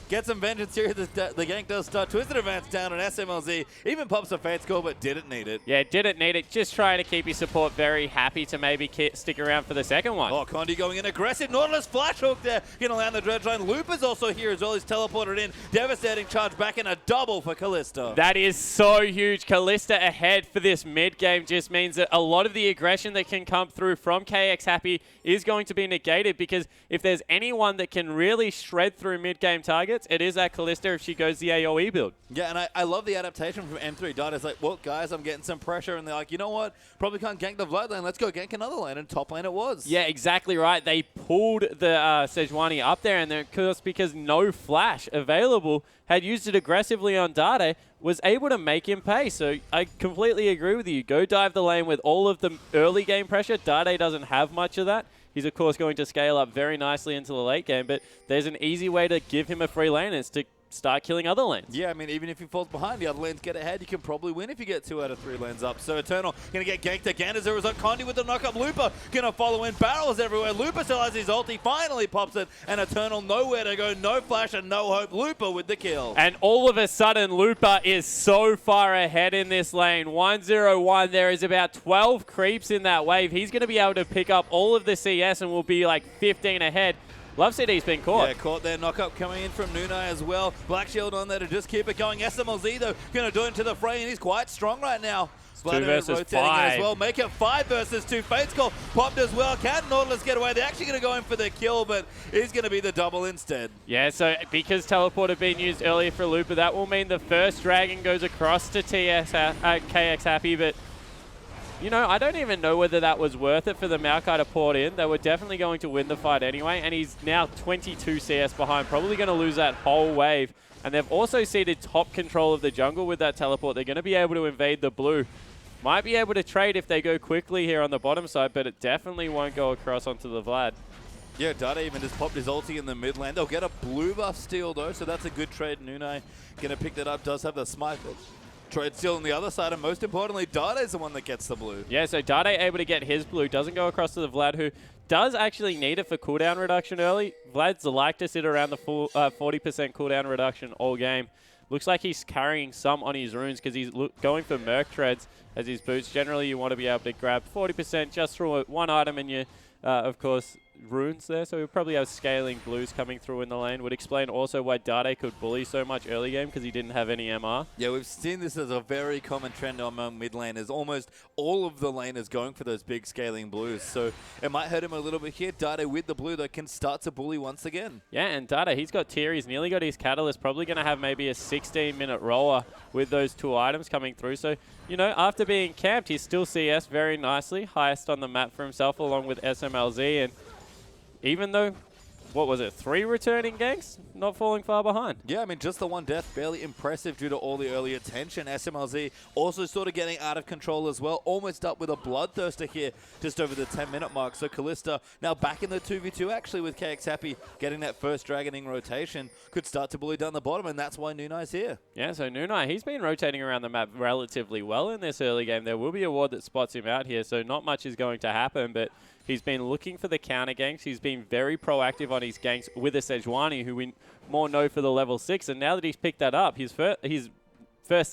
get some vengeance here. The gank does start. Twisted Advance down on SMLZ. Even pops a Fate score, but didn't need it. Yeah, didn't need it. Just trying to keep his support very happy to maybe stick around for the second one. Oh, Condi going in aggressive. Nautilus flash hook there. Going to land the dredge line. Loop is also here as well. He's teleported in. Devastating charge back in a double for Kalista. That is so huge. Kalista ahead for this mid game just means that a lot of the aggression that can come through from KX Happy is going to be negated, because if there's anyone that can really shred through mid game targets, it is that Kalista if she goes the AoE build. Yeah, and I love the adaptation from M3. Data's like, well, guys, I'm getting some pressure. And they're like, you know what? Probably can't gank the Vlad lane. Let's go gank another lane. And top lane it was. Yeah, exactly right. They pulled the Sejuani up there, and then, of course, because no flash available, had used it aggressively on Dade, was able to make him pay. So I completely agree with you. Go dive the lane with all of the early game pressure. Dade doesn't have much of that. He's, of course, going to scale up very nicely into the late game, but there's an easy way to give him a free lane. It's to start killing other lanes. Yeah, I mean, even if he falls behind, the other lanes get ahead, you can probably win if you get 2 out of 3 lanes up. So Eternal going to get ganked again as a result. Condi with the knock-up. Looper going to follow in. Barrels everywhere. Looper still has his ult. He finally pops it, and Eternal nowhere to go. No flash and no hope. Looper with the kill. And all of a sudden, Looper is so far ahead in this lane. 1-0-1. There is about 12 creeps in that wave. He's going to be able to pick up all of the CS and will be like 15 ahead. Love CD's been caught. Yeah, caught there. Knock-up coming in from Nunai as well. Black Shield on there to just keep it going. SMLZ, though, going to do it into the fray, and he's quite strong right now. 2 versus 5. As well. Make it 5 versus 2. Fate's Call popped as well. Can Nautilus get away? They're actually going to go in for the kill, but he's going to be the double instead. Yeah, so because teleport had been used earlier for Looper, that will mean the first dragon goes across to KX Happy, but you know, I don't even know whether that was worth it for the Maokai to port in. They were definitely going to win the fight anyway, and he's now 22 CS behind, probably going to lose that whole wave. And they've also ceded top control of the jungle with that teleport. They're going to be able to invade the blue. Might be able to trade if they go quickly here on the bottom side, but it definitely won't go across onto the Vlad. Yeah, Dada even just popped his ulti in the mid lane. They'll get a blue buff steal, though, so that's a good trade. Nunai going to pick that up, does have the smite. Trade steal on the other side, and most importantly, Dade is the one that gets the blue. Yeah, so Dade able to get his blue, doesn't go across to the Vlad, who does actually need it for cooldown reduction early. Vlad's like to sit around the full 40% cooldown reduction all game. Looks like he's carrying some on his runes because he's going for Merc Treads as his boots. Generally, you want to be able to grab 40% just through one item in your, of course, runes there. So we'll probably have scaling blues coming through in the lane. Would explain also why Dade could bully so much early game because he didn't have any MR. Yeah, we've seen this as a very common trend among mid laners. Almost all of the laners going for those big scaling blues. So it might hurt him a little bit here. Dade with the blue that can start to bully once again. Yeah, and Dade, he's got tier. He's nearly got his catalyst. Probably going to have maybe a 16-minute roller with those 2 items coming through. So, you know, after being camped, he's still CS very nicely. Highest on the map for himself along with SMLZ. And even though, what was it, 3 returning ganks? Not falling far behind. Yeah, I mean, just the 1 death, barely impressive due to all the early attention. SMLZ also sort of getting out of control as well. Almost up with a Bloodthirster here, just over the 10-minute mark. So Kalista now back in the 2v2 actually with KX Happy getting that first Dragoning rotation. Could start to bully down the bottom, and that's why Nunai's here. Yeah, so Nunai, he's been rotating around the map relatively well in this early game. There will be a ward that spots him out here, so not much is going to happen, but he's been looking for the counter ganks. He's been very proactive on his ganks with a Sejuani, who we more know for the level 6. And now that he's picked that up, his first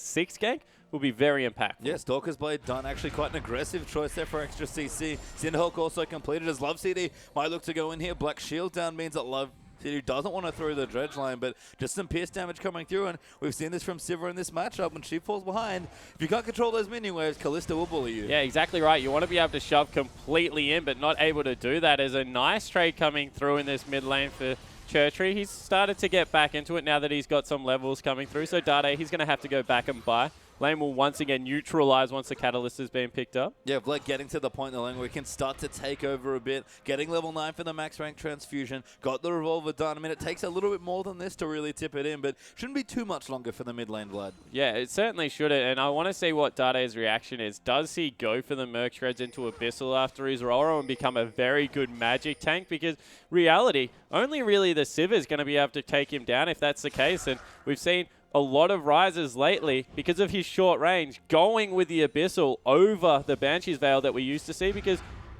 6 gank will be very impactful. Yeah, Stalker's Blade done. Actually quite an aggressive choice there for extra CC. Cinderhawk also completed as Love CD might look to go in here. Black Shield down means that Love CD doesn't want to throw the dredge line, but just some pierce damage coming through, and we've seen this from Sivir in this matchup. When she falls behind, if you can't control those minion waves, Kalista will bully you. Yeah, exactly right. You want to be able to shove completely in, but not able to do that. There's a nice trade coming through in this mid lane for Chertree. He's started to get back into it now that he's got some levels coming through, so Dade, he's going to have to go back and buy. Lane will once again neutralize once the catalyst has been picked up. Yeah, Vlad getting to the point in the lane where we can start to take over a bit. Getting level 9 for the max rank transfusion. Got the revolver done. I mean, it takes a little bit more than this to really tip it in, but shouldn't be too much longer for the mid lane, Vlad. Yeah, it certainly shouldn't, and I want to see what Dade's reaction is. Does he go for the Merc Shreds into Abyssal after his Aurora and become a very good magic tank? Because reality, only really the Sivir is going to be able to take him down if that's the case, and we've seen a lot of risers lately, because of his short range, going with the Abyssal over the Banshee's Veil that we used to see, because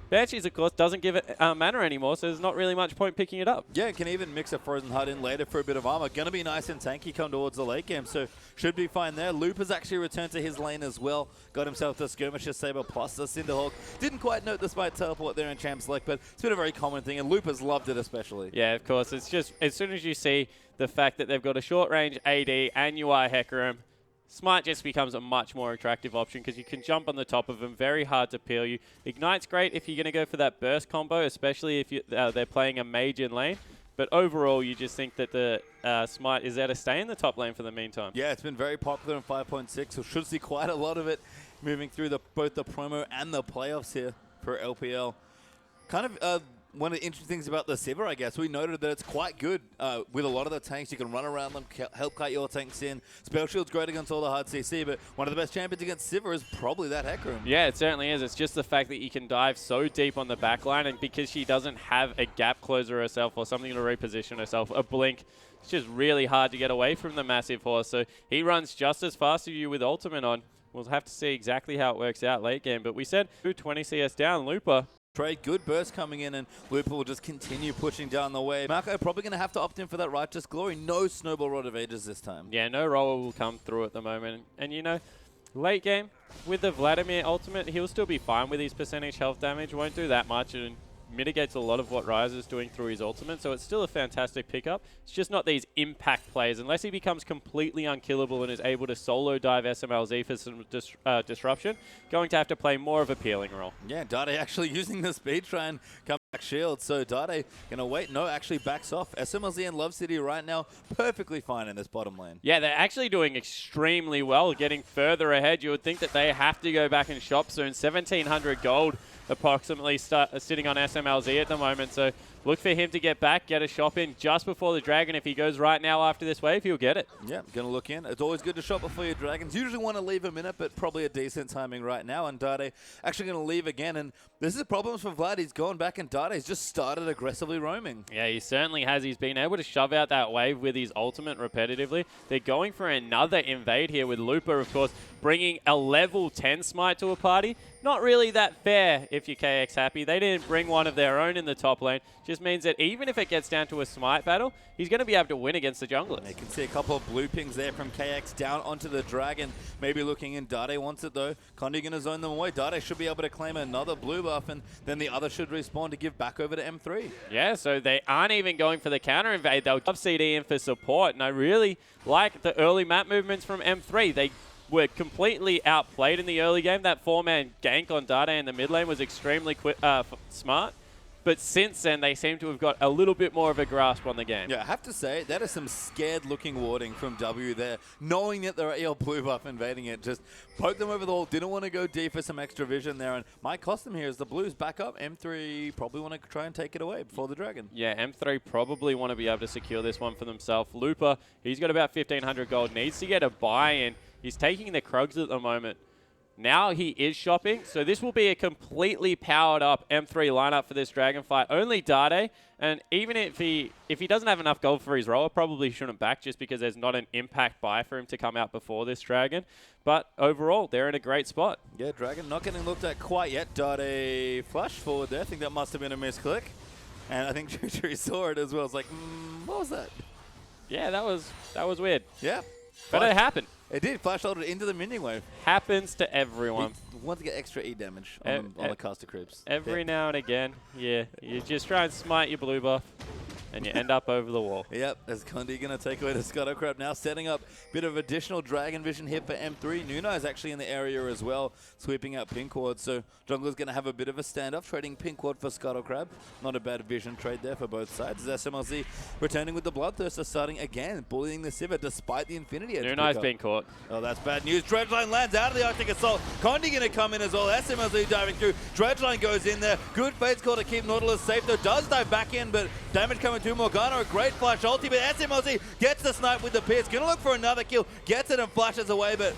Banshees, of course, doesn't give it mana anymore, so there's not really much point picking it up. Yeah, can even mix a Frozen Heart in later for a bit of armor. Going to be nice and tanky come towards the late game, so should be fine there. Looper's actually returned to his lane as well. Got himself the Skirmisher Saber plus the Cinderhawk. Didn't quite note the Smite Teleport there in Champ Select, but it's been a very common thing, and Looper's loved it especially. Yeah, of course. It's just, as soon as you see the fact that they've got a short-range AD and UI Hecarim, Smite just becomes a much more attractive option because you can jump on the top of them, very hard to peel you. Ignite's great if you're going to go for that burst combo, especially if they're playing a mage in lane. But overall, you just think that the Smite is there to stay in the top lane for the meantime. Yeah, it's been very popular in 5.6, so should see quite a lot of it moving through both the promo and the playoffs here for LPL. Kind of one of the interesting things about the Sivir, I guess, we noted that it's quite good with a lot of the tanks. You can run around them, help cut your tanks in. Spell Shield's great against all the hard CC, but one of the best champions against Sivir is probably that Hecarim. Yeah, it certainly is. It's just the fact that you can dive so deep on the backline, and because she doesn't have a gap closer herself or something to reposition herself, a blink, it's just really hard to get away from the massive horse. So he runs just as fast as you with ultimate on. We'll have to see exactly how it works out late game, but we said 20 CS down, Looper. Trade, good burst coming in, and Looper will just continue pushing down the wave. Marco probably going to have to opt in for that Righteous Glory. No Snowball Rod of Ages this time. Yeah, no roller will come through at the moment. And, you know, late game, with the Vladimir ultimate, he'll still be fine with his percentage health damage. Won't do that much, and mitigates a lot of what Ryze is doing through his ultimate, so it's still a fantastic pickup. It's just not these impact plays. Unless he becomes completely unkillable and is able to solo dive SMLZ for some disruption, going to have to play more of a peeling role. Yeah, Dade actually using the speed try and come back shield, so Dade gonna wait. No, actually backs off. SMLZ and Love City right now perfectly fine in this bottom lane. Yeah, they're actually doing extremely well, getting further ahead. You would think that they have to go back and shop soon. 1,700 gold approximately sitting on SMLZ at the moment, so look for him to get back, get a shop in just before the Dragon. If he goes right now after this wave, he'll get it. Yeah, gonna look in. It's always good to shop before your Dragons. Usually want to leave a minute, but probably a decent timing right now, and Dade actually gonna leave again, and this is problems for Vlad. He's gone back, and Dade's just started aggressively roaming. Yeah, he certainly has. He's been able to shove out that wave with his ultimate repetitively. They're going for another invade here with Looper, of course, bringing a level 10 smite to a party. Not really that fair if you're KX happy. They didn't bring one of their own in the top lane. Just means that even if it gets down to a smite battle, he's going to be able to win against the junglers. You can see a couple of blue pings there from KX down onto the Dragon. Maybe looking in. Dade wants it though. Condi going to zone them away. Dade should be able to claim another blue buff, and then the other should respawn to give back over to M3. Yeah, so they aren't even going for the counter invade. They'll love CD in for support, and I really like the early map movements from M3. They were completely outplayed in the early game. That 4-man gank on Dade in the mid lane was extremely smart. But since then, they seem to have got a little bit more of a grasp on the game. Yeah, I have to say, that is some scared-looking warding from W there. Knowing that they're your blue buff invading it, just poke them over the wall. Didn't want to go deep for some extra vision there. And might cost them here as the blues back up. M3 probably want to try and take it away before the Dragon. Yeah, M3 probably want to be able to secure this one for themselves. Looper, he's got about 1,500 gold. Needs to get a buy-in. He's taking the Krugs at the moment. Now he is shopping, so this will be a completely powered up M3 lineup for this Dragon fight. Only Dade, and even if he doesn't have enough gold for his roller, probably shouldn't back just because there's not an impact buy for him to come out before this Dragon. But overall, they're in a great spot. Yeah, Dragon not getting looked at quite yet. Dade flash forward there. I think that must have been a misclick. And I think Juju saw it as well. It's like, what was that? Yeah, that was weird. Yeah. But it happened. It did. Flash ulted into the minion wave. Happens to everyone. He wants to get extra E damage on the caster creeps. Every now and again, yeah. You just try and smite your blue buff, and you end up over the wall. Yep, as Condi going to take away the Scuttle Crab. Now setting up a bit of additional Dragon Vision here for M3. Nuna is actually in the area as well, sweeping out Pink Ward. So Jungler's going to have a bit of a standoff, trading Pink Ward for Scuttle Crab. Not a bad vision trade there for both sides. As SMLZ returning with the Bloodthirster, starting again, bullying the Sivir despite the Infinity Edge. Nuna's been caught. Oh, that's bad news. Dredgeline lands out of the Arctic Assault. Condi going to come in as well. SMLZ diving through. Dredgeline goes in there. Good Fate's call to keep Nautilus safe, though. Does dive back in, but damage coming to Morgana. A great flash ulti, but SMLZ gets the snipe with the Pierce. Going to look for another kill. Gets it and flashes away, but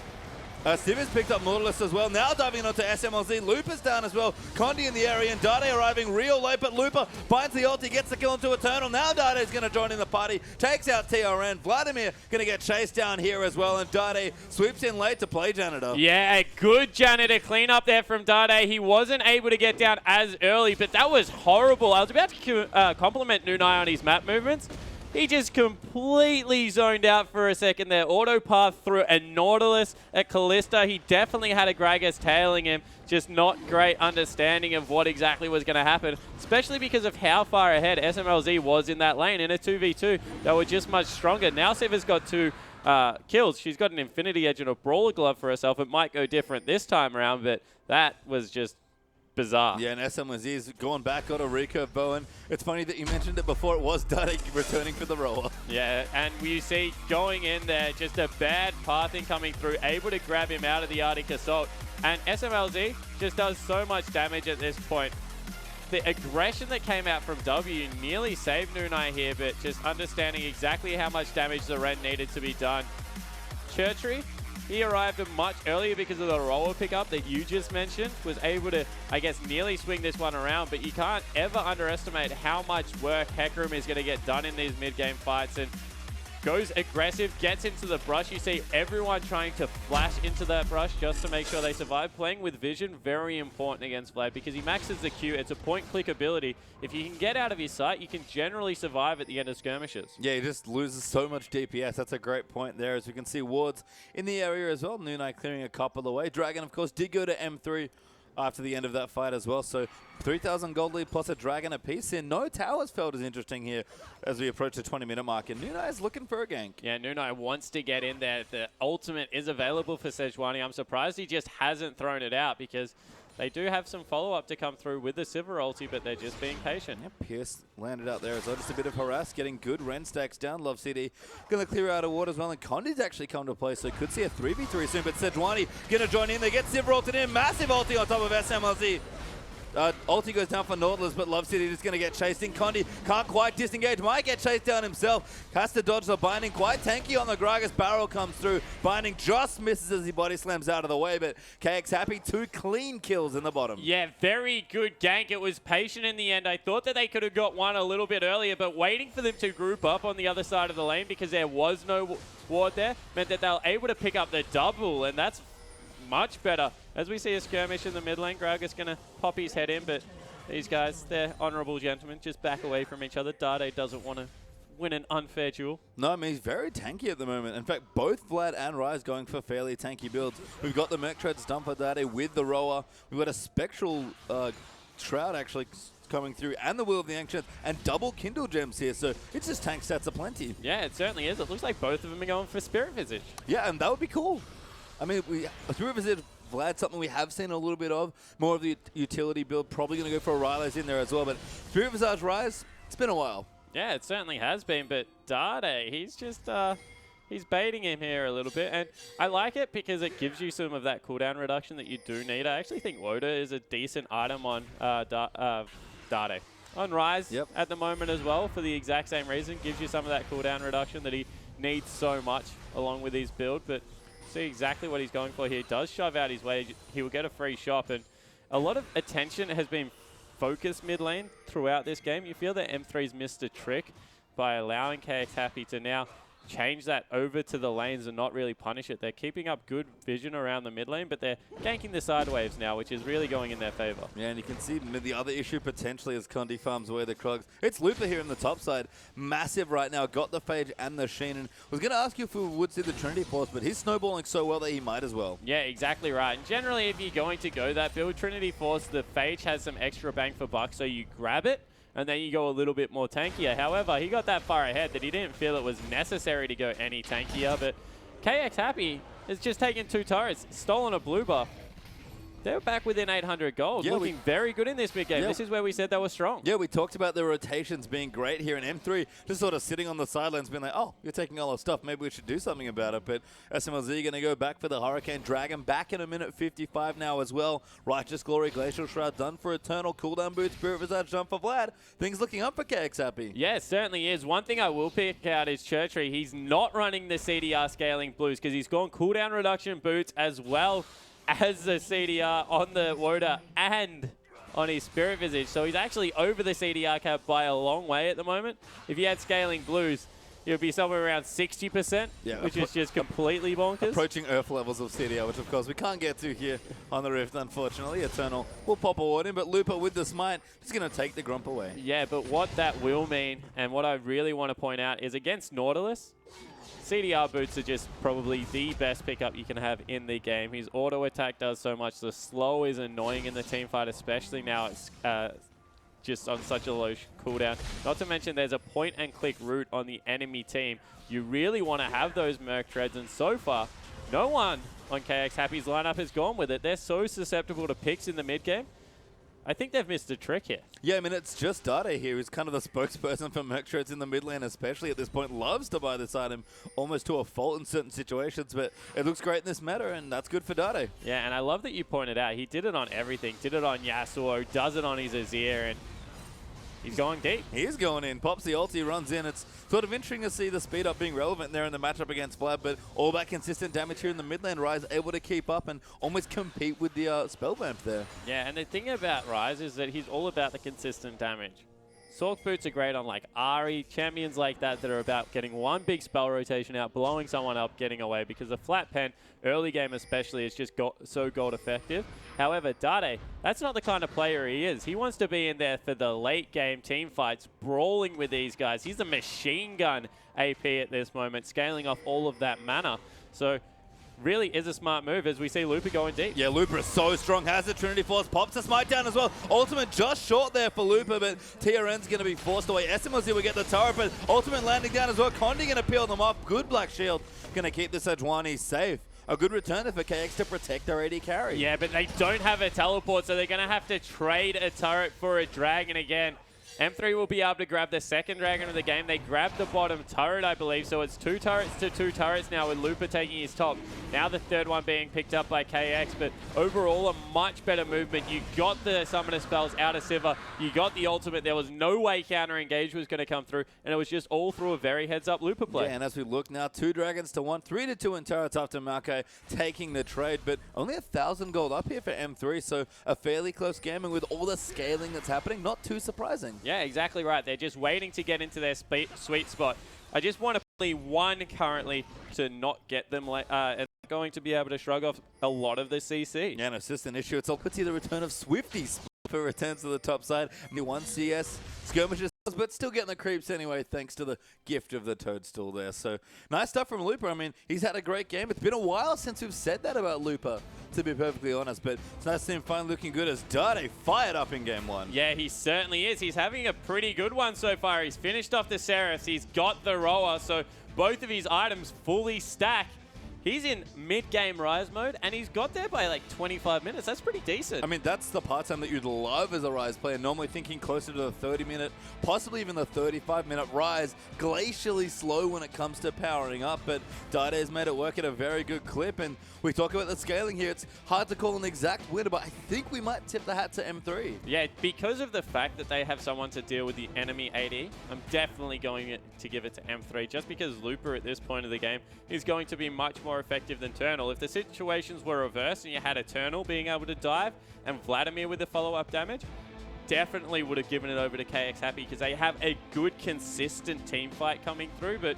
Civ has picked up Nautilus as well. Now diving onto SMLZ. Looper's down as well. Condi in the area and Dade arriving real late, but Looper finds the ulti, gets the kill into Eternal. Now Dade's going to join in the party, takes out TRN. Vladimir going to get chased down here as well, and Dade sweeps in late to play Janitor. Yeah, a good Janitor clean up there from Dade. He wasn't able to get down as early, but that was horrible. I was about to compliment Nunai on his map movements. He just completely zoned out for a second there. Auto path through a Nautilus at Kalista. He definitely had a Gragas tailing him. Just not great understanding of what exactly was going to happen, especially because of how far ahead SMLZ was in that lane. In a 2v2, they were just much stronger. Now Civ has got 2 kills. She's got an Infinity Edge and a Brawler Glove for herself. It might go different this time around, but that was just bizarre. Yeah, and SMLZ's going back on a recurve Bowen. It's funny that you mentioned it before. It was Dade returning for the roller. Yeah, and you see going in there, just a bad pathing coming through, able to grab him out of the Arctic Assault. And SMLZ just does so much damage at this point. The aggression that came out from W nearly saved Nunai here, but just understanding exactly how much damage the Ren needed to be done. Churchery, he arrived much earlier because of the roller pickup that you just mentioned, was able to, I guess, nearly swing this one around, but you can't ever underestimate how much work Hecarim is going to get done in these mid-game fights, and goes aggressive, gets into the brush. You see everyone trying to flash into that brush just to make sure they survive. Playing with vision, very important against Vlad because he maxes the Q. It's a point-click ability. If you can get out of his sight, you can generally survive at the end of skirmishes. Yeah, he just loses so much DPS. That's a great point there. As we can see, wards in the area as well. Nunai clearing a couple away. Dragon, of course, did go to M3 after the end of that fight as well. So 3,000 gold lead plus a Dragon apiece in. No towers felt as interesting here as we approach the 20-minute mark. And Nunai is looking for a gank. Yeah, Nunai wants to get in there. The ultimate is available for Sejuani. I'm surprised he just hasn't thrown it out because they do have some follow-up to come through with the Sivir ulti, but they're just being patient. Yeah, Pierce landed out there as well. Just a bit of harass, getting good Ren stacks down. Love CD going to clear out a ward as well. And Condi's actually come to play, so could see a 3v3 soon. But Sejuani going to join in. They get Sivir ulted in. Massive ulti on top of SMLZ. Ulti goes down for Nautilus, but Love City is going to get chased in. Condi can't quite disengage, might get chased down himself. Has to dodge the binding, quite tanky on the Gragas. Barrel comes through. Binding just misses as he body slams out of the way, but KX happy. 2 clean kills in the bottom. Yeah, very good gank. It was patient in the end. I thought that they could have got one a little bit earlier, but waiting for them to group up on the other side of the lane because there was no ward there meant that they were able to pick up the double, and that's much better. As we see a skirmish in the mid lane, Gragas going to pop his head in, but these guys, they're honourable gentlemen, just back away from each other. Dade doesn't want to win an unfair duel. No, I mean, he's very tanky at the moment. In fact, both Vlad and Rise going for fairly tanky builds. We've got the Merc Treads done for Dade with the Roa. We've got a Spectral Shroud actually coming through, and the Will of the Ancients, and double Kindle Gems here, so it's just tank stats aplenty. Yeah, it certainly is. It looks like both of them are going for Spirit Visage. Yeah, and that would be cool. I mean, Spirit Visage, Vlad, something we have seen a little bit of. More of the utility build, probably going to go for a Rylas in there as well, but Spirit Visage Rise, it's been a while. Yeah, it certainly has been, but Dade, he's just, he's baiting him here a little bit, and I like it because it gives you some of that cooldown reduction that you do need. I actually think Woda is a decent item on Dade. On Rise at the moment as well, for the exact same reason. Gives you some of that cooldown reduction that he needs so much along with his build, but see exactly what he's going for here. He does shove out his way. He will get a free shop, and a lot of attention has been focused mid lane throughout this game. You feel that M3's missed a trick by allowing KX Happy to now change that over to the lanes and not really punish it. They're keeping up good vision around the mid lane, but they're ganking the side waves now, which is really going in their favor. Yeah, and you can see the other issue potentially as Condi farms away the Krugs. It's Looper here on the top side. Massive right now. Got the Phage and the Sheen. And was going to ask you if we would see the Trinity Force, but he's snowballing so well that he might as well. Yeah, exactly right. And generally, if you're going to go that build, Trinity Force, the Phage has some extra bang for buck, so you grab it, and then you go a little bit more tankier. However, he got that far ahead that he didn't feel it was necessary to go any tankier, but KX Happy has just taken 2 turrets, stolen a blue buff. They're back within 800 gold, Yeah, looking very good in this mid game. Yeah. This is where we said they were strong. Yeah, we talked about the rotations being great here, and M3 just sort of sitting on the sidelines being like, oh, you're taking all our stuff, maybe we should do something about it. But SMLZ going to go back for the Hurricane Dragon, back in a minute 55 now as well. Righteous Glory, Glacial Shroud done for Eternal, cooldown boot, Spirit Visage jump for Vlad. Things looking up for KX Happy. Yeah, it certainly is. One thing I will pick out is Churchree. He's not running the CDR scaling blues because he's gone cooldown reduction boots as well as the CDR on the Woda and on his Spirit Visage. So he's actually over the CDR cap by a long way at the moment. If he had scaling blues, it would be somewhere around 60%, which is just completely bonkers. Approaching Earth levels of CDR, which of course we can't get to here on the Rift, unfortunately. Eternal will pop a ward in, but Looper with the smite is going to take the Grump away. Yeah, but what that will mean, and what I really want to point out, is against Nautilus, CDR boots are just probably the best pickup you can have in the game. His auto attack does so much. The slow is annoying in the team fight, especially now it's just on such a low cooldown. Not to mention there's a point and click route on the enemy team. You really want to have those Merc Treads, and so far, no one on KX Happy's lineup has gone with it. They're so susceptible to picks in the mid game. I think they've missed a trick here. Yeah, I mean, it's just Dade here who's kind of the spokesperson for Merc Treads in the mid lane, especially at this point. Loves to buy this item almost to a fault in certain situations, but it looks great in this meta, and that's good for Dade. Yeah, and I love that you pointed out he did it on everything. Did it on Yasuo, does it on his Azir, and he's going deep. He is going in. Pops the ulti, runs in. It's sort of interesting to see the speed up being relevant there in the matchup against Vlad, but all that consistent damage here in the mid lane. Ryze able to keep up and almost compete with the spell vamp there. Yeah, and the thing about Ryze is that he's all about the consistent damage. Sork boots are great on like Ahri, champions like that that are about getting one big spell rotation out, blowing someone up, getting away, because the flat pen, early game especially, is just so gold effective. However, Dade, that's not the kind of player he is. He wants to be in there for the late game team fights, brawling with these guys. He's a machine gun AP at this moment, scaling off all of that mana. So really is a smart move as we see Looper going deep. Yeah, Looper is so strong. Has the Trinity Force. Pops the smite down as well. Ultimate just short there for Looper, but TRN's going to be forced away. SMLZ will get the turret, but Ultimate landing down as well. Condi going to peel them off. Good Black Shield. Going to keep the Sejuani safe. A good returner for KX to protect their AD carry. Yeah, but they don't have a teleport, so they're going to have to trade a turret for a dragon again. M3 will be able to grab the second dragon of the game. They grabbed the bottom turret, I believe, so it's 2 turrets to 2 turrets now with Looper taking his top. Now the third one being picked up by KX, but overall a much better movement. You got the summoner spells out of Sivir. You got the ultimate. There was no way counter-engage was going to come through, and it was just all through a very heads-up Looper play. Yeah, and as we look now, 2 dragons to 1, 3 to 2 in turrets after Maokai taking the trade, but only 1,000 gold up here for M3, so a fairly close game, and with all the scaling that's happening, not too surprising. Yeah, exactly right. They're just waiting to get into their sweet spot. I just want to play one currently to not get them and going to be able to shrug off a lot of the CC. Yeah, no, it's just an issue. It's all could see the return of Swifty for returns to the top side. The 1 CS skirmishes, but still getting the creeps anyway, thanks to the gift of the Toadstool there. So nice stuff from Looper. I mean, he's had a great game. It's been a while since we've said that about Looper, to be perfectly honest, but it's nice to see him finally looking good as Dade fired up in game 1. Yeah, he certainly is. He's having a pretty good one so far. He's finished off the Seraphs. He's got the Roa, so both of his items fully stack. He's in mid-game Ryze mode, and he's got there by like 25 minutes. That's pretty decent. I mean, that's the part time that you'd love as a Ryze player. Normally thinking closer to the 30-minute, possibly even the 35-minute Ryze. Glacially slow when it comes to powering up, but Dade has made it work at a very good clip. And we talk about the scaling here. It's hard to call an exact winner, but I think we might tip the hat to M3. Yeah, because of the fact that they have someone to deal with the enemy AD, I'm definitely going to give it to M3, just because Looper at this point of the game is going to be much more effective than Turnal. If the situations were reversed and you had Eternal being able to dive and Vladimir with the follow-up damage, definitely would have given it over to KX Happy because they have a good, consistent team fight coming through. But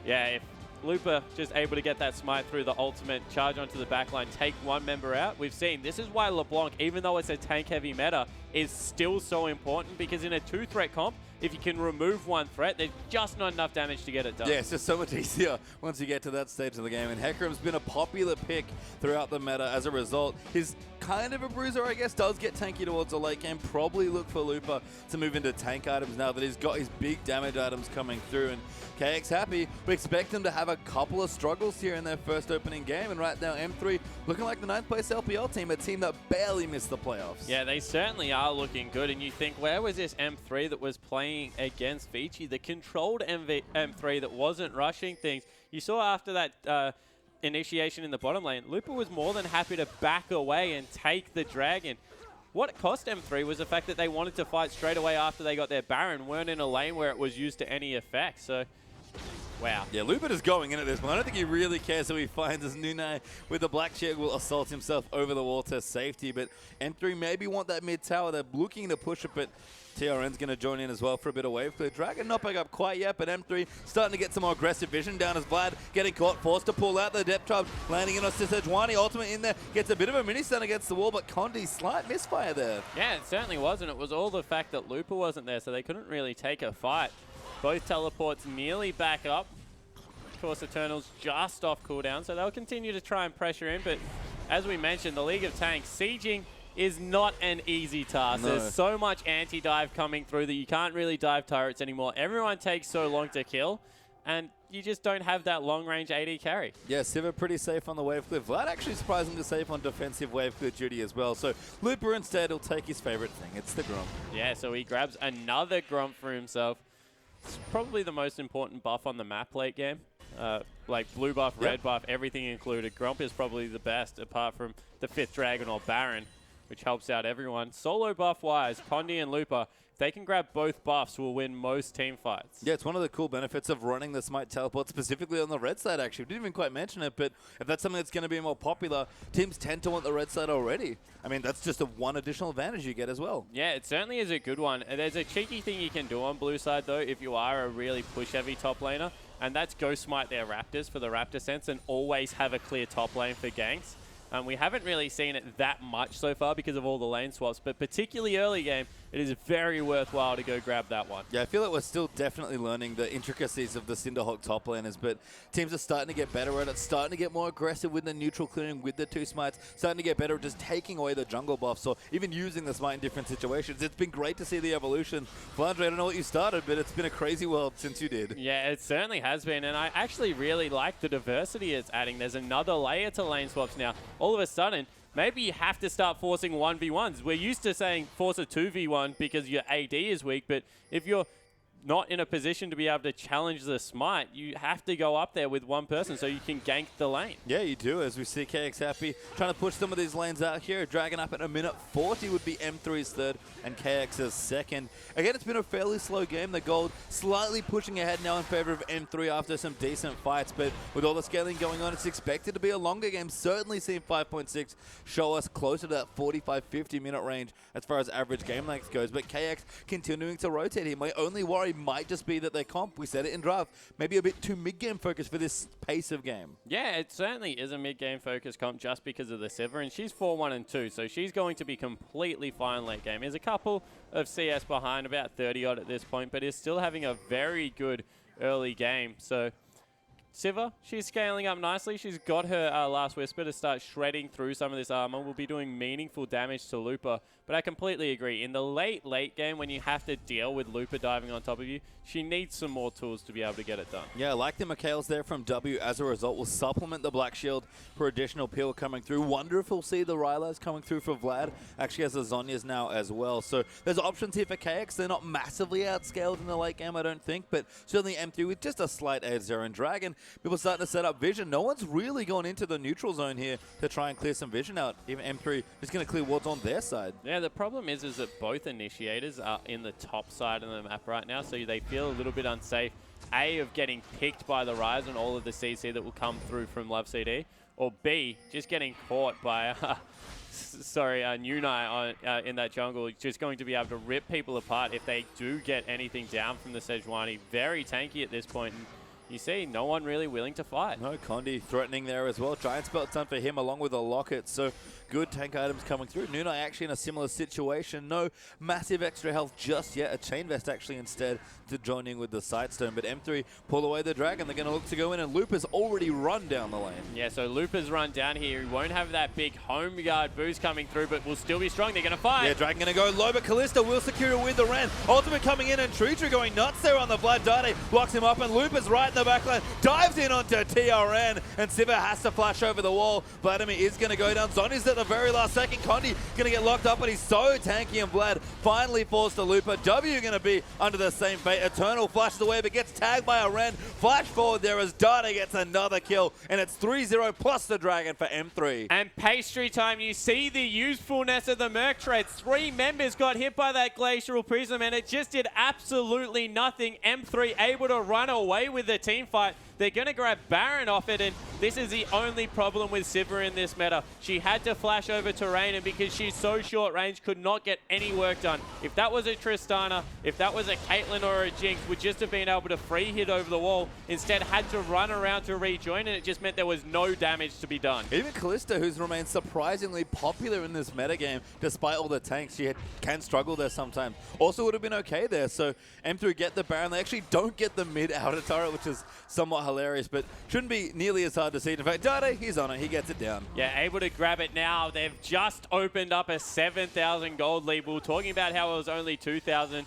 yeah, if Looper just able to get that smite through the ultimate, charge onto the backline, take one member out, we've seen this is why LeBlanc, even though it's a tank-heavy meta, is still so important, because in a 2-threat comp, if you can remove one threat, there's just not enough damage to get it done. Yeah, it's just so much easier once you get to that stage of the game. And Hecarim's been a popular pick throughout the meta as a result. His kind of a bruiser, I guess, does get tanky towards the late game. Probably look for Looper to move into tank items now that he's got his big damage items coming through. And KX happy. We expect them to have a couple of struggles here in their first opening game. And right now, M3 looking like the 9th place LPL team, a team that barely missed the playoffs. Yeah, they certainly are looking good. And you think, where was this M3 that was playing against Vici, the controlled M3 that wasn't rushing things? You saw after that initiation in the bottom lane, Looper was more than happy to back away and take the dragon. What cost M3 was the fact that they wanted to fight straight away after they got their Baron, weren't in a lane where it was used to any effect. So, wow. Yeah, Looper is going in at this point. I don't think he really cares who he finds, as Nunai with the Black Shield will assault himself over the wall to safety. But M3 maybe want that mid tower. They're looking to push it, but TRN's going to join in as well for a bit of wave clear. Dragon not back up quite yet, but M3 starting to get some more aggressive vision down as Vlad getting caught, forced to pull out the depth trap, landing in on Sejuani. Ultimate in there, gets a bit of a mini stun against the wall, but Condi, slight misfire there. Yeah, it certainly was, and it was all the fact that Looper wasn't there, so they couldn't really take a fight. Both teleports nearly back up. Of course, Eternal's just off cooldown, so they'll continue to try and pressure in, but as we mentioned, the League of Tanks, sieging is not an easy task. No. There's so much anti-dive coming through that you can't really dive turrets anymore. Everyone takes so long to kill, and you just don't have that long-range AD carry. Yeah, Siva pretty safe on the wave clear. Vlad actually surprisingly safe on defensive wave clear duty as well. So Looper instead will take his favorite thing. It's the Gromp. Yeah, so he grabs another Gromp for himself. It's probably the most important buff on the map late game. Like blue buff, red buff, everything included. Gromp is probably the best apart from the 5th Dragon or Baron, which helps out everyone. Solo buff-wise, Condi and Looper, if they can grab both buffs, will win most team fights. Yeah, it's one of the cool benefits of running the Smite teleport, specifically on the red side, actually. We didn't even quite mention it, but if that's something that's going to be more popular, teams tend to want the red side already. I mean, that's just one additional advantage you get as well. Yeah, it certainly is a good one. There's a cheeky thing you can do on blue side, though, if you are a really push-heavy top laner, and that's go smite their Raptors for the Raptor sense and always have a clear top lane for ganks. We haven't really seen it that much so far because of all the lane swaps, but particularly early game, it is very worthwhile to go grab that one. Yeah, I feel like we're still definitely learning the intricacies of the Cinderhawk top laners, but teams are starting to get better at it, starting to get more aggressive with the neutral clearing, with the 2 smites, starting to get better at just taking away the jungle buffs or even using the smite in different situations. It's been great to see the evolution. Flandre, I don't know what you started, but it's been a crazy world since you did. Yeah, it certainly has been, and I actually really like the diversity it's adding. There's another layer to lane swaps now. All of a sudden, maybe you have to start forcing 1v1s. We're used to saying force a 2v1 because your AD is weak, but if you're not in a position to be able to challenge the smite, you have to go up there with one person so you can gank the lane. Yeah, you do, as we see KX happy trying to push some of these lanes out here. Dragon up at a minute 40 would be M3's third and KX's second. Again, it's been a fairly slow game. The gold slightly pushing ahead now in favor of M3 after some decent fights, but with all the scaling going on, it's expected to be a longer game. Certainly seen 5.6 show us closer to that 45-50 minute range as far as average game length goes, but KX continuing to rotate here. My only worry might just be that their comp, we said it in draft, maybe a bit too mid-game focused for this pace of game. Yeah, it certainly is a mid-game focused comp just because of the Siva, and she's 4-1-2, so she's going to be completely fine late game. There's a couple of CS behind, about 30-odd at this point, but is still having a very good early game. So Siva, she's scaling up nicely. She's got her Last Whisper to start shredding through some of this armor. Will be doing meaningful damage to Looper. But I completely agree. In the late game, when you have to deal with Looper diving on top of you, she needs some more tools to be able to get it done. Yeah, I like the Mikhail's there from W as a result. Will supplement the Black Shield for additional peel coming through. Wonderful to see the Rylai's coming through for Vlad. Actually has the Zhonya's now as well. So there's options here for KX. They're not massively outscaled in the late game, I don't think. But certainly M3 with just a slight edge there. And Dragon, people starting to set up vision. No one's really gone into the neutral zone here to try and clear some vision out. Even M3 is going to clear wards on their side. Yeah, the problem is that both initiators are in the top side of the map right now, so they feel a little bit unsafe. A, of getting picked by the Rise and all of the CC that will come through from Love CD, or B, just getting caught by Nunai in that jungle, just going to be able to rip people apart if they do get anything down from the Sejuani. Very tanky at this point. And you see, no one really willing to fight. No, Condi threatening there as well. Giant spell done for him along with a Locket. So good tank items coming through. Nuna actually in a similar situation. No massive extra health just yet. A chain vest actually instead to joining with the Sightstone. But M3 pull away the dragon. They're going to look to go in, and Looper's already run down the lane. Yeah, so Looper's run down here. He won't have that big home guard boost coming through, but will still be strong. They're going to fight. Yeah, Dragon going to go low, but Kalista will secure it with the Ren. Ultimate coming in, and Tritra going nuts there on the Vlad. Dade blocks him up, and Looper's right in the backline. Dives in onto TRN, and Siva has to flash over the wall. Vladimir is going to go down. Zonny's at the very last second. Condi going to get locked up, but he's so tanky, and Vlad finally falls to Looper. W going to be under the same fate. Eternal flashes away, but gets tagged by a Ren. Flash forward there as Dade gets another kill, and it's 3-0 plus the Dragon for M3. And pastry time, you see the usefulness of the Merc trade. 3 members got hit by that Glacial Prism, and it just did absolutely nothing. M3 able to run away with the team fight. They're going to grab Baron off it, and this is the only problem with Siva in this meta. She had to flash over to Rain, and because she's so short range, could not get any work done. If that was a Tristana, if that was a Caitlyn or a Jinx, would just have been able to free hit over the wall. Instead, had to run around to rejoin, and it just meant there was no damage to be done. Even Kalista, who's remained surprisingly popular in this metagame, despite all the tanks, she can struggle there sometimes. Also would have been okay there, so M3 get the Baron. They actually don't get the mid outer turret, which is somewhat hilarious, but shouldn't be nearly as hard to see. In fact, Dade, he's on it. He gets it down. Yeah, able to grab it now. They've just opened up a 7,000 gold lead. We were talking about how it was only 2,000.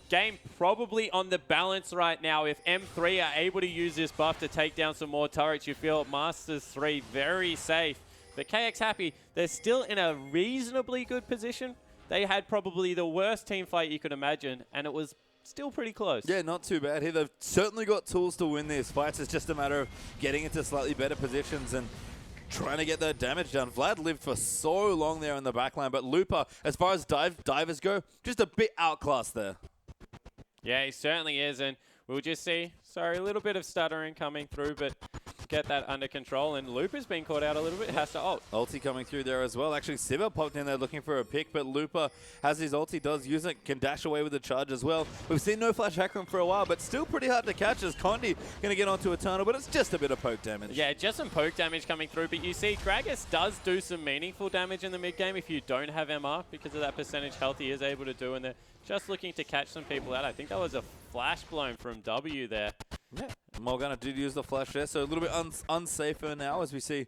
Game probably on the balance right now. If M3 are able to use this buff to take down some more turrets, you feel Masters 3 very safe. But KX Happy, they're still in a reasonably good position. They had probably the worst team fight you could imagine, and it was still pretty close. Yeah, not too bad here. They've certainly got tools to win these fights. It's just a matter of getting into slightly better positions and trying to get that damage done. Vlad lived for so long there in the backline, but Looper, as far as divers go, just a bit outclassed there. Yeah, he certainly is, and we'll just see. Sorry, a little bit of stuttering coming through, but get that under control, and Looper's been caught out a little bit, has to ult. Ulti coming through there as well. Actually, Siva popped in there looking for a pick, but Looper has his ulti, does use it, can dash away with the charge as well. We've seen no flash hack room for a while, but still pretty hard to catch as Condi going to get onto Eternal, but it's just a bit of poke damage. Yeah, just some poke damage coming through, but you see Gragas does do some meaningful damage in the mid game if you don't have MR, because of that percentage health he is able to do, and they're just looking to catch some people out. I think that was a flash blown from W there. Yeah, Morgana did use the flash there, so a little bit unsafer now as we see.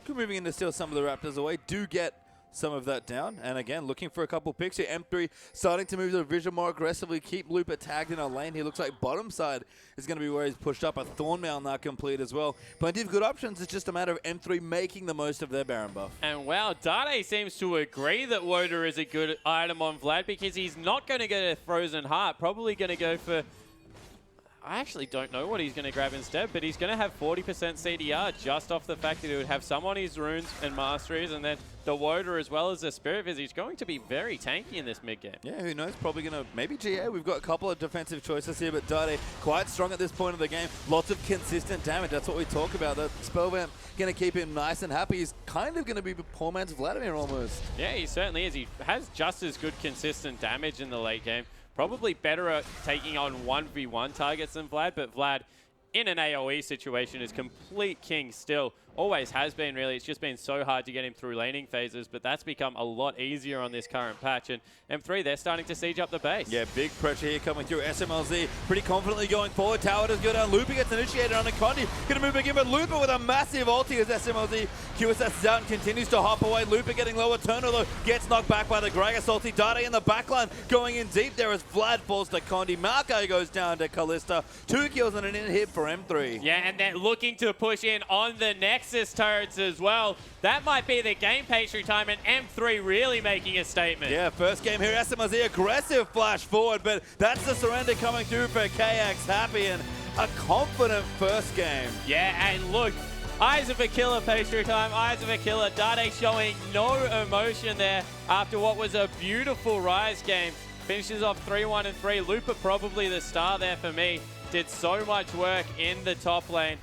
Moving in to steal some of the Raptors away. Do get some of that down, and again looking for a couple picks here. M3 starting to move the vision more aggressively, keep Looper tagged in a lane. He looks like bottom side is going to be where he's pushed up. A Thornmail now complete as well. Plenty of good options. It's just a matter of M3 making the most of their Baron buff. And wow, Dade seems to agree that Woda is a good item on Vlad, because he's not going to get a Frozen Heart, probably going to go for, I actually don't know what he's going to grab instead, but he's going to have 40% CDR just off the fact that he would have some on his runes and masteries, and then the Woda as well as the Spirit Viz. He's going to be very tanky in this mid game. Yeah, who knows? Probably going to, maybe GA. We've got a couple of defensive choices here, but Dade quite strong at this point of the game. Lots of consistent damage. That's what we talk about. The spell vamp going to keep him nice and happy. He's kind of going to be poor man's Vladimir almost. Yeah, he certainly is. He has just as good consistent damage in the late game. Probably better at taking on 1v1 targets than Vlad, but Vlad, in an AoE situation, is complete king still. Always has been, really. It's just been so hard to get him through laning phases, but that's become a lot easier on this current patch. And M3, they're starting to siege up the base. Yeah, big pressure here coming through. SMLZ pretty confidently going forward. Tower does go down. Looper gets initiated on a Condi. Going to move again, but Looper with a massive ulti as SMLZ QSS is out and continues to hop away. Looper getting low. Eternal, though, gets knocked back by the Gragas ulti. Dade in the backline going in deep there as Vlad falls to Condi. Maokai goes down to Kalista. 2 kills and an in hit for M3. Yeah, and they're looking to push in on the Nexus turrets as well. That might be the game pastry time, and M3 really making a statement. Yeah, first game here. SMLZ aggressive flash forward, but that's the surrender coming through for KX Happy, and a confident first game. Yeah, and look, Eyes of a Killer pastry time, Eyes of a Killer. Dade showing no emotion there after what was a beautiful Rise game. Finishes off 3-1 and 3. Looper probably the star there for me. Did so much work in the top lane.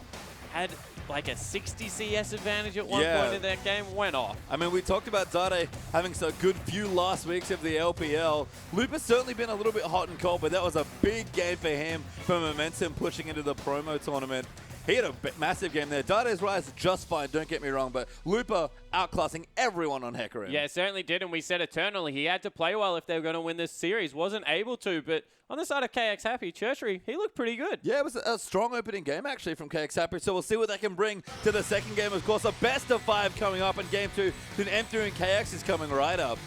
Had like a 60 CS advantage at one point in that game, went off. I mean, we talked about Dade having so good few last weeks of the LPL. Looper's certainly been a little bit hot and cold, but that was a big game for him for momentum pushing into the promo tournament. He had a massive game there. Darda's Rise just fine, don't get me wrong, but Looper outclassing everyone on Hecarim. Yeah, certainly did, and we said eternally he had to play well if they were going to win this series. Wasn't able to, but on the side of KX Happy, Churchery, he looked pretty good. Yeah, it was a strong opening game, actually, from KX Happy, so we'll see what they can bring to the second game. Of course, a best of 5 coming up in Game 2. Then M3 and KX is coming right up.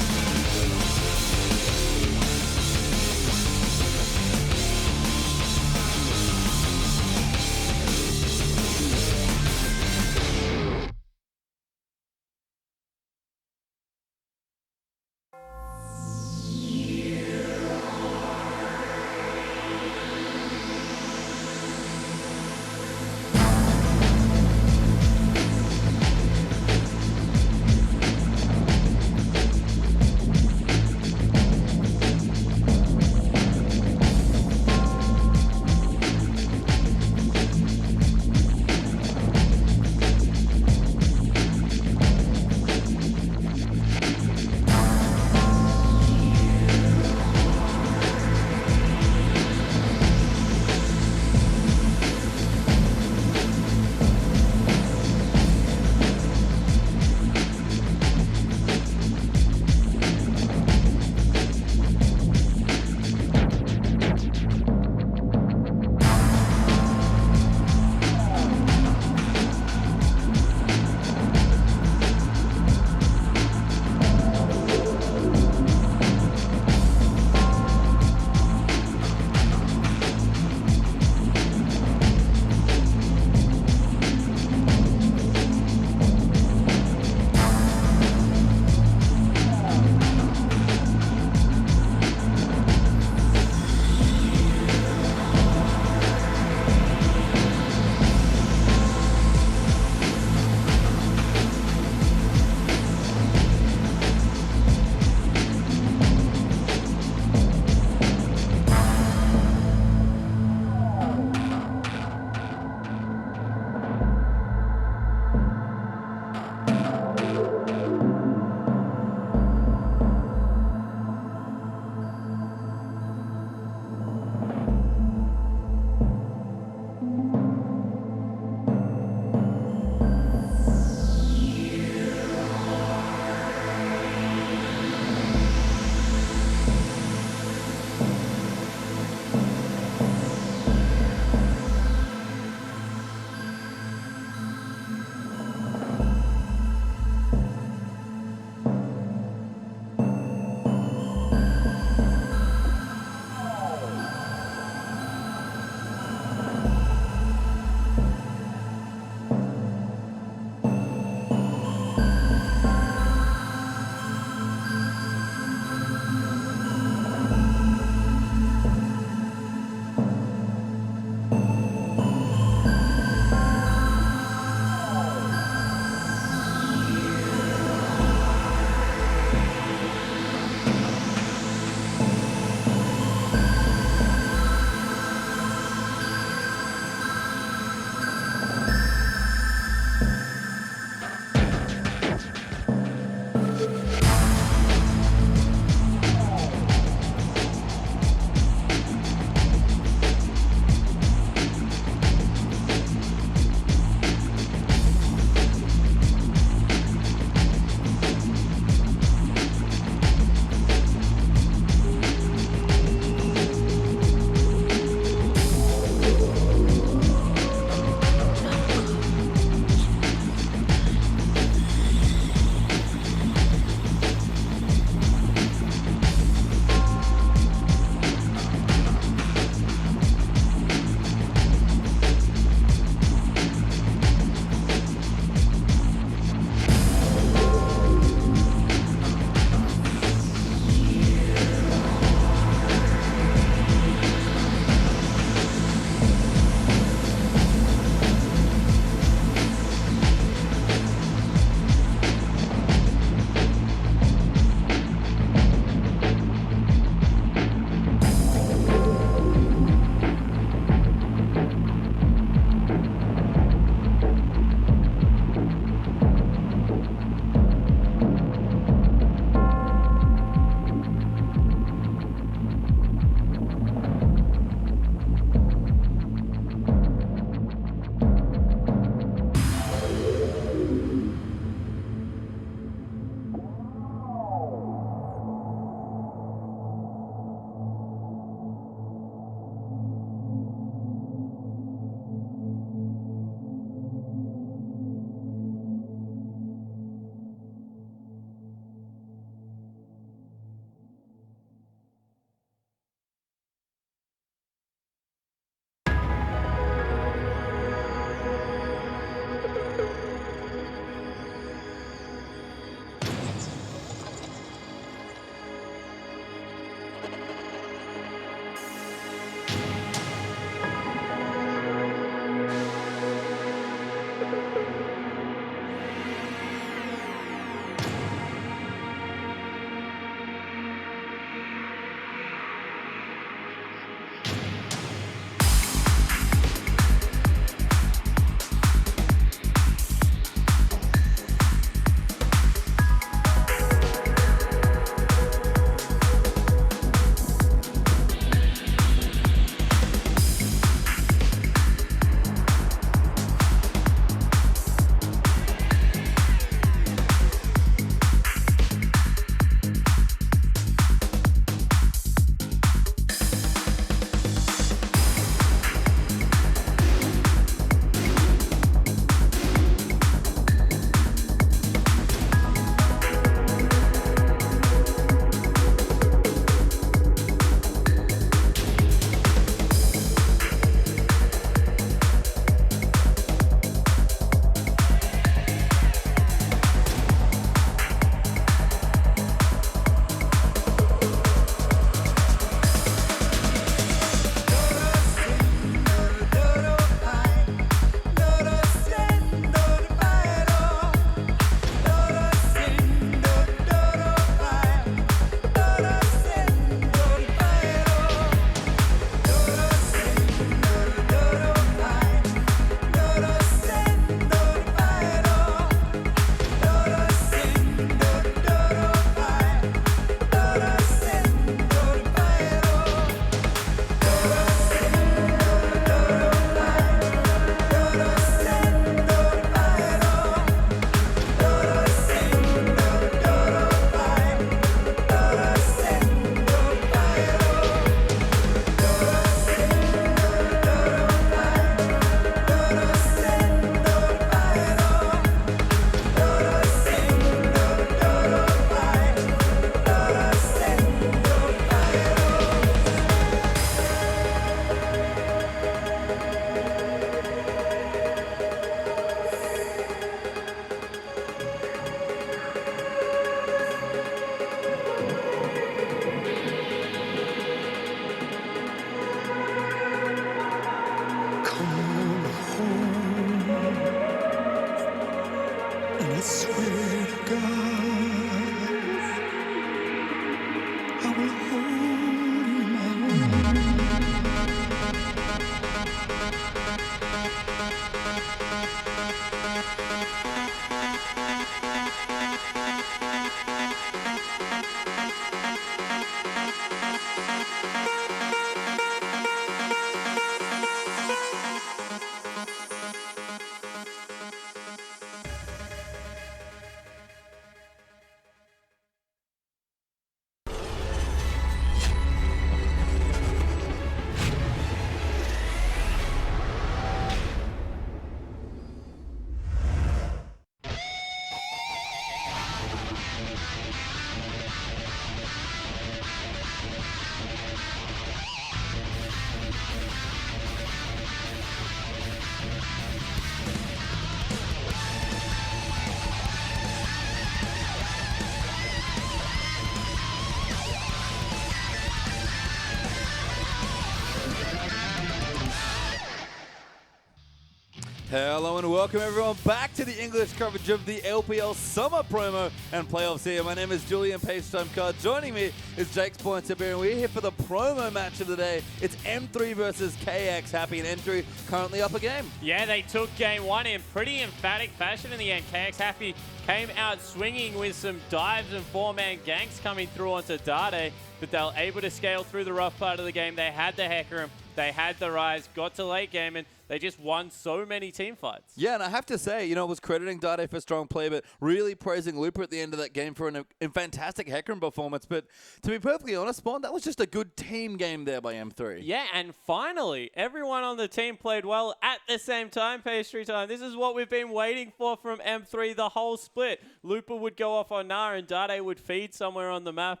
Hello and welcome everyone back to the English coverage of the LPL Summer Promo and Playoffs here. My name is Julian Page-Time Card. Joining me is Jake's Pointer-Bear, and we're here for the promo match of the day. It's M3 versus KX Happy, and M3 currently up a game. Yeah, they took game one in pretty emphatic fashion in the end. KX Happy came out swinging with some dives and four-man ganks coming through onto Dade, but they were able to scale through the rough part of the game. They had the FLICKR, they had the Rise, got to late game, and they just won so many team fights. Yeah, and I have to say, I was crediting Dade for strong play, but really praising Looper at the end of that game for a fantastic FLICKR performance. But to be perfectly honest, Spawn, that was just a good team game there by M3. Yeah, and finally, everyone on the team played well at the same time, Pastry Time. This is what we've been waiting for from M3 the whole split. Looper would go off on Nar, and Dade would feed somewhere on the map.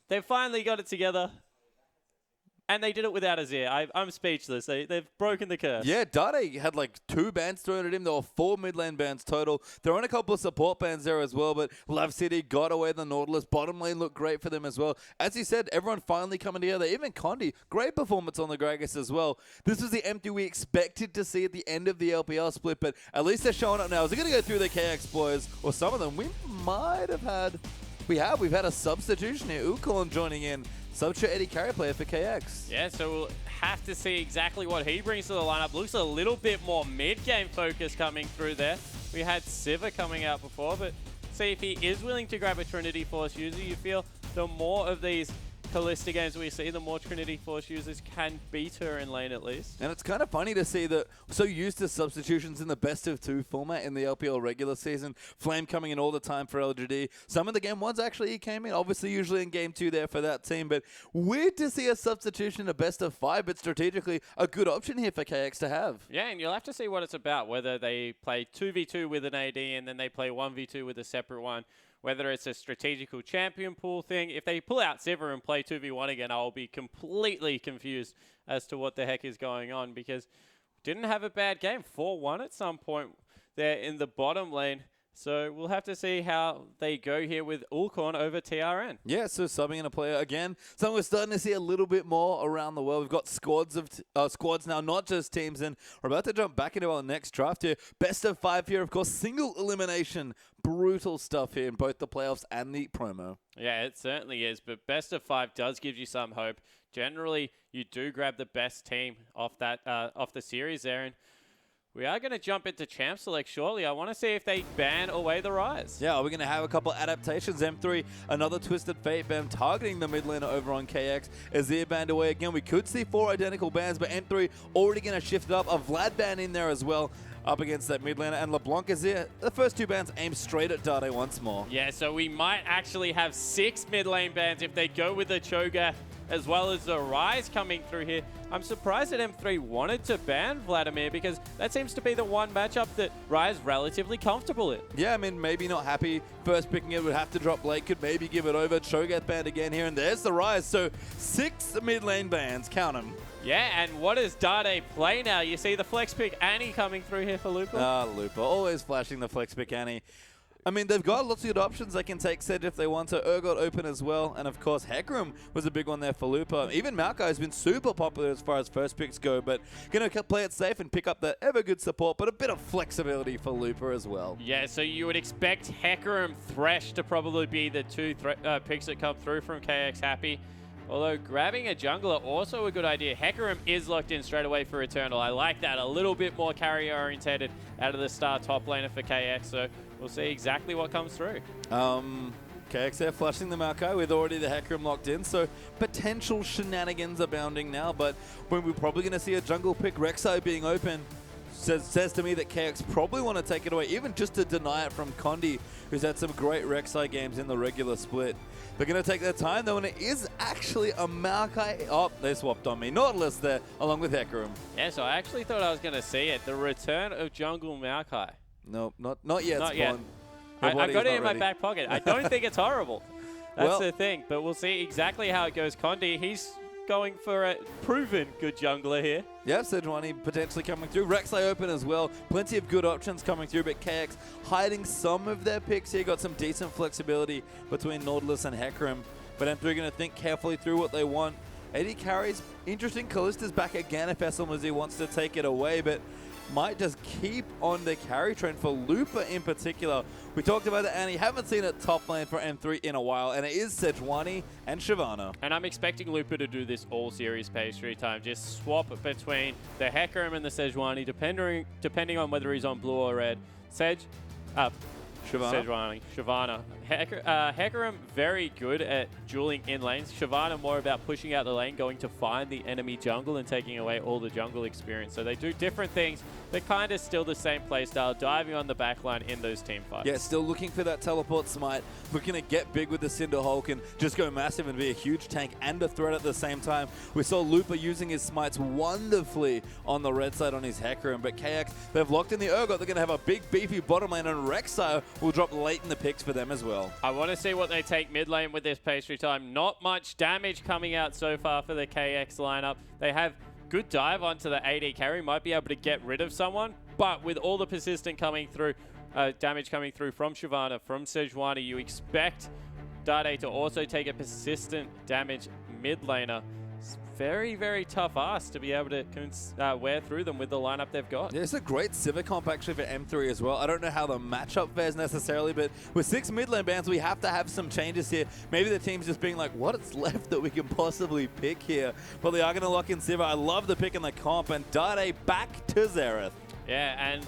They finally got it together. And they did it without Azir. I'm speechless. They've broken the curse. Yeah, Dade had like 2 bans thrown at him. There were 4 mid lane bans total. There were a couple of support bans there as well, but Love City got away the Nautilus. Bottom lane looked great for them as well. As you said, everyone finally coming together. Even Condi, great performance on the Gragas as well. This was the empty we expected to see at the end of the LPL split, but at least they're showing up now. Is it going to go through the KX boys? Or some of them we might have had. We've had a substitution here. Ukon joining in. Substitute Eddie carry player for KX. Yeah, so we'll have to see exactly what he brings to the lineup. Looks a little bit more mid-game focus coming through there. We had Siva coming out before, but see if he is willing to grab a Trinity Force user. You feel the more of these Kalista games we see, the more Trinity Force users can beat her in lane at least. And it's kind of funny to see that we're so used to substitutions in the best of 2 format in the LPL regular season. Flame coming in all the time for LGD. Some of the game ones actually he came in, obviously usually in game 2 there for that team, but weird to see a substitution in a best of 5, but strategically a good option here for KX to have. Yeah, and you'll have to see what it's about, whether they play 2v2 with an AD and then they play 1v2 with a separate one. Whether it's a strategical champion pool thing. If they pull out Siva and play 2v1 again, I'll be completely confused as to what the heck is going on, because didn't have a bad game. 4-1 at some point there in the bottom lane. So we'll have to see how they go here with Ulkorn over TRN. Yeah, so subbing in a player again. Something we're starting to see a little bit more around the world. We've got squads now, not just teams, and we're about to jump back into our next draft here. Best of 5 here, of course, single elimination. Brutal stuff here in both the playoffs and the promo. Yeah, it certainly is, but best of 5 does give you some hope. Generally, you do grab the best team off that off the series there, and we are going to jump into Champ Select shortly. I want to see if they ban away the Rise. Yeah, we're going to have a couple adaptations. M3, another Twisted Fate ban targeting the mid laner over on KX. Azir banned away again. We could see 4 identical bans, but M3 already going to shift it up. A Vlad ban in there as well up against that mid laner. And LeBlanc is here. The first 2 bans aim straight at Dade once more. Yeah, so we might actually have 6 mid lane bans if they go with the Cho'Gath as well as the Rise coming through here. I'm surprised that M3 wanted to ban Vladimir, because that seems to be the one matchup that Rise relatively comfortable in. Yeah, I mean, maybe not happy first picking it, would have to drop late, could maybe give it over. Cho'Gath banned again here, and there's the Rise. So 6 mid lane bans, count them. Yeah, and what does Dade play now? You see the flex pick Annie coming through here for Looper. Looper, always flashing the flex pick Annie. I mean, they've got lots of good options. They can take Sedge if they want to. Urgot open as well. And, of course, FLICKR was a big one there for Looper. Even Maokai has been super popular as far as first picks go, but going to play it safe and pick up the ever-good support, but a bit of flexibility for Looper as well. Yeah, so you would expect FLICKR and Thresh to probably be the 2 picks that come through from KX Happy. Although grabbing a jungler also a good idea. FLICKR is locked in straight away for Eternal. I like that. A little bit more carry-orientated out of the star top laner for KX, so we'll see exactly what comes through. KX there flushing the Maokai with already the FLICKR locked in, so potential shenanigans abounding now, but when we're probably going to see a jungle pick, Rek'Sai being open, says to me that KX probably want to take it away, even just to deny it from Condi, who's had some great Rek'Sai games in the regular split. They're going to take their time, though, and it is actually a Maokai. Oh, they swapped on me. Nautilus there, along with FLICKR. Yeah, so I actually thought I was going to see it. The return of jungle Maokai. Nope, not yet, Not Spawn. yet. I got it in my back pocket. I don't think it's horrible. That's the thing, but we'll see exactly how it goes. Condi, he's going for a proven good jungler here. Yeah, Sejuani potentially coming through. Rek'Sai open as well. Plenty of good options coming through, but KX hiding some of their picks here. Got some decent flexibility between Nautilus and FLICKR. But M3 going to think carefully through what they want. AD carries. Interesting. Kalista's back again if SLMZ wants to take it away, but might just keep on the carry trend for Looper in particular. We talked about it, and you haven't seen it top lane for M3 in a while, and it is Sejuani and Shyvana. And I'm expecting Looper to do this all series pastry time. Just swap between the Hecarim and the Sejuani, depending on whether he's on blue or red. Shyvana. Hecarim, very good at dueling in lanes. Shyvana more about pushing out the lane, going to find the enemy jungle and taking away all the jungle experience. So they do different things, but kind of still the same playstyle, diving on the backline in those team fights. Yeah, still looking for that teleport smite, looking to get big with the Cinder Hulk and just go massive and be a huge tank and a threat at the same time. We saw Looper using his smites wonderfully on the red side on his Hecarim, but KX, they've locked in the Urgot. They're going to have a big beefy bottom lane, and Rek'Sai will drop late in the picks for them as well. I want to see what they take mid lane with this pastry time. Not much damage coming out so far for the KX lineup. They have good dive onto the AD carry, might be able to get rid of someone, but with all the persistent coming through, damage coming through from Shyvana, from Sejuani, you expect Dade to also take a persistent damage mid laner. It's very, very tough ask to be able to wear through them with the lineup they've got. Yeah, it's a great Civic comp actually for M3 as well. I don't know how the matchup fares necessarily, but with 6 mid lane bans, we have to have some changes here. Maybe the team's just being like, what's left that we can possibly pick here? But they are going to lock in Civa. I love the pick in the comp, and Dade back to Xerath. Yeah, and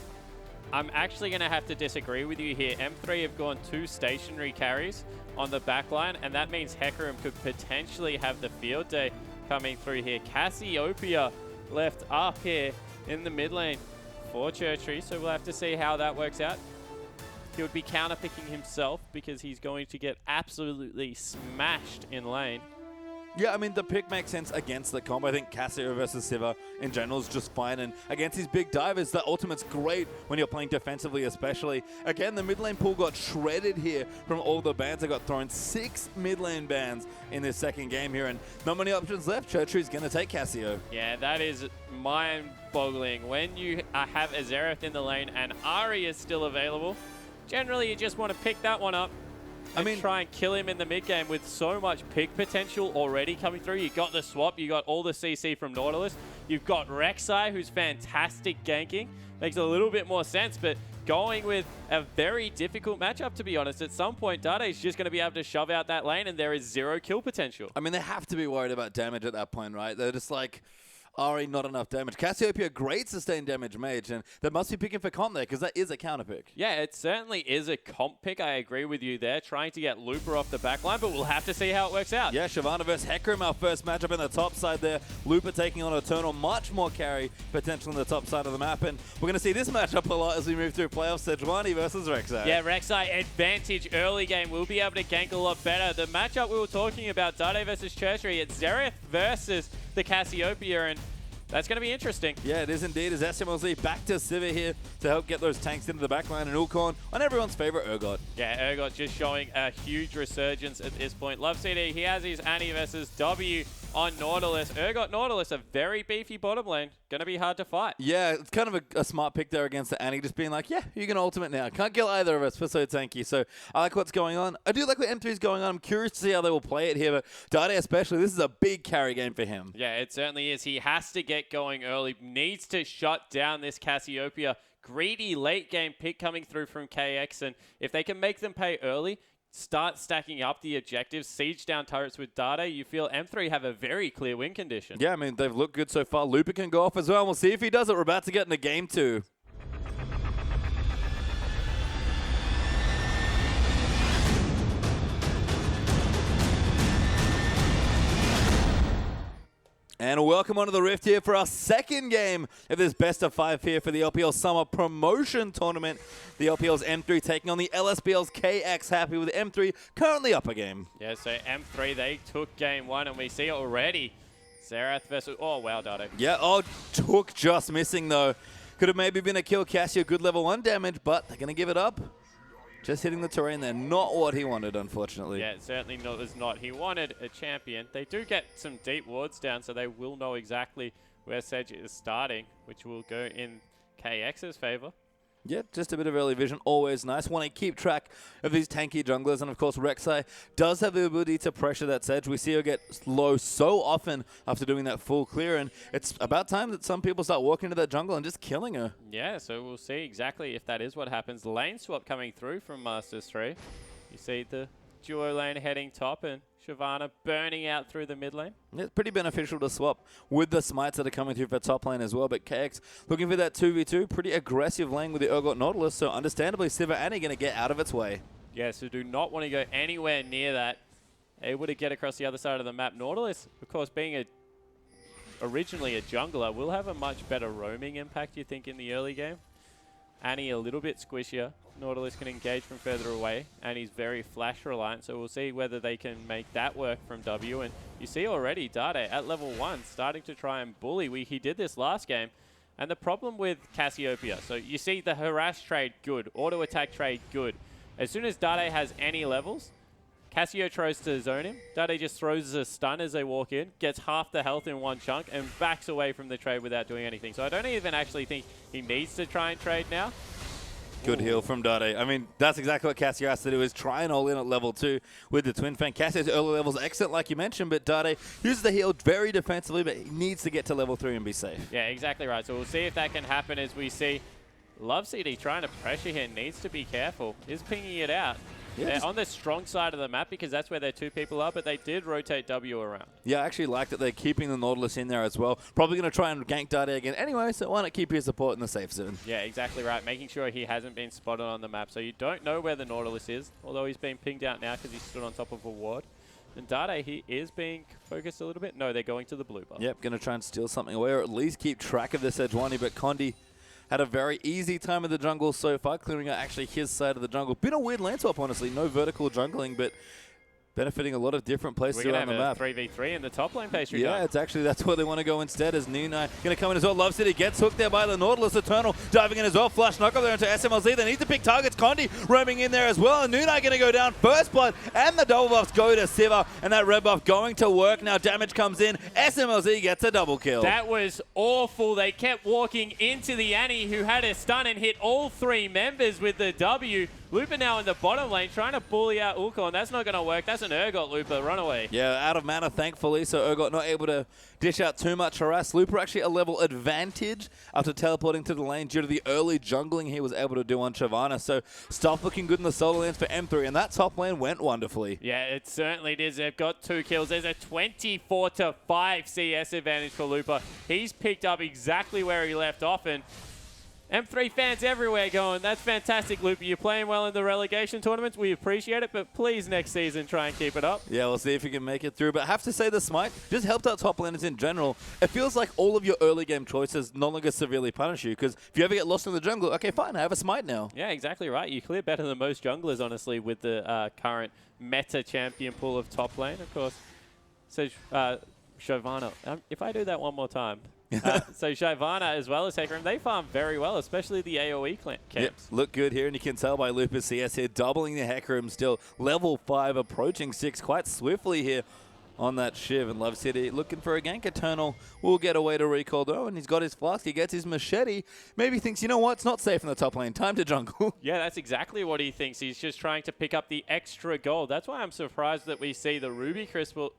I'm actually going to have to disagree with you here. M3 have gone 2 stationary carries on the back line, and that means Hecarim could potentially have the field day coming through here. Cassiopeia left up here in the mid lane for Churchy, so we'll have to see how that works out. He would be counter-picking himself because he's going to get absolutely smashed in lane. Yeah, I mean, the pick makes sense against the comp. I think Cassio versus Siva in general is just fine. And against these big divers, the ultimate's great when you're playing defensively especially. Again, the mid lane pool got shredded here from all the bans that got thrown. 6 mid lane bans in this second game here, and not many options left. Churchy's going to take Cassio. Yeah, that is mind-boggling. When you have a Xerath in the lane and Ahri is still available, generally you just want to pick that one up. I mean, try and kill him in the mid game with so much pick potential already coming through. You got the swap, you got all the CC from Nautilus, you've got Rek'Sai, who's fantastic ganking. Makes a little bit more sense, but going with a very difficult matchup, to be honest. At some point, Dade's just going to be able to shove out that lane, and there is 0 kill potential. I mean, they have to be worried about damage at that point, right? They're just like, Ahri, not enough damage. Cassiopeia, great sustained damage mage, and they must be picking for comp there, because that is a counter pick. Yeah, it certainly is a comp pick. I agree with you there, trying to get Looper off the back line, but we'll have to see how it works out. Yeah, Shyvana versus Hecarim, our first matchup in the top side there. Looper taking on Eternal, much more carry potential on the top side of the map, and we're going to see this matchup a lot as we move through playoffs. Sejuani versus Rek'Sai. Yeah, Rek'Sai, advantage early game. We'll be able to gank a lot better. The matchup we were talking about, Dade versus Churchery, it's Xerath versus the Cassiopeia, and that's going to be interesting. Yeah, it is indeed. As SMLZ back to Sivir here to help get those tanks into the backline, and Ulkorn on everyone's favorite Urgot. Yeah, Urgot just showing a huge resurgence at this point. Love CD, he has his Annie versus W on Nautilus. Urgot Nautilus, a very beefy bottom lane. Going to be hard to fight. Yeah, it's kind of a smart pick there against the Annie, just being like, yeah, you can ultimate now. Can't kill either of us, we're so tanky. So I like what's going on. I do like what M3's going on. I'm curious to see how they will play it here, but Dade especially, this is a big carry game for him. Yeah, it certainly is. He has to get going early, needs to shut down this Cassiopeia. Greedy late game pick coming through from KX, and if they can make them pay early, start stacking up the objectives, siege down turrets with Dade, you feel M3 have a very clear win condition. Yeah, I mean, they've looked good so far. Looper can go off as well. We'll see if he does it. We're about to get into game 2. And welcome onto the Rift here for our second game of this best of 5 here for the LPL Summer Promotion Tournament. The LPL's M3 taking on the LSBL's KX Happy, with M3 currently up a game. Yeah, so M3, they took game 1, and we see it already. Xerath versus, oh wow, Dade. Yeah, oh, Took just missing though. Could have maybe been a kill. Cassio, good level 1 damage, but they're going to give it up. Just hitting the terrain there. Not what he wanted, unfortunately. Yeah, it certainly was not. He wanted a champion. They do get some deep wards down, so they will know exactly where Sedge is starting, which will go in KX's favor. Yeah, just a bit of early vision, always nice. Want to keep track of these tanky junglers, and of course Rek'Sai does have the ability to pressure that Sedge. We see her get low so often after doing that full clear, and it's about time that some people start walking into that jungle and just killing her. Yeah, so we'll see exactly if that is what happens. Lane swap coming through from Masters 3. You see the duo lane heading top, and Shyvana burning out through the mid lane. It's pretty beneficial to swap with the smites that are coming through for top lane as well. But KX looking for that 2v2. Pretty aggressive lane with the Urgot Nautilus. So understandably, Sivir Annie going to get out of its way. Yeah, so do not want to go anywhere near that. Able to get across the other side of the map. Nautilus, of course, being originally a jungler, will have a much better roaming impact, you think, in the early game. Annie a little bit squishier. Nautilus can engage from further away, and he's very flash reliant, so we'll see whether they can make that work from W. And you see already Dade at level 1 starting to try and bully. He did this last game, and the problem with Cassiopeia, so you see the harass trade good, auto attack trade good. As soon as Dade has any levels, Cassio tries to zone him. Dade just throws a stun as they walk in, gets half the health in one chunk, and backs away from the trade without doing anything. So I don't even actually think he needs to try and trade now. Good heal from Dade. I mean, that's exactly what Cassio has to do, is try and all in at level 2 with the Twin Fang. Cassio's early level's excellent, like you mentioned, but Dade uses the heal very defensively, but he needs to get to level 3 and be safe. Yeah, exactly right. So we'll see if that can happen as we see Love CD trying to pressure here. Needs to be careful. Is pinging it out. Yeah, they're on the strong side of the map because that's where their 2 people are, but they did rotate W around. Yeah, I actually like that they're keeping the Nautilus in there as well. Probably going to try and gank Dade again anyway, so why not keep his support in the safe zone? Yeah, exactly right. Making sure he hasn't been spotted on the map. So you don't know where the Nautilus is, although he's been pinged out now because he stood on top of a ward. And Dade, he is being focused a little bit. No, they're going to the blue buff. Yep, going to try and steal something away, or at least keep track of this Sejuani, but Condi had a very easy time in the jungle so far, clearing out actually his side of the jungle. Been a weird lane swap, honestly. No vertical jungling, but benefiting a lot of different places around the map. 3v3 in the top lane pastry. Yeah, it's actually, that's where they want to go instead, as Nunai going to come in as well. Love City gets hooked there by the Nautilus. Eternal diving in as well. Flash knock up there into SMLZ. They need to pick targets. Condi roaming in there as well. And Nunai going to go down. First blood, and the double buffs go to Sivir, and that red buff going to work. Now damage comes in. SMLZ gets a double kill. That was awful. They kept walking into the Annie, who had a stun and hit all 3 members with the W. Lupa now in the bottom lane trying to bully out Ulkorn. That's not going to work. That's an Urgot, Lupa. Run away. Yeah, out of mana, thankfully, so Urgot not able to dish out too much harass. Lupa actually a level advantage after teleporting to the lane due to the early jungling he was able to do on Shyvana. So stuff looking good in the solo lanes for M3, and that top lane went wonderfully. Yeah, it certainly did. They've got 2 kills. There's a 24-5 CS advantage for Lupa. He's picked up exactly where he left off, and M3 fans everywhere going, that's fantastic, Lupa. You're playing well in the relegation tournaments. We appreciate it, but please next season try and keep it up. Yeah, we'll see if you can make it through. But I have to say the Smite just helped out top laners in general. It feels like all of your early game choices no longer severely punish you, because if you ever get lost in the jungle, okay, fine, I have a Smite now. Yeah, exactly right. You clear better than most junglers, honestly, with the current meta champion pool of top lane, of course. So, Shyvana, if I do that one more time. So Shyvana as well as Hecarim, they farm very well, especially the AoE camps. Yep, look good here, and you can tell by Lupa's CS here, doubling the Hecarim still. Level 5, approaching 6 quite swiftly here on that Shiv, and Love City looking for a gank. Eternal will get away to recall though, and he's got his flask, he gets his machete, maybe thinks, you know what, it's not safe in the top lane, time to jungle. Yeah, that's exactly what he thinks. He's just trying to pick up the extra gold. That's why I'm surprised that we see the Ruby Crystal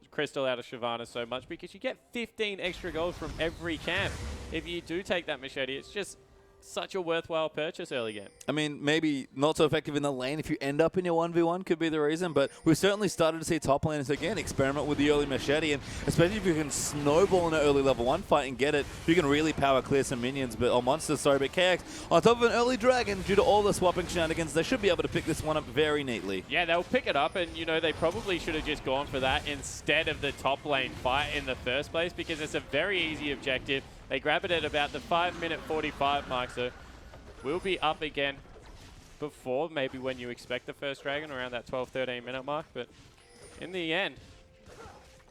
out of Shyvana so much, because you get 15 extra gold from every camp. If you do take that machete, it's just such a worthwhile purchase early game. I mean, maybe not so effective in the lane if you end up in your 1v1 could be the reason, but we've certainly started to see top laners again experiment with the early machete, and especially if you can snowball in an early level 1 fight and get it, you can really power clear some minions, or monsters, sorry, but KX on top of an early dragon, due to all the swapping shenanigans, they should be able to pick this one up very neatly. Yeah, they'll pick it up, and you know, they probably should have just gone for that instead of the top lane fight in the first place, because it's a very easy objective. They grab it at about the 5-minute 45 mark, so we'll be up again before maybe when you expect the first dragon, around that 12-13 minute mark. But in the end,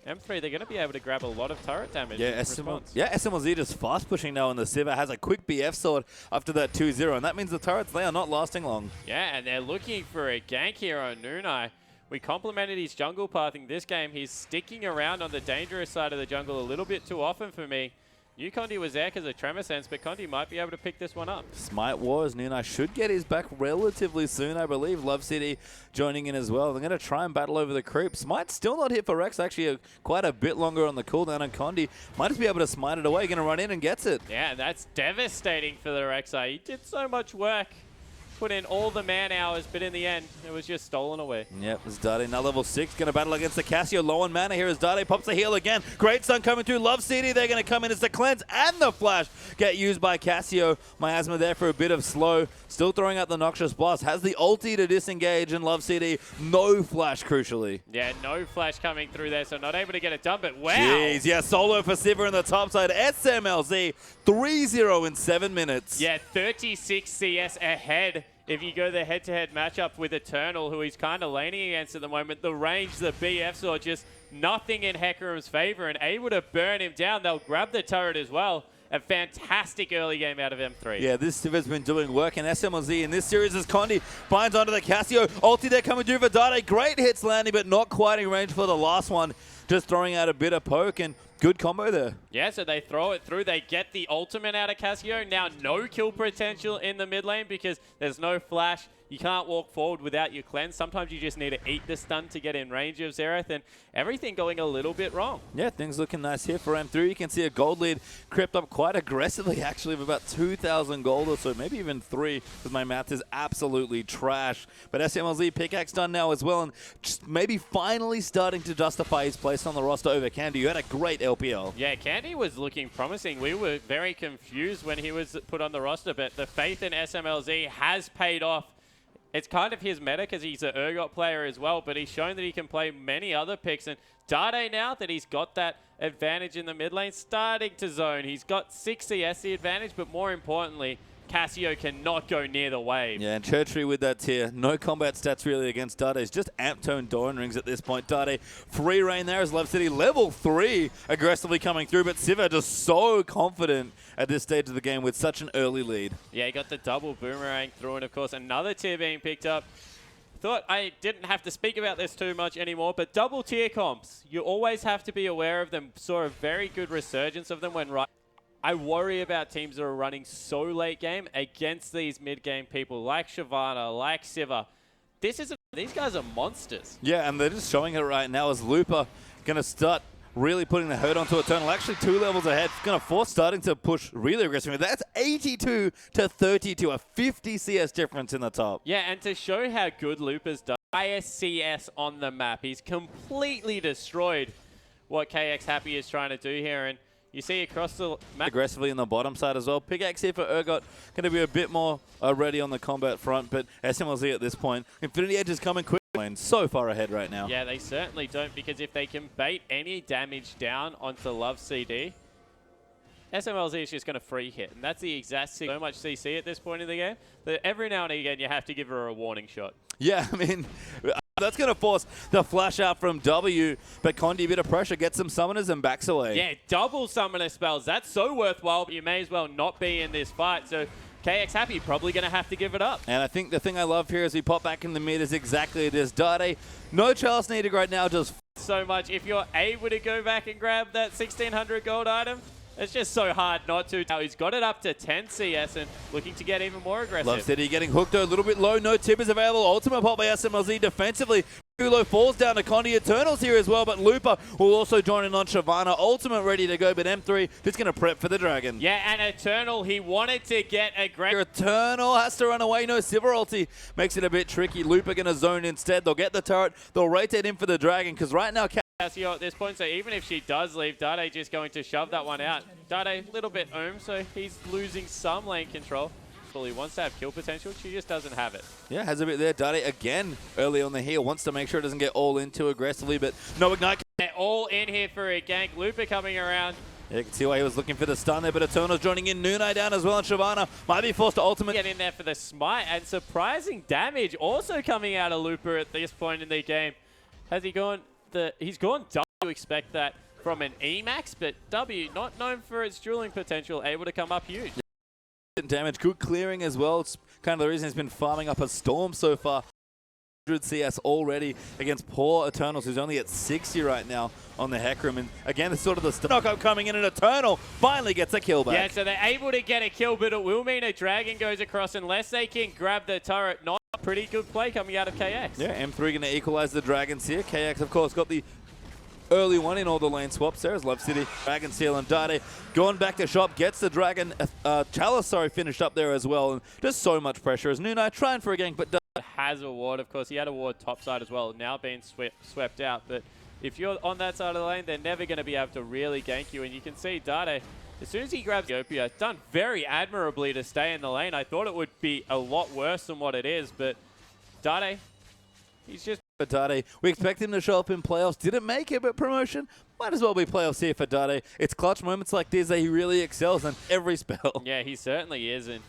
M3, they're going to be able to grab a lot of turret damage. Yeah, SMLZ just fast pushing now, and the Sivir has a quick BF sword after that 2-0, and that means the turrets, they are not lasting long. Yeah, and they're looking for a gank here on Nunai. We complimented his jungle pathing this game. He's sticking around on the dangerous side of the jungle a little bit too often for me. Knew Condi was there because of Tremor Sense, but Condi might be able to pick this one up. Smite Wars, Nuna should get his back relatively soon, I believe. Love City joining in as well. They're going to try and battle over the creep. Smite still not hit for Rex, actually quite a bit longer on the cooldown, and Condi might just be able to smite it away. Going to run in and gets it. Yeah, that's devastating for the Rek'Sai. He did so much work, put in all the man hours, but in the end, it was just stolen away. Yep, it's Dade now level 6, going to battle against the Cassio, low on mana here as Dade pops the heal again. Great Sun coming through, Love City, they're going to come in as the cleanse and the flash get used by Cassio. Miasma there for a bit of slow, still throwing out the Noxious Blast, has the ulti to disengage, and Love City, no flash crucially. Yeah, no flash coming through there, so not able to get it done, but wow. Jeez, yeah, solo for Siva in the top side, SMLZ 3-0 in 7 minutes. Yeah, 36 CS ahead. If you go the head-to-head matchup with Eternal, who he's kind of laning against at the moment, the range, the BF saw just nothing in Hecarim's favor and able to burn him down. They'll grab the turret as well. A fantastic early game out of M3. Yeah, this Siva's been doing work, and SMLZ in this series as Condi binds onto the Cassio. Ulti there coming through for Dade. Great hits landing, but not quite in range for the last one. Just throwing out a bit of poke, and good combo there. Yeah, so they throw it through. They get the ultimate out of Cassio. Now no kill potential in the mid lane because there's no flash. You can't walk forward without your cleanse. Sometimes you just need to eat the stun to get in range of Xerath, and everything going a little bit wrong. Yeah, things looking nice here for M3. You can see a gold lead crept up quite aggressively, actually, of about 2,000 gold or so, maybe even 3, because my math is absolutely trash. But SMLZ pickaxe done now as well, and just maybe finally starting to justify his place on the roster over Candy, who had a great LPL. Yeah, Candy was looking promising. We were very confused when he was put on the roster, but the faith in SMLZ has paid off. It's kind of his meta because he's an Urgot player as well, but he's shown that he can play many other picks. And Dade, now that he's got that advantage in the mid lane, starting to zone. He's got 6 CS the advantage, but more importantly, Cassio cannot go near the wave. Yeah, and Churchill with that tier. No combat stats really against Dade. It's just amp tone Dawn Rings at this point. Dade, free reign there as Love City level 3 aggressively coming through, but Siva just so confident at this stage of the game with such an early lead. Yeah, he got the double boomerang through, and of course another tier being picked up. Thought I didn't have to speak about this too much anymore, but double tier comps, you always have to be aware of them. Saw a very good resurgence of them when right. I worry about teams that are running so late game against these mid-game people like Shyvana, like Siva. These guys are monsters. Yeah, and they're just showing it right now as Looper going to start really putting the hurt onto Eternal. Actually 2 levels ahead. Going to force starting to push really aggressively. That's 82 to 32, a 50 CS difference in the top. Yeah, and to show how good Looper's done, highest CS on the map. He's completely destroyed what KX Happy is trying to do here, and you see across the map. Aggressively in the bottom side as well. Pickaxe here for Urgot. Going to be a bit more ready on the combat front, but SMLZ at this point. Infinity Edge is coming quick. So far ahead right now. Yeah, they certainly don't, because if they can bait any damage down onto Love CD, SMLZ is just going to free hit, and that's the exact so much CC at this point in the game that every now and again you have to give her a warning shot. Yeah, I mean, that's going to force the flash out from W, but Condi, a bit of pressure, gets some summoners and backs away. Yeah, double summoner spells. That's so worthwhile, but you may as well not be in this fight. So KX Happy probably going to have to give it up. And I think the thing I love here as we pop back in the mid is exactly this. Dade, no chance needed right now, just so much. If you're able to go back and grab that 1,600 gold item, it's just so hard not to. Now he's got it up to 10 CS and looking to get even more aggressive. Love City getting hooked a little bit low. No tip is available. Ultimate pop by SMLZ defensively. Kulo falls down to Condi. Eternals here as well, but Looper will also join in on Shyvana. Ultimate ready to go, but M3 just going to prep for the Dragon. Yeah, and Eternal, he wanted to get aggressive. Eternal has to run away. No Silver ulti makes it a bit tricky. Looper going to zone instead. They'll get the turret. They'll rotate in for the Dragon, because right now Cassio at this point, so even if she does leave, Dade just going to shove that one out. Dade a little bit so he's losing some lane control. Well, he wants to have kill potential, she just doesn't have it. Yeah, has a bit there. Dade again early on the heel, wants to make sure it doesn't get all in too aggressively, but no ignite. They're all in here for a gank. Looper coming around. Yeah, you can see why he was looking for the stun there, but Eternal's joining in. Nunai down as well, and Shyvana might be forced to ultimate. Get in there for the smite, and surprising damage also coming out of Looper at this point in the game. Has he gone? He's gone W. You expect that from an Emax, but W, not known for its dueling potential, able to come up huge. Damage, good clearing as well. It's kind of the reason he's been farming up a storm so far. CS already against poor Eternals, who's only at 60 right now on the Hecarim. And again, it's sort of the knockup coming in, and Eternal finally gets a kill back. Yeah, so they're able to get a kill, but it will mean a Dragon goes across unless they can grab the turret. Not a pretty good play coming out of KX. Yeah, M3 going to equalize the Dragons here. KX, of course, got the early one in all the lane swaps there as Love City, Dragon Seal, and Dade going back to shop, gets the Dragon, Chalice, sorry, finished up there as well. And just so much pressure as Nunai trying for a gank, but has a ward, of course. He had a ward topside as well, now being swept out. But if you're on that side of the lane, they're never going to be able to really gank you. And you can see Dade, as soon as he grabs Ethiopia, done very admirably to stay in the lane. I thought it would be a lot worse than what it is, but Dade, he's just... For Dade, we expect him to show up in playoffs. Didn't make it, but promotion might as well be playoffs here for Dade. It's clutch moments like this that he really excels in every spell. Yeah, he certainly is, and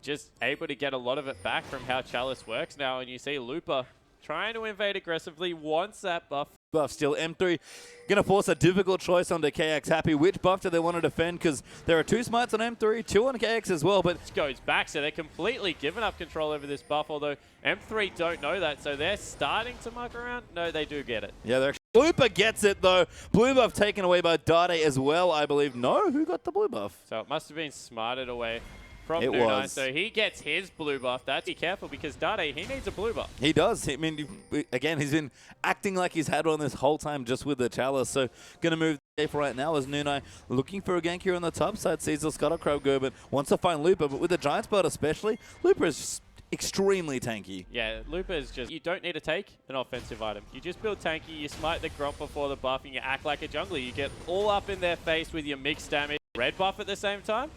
just able to get a lot of it back from how Chalice works now. And you see Lupa trying to invade aggressively, wants that buff. Still, M3 going to force a difficult choice onto KX Happy. Which buff do they want to defend? Because there are 2 smites on M3, 2 on KX as well. But it goes back, so they're completely giving up control over this buff, although M3 don't know that, so they're starting to muck around. No, they do get it. Yeah, they're actually... Lupa gets it, though. Blue buff taken away by Dade as well, I believe. No, who got the blue buff? So it must have been smarted away from it Nunai. was. So he gets his blue buff. That's be careful because Dade, he needs a blue buff. He does. I mean, again, he's been acting like he's had one this whole time just with the Chalice. So going to move safe right now as Nunai looking for a gank here on the top side. Sees the Scuttle Crab go, but wants to find Lupa. But with the Giant Spot especially, Lupa is just extremely tanky. Yeah, Lupa is just, you don't need to take an offensive item. You just build tanky, you smite the Gromp before the buff, and you act like a jungler. You get all up in their face with your mixed damage. Red buff at the same time.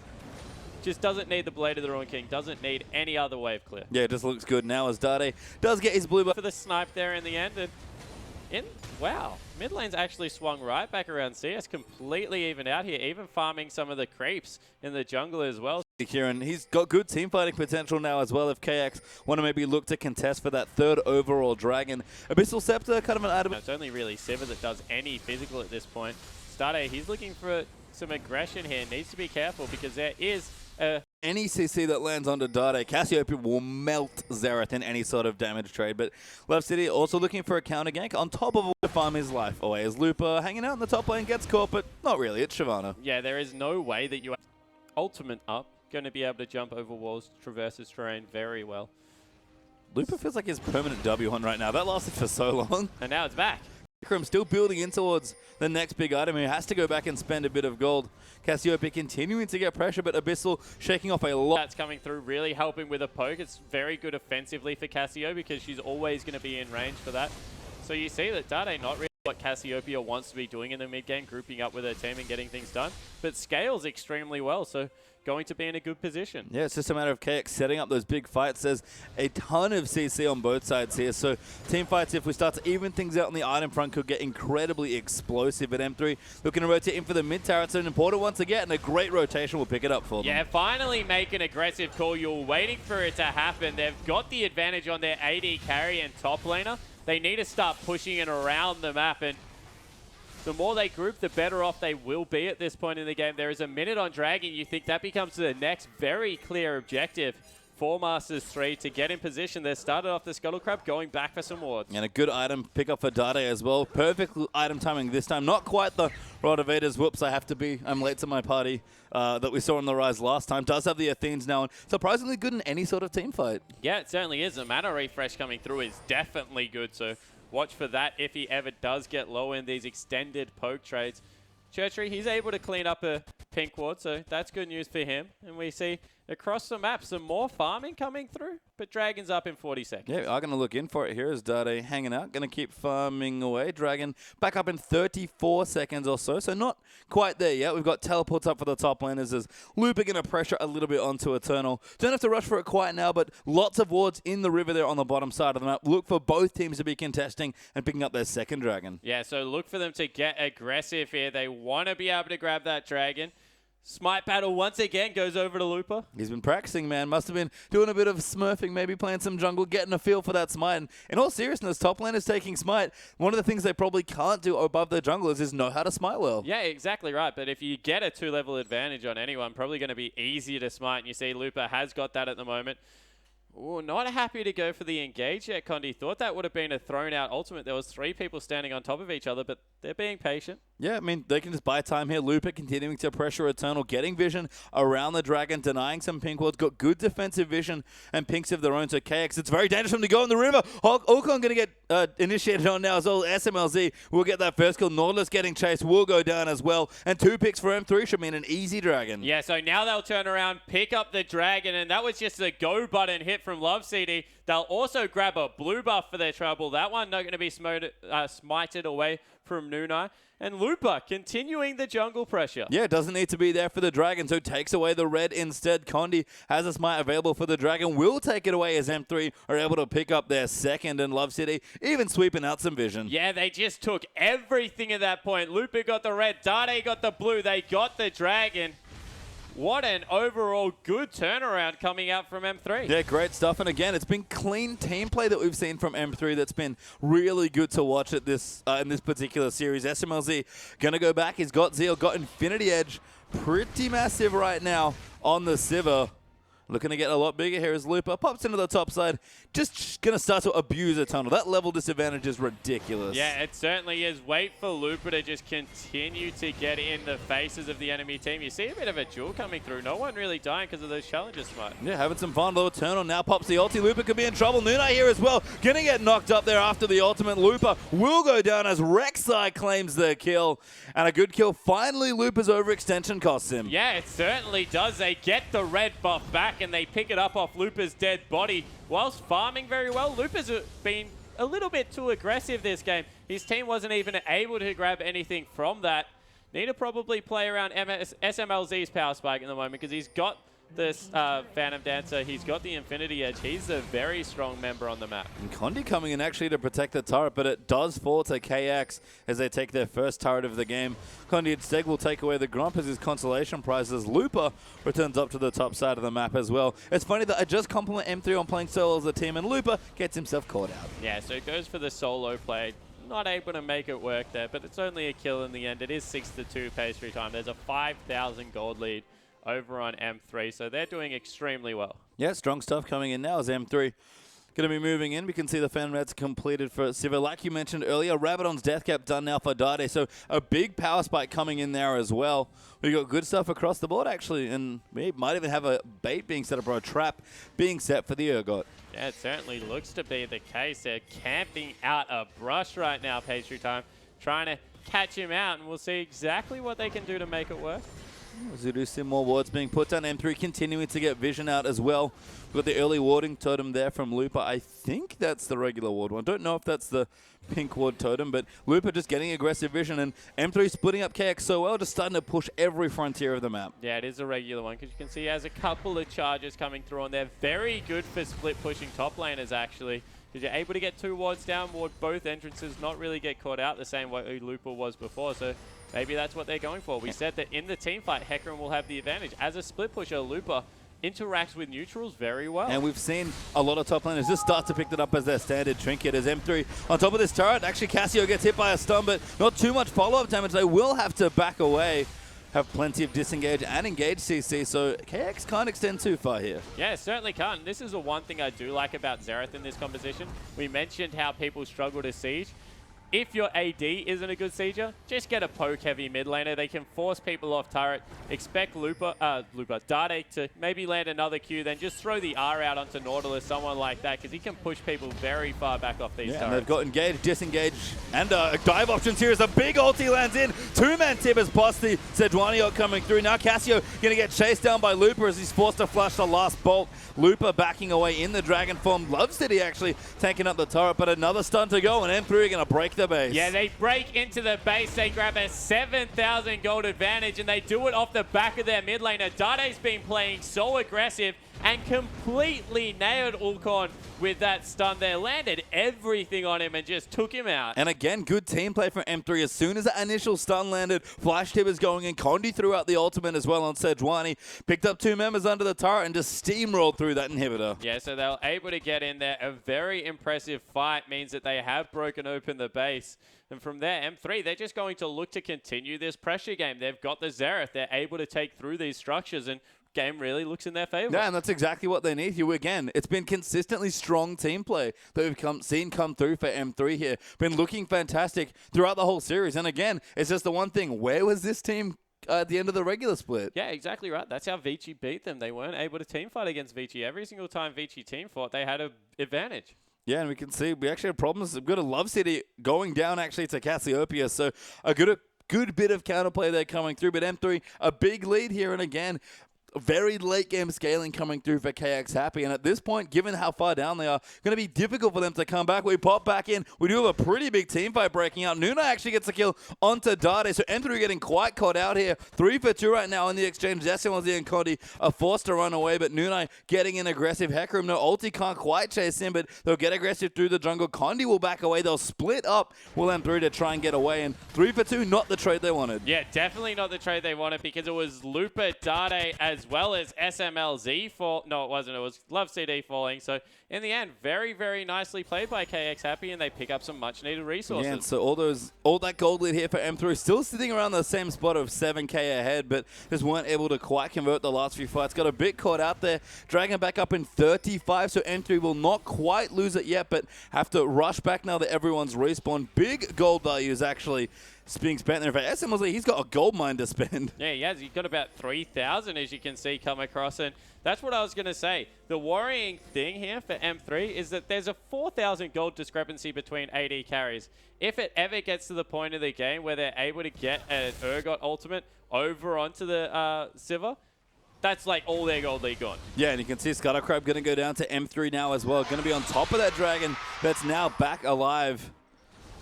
Just doesn't need the Blade of the Ruined King. Doesn't need any other wave clear. Yeah, it just looks good now as Dade does get his blue buff. For the snipe there in the end. And wow, mid lane's actually swung right back around CS. Completely evened out here. Even farming some of the creeps in the jungle as well. Kieran, he's got good team fighting potential now as well if KX want to maybe look to contest for that 3rd overall Dragon. Abyssal Scepter, kind of an item. It's only really Sivir that does any physical at this point. Dade, he's looking for some aggression here. Needs to be careful because there is any CC that lands onto Dade, Cassiopeia will melt Xerath in any sort of damage trade. But Love City also looking for a counter gank on top of to farm his life away. As Lupa hanging out in the top lane gets caught, but not really. It's Shyvana. Yeah, there is no way that you ultimate up going to be able to jump over walls, traverses terrain very well. Lupa feels like his permanent W on right now. That lasted for so long. And now it's back. Still building in towards the next big item. He has to go back and spend a bit of gold. Cassiopeia continuing to get pressure, but Abyssal shaking off a lot. That's coming through, really helping with a poke. It's very good offensively for Cassio because she's always going to be in range for that. So you see that Dade not really what Cassiopeia wants to be doing in the mid game, grouping up with her team and getting things done, but scales extremely well. So going to be in a good position. Yeah, it's just a matter of KX setting up those big fights. There's a ton of CC on both sides here, so team fights, if we start to even things out on the item front, could get incredibly explosive. But M3 looking to rotate in for the mid tower. It's an important one to get, and a great rotation will pick it up for them. Yeah, finally make an aggressive call. You're waiting for it to happen. They've got the advantage on their AD carry and top laner. They need to start pushing it around the map, and the more they group, the better off they will be at this point in the game. There is a minute on Dragon. You think that becomes the next very clear objective for Masters 3 to get in position. They started off the Scuttle Crab, going back for some wards. And a good item pick up for Dade as well. Perfect item timing this time. Not quite the Rod of Aether's whoops, I'm late to my party that we saw on the Rise last time. Does have the Athenes now, and surprisingly good in any sort of team fight. Yeah, it certainly is. The mana refresh coming through is definitely good, so watch for that if he ever does get low in these extended poke trades. Churchery, he's able to clean up a pink ward, so that's good news for him. And we see across the map some more farming coming through, but Dragon's up in 40 seconds. Yeah, I'm going to look in for it here as Dade hanging out. Going to keep farming away. Dragon back up in 34 seconds or so, so not quite there yet. We've got teleports up for the top laners as Lupa going to pressure a little bit onto Eternal. Don't have to rush for it quite now, but lots of wards in the river there on the bottom side of the map. Look for both teams to be contesting and picking up their second Dragon. Yeah, so look for them to get aggressive here. They want to be able to grab that Dragon. Smite battle once again goes over to Lupa. He's been practicing, man. Must have been doing a bit of smurfing, maybe playing some jungle, getting a feel for that smite. And in all seriousness, top lane is taking smite. One of the things they probably can't do above their junglers is know how to smite well. Yeah, exactly right. But if you get a 2-level advantage on anyone, probably going to be easier to smite. And you see Lupa has got that at the moment. Ooh, not happy to go for the engage yet, Condi. Thought that would have been a thrown out ultimate. There was 3 people standing on top of each other, but they're being patient. Yeah, I mean, they can just buy time here. Looper continuing to pressure Eternal, getting vision around the Dragon, denying some pink wards, got good defensive vision and pinks of their own. So KX, it's very dangerous for them to go in the river. Ulcon going to get initiated on now as well. SMLZ will get that first kill. Nautilus getting chased will go down as well. And 2 picks for M3 should mean an easy Dragon. Yeah, so now they'll turn around, pick up the Dragon, and that was just a go button hit from Love CD. They'll also grab a blue buff for their trouble. That one not going to be smited away from Nuna. And Lupa continuing the jungle pressure. Yeah, doesn't need to be there for the Dragon, so takes away the red instead. Condi has a smite available for the Dragon, will take it away as M3 are able to pick up their second, and Love City even sweeping out some vision. Yeah, they just took everything at that point. Lupa got the red, Dade got the blue, they got the Dragon. What an overall good turnaround coming out from M3. Yeah, great stuff. And again, it's been clean team play that we've seen from M3 that's been really good to watch at this in this particular series. SMLZ going to go back. He's got Zeal, got Infinity Edge. Pretty massive right now on the Sivir. Looking to get a lot bigger here as Looper pops into the top side. Just going to start to abuse a tunnel. That level disadvantage is ridiculous. Yeah, it certainly is. Wait for Looper to just continue to get in the faces of the enemy team. You see a bit of a duel coming through. No one really dying because of those challenges, smart. Yeah, having some fun. Little Eternal now pops the ulti. Looper could be in trouble. Nuna here as well. Going to get knocked up there after the ultimate. Looper will go down as Rek'Sai claims the kill. And a good kill. Finally, Looper's overextension costs him. Yeah, it certainly does. They get the red buff back and they pick it up off Looper's dead body. Whilst farming very well, Looper's been a little bit too aggressive this game. His team wasn't even able to grab anything from that. Need to probably play around SMLZ's power spike in the moment because he's got this Phantom Dancer, he's got the Infinity Edge. He's a very strong member on the map. And Condi coming in actually to protect the turret, but it does fall to KX as they take their first turret of the game. Condi instead will take away the Grump as his consolation prize as Looper returns up to the top side of the map as well. It's funny that I just compliment M3 on playing solo as a team, and Looper gets himself caught out. Yeah, so it goes for the solo play. Not able to make it work there, but it's only a kill in the end. It is 6-2 pastry time. There's a 5,000 gold lead over on M3, so they're doing extremely well. Yeah, strong stuff coming in now as M3 going to be moving in. We can see the fan reds completed for Sivir. Like you mentioned earlier, Rabadon's death cap done now for Dade, so a big power spike coming in there as well. We got good stuff across the board actually, and we might even have a bait being set up or a trap being set for the Urgot. Yeah, it certainly looks to be the case. They're camping out a brush right now, pastry time, trying to catch him out, and we'll see exactly what they can do to make it work. Zudu see more wards being put down. M3 continuing to get vision out as well. We've got the early warding totem there from Looper. I think that's the regular ward one. Don't know if that's the pink ward totem, but Looper just getting aggressive vision, and M3 splitting up KX so well, just starting to push every frontier of the map. Yeah, it is a regular one because you can see he has a couple of charges coming through, and they're very good for split pushing top laners actually. Because you're able to get 2 wards down, ward both entrances, not really get caught out the same way Looper was before. So maybe that's what they're going for. We said that in the team fight, Hecarim will have the advantage. As a split pusher, Looper interacts with neutrals very well. And we've seen a lot of top laners just start to pick that up as their standard trinket as M3 on top of this turret. Actually, Cassio gets hit by a stun, but not too much follow-up damage. They will have to back away. Have plenty of disengage and engage CC, so KX can't extend too far here. Yeah, certainly can't. This is the one thing I do like about Xerath in this composition. We mentioned how people struggle to siege. If your AD isn't a good sieger, just get a poke-heavy mid laner. They can force people off turret. Expect Dade to maybe land another Q, then just throw the R out onto Nautilus, someone like that, because he can push people very far back off these turrets. And they've got engage, disengage, and dive options here as a big ulti lands in. 2-man tip as Posty, Sejuani coming through. Now Cassio going to get chased down by Looper as he's forced to flush the last bolt. Looper backing away in the dragon form. Love City actually taking up the turret, but another stun to go, and M3 are going to break the base. Yeah, they break into the base. They grab a 7,000 gold advantage, and they do it off the back of their mid laner. Dade's been playing so aggressive and completely nailed Ulcon with that stun there. Landed everything on him and just took him out. And again, good team play from M3. As soon as that initial stun landed, Flash Tip is going in. Condi threw out the ultimate as well on Sejuani. Picked up 2 members under the turret and just steamrolled through that inhibitor. Yeah, so they were able to get in there. A very impressive fight means that they have broken open the base. And from there, M3, they're just going to look to continue this pressure game. They've got the Xerath. They're able to take through these structures and game really looks in their favor. Yeah, and that's exactly what they need here. Again, it's been consistently strong team play that we've seen come through for M3 here. Been looking fantastic throughout the whole series. And again, it's just the one thing. Where was this team at the end of the regular split? Yeah, exactly right. That's how Vici beat them. They weren't able to team fight against Vici. Every single time Vici team fought, they had an advantage. Yeah, and we can see we actually have problems. We've got a Love City going down actually to Cassiopeia. So a good bit of counterplay there coming through. But M3, a big lead here. And again, very late game scaling coming through for KX Happy. And at this point, given how far down they are, going to be difficult for them to come back. We pop back in. We do have a pretty big team fight breaking out. Nuna actually gets a kill onto Dade. So M3 getting quite caught out here. 3 for 2 right now in the exchange. Jessimozzi and Condi are forced to run away, but Nuna getting in aggressive. Hecarim, no ulti, can't quite chase him, but they'll get aggressive through the jungle. Condi will back away. They'll split up Will M3 to try and get away. And 3 for 2, not the trade they wanted. Yeah, definitely not the trade they wanted, because it was Lupa, Dade, as well as SMLZ fall. No, it wasn't. It was Love CD falling. So in the end, very, very nicely played by KX Happy, and they pick up some much needed resources. Yeah, and so all that gold lead here for M3, still sitting around the same spot of 7k ahead, but just weren't able to quite convert the last few fights. Got a bit caught out there, dragging back up in 35, so M3 will not quite lose it yet, but have to rush back now that everyone's respawned. Big gold values actually being spent there. In fact, SMLZ, he's got a gold mine to spend. Yeah, he has. He's got about 3,000, as you can see, come across. And that's what I was going to say. The worrying thing here for M3 is that there's a 4,000 gold discrepancy between AD carries. If it ever gets to the point of the game where they're able to get an Urgot ultimate over onto the Sivir, that's like all their gold lead gone. Yeah, and you can see Scuttercrab going to go down to M3 now as well. Going to be on top of that dragon that's now back alive.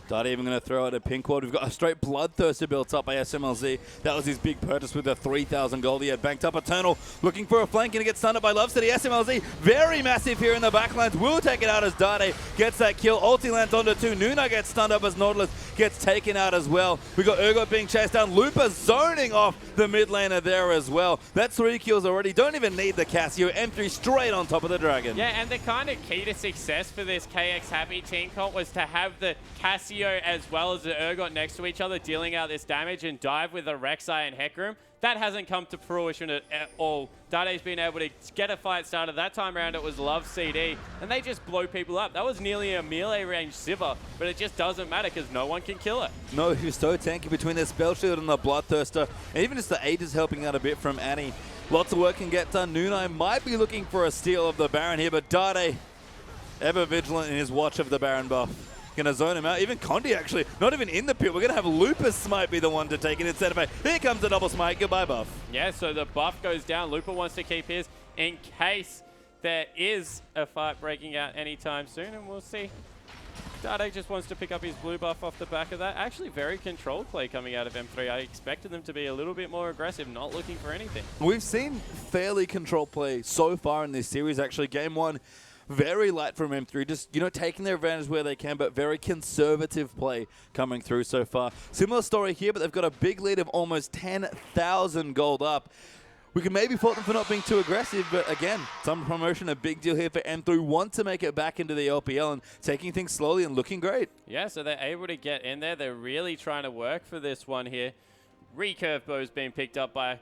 Not even going to throw out a pink ward. We've got a straight Bloodthirster built up by SMLZ. That was his big purchase with the 3,000 gold. He had banked up Eternal, looking for a flank, going to get stunned up by Love City. SMLZ, very massive here in the backlines. Will take it out as Dade gets that kill. Ulti lands onto 2. Nuna gets stunned up as Nautilus gets taken out as well. We got Urgot being chased down. Lupa zoning off the mid laner there as well. That's 3 kills already. Don't even need the Cassio. M3 straight on top of the dragon. Yeah, and the kind of key to success for this KX Happy team comp was to have the Cassio as well as the Urgot next to each other, dealing out this damage, and dive with the Rek'Sai and Hecarim. That hasn't come to fruition at all. Dade's been able to get a fight started. That time around it was Love CD, and they just blow people up. That was nearly a melee range Sivir, but it just doesn't matter because no one can kill it. No, he was so tanky between the Spell Shield and the Bloodthirster, and even just the Aegis helping out a bit from Annie. Lots of work can get done. Nuna might be looking for a steal of the Baron here, but Dade, ever vigilant in his watch of the Baron buff. Going to zone him out. Even Condi actually, not even in the pit. We're going to have Lupus might be the one to take it instead of a, here comes the double smite. Goodbye, buff. Yeah, so the buff goes down. Lupa wants to keep his in case there is a fight breaking out anytime soon, and we'll see. Dade just wants to pick up his blue buff off the back of that. Actually, very controlled play coming out of M3. I expected them to be a little bit more aggressive, not looking for anything. We've seen fairly controlled play so far in this series, actually. Game 1, very light from M3, just, taking their advantage where they can, but very conservative play coming through so far. Similar story here, but they've got a big lead of almost 10,000 gold up. We can maybe fault them for not being too aggressive, but again, some promotion, a big deal here for M3. Want to make it back into the LPL and taking things slowly and looking great. Yeah, so they're able to get in there. They're really trying to work for this one here. Recurve bow's being picked up by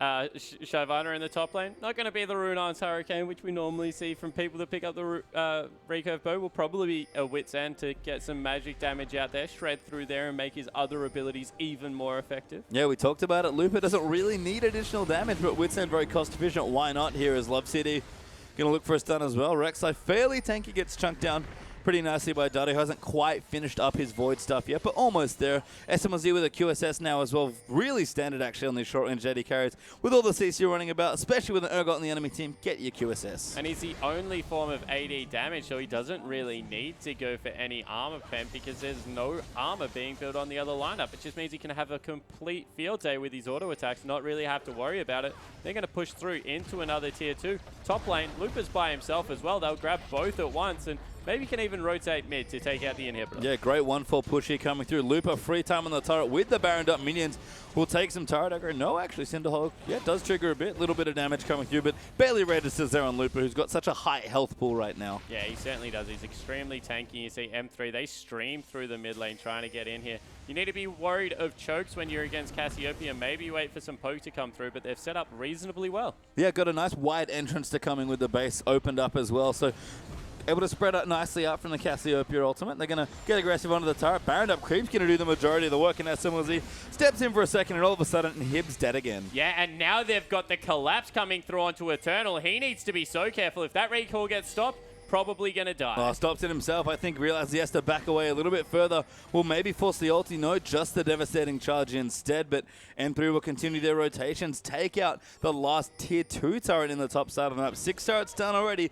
Shyvana in the top lane. Not going to be the Runearn's Hurricane, which we normally see from people that pick up the Recurve bow. Will probably be a Wit's End to get some magic damage out there, shred through there and make his other abilities even more effective. Yeah, we talked about it. Lupa doesn't really need additional damage, but Wit's End very cost efficient. Why not here as Love City going to look for a stun as well. Rek'Sai fairly tanky, gets chunked down pretty nicely by Dade, who hasn't quite finished up his Void stuff yet, but almost there. SMLZ with a QSS now as well. Really standard actually on these short range AD carries. With all the CC running about, especially with an Urgot on the enemy team, get your QSS. And he's the only form of AD damage, so he doesn't really need to go for any armor pen because there's no armor being built on the other lineup. It just means he can have a complete field day with his auto attacks, not really have to worry about it. They're going to push through into another tier 2. Top lane, Lupa's by himself as well. They'll grab both at once, and Maybe can even rotate mid to take out the inhibitor. Yeah, great 1-4 push here coming through. Looper free time on the turret with the Baron up minions. Will take some turret aggro. No, actually, Cinderhog, yeah, does trigger a bit. Little bit of damage coming through, but barely registers there on Looper, who's got such a high health pool right now. Yeah, he certainly does. He's extremely tanky. You see M3, they stream through the mid lane trying to get in here. You need to be worried of chokes when you're against Cassiopeia. Maybe you wait for some poke to come through, but they've set up reasonably well. Yeah, got a nice wide entrance to come in with the base opened up as well. So able to spread out nicely out from the Cassiopeia ultimate. They're going to get aggressive onto the turret. Baron up creep's going to do the majority of the work in SMLZ. Steps in for a second, and all of a sudden, Hib's dead again. Yeah, and now they've got the collapse coming through onto Eternal. He needs to be so careful. If that recall gets stopped, probably going to die. Oh, stops it himself. I think realized he has to back away a little bit further. Will maybe force the ulti. No, just the devastating charge instead. But M3 will continue their rotations. Take out the last tier 2 turret in the top side of the map. 6 turrets done already.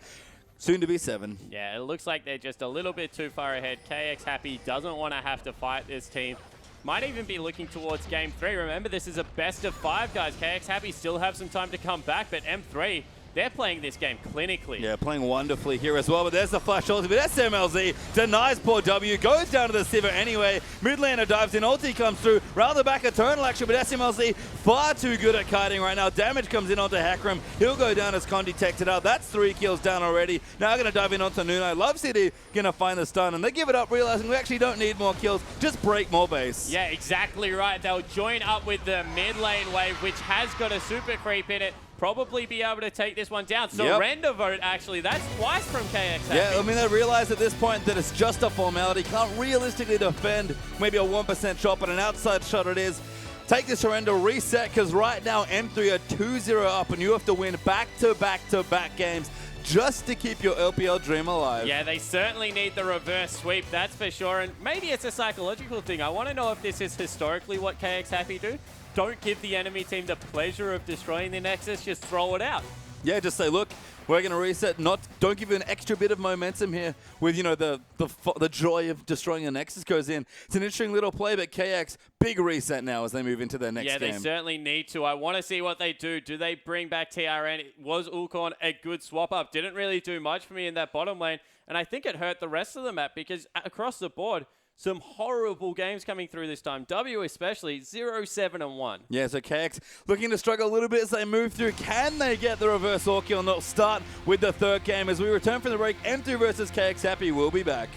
Soon to be 7. Yeah, it looks like they're just a little bit too far ahead. KX Happy doesn't want to have to fight this team. Might even be looking towards game 3. Remember, this is a best of 5, guys. KX Happy still have some time to come back, but M3, they're playing this game clinically. Yeah, playing wonderfully here as well, but there's the flash ulti, but SMLZ denies poor W, goes down to the Sivir anyway. Mid laner dives in, ulti comes through, rather back Eternal action, but SMLZ far too good at kiting right now. Damage comes in onto Hakram. He'll go down as Con detected out. That's 3 kills down already. Now going to dive in onto Nuno. Love City going to find the stun, and they give it up, realizing we actually don't need more kills, just break more base. Yeah, exactly right. They'll join up with the mid lane wave, which has got a super creep in it. Probably be able to take this one down. Surrender vote, actually. That's twice from KX Happy. Yeah, I mean, they realize at this point that it's just a formality. Can't realistically defend maybe a 1% shot, but an outside shot it is. Take the surrender, reset, because right now M3 are 2-0 up, and you have to win back-to-back-to-back games just to keep your LPL dream alive. Yeah, they certainly need the reverse sweep, that's for sure. And maybe it's a psychological thing. I want to know if this is historically what KX Happy do. Don't give the enemy team the pleasure of destroying the Nexus, just throw it out. Yeah, just say, look, we're going to reset. Don't give you an extra bit of momentum here with, you know, the joy of destroying the Nexus goes in. It's an interesting little play, but KX, big reset now as they move into their next game. Yeah, they certainly need to. I want to see what they do. Do they bring back TRN? Was Ulkorn a good swap up? Didn't really do much for me in that bottom lane, and I think it hurt the rest of the map because across the board, some horrible games coming through this time. W especially, 0-7-1. Yeah, so KX looking to struggle a little bit as they move through. Can they get the reverse all kill? And they'll start with the 3rd game. As we return from the break, M3 versus KX Happy will be back.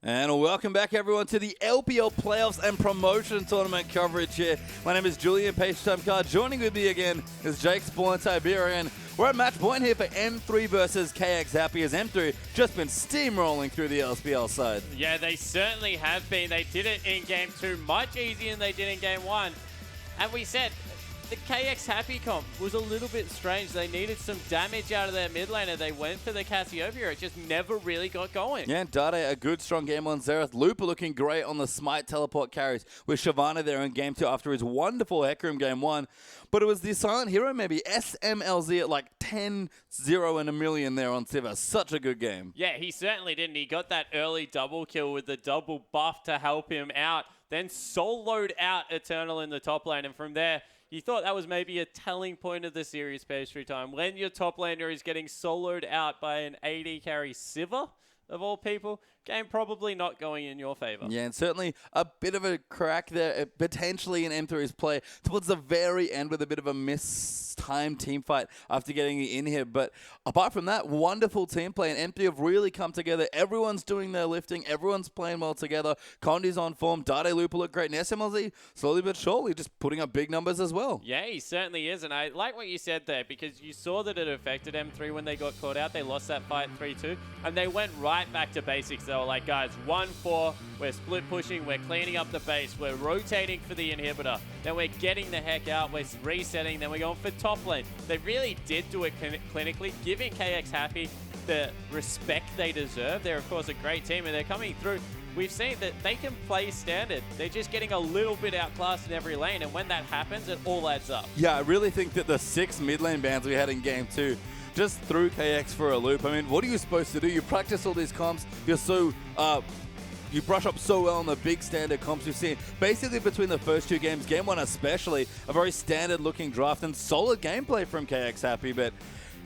And welcome back, everyone, to the LPL Playoffs and Promotion Tournament coverage here. My name is Julian Page-Tumcar. Joining with me again is Jake Spawn Tiberian. We're at match point here for M3 versus KX Happy, as M3 just been steamrolling through the LPL side. Yeah, they certainly have been. They did it in Game 2 much easier than they did in Game 1. And we said the KX Happy comp was a little bit strange. They needed some damage out of their mid laner. They went for the Cassiopeia. It just never really got going. Yeah, Dade, a good, strong game on Xerath. Looper looking great on the Smite teleport carries with Shyvana there in Game 2 after his wonderful Hecarim Game 1. But it was the Silent Hero, maybe SMLZ at like 10-0 and a million there on Sivir. Such a good game. Yeah, he certainly didn't. He got that early double kill with the double buff to help him out. Then soloed out Eternal in the top lane. And from there, you thought that was maybe a telling point of the series pastry time. When your top laner is getting soloed out by an AD carry Sivir, of all people, game probably not going in your favor. Yeah, and certainly a bit of a crack there, potentially in M3's play towards the very end with a bit of a mistimed team fight after getting in here. But apart from that, wonderful team play, and M3 have really come together. Everyone's doing their lifting. Everyone's playing well together. Condi's on form. Dade Looper look great. And SMLZ, slowly but surely, just putting up big numbers as well. Yeah, he certainly is. And I like what you said there, because you saw that it affected M3 when they got caught out. They lost that fight 3-2, and they went right back to basics. They were like, guys, 1-4, we're split pushing, we're cleaning up the base, we're rotating for the inhibitor, then we're getting the heck out, we're resetting, then we're going for top lane. They really did do it clinically, giving KX Happy the respect they deserve. They're, of course, a great team, and they're coming through. We've seen that they can play standard. They're just getting a little bit outclassed in every lane, and when that happens, it all adds up. Yeah, I really think that the 6 mid lane bans we had in Game 2 just threw KX for a loop. I mean, what are you supposed to do? You practice all these comps. You're so, you brush up so well on the big standard comps you've seen. Basically, between the first 2 games, Game 1 especially, a very standard-looking draft and solid gameplay from KX Happy, but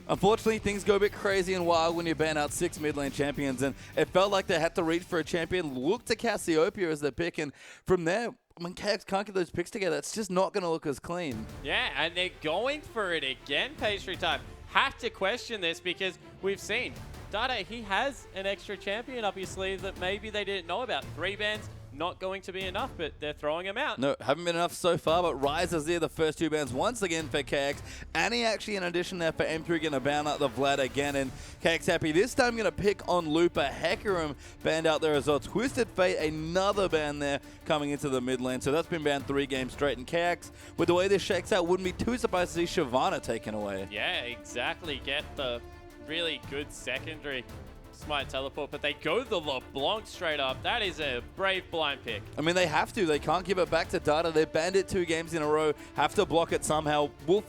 unfortunately, things go a bit crazy and wild when you ban out 6 mid lane champions, and it felt like they had to reach for a champion, look to Cassiopeia as their pick, and from there, when KX can't get those picks together, it's just not going to look as clean. Yeah, and they're going for it again, pastry time. Have to question this, because we've seen Dade, he has an extra champion up his sleeve that maybe they didn't know about. 3 bans, not going to be enough, but they're throwing him out. No, haven't been enough so far, but Ryze is there, the first 2 bans once again for KX. And he actually, in addition there for M3, going to ban out the Vlad again. And KX Happy this time going to pick on Looper. Hecarim banned out there as well. Twisted Fate, another ban there coming into the mid lane. So that's been banned 3 games straight. And KX, with the way this shakes out, wouldn't be too surprised to see Shyvana taken away. Yeah, exactly. Get the really good secondary Smite teleport, but they go the LeBlanc straight up. That is a brave blind pick. I mean, they have to. They can't give it back to Dada. They've banned it 2 games in a row. Have to block it somehow. We'll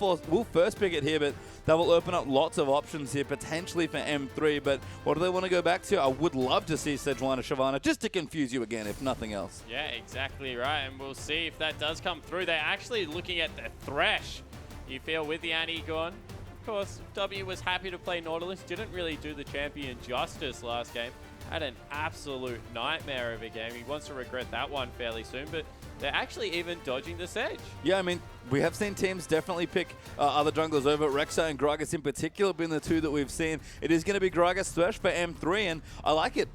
first pick it here, but that will open up lots of options here, potentially for M3. But what do they want to go back to? I would love to see Sejuani Shyvana, just to confuse you again, if nothing else. Yeah, exactly right. And we'll see if that does come through. They're actually looking at the Thresh. You feel with the Annie gone. Of course, W was happy to play Nautilus. Didn't really do the champion justice last game. Had an absolute nightmare of a game. He wants to regret that one fairly soon, but they're actually even dodging the Sedge. Yeah, I mean, we have seen teams definitely pick other junglers over. Rek'Sai and Gragas in particular have been the 2 that we've seen. It is going to be Gragas Thresh for M3, and I like it.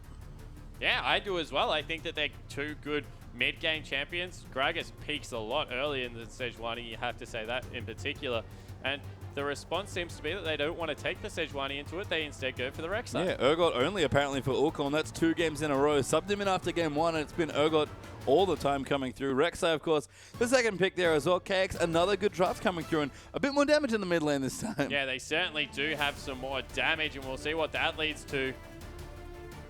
Yeah, I do as well. I think that they're 2 good mid-game champions. Gragas peaks a lot earlier in the Sejuani, you have to say that in particular. And the response seems to be that they don't want to take the Sejuani into it. They instead go for the Rek'Sai. Yeah, Urgot only apparently for Ulcorn. That's 2 games in a row. Subbed him in after game 1, and it's been Urgot all the time coming through. Rek'Sai, of course, the second pick there as well. KX, another good draft coming through, and a bit more damage in the mid lane this time. Yeah, they certainly do have some more damage, and we'll see what that leads to.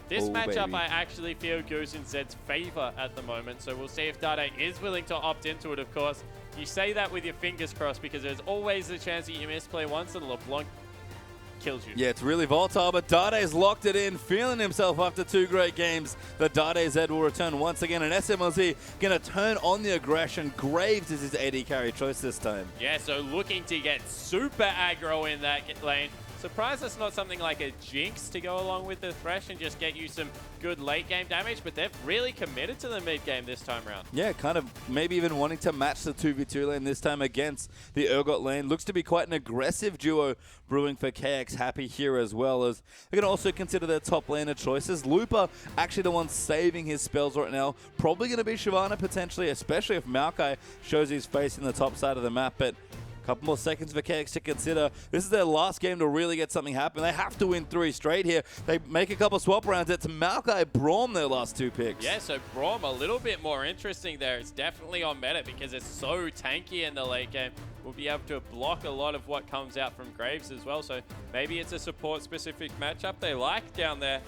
This matchup, I actually feel goes in Zed's favor at the moment, so we'll see if Dade is willing to opt into it, of course. You say that with your fingers crossed, because there's always the chance that you misplay once and LeBlanc kills you. Yeah, it's really volatile, but Dade's locked it in, feeling himself after 2 great games. The Dade Zed will return once again, and SMLZ going to turn on the aggression. Graves is his AD carry choice this time. Yeah, so looking to get super aggro in that lane. Surprised that's not something like a Jinx to go along with the Thresh and just get you some good late game damage, but they've really committed to the mid game this time around. Yeah, kind of maybe even wanting to match the 2v2 lane this time against the Urgot lane. Looks to be quite an aggressive duo brewing for KX Happy here, as well as they're going to also consider their top laner choices. Looper actually the one saving his spells right now. Probably going to be Shyvana potentially, especially if Maokai shows his face in the top side of the map, but couple more seconds for KX to consider. This is their last game to really get something happen. They have to win 3 straight here. They make a couple swap rounds. It's Maokai Braum their last 2 picks. Yeah, so Braum a little bit more interesting there. It's definitely on meta because it's so tanky in the late game. We'll be able to block a lot of what comes out from Graves as well. So maybe it's a support-specific matchup they like down there.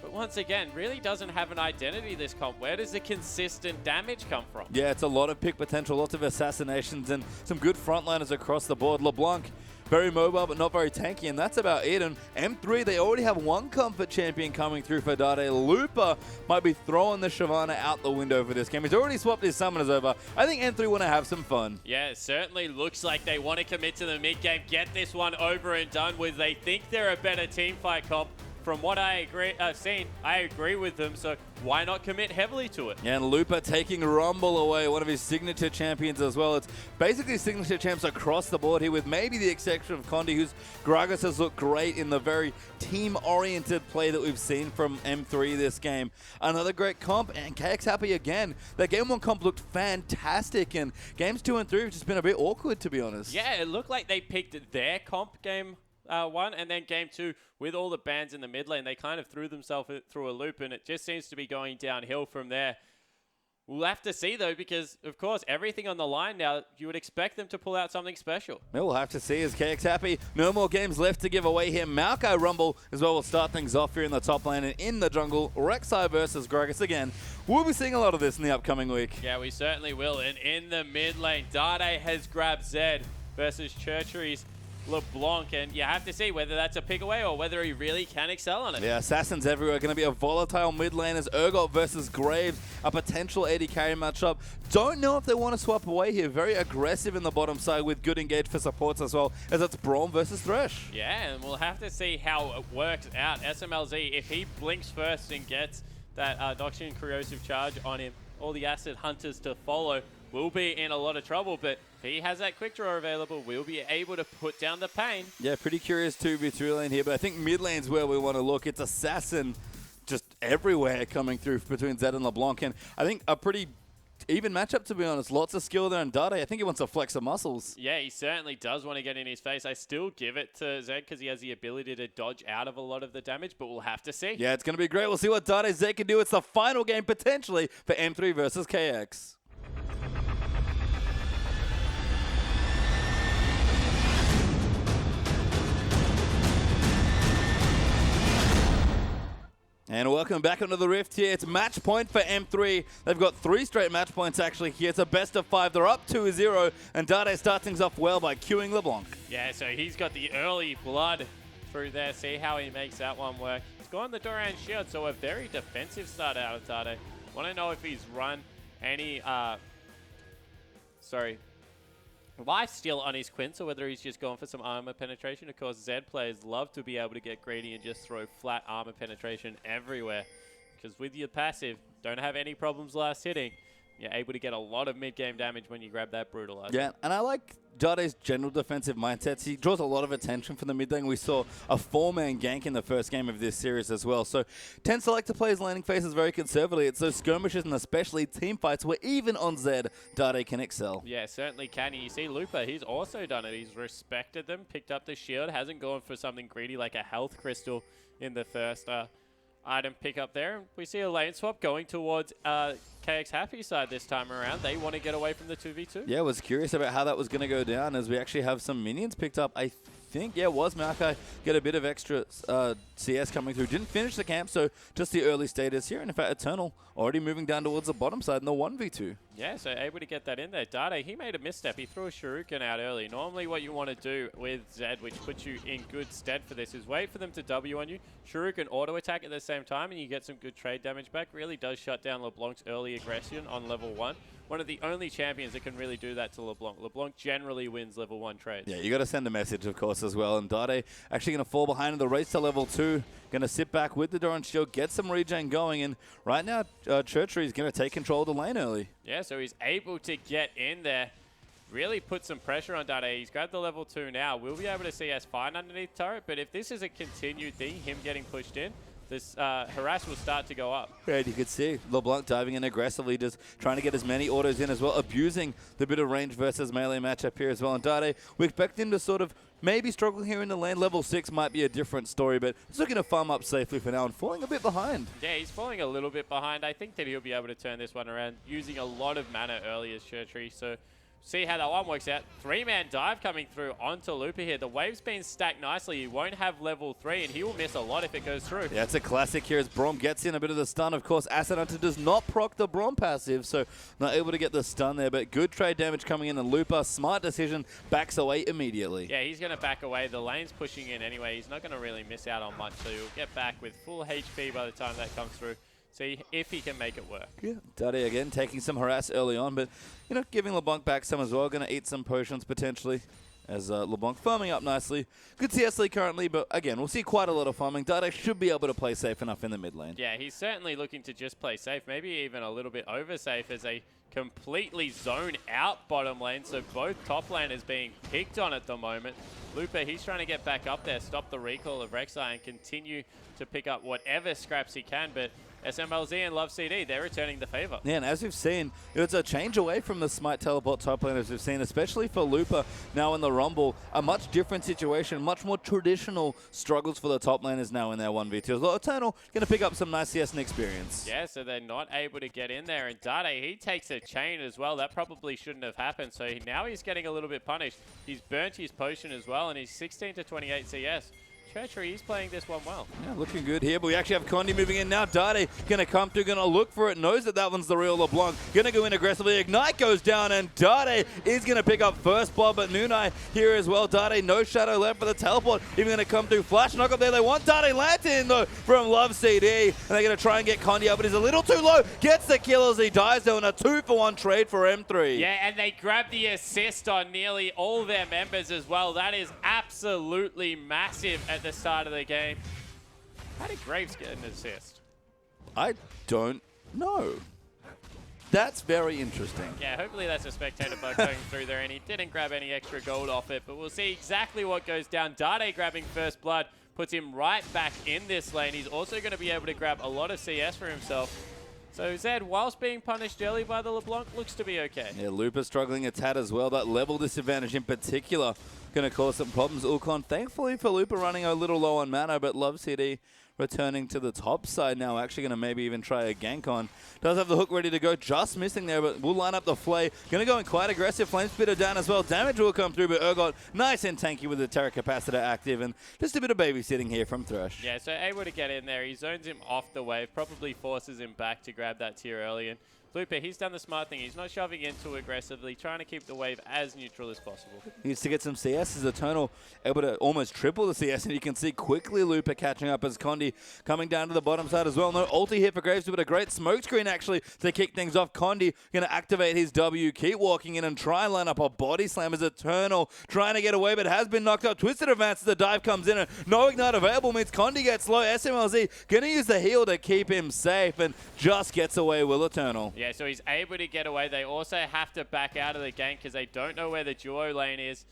But once again, really doesn't have an identity, this comp. Where does the consistent damage come from? Yeah, it's a lot of pick potential, lots of assassinations, and some good frontliners across the board. LeBlanc, very mobile, but not very tanky, and that's about it. And M3, they already have one comfort champion coming through for Dade. Looper might be throwing the Shyvana out the window for this game. He's already swapped his summoners over. I think M3 want to have some fun. Yeah, it certainly looks like they want to commit to the mid game, get this one over and done with. They think they're a better team fight comp. From what I've seen, I agree with them, so why not commit heavily to it? Yeah, and Looper taking Rumble away, one of his signature champions as well. It's basically signature champs across the board here, with maybe the exception of Condi, whose Gragas has looked great in the very team-oriented play that we've seen from M3 this game. Another great comp, and KX Happy again. Their Game 1 comp looked fantastic, and Games 2 and 3 have just been a bit awkward, to be honest. Yeah, it looked like they picked their comp game 1, and then game 2 with all the bans in the mid lane. They kind of threw themselves through a loop, and it just seems to be going downhill from there. We'll have to see, though, because, of course, everything on the line now, you would expect them to pull out something special. Yeah, we'll have to see as KX Happy. No more games left to give away here. Maokai Rumble as well will start things off here in the top lane, and in the jungle, Rek'Sai versus Gragas again. We'll be seeing a lot of this in the upcoming week. Yeah, we certainly will. And in the mid lane, Dade has grabbed Zed versus Churchery's LeBlanc, and you have to see whether that's a pick away or whether he really can excel on it. Yeah, assassins everywhere. Going to be a volatile mid lane as Urgot versus Graves, a potential AD carry matchup. Don't know if they want to swap away here. Very aggressive in the bottom side with good engage for supports as well, as it's Braum versus Thresh. Yeah, and we'll have to see how it works out. SMLZ, if he blinks first and gets that Doxian Corrosive Charge on him, all the Acid Hunters to follow, will be in a lot of trouble, but if he has that quick draw available, we'll be able to put down the pain. Yeah, pretty curious 2v3 lane here, but I think mid lane's where we want to look. It's Assassin just everywhere coming through between Zed and LeBlanc, and I think a pretty even matchup, to be honest. Lots of skill there in Dade. I think he wants to flex some muscles. Yeah, he certainly does want to get in his face. I still give it to Zed because he has the ability to dodge out of a lot of the damage, but we'll have to see. Yeah, it's going to be great. We'll see what Dade Zed can do. It's the final game, potentially, for M3 versus KX. And welcome back onto the Rift here. It's match point for M3. They've got 3 straight match points actually here. It's a best of 5. They're up 2-0, and Dade starts things off well by queuing LeBlanc. Yeah, so he's got the early blood through there. See how he makes that one work. He's gone the Doran Shield, so a very defensive start out of Dade. Want to know if he's run any, lifesteal on his Quince, or whether he's just gone for some armor penetration. Of course, Zed players love to be able to get greedy and just throw flat armor penetration everywhere. Because with your passive, don't have any problems last hitting. You're able to get a lot of mid-game damage when you grab that Brutalizer. Yeah, and I like Dade's general defensive mindsets. He draws a lot of attention from the mid lane. We saw a 4-man gank in the first game of this series as well. So tends to like to play his laning phases very conservatively. It's those skirmishes and especially team fights where even on Zed, Dade can excel. Yeah, certainly can. You see Looper, he's also done it. He's respected them, picked up the shield, hasn't gone for something greedy like a health crystal in the first item pick up there. We see a lane swap going towards KX Happy side this time around. They want to get away from the 2v2. Yeah, I was curious about how that was going to go down as we actually have some minions picked up. I think, yeah, it was Maokai get a bit of extra CS coming through. Didn't finish the camp, so just the early status here. And in fact, Eternal already moving down towards the bottom side in the 1v2. Yeah, so able to get that in there. Dade, he made a misstep. He threw a Shuriken out early. Normally what you want to do with Zed, which puts you in good stead for this, is wait for them to W on you. Shuriken auto attack at the same time, and you get some good trade damage back. Really does shut down LeBlanc's early aggression on level 1. one of the only champions that can really do that to LeBlanc. LeBlanc generally wins level 1 trades. Yeah, you got to send a message, of course, as well. And Dade actually going to fall behind in the race to level 2. Going to sit back with the Doran Shield, get some regen going. And right now, Churchery is going to take control of the lane early. Yeah, so he's able to get in there. Really put some pressure on Dade. He's grabbed the level 2 now. We'll be able to see us fine underneath turret, but if this is a continued thing, him getting pushed in, this harass will start to go up. Yeah, you could see LeBlanc diving in aggressively, just trying to get as many autos in as well, abusing the bit of range versus melee matchup here as well. And Dade, we expect him to sort of maybe struggle here in the lane. Level 6 might be a different story, but he's looking to farm up safely for now and falling a bit behind. Yeah, he's falling a little bit behind. I think that he'll be able to turn this one around using a lot of mana early as Churchery. So see how that one works out. 3-man dive coming through onto Looper here. The wave's been stacked nicely. He won't have level 3, and he will miss a lot if it goes through. Yeah, it's a classic here as Brom gets in a bit of the stun. Of course, Acid Hunter does not proc the Brom passive, so not able to get the stun there, but good trade damage coming in, and Looper, smart decision, backs away immediately. Yeah, he's going to back away. The lane's pushing in anyway. He's not going to really miss out on much, so he'll get back with full HP by the time that comes through. See if he can make it work. Yeah, Dade again taking some harass early on, but you know, giving LeBlanc back some as well. Going to eat some potions potentially as LeBlanc farming up nicely. Good CS lead currently, but again, we'll see quite a lot of farming. Dade should be able to play safe enough in the mid lane. Yeah, he's certainly looking to just play safe, maybe even a little bit over safe as they completely zone out bottom lane, so both top laners being picked on at the moment. Looper, he's trying to get back up there, stop the recall of Rek'Sai and continue to pick up whatever scraps he can, but SMLZ and Love CD, they're returning the favor. Yeah, and as we've seen, it's a change away from the Smite teleport top lane as we've seen, especially for Looper now in the Rumble. A much different situation, much more traditional struggles for the top laners now in their 1v2. As well, Eternal going to pick up some nice CS and experience. Yeah, so they're not able to get in there. And Dade, he takes a chain as well. That probably shouldn't have happened. So now he's getting a little bit punished. He's burnt his potion as well, and he's 16 to 28 CS. Churchery, he's playing this one well. Yeah, looking good here, but we actually have Condi moving in now. Dade going to come through, going to look for it, knows that that one's the real LeBlanc. Going to go in aggressively. Ignite goes down, and Dade is going to pick up first blood, but Nunai here as well. Dade, no shadow left for the teleport. Even going to come through. Flash knock up there. They want Dade Lantern, though, from Love CD. And they're going to try and get Condi up, but he's a little too low. Gets the kill as he dies, though, in a 2-for-1 trade for M3. Yeah, and they grab the assist on nearly all their members as well. That is absolutely massive at the start of the game. How did Graves get an assist? I don't know. That's very interesting. Yeah, hopefully that's a spectator bug going through there, and he didn't grab any extra gold off it, but we'll see exactly what goes down. Dade grabbing first blood puts him right back in this lane. He's also going to be able to grab a lot of CS for himself. So Zed, whilst being punished early by the LeBlanc, looks to be okay. Yeah, Looper struggling a tad as well. That level disadvantage in particular going to cause some problems. Ulcon, thankfully for Looper, running a little low on mana, but Love CD returning to the top side now. Actually going to maybe even try a gank on. Does have the hook ready to go. Just missing there, but will line up the Flay. Going to go in quite aggressive. Flame Spitter down as well. Damage will come through, but Urgot nice and tanky with the Terra Capacitor active. And just a bit of babysitting here from Thresh. Yeah, so able to get in there. He zones him off the wave. Probably forces him back to grab that tier early. And Looper, he's done the smart thing. He's not shoving in too aggressively, trying to keep the wave as neutral as possible. Needs to get some CS as Eternal able to almost triple the CS, and you can see quickly Looper catching up as Condi coming down to the bottom side as well. No ulti hit for Graves, but a great smoke screen actually to kick things off. Condi going to activate his W, keep walking in and try and line up a body slam as Eternal trying to get away, but has been knocked up. Twisted advance as the dive comes in, and no ignite available means Condi gets low. SMLZ going to use the heal to keep him safe and just gets away with Eternal. Yeah, so he's able to get away. They also have to back out of the game because they don't know where the duo lane is.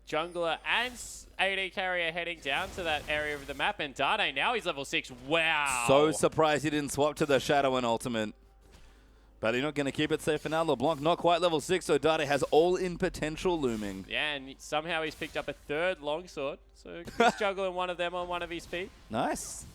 Jungler and AD carrier heading down to that area of the map, and Dade, now he's level 6. Wow. So surprised he didn't swap to the Shadow and Ultimate. But he's not going to keep it safe for now. LeBlanc not quite level 6, so Dade has all-in potential looming. Yeah, and somehow he's picked up a third longsword. So he's juggling one of them on one of his feet. Nice.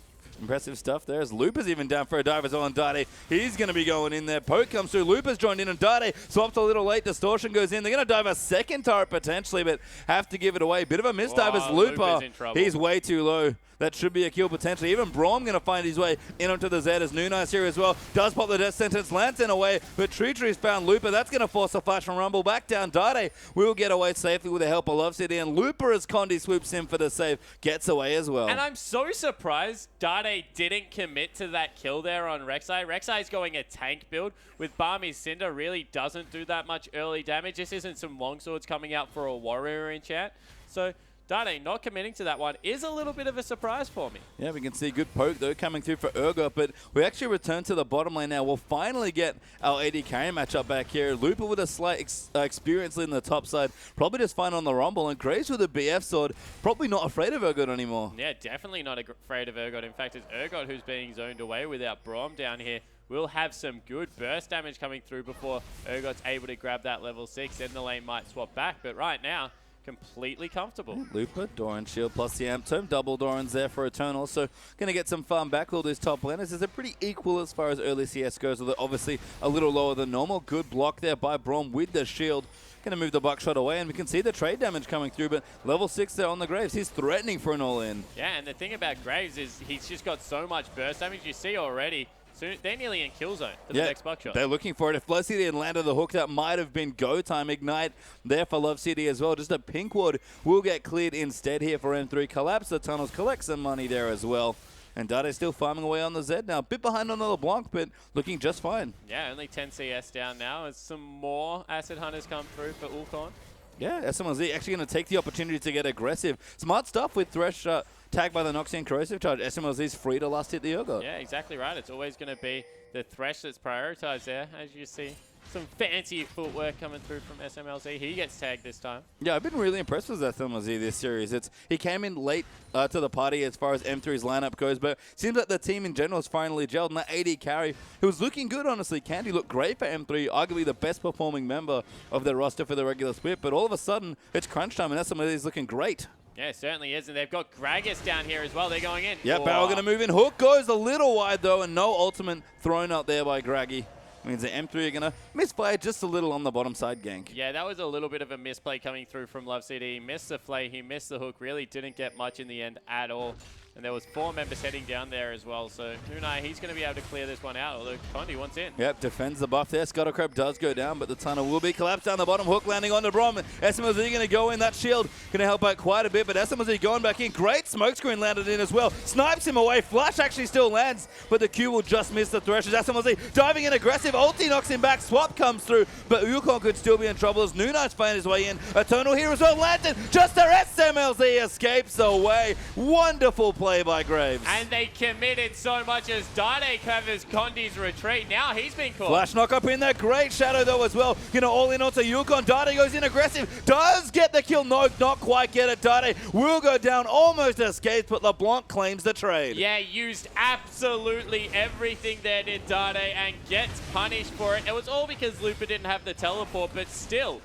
Impressive stuff there. As Looper's even down for a dive as well, and Dade, he's going to be going in there. Poke comes through. Looper's joined in, and Dade swaps a little late. Distortion goes in. They're going to dive a second turret potentially, but have to give it away. Bit of a misdive as Looper. Luper's in trouble. He's way too low. That should be a kill potentially. Even Braum going to find his way in onto the Z as Nunez here as well. Does pop the death sentence, lands in away, but Tree's found Looper. That's going to force a flash from Rumble back down. Dade will get away safely with the help of Love City, and Looper, as Condi swoops in for the save, gets away as well. And I'm so surprised Dade didn't commit to that kill there on Rek'Sai. Rek'Sai's going a tank build with Barmy's Cinder, really doesn't do that much early damage. This isn't some longswords coming out for a warrior enchant. So Dade not committing to that one is a little bit of a surprise for me. Yeah, we can see good poke though coming through for Urgot, but we actually return to the bottom lane now. We'll finally get our AD carry matchup back here. Looper with a slight experience lead in the top side, probably just fine on the Rumble, and Graves with a BF sword, probably not afraid of Urgot anymore. Yeah, definitely not afraid of Urgot. In fact, it's Urgot who's being zoned away without Braum down here. We'll have some good burst damage coming through before Urgot's able to grab that level 6. Then the lane might swap back, but right now, completely comfortable. Looper, Doran Shield plus the Amp Tome. Double Doran's there for Eternal. So going to get some farm back. All these top laners is a pretty equal as far as early CS goes, although obviously a little lower than normal. Good block there by Braum with the shield. Going to move the buckshot away, and we can see the trade damage coming through, but level 6 there on the Graves. He's threatening for an all-in. Yeah, and the thing about Graves is he's just got so much burst damage. You see already, so they're nearly in kill zone for the next buckshot. They're looking for it. If Love City had landed the hook, that might have been go time. Ignite there for Love City as well. Just a pink ward will get cleared instead here for M3. Collapse the tunnels, collect some money there as well. And Dade's still farming away on the Z now. A bit behind on the LeBlanc, but looking just fine. Yeah, only 10 CS down now as some more Acid Hunters come through for Ulcon. Yeah, SMLZ actually going to take the opportunity to get aggressive. Smart stuff with Thresh tagged by the Noxian Corrosive Charge. SMLZ's free to last hit the Urgot. Yeah, exactly right. It's always going to be the Thresh that's prioritized there, as you see. Some fancy footwork coming through from SMLZ. He gets tagged this time. Yeah, I've been really impressed with SMLZ this series. He came in late to the party as far as M3's lineup goes, but seems like the team in general has finally gelled. And that AD carry, who was looking good, honestly. Candy looked great for M3, arguably the best performing member of their roster for the regular split. But all of a sudden, it's crunch time, and SMLZ is looking great. Yeah, it certainly is. And they've got Gragas down here as well. They're going in. Yeah, Barrel going to move in. Hook goes a little wide, though, and no ultimate thrown out there by Graggy. Means the M3 are going to misplay just a little on the bottom side gank. Yeah, that was a little bit of a misplay coming through from Love City. He missed the flay, he missed the hook, really didn't get much in the end at all. And there was 4 members heading down there as well. So Nunai, he's going to be able to clear this one out, although Condi wants in. Yep, defends the buff there. Scuttlecrab does go down, but the tunnel will be collapsed down the bottom. Hook landing on the Braum. SMLZ going to go in. That shield going to help out quite a bit, but SMLZ going back in. Great smokescreen landed in as well. Snipes him away. Flash actually still lands, but the Q will just miss the Threshers. SMLZ diving in aggressive. Ulti knocks him back. Swap comes through, but Yukon could still be in trouble as Nunai's found his way in. Eternal here as well. Landed just there. SMLZ escapes away. Wonderful play by Graves. And they committed so much as Dade covers Condi's retreat. Now he's been caught. Flash knock up in there. Great shadow though as well. Gonna all in onto Yukon. Dade goes in aggressive. Does get the kill. No, not quite get it. Dade will go down. Almost escapes, but LeBlanc claims the trade. Yeah, used absolutely everything there did Dade and gets punished for it. It was all because Looper didn't have the teleport, but still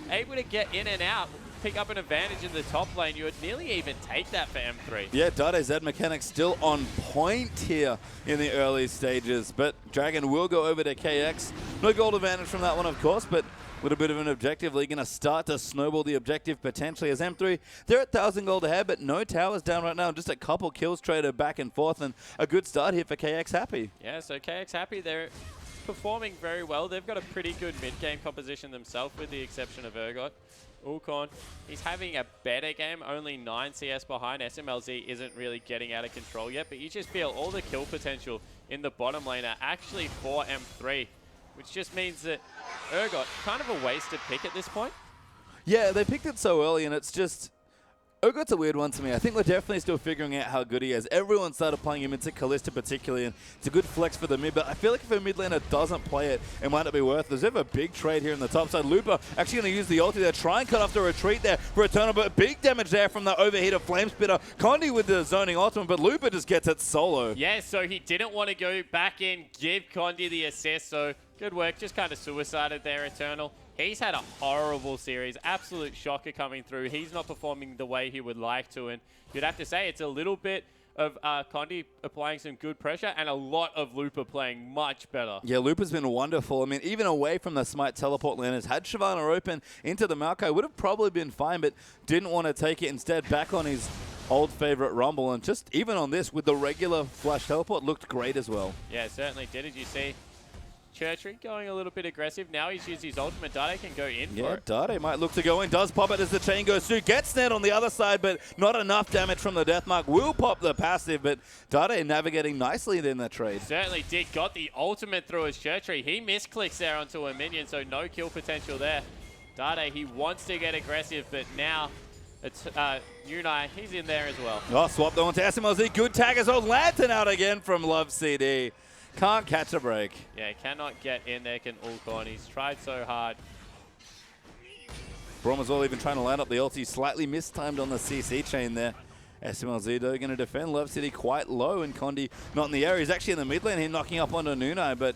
able to get in and out. Pick up an advantage in the top lane. You would nearly even take that for M3. Yeah, Dade's Z mechanics still on point here in the early stages, but Dragon will go over to KX. No gold advantage from that one, of course, but with a bit of an objective lead, going to start to snowball the objective potentially as M3. They're at 1,000 gold ahead, but no towers down right now. Just a couple kills traded back and forth, and a good start here for KX Happy. Yeah, so KX Happy, they're performing very well. They've got a pretty good mid-game composition themselves, with the exception of Urgot. Ulcon, he's having a better game, only 9 CS behind. SMLZ isn't really getting out of control yet, but you just feel all the kill potential in the bottom lane are actually for M3, which just means that Urgot, kind of a wasted pick at this point. Yeah, they picked it so early, and it's just... Urgot's a weird one to me. I think we're definitely still figuring out how good he is. Everyone started playing him into Kalista particularly, and it's a good flex for the mid, but I feel like if a mid laner doesn't play it, it might not be worth it. There's ever a big trade here in the top side. Looper actually going to use the ulti there, try and cut off the retreat there for Eternal, but big damage there from the overheat of Flame Spitter. Condi with the zoning ultimate, but Looper just gets it solo. Yeah, so he didn't want to go back in, give Condi the assist, so good work. Just kind of suicided there, Eternal. He's had a horrible series, absolute shocker coming through. He's not performing the way he would like to, and you'd have to say it's a little bit of Condi applying some good pressure and a lot of Looper playing much better. Yeah, Looper's been wonderful. I mean, even away from the Smite teleport laners, had Shyvana open into the Maokai, would have probably been fine, but didn't want to take it. Instead, back on his old favorite Rumble. And just even on this, with the regular flash teleport, looked great as well. Yeah, it certainly did. As you see, Churchy going a little bit aggressive. Now he's used his ultimate. Dade can go in for it. Dade might look to go in. Does pop it as the chain goes through. Gets snared on the other side, but not enough damage from the Deathmark. Will pop the passive, but Dade navigating nicely in that trade. Certainly did. Got the ultimate through his Churchy. He misclicks there onto a minion, so no kill potential there. Dade, he wants to get aggressive, but now it's Unai. He's in there as well. Oh, swap though onto SMLZ. Good tag as well. Lantern out again from Love CD. Can't catch a break. Yeah, cannot get in there, can Ulcorn. He's tried so hard. Braum as well even trying to land up the ulti. Slightly mistimed on the CC chain there. SMLZ though going to defend Love City quite low, and Condi not in the area. He's actually in the mid lane here knocking up onto Nunai, but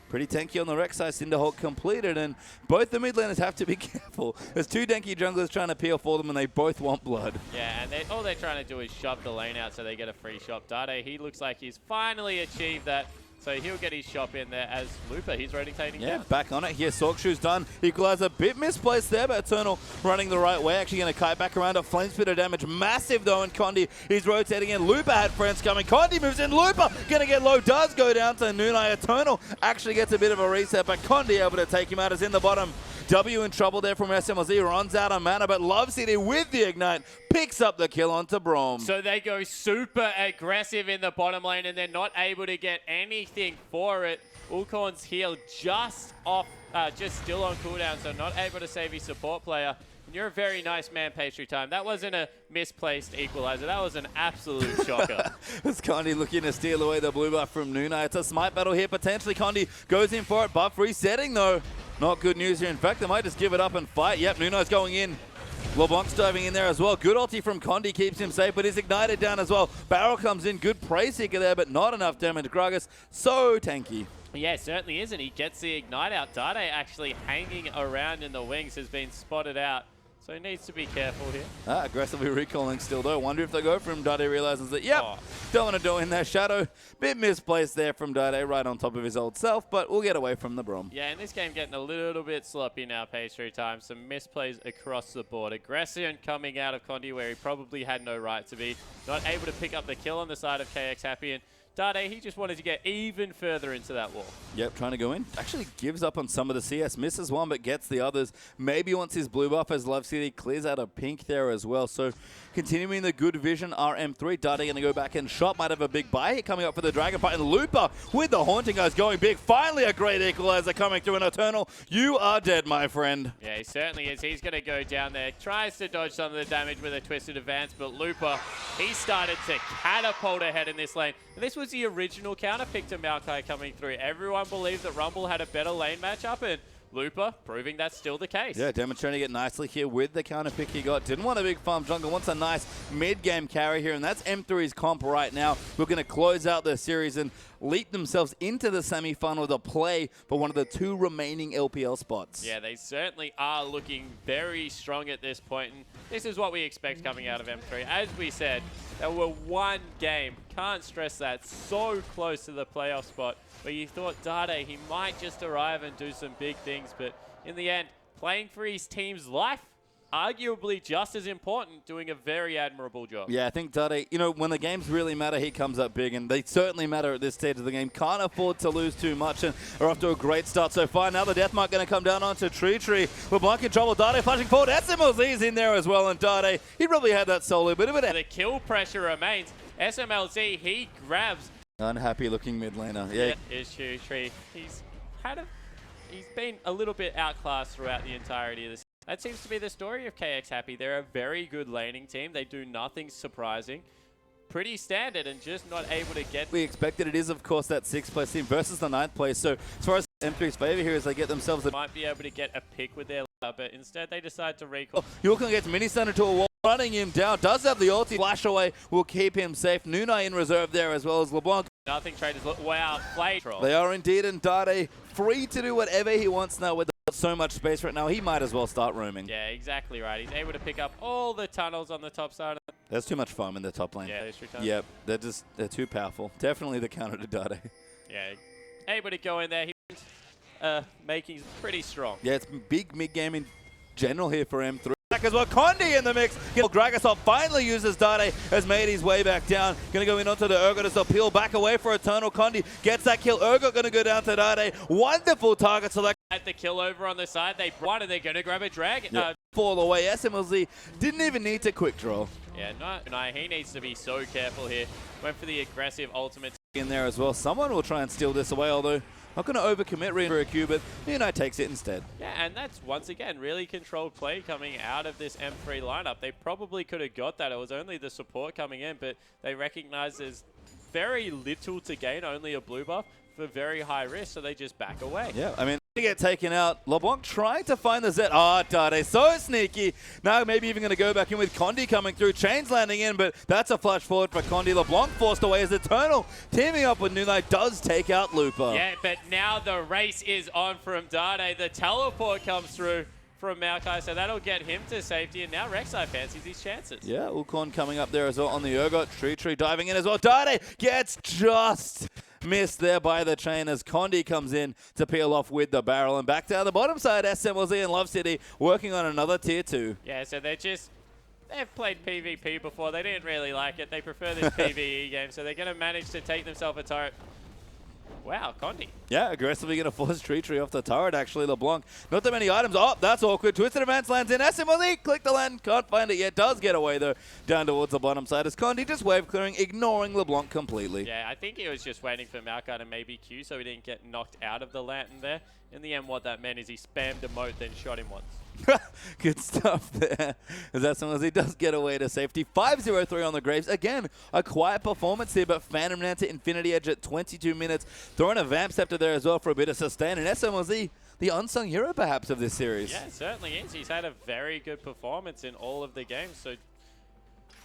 pretty tanky on the Rex side. Cinderhawk completed, and both the mid laners have to be careful. There's two danky junglers trying to peel for them, and they both want blood. Yeah, and all they're trying to do is shove the lane out so they get a free shop. Dade, he looks like he's finally achieved that. So he'll get his shop in there as Looper. He's rotating down. Back on it here. Sorkshoe's done. Equalizer a bit misplaced there, but Eternal running the right way. Actually going to kite back around. A flame spitter damage. Massive though, and Condi, he's rotating in. Looper had friends coming. Condi moves in. Looper going to get low. Does go down to Nunai. Eternal actually gets a bit of a reset, but Condi able to take him out as in the bottom. W in trouble there from SMLZ, runs out of mana, but Love City with the Ignite picks up the kill onto Braum. So they go super aggressive in the bottom lane, and they're not able to get anything for it. Ulcorn's heal just off, just still on cooldown, so not able to save his support player. And you're a very nice man, Pastry Time. That wasn't a misplaced equalizer. That was an absolute shocker. It's Condi looking to steal away the blue buff from Nunai. It's a smite battle here. Potentially Condi goes in for it. Buff resetting though. Not good news here. In fact, they might just give it up and fight. Yep, Nunai's going in. LeBlanc's diving in there as well. Good ulti from Condi keeps him safe, but he's ignited down as well. Barrel comes in. Good prey seeker there, but not enough damage. Gragas, so tanky. Yeah, certainly isn't. He gets the ignite out. Dade actually hanging around in the wings has been spotted out. So he needs to be careful here. Aggressively recalling still though. Wonder if they go for him. Dade realizes that, yep, don't want to do it in there. Shadow, bit misplaced there from Dade, right on top of his old self, but we'll get away from the Braum. Yeah, in this game getting a little bit sloppy now, Pastry Time. Some misplays across the board. Aggression coming out of Condi where he probably had no right to be. Not able to pick up the kill on the side of KX Happy, and Dade, he just wanted to get even further into that wall. Yep, trying to go in. Actually gives up on some of the CS. Misses one, but gets the others. Maybe wants his blue buff as Love City clears out a pink there as well. So continuing the good vision, RM3. Dade going to go back and shot. Might have a big buy hit coming up for the Dragon Fight. And Looper with the Haunting Eyes going big. Finally a great equalizer coming through an Eternal. You are dead, my friend. Yeah, he certainly is. He's going to go down there. Tries to dodge some of the damage with a Twisted Advance, but Looper, he started to catapult ahead in this lane. And this was the original counter pick to Maokai coming through. Everyone believed that Rumble had a better lane matchup, and Looper proving that's still the case. Yeah, demonstrating it nicely here with the counter pick he got. Didn't want a big farm jungle, wants a nice mid-game carry here, and that's M3's comp right now. Looking to close out the series and leap themselves into the semi-final with a play for one of the two remaining LPL spots. Yeah, they certainly are looking very strong at this point, and this is what we expect coming out of M3. As we said, they were one game, can't stress that, so close to the playoff spot, where you thought Dade, he might just arrive and do some big things, but in the end, playing for his team's life, arguably just as important, doing a very admirable job. Yeah, I think Dade, you know, when the games really matter, he comes up big, and they certainly matter at this stage of the game. Can't afford to lose too much, and are off to a great start so far. Now the Deathmark going to come down onto Tree. LeBlanc in trouble. Dade flashing forward. SMLZ's in there as well, and Dade, he probably had that solo bit of it. The kill pressure remains. SMLZ, he grabs. Unhappy looking mid laner. Yeah. Is Tree. He's been a little bit outclassed throughout the entirety of this. That seems to be the story of KX Happy. They're a very good laning team. They do nothing surprising. Pretty standard and just not able to get... We expected it is, of course, that 6th place team versus the 9th place. So as far as M3's favor here is they get themselves... Might be able to get a pick with their but instead they decide to recall. Yorkland gets mini-stunned into a wall, running him down. Does have the ulti. Flash away will keep him safe. Nunai in reserve there as well as LeBlanc. Nothing traders look... Wow, play. They are indeed, and Dade free to do whatever he wants now with so much space right now. He might as well start roaming. Yeah, exactly right. He's able to pick up all the tunnels on the top side. There's too much farm in the top lane. Yeah, yep, they're too powerful. Definitely the counter to Dade. Yeah, able to go in there. He making pretty strong. Yeah, it's big mid-game in general here for M3. back as well. Condi in the mix. Gragasol finally uses Dade, has made his way back down. Gonna go in onto the Urgot as they'll peel back away for Eternal. Condi gets that kill. Urgot gonna go down to Dade. Wonderful target select. At the kill over on the side, they won and they're gonna grab a dragon. Fall away. SMLZ didn't even need to quick draw. Yeah, no, he needs to be so careful here. Went for the aggressive ultimate. In there as well. Someone will try and steal this away, although not going to overcommit for a Q, but Unite takes it instead. Yeah, and that's, once again, really controlled play coming out of this M3 lineup. They probably could have got that. It was only the support coming in, but they recognize there's very little to gain, only a blue buff for very high risk, so they just back away. Yeah, I mean, to get taken out. LeBlanc trying to find the Z. Dade, so sneaky. Now maybe even going to go back in with Condi coming through. Chains landing in, but that's a flash forward for Condi. LeBlanc forced away as Eternal teaming up with Nunai does take out Looper. Yeah, but now the race is on from Dade. The teleport comes through from Maokai, so that'll get him to safety, and now Rek'Sai fancies his chances. Yeah, Ulkorn coming up there as well on the Urgot. Tree diving in as well. Dade gets just missed there by the chain as Condi comes in to peel off with the barrel. And back down the bottom side, SMLZ and Love City working on another tier 2. Yeah, so they've played PvP before. They didn't really like it. They prefer this PvE game, so they're going to manage to take themselves a turret. Wow, Condi. Yeah, aggressively going to force Tree off the turret, actually. LeBlanc, not that many items. Oh, that's awkward. Twisted Advance lands in. SMLZ, click the land. Can't find it yet. Does get away, though, down towards the bottom side as Condi just wave clearing, ignoring LeBlanc completely. Yeah, I think he was just waiting for Maokai to maybe Q so he didn't get knocked out of the lantern there. In the end, what that meant is he spammed a moat, then shot him once. Good stuff there. As SMLZ does get away to safety. 5-0-3 on the Graves. Again, a quiet performance here, but Phantom Nanta Infinity Edge at 22 minutes. Throwing a Vamp Scepter there as well for a bit of sustain. And SMLZ, the unsung hero perhaps of this series. Yeah, it certainly is. He's had a very good performance in all of the games. So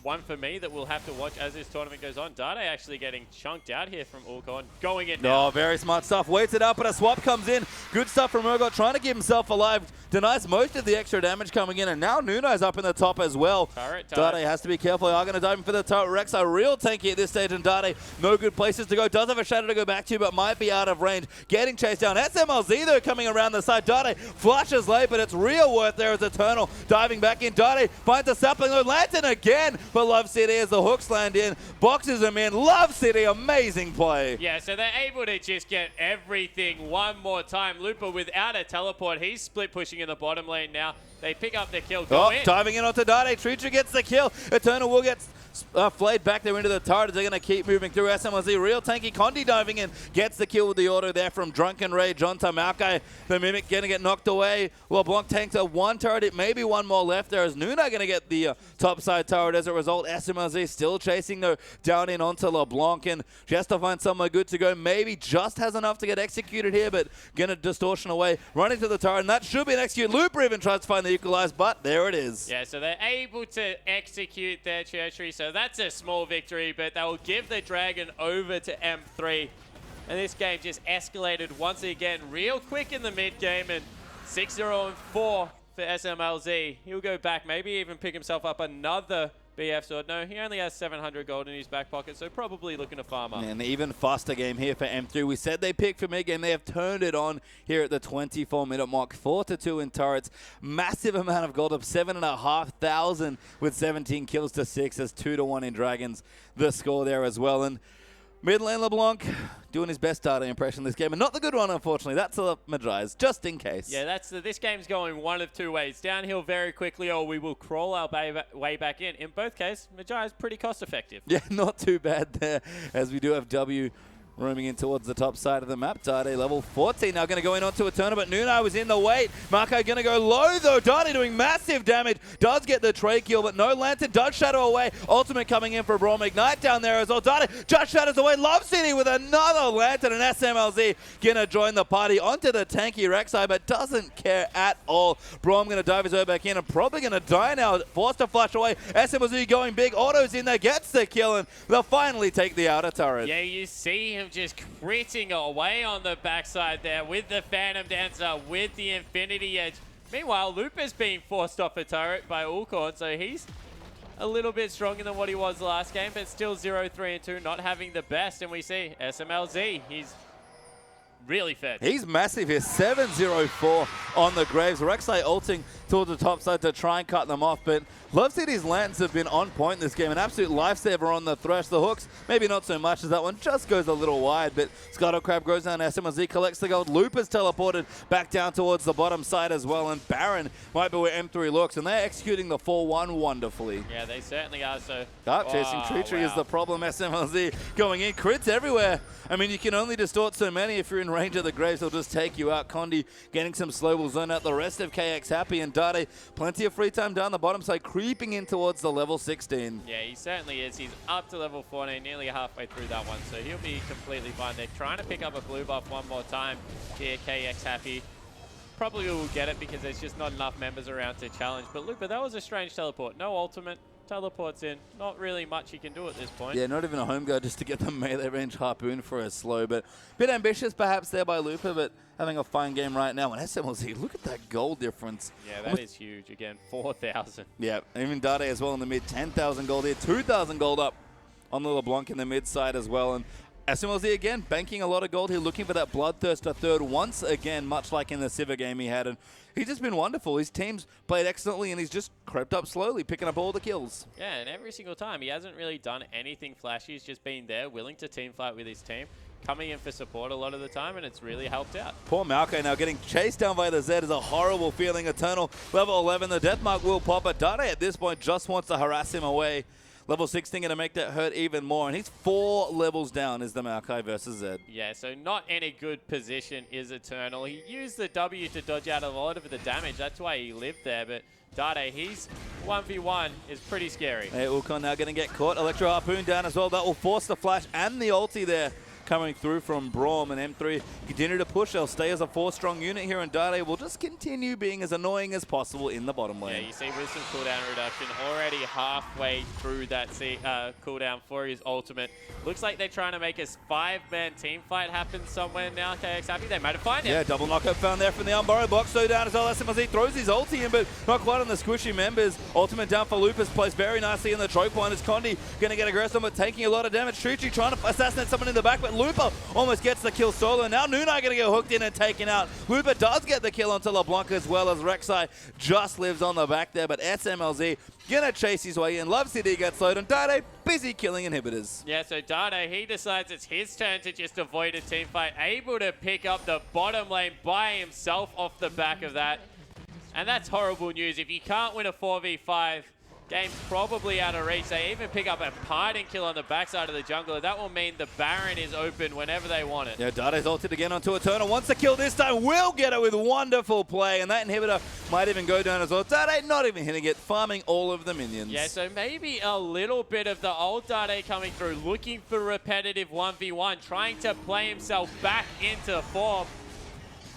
one for me that we'll have to watch as this tournament goes on. Dade actually getting chunked out here from Ulkorn. Going in now. Oh, very smart stuff. Waits it up, but a swap comes in. Good stuff from Urgot, trying to keep himself alive. Denies most of the extra damage coming in, and now Nuno's up in the top as well. Turret. Dade has to be careful. They are going to dive in for the turret. Rek'Sai real tanky at this stage, and Dade no good places to go. Does have a shadow to go back to, but might be out of range. Getting chased down. SMLZ, though, coming around the side. Dade flushes late, but it's real worth there as Eternal diving back in. Dade finds a sapling, though. Lantern again, but Love City as the hooks land in. Boxes him in. Love City, amazing play. Yeah, so they're able to just get everything one more time. Looper without a teleport. He's split pushing in the bottom lane now. They pick up the kill. Go in. Diving in onto Dade. Tree gets the kill. Eternal will get flayed back there into the turret. They're going to keep moving through. SMLZ real tanky. Condi diving in. Gets the kill with the auto there from Drunken Rage onto Maokai. The Mimic going to get knocked away. LeBlanc tanks a one turret. It may be one more left there as Nuna going to get the top side turret as a result. SMLZ still chasing though down in onto LeBlanc, and she has to find somewhere good to go. Maybe just has enough to get executed here, but going to distortion away. Running to the turret, and that should be an execute. Looper even tries to find the equalize, but there it is. Yeah, so they're able to execute their treachery, so that's a small victory, but they will give the Dragon over to M3. And this game just escalated once again real quick in the mid game, and 6-0-4 for SMLZ. He'll go back, maybe even pick himself up another BF sword. No, he only has 700 gold in his back pocket, so probably looking to farm up. And even faster game here for M3. We said they picked for mid game. They have turned it on here at the 24-minute mark. 4-2 in turrets. Massive amount of gold, up 7,500 with 17 kills to 6 as 2-1 in Dragons. The score there as well. And mid lane LeBlanc doing his best Dade impression this game, and not the good one, unfortunately. That's a Madrize, just in case. Yeah, this game's going one of two ways. Downhill very quickly, or we will crawl our way back in. In both cases, Madrize pretty cost effective. Yeah, not too bad there, as we do have W roaming in towards the top side of the map. Dade level 14 now going to go in onto Eternal, but Nuno was in the wait. Marco going to go low though. Dade doing massive damage. Does get the Trey kill, but no Lantern. Does shadow away. Ultimate coming in for Braum Ignite down there as well. Dade just shadows away. Love City with another Lantern, and SMLZ going to join the party onto the tanky Rek'Sai, but doesn't care at all. Braum going to dive his way back in and probably going to die now. Forced to flush away. SMLZ going big. Auto's in there. Gets the kill, and they'll finally take the outer turret. Yeah, you see him just critting away on the backside there with the Phantom Dancer, with the Infinity Edge. Meanwhile, Looper's being forced off a turret by Ulkorn, so he's a little bit stronger than what he was last game, but still 0-3-2, not having the best. And we see SMLZ, he's really fed. He's massive here, 7-0-4 on the Graves. Rek'Sai ulting towards the top side to try and cut them off, but Love City's lands have been on point this game. An absolute lifesaver on the Thresh. The hooks, maybe not so much as that one just goes a little wide, but Scuttle Crab goes down, SMLZ collects the gold. Loop is teleported back down towards the bottom side as well, and Baron might be where M3 looks, and they're executing the 4-1 wonderfully. Yeah, they certainly are. So Chasing Tree is the problem. SMLZ going in, crits everywhere. I mean, you can only distort so many. If you're in range of the Graves, they'll just take you out. Condi getting some slow will zone out the rest of KX happy, and Dade plenty of free time down the bottom side, creeping in towards the level 16. Yeah, he certainly is. He's up to level 14, nearly halfway through that one, so he'll be completely fine. They're trying to pick up a blue buff one more time here. KX happy probably will get it because there's just not enough members around to challenge. But Lupa, that was a strange teleport. No ultimate. Teleports in. Not really much he can do at this point. Yeah, not even a home guard just to get the melee range harpoon for a slow, but a bit ambitious perhaps there by Lupa, but having a fine game right now. And SMLZ, look at that gold difference. Yeah, that is huge. Again, 4,000. Yeah, even Dade as well in the mid, 10,000 gold here, 2,000 gold up on the LeBlanc in the mid side as well. And SMLZ again, banking a lot of gold here, looking for that Bloodthirster third once again, much like in the Civ game he had. And he's just been wonderful. His team's played excellently, and he's just crept up slowly, picking up all the kills. Yeah, and every single time. He hasn't really done anything flashy. He's just been there, willing to team fight with his team, coming in for support a lot of the time, and it's really helped out. Poor Malco now getting chased down by the Z is a horrible feeling. Eternal, level 11, the death mark will pop, but Dade at this point just wants to harass him away. Level 16 going to make that hurt even more, and he's 4 levels down is the Maokai versus Zed. Yeah, so not in a good position is Eternal. He used the W to dodge out a lot of the damage. That's why he lived there, but Dade, he's 1v1 is pretty scary. Hey, Ukon now going to get caught. Electro Harpoon down as well. That will force the flash and the ulti there coming through from Braum, and M3 continue to push. They'll stay as a 4-strong unit here, and Dade will just continue being as annoying as possible in the bottom lane. Yeah, you see with some cooldown reduction, already halfway through that cooldown for his ultimate. Looks like they're trying to make a 5-man team fight happen somewhere now. KX happy, they might have found it. Yeah, double knockup found there from the unborrowed box. So down as well. SMLZ throws his ulti in, but not quite on the squishy members. Ultimate down for Lupus, placed very nicely in the choke point. Is Condi going to get aggressive, but taking a lot of damage. Trichi trying to assassinate someone in the back, but Lupa almost gets the kill solo. Now Nunai going to get hooked in and taken out. Lupa does get the kill onto LeBlanc as well, as Rek'Sai just lives on the back there, but SMLZ going to chase his way in. Love City gets slowed, and Dade busy killing inhibitors. Yeah, so Dade, he decides it's his turn to just avoid a team fight, able to pick up the bottom lane by himself off the back of that. And that's horrible news. If you can't win a 4v5, game's probably out of reach. They even pick up a parting kill on the backside of the jungler. That will mean the Baron is open whenever they want it. Yeah, Dade's ulted again onto Eternal. Wants to kill this time. Will get it with wonderful play. And that inhibitor might even go down as well. Dade not even hitting it, farming all of the minions. Yeah, so maybe a little bit of the old Dade coming through, looking for repetitive 1v1, trying to play himself back into form.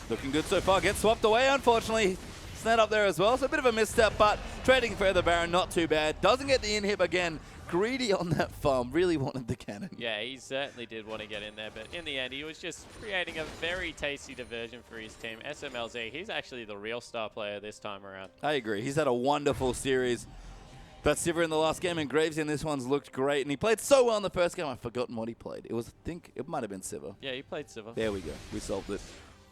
Looking good so far. Gets swapped away, unfortunately. Snap up there as well, so a bit of a misstep, but trading for the Baron, not too bad. Doesn't get the inhib again. Greedy on that farm, really wanted the cannon. Yeah, he certainly did want to get in there, but in the end, he was just creating a very tasty diversion for his team. SMLZ, he's actually the real star player this time around. I agree. He's had a wonderful series. But Sivir in the last game and Graves in this one's looked great, and he played so well in the first game, I've forgotten what he played. It was, I think, it might have been Sivir. Yeah, he played Sivir. There we go. We solved it.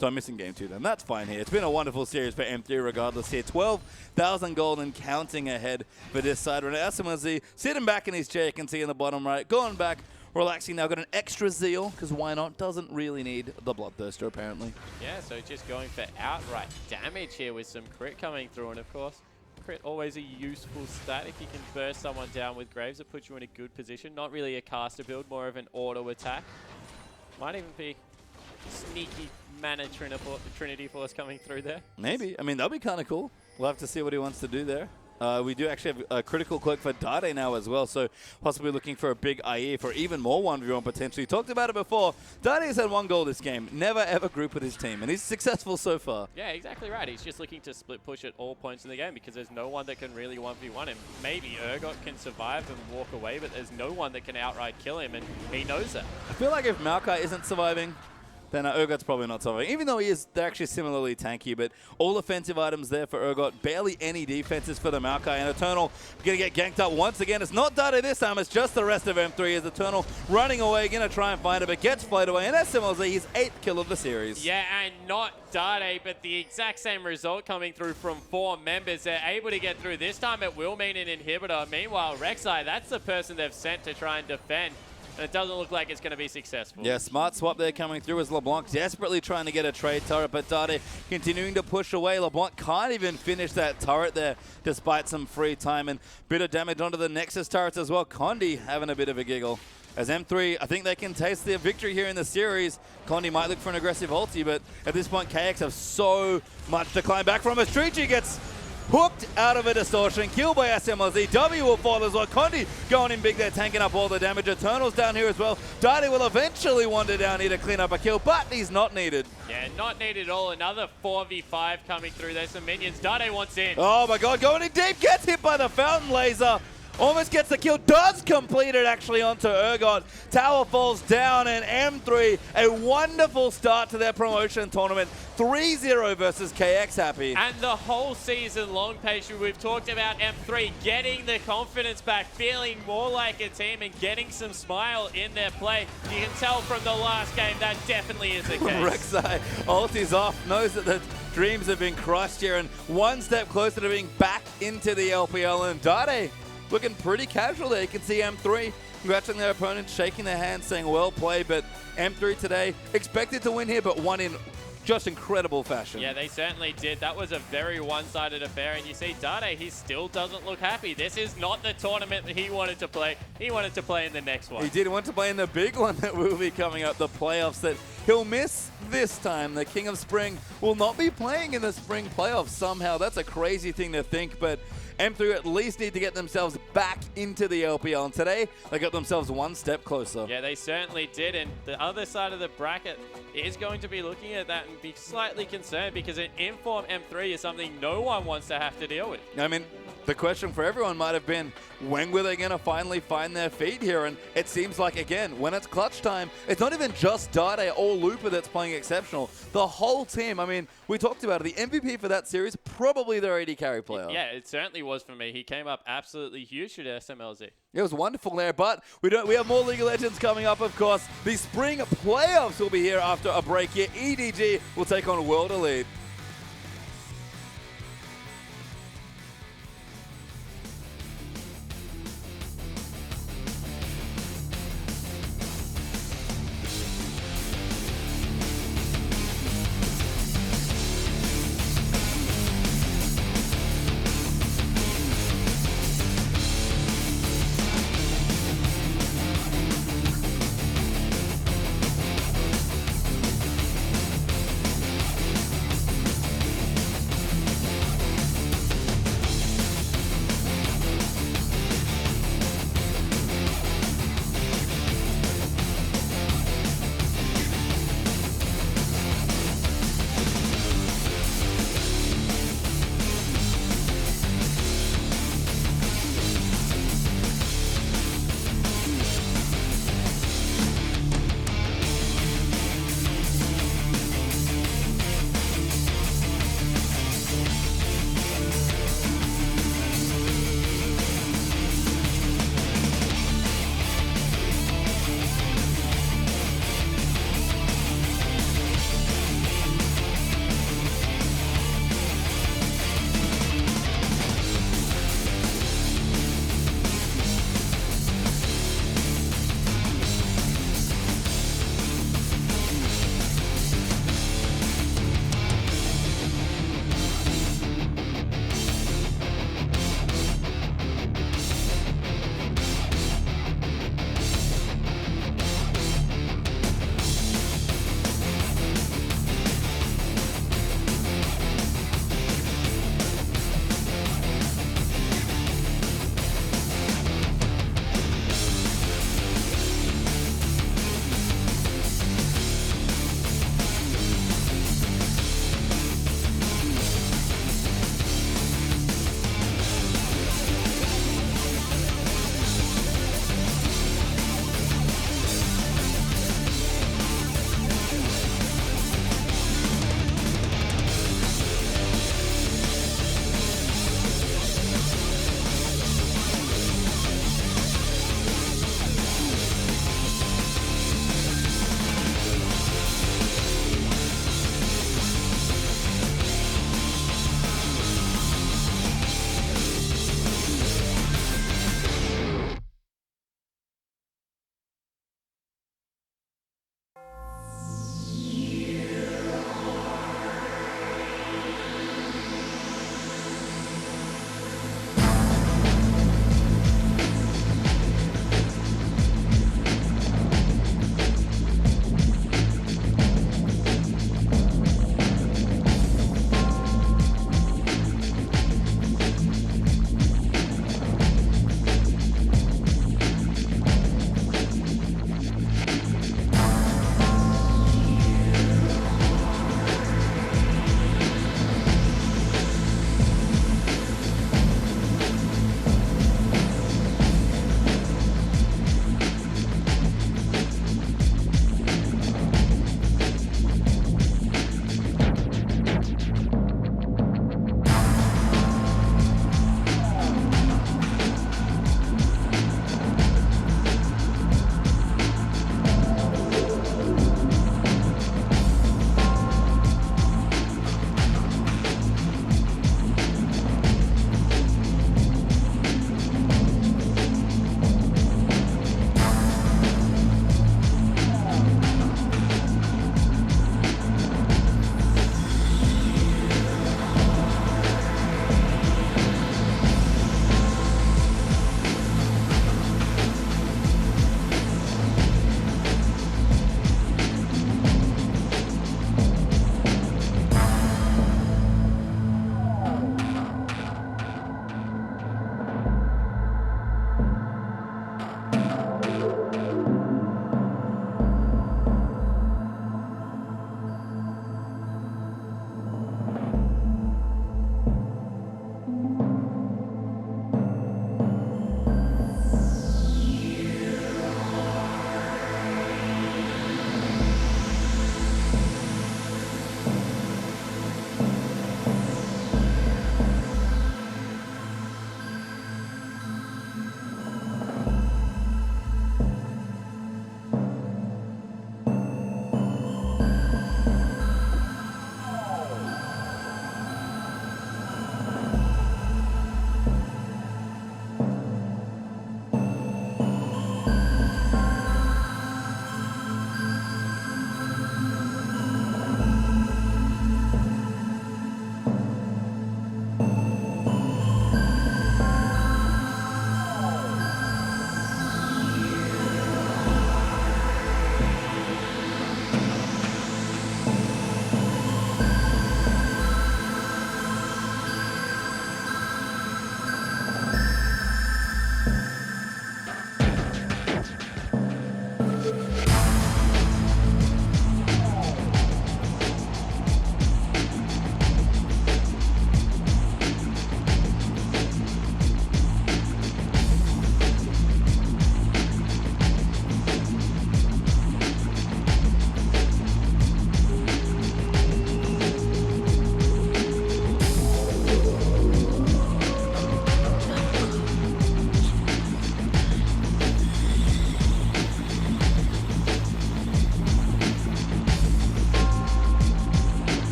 So I'm missing game 2 then. That's fine here. It's been a wonderful series for M3 regardless here. 12,000 gold and counting ahead for this side. Right now, SMLZ sitting back in his chair, you can see in the bottom right. Going back, relaxing now. Got an extra zeal, because why not? Doesn't really need the Bloodthirster apparently. Yeah, so just going for outright damage here with some crit coming through. And of course, crit always a useful stat. If you can burst someone down with Graves, it puts you in a good position. Not really a caster build, more of an auto attack. Might even be sneaky mana Trinity Force coming through there. Maybe. I mean, that'll be kind of cool. We'll have to see what he wants to do there. We do actually have a critical cloak for Dade now as well, so possibly looking for a big IE for even more 1v1 potentially. Talked about it before. Dade has had 1 goal this game. Never ever group with his team, and he's successful so far. Yeah, exactly right. He's just looking to split push at all points in the game because there's no one that can really 1v1 him. Maybe Urgot can survive and walk away, but there's no one that can outright kill him, and he knows that. I feel like if Maokai isn't surviving, then Urgot's probably not solving. Even though they're actually similarly tanky, but all offensive items there for Urgot. Barely any defenses for the Maokai. And Eternal going to get ganked up once again. It's not Dade this time, it's just the rest of M3 as Eternal running away, going to try and find it, but gets played away. And SMLZ, his 8th kill of the series. Yeah, and not Dade, but the exact same result coming through from 4 members. They're able to get through. This time it will mean an inhibitor. Meanwhile, Rek'Sai, that's the person they've sent to try and defend. And it doesn't look like it's going to be successful. Yeah, smart swap there coming through as LeBlanc desperately trying to get a trade turret, but Dade continuing to push away. LeBlanc can't even finish that turret there despite some free time, and bit of damage onto the Nexus turrets as well. Condi having a bit of a giggle. As M3, I think they can taste their victory here in the series. Condi might look for an aggressive ulti, but at this point, KX have so much to climb back from. As Trichi gets hooked out of a distortion, killed by SMLZ. W will fall as well. Condi going in big there, tanking up all the damage. Eternal's down here as well. Dade will eventually wander down here to clean up a kill, but he's not needed. Yeah, not needed at all. Another 4v5 coming through. There's some minions. Dade wants in. Oh my god, going in deep, gets hit by the fountain laser. Almost gets the kill, does complete it actually onto Urgot. Tower falls down, and M3, a wonderful start to their promotion tournament. 3-0 versus KX Happy. And the whole season long, Patient, we've talked about M3 getting the confidence back, feeling more like a team and getting some smile in their play. You can tell from the last game that definitely is the case. Rek'Sai, ult is off, knows that the dreams have been crushed here, and one step closer to being back into the LPL, and Dade looking pretty casual there. You can see M3 congratulating their opponent, shaking their hands, saying well played, but M3 today expected to win here, but won in just incredible fashion. Yeah, they certainly did. That was a very one-sided affair, and you see Dade, he still doesn't look happy. This is not the tournament that he wanted to play. He wanted to play in the next one. He did want to play in the big one that will be coming up, the playoffs that he'll miss this time. The King of Spring will not be playing in the spring playoffs somehow. That's a crazy thing to think, but M3 at least need to get themselves back into the LPL, and today they got themselves one step closer. Yeah, they certainly did, and the other side of the bracket is going to be looking at that and be slightly concerned, because an inform M3 is something no one wants to have to deal with. I mean, the question for everyone might have been, when were they going to finally find their feet here? And it seems like, again, when it's clutch time, it's not even just Dade or Looper that's playing exceptional. The whole team, I mean, we talked about it. The MVP for that series, probably their AD carry player. Yeah, it certainly was for me. He came up absolutely huge to SMLZ. It was wonderful there, but we have more League of Legends coming up, of course. The spring playoffs will be here after a break here. EDG will take on World Elite.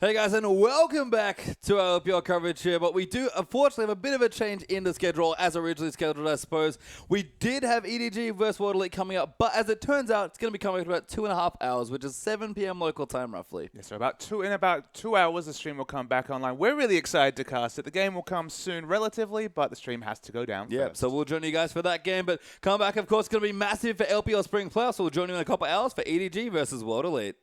Hey guys, and welcome back to our LPL coverage here. But we do, unfortunately, have a bit of a change in the schedule as originally scheduled, I suppose. We did have EDG versus World Elite coming up, but as it turns out, it's going to be coming up in about 2.5 hours, which is 7 p.m. local time, roughly. Yeah, so in about 2 hours, the stream will come back online. We're really excited to cast it. The game will come soon, relatively, but the stream has to go down first. So we'll join you guys for that game. But come back, of course, going to be massive for LPL Spring Playoffs. So we'll join you in a couple hours for EDG versus World Elite.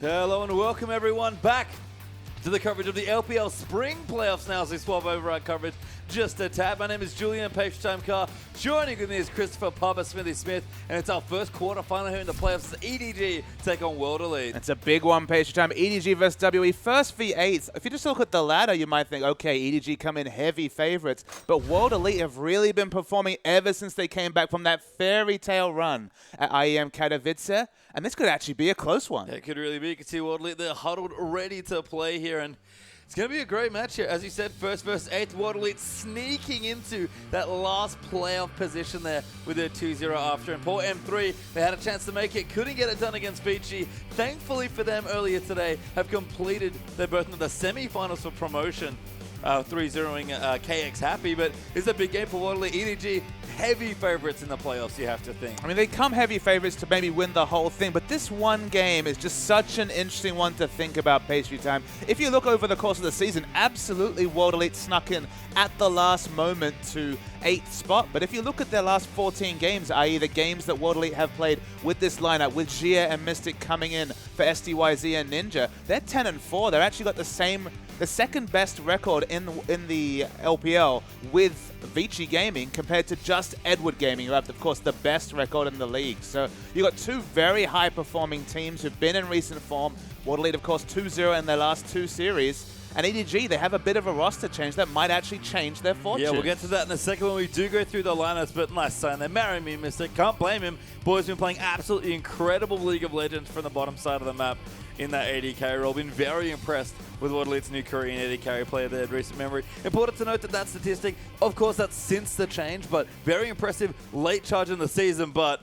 Hello and welcome everyone back to the coverage of the LPL Spring Playoffs now as we swap over our coverage just a tad. My name is Julian Time Car. Joining with me is Christopher Papa Smithy Smith, and it's our first quarterfinal here in the playoffs. EDG take on World Elite. It's a big one, Time. EDG versus WE. First V8s. If you just look at the ladder, you might think, okay, EDG come in heavy favorites. But World Elite have really been performing ever since they came back from that fairy tale run at IEM Katowice. And this could actually be a close one. It could really be. You can see World Elite, they're huddled, ready to play here. And it's going to be a great match here. As you said, first versus 8th, World Elite sneaking into that last playoff position there with their 2-0 after. And poor M3, they had a chance to make it, couldn't get it done against Vici. Thankfully for them earlier today, have completed their berth in the semi-finals for promotion. 3-0ing KX Happy, but it's a big game for World Elite. EDG, heavy favorites in the playoffs, you have to think. I mean, they come heavy favorites to maybe win the whole thing, but this one game is just such an interesting one to think about, Pastry Time. If you look over the course of the season, absolutely World Elite snuck in at the last moment to 8th spot, but if you look at their last 14 games, i.e. the games that World Elite have played with this lineup, with Gia and Mystic coming in for SDYZ and Ninja, they're 10-4. They've actually got the second best record in the LPL with Vici Gaming compared to just Edward Gaming, who have, of course, the best record in the league. So you've got two very high-performing teams who've been in recent form. World Elite, of course, 2-0 in their last 2 series. And EDG, they have a bit of a roster change that might actually change their fortune. Yeah, we'll get to that in a second when we do go through the lineups, but nice sign. They're marrying me, Mystic. Can't blame him. Boy's been playing absolutely incredible League of Legends from the bottom side of the map in that AD carry role. Been very impressed with World Elite's new Korean AD carry player there in recent memory. Important to note that statistic, of course, that's since the change, but very impressive late charge in the season. But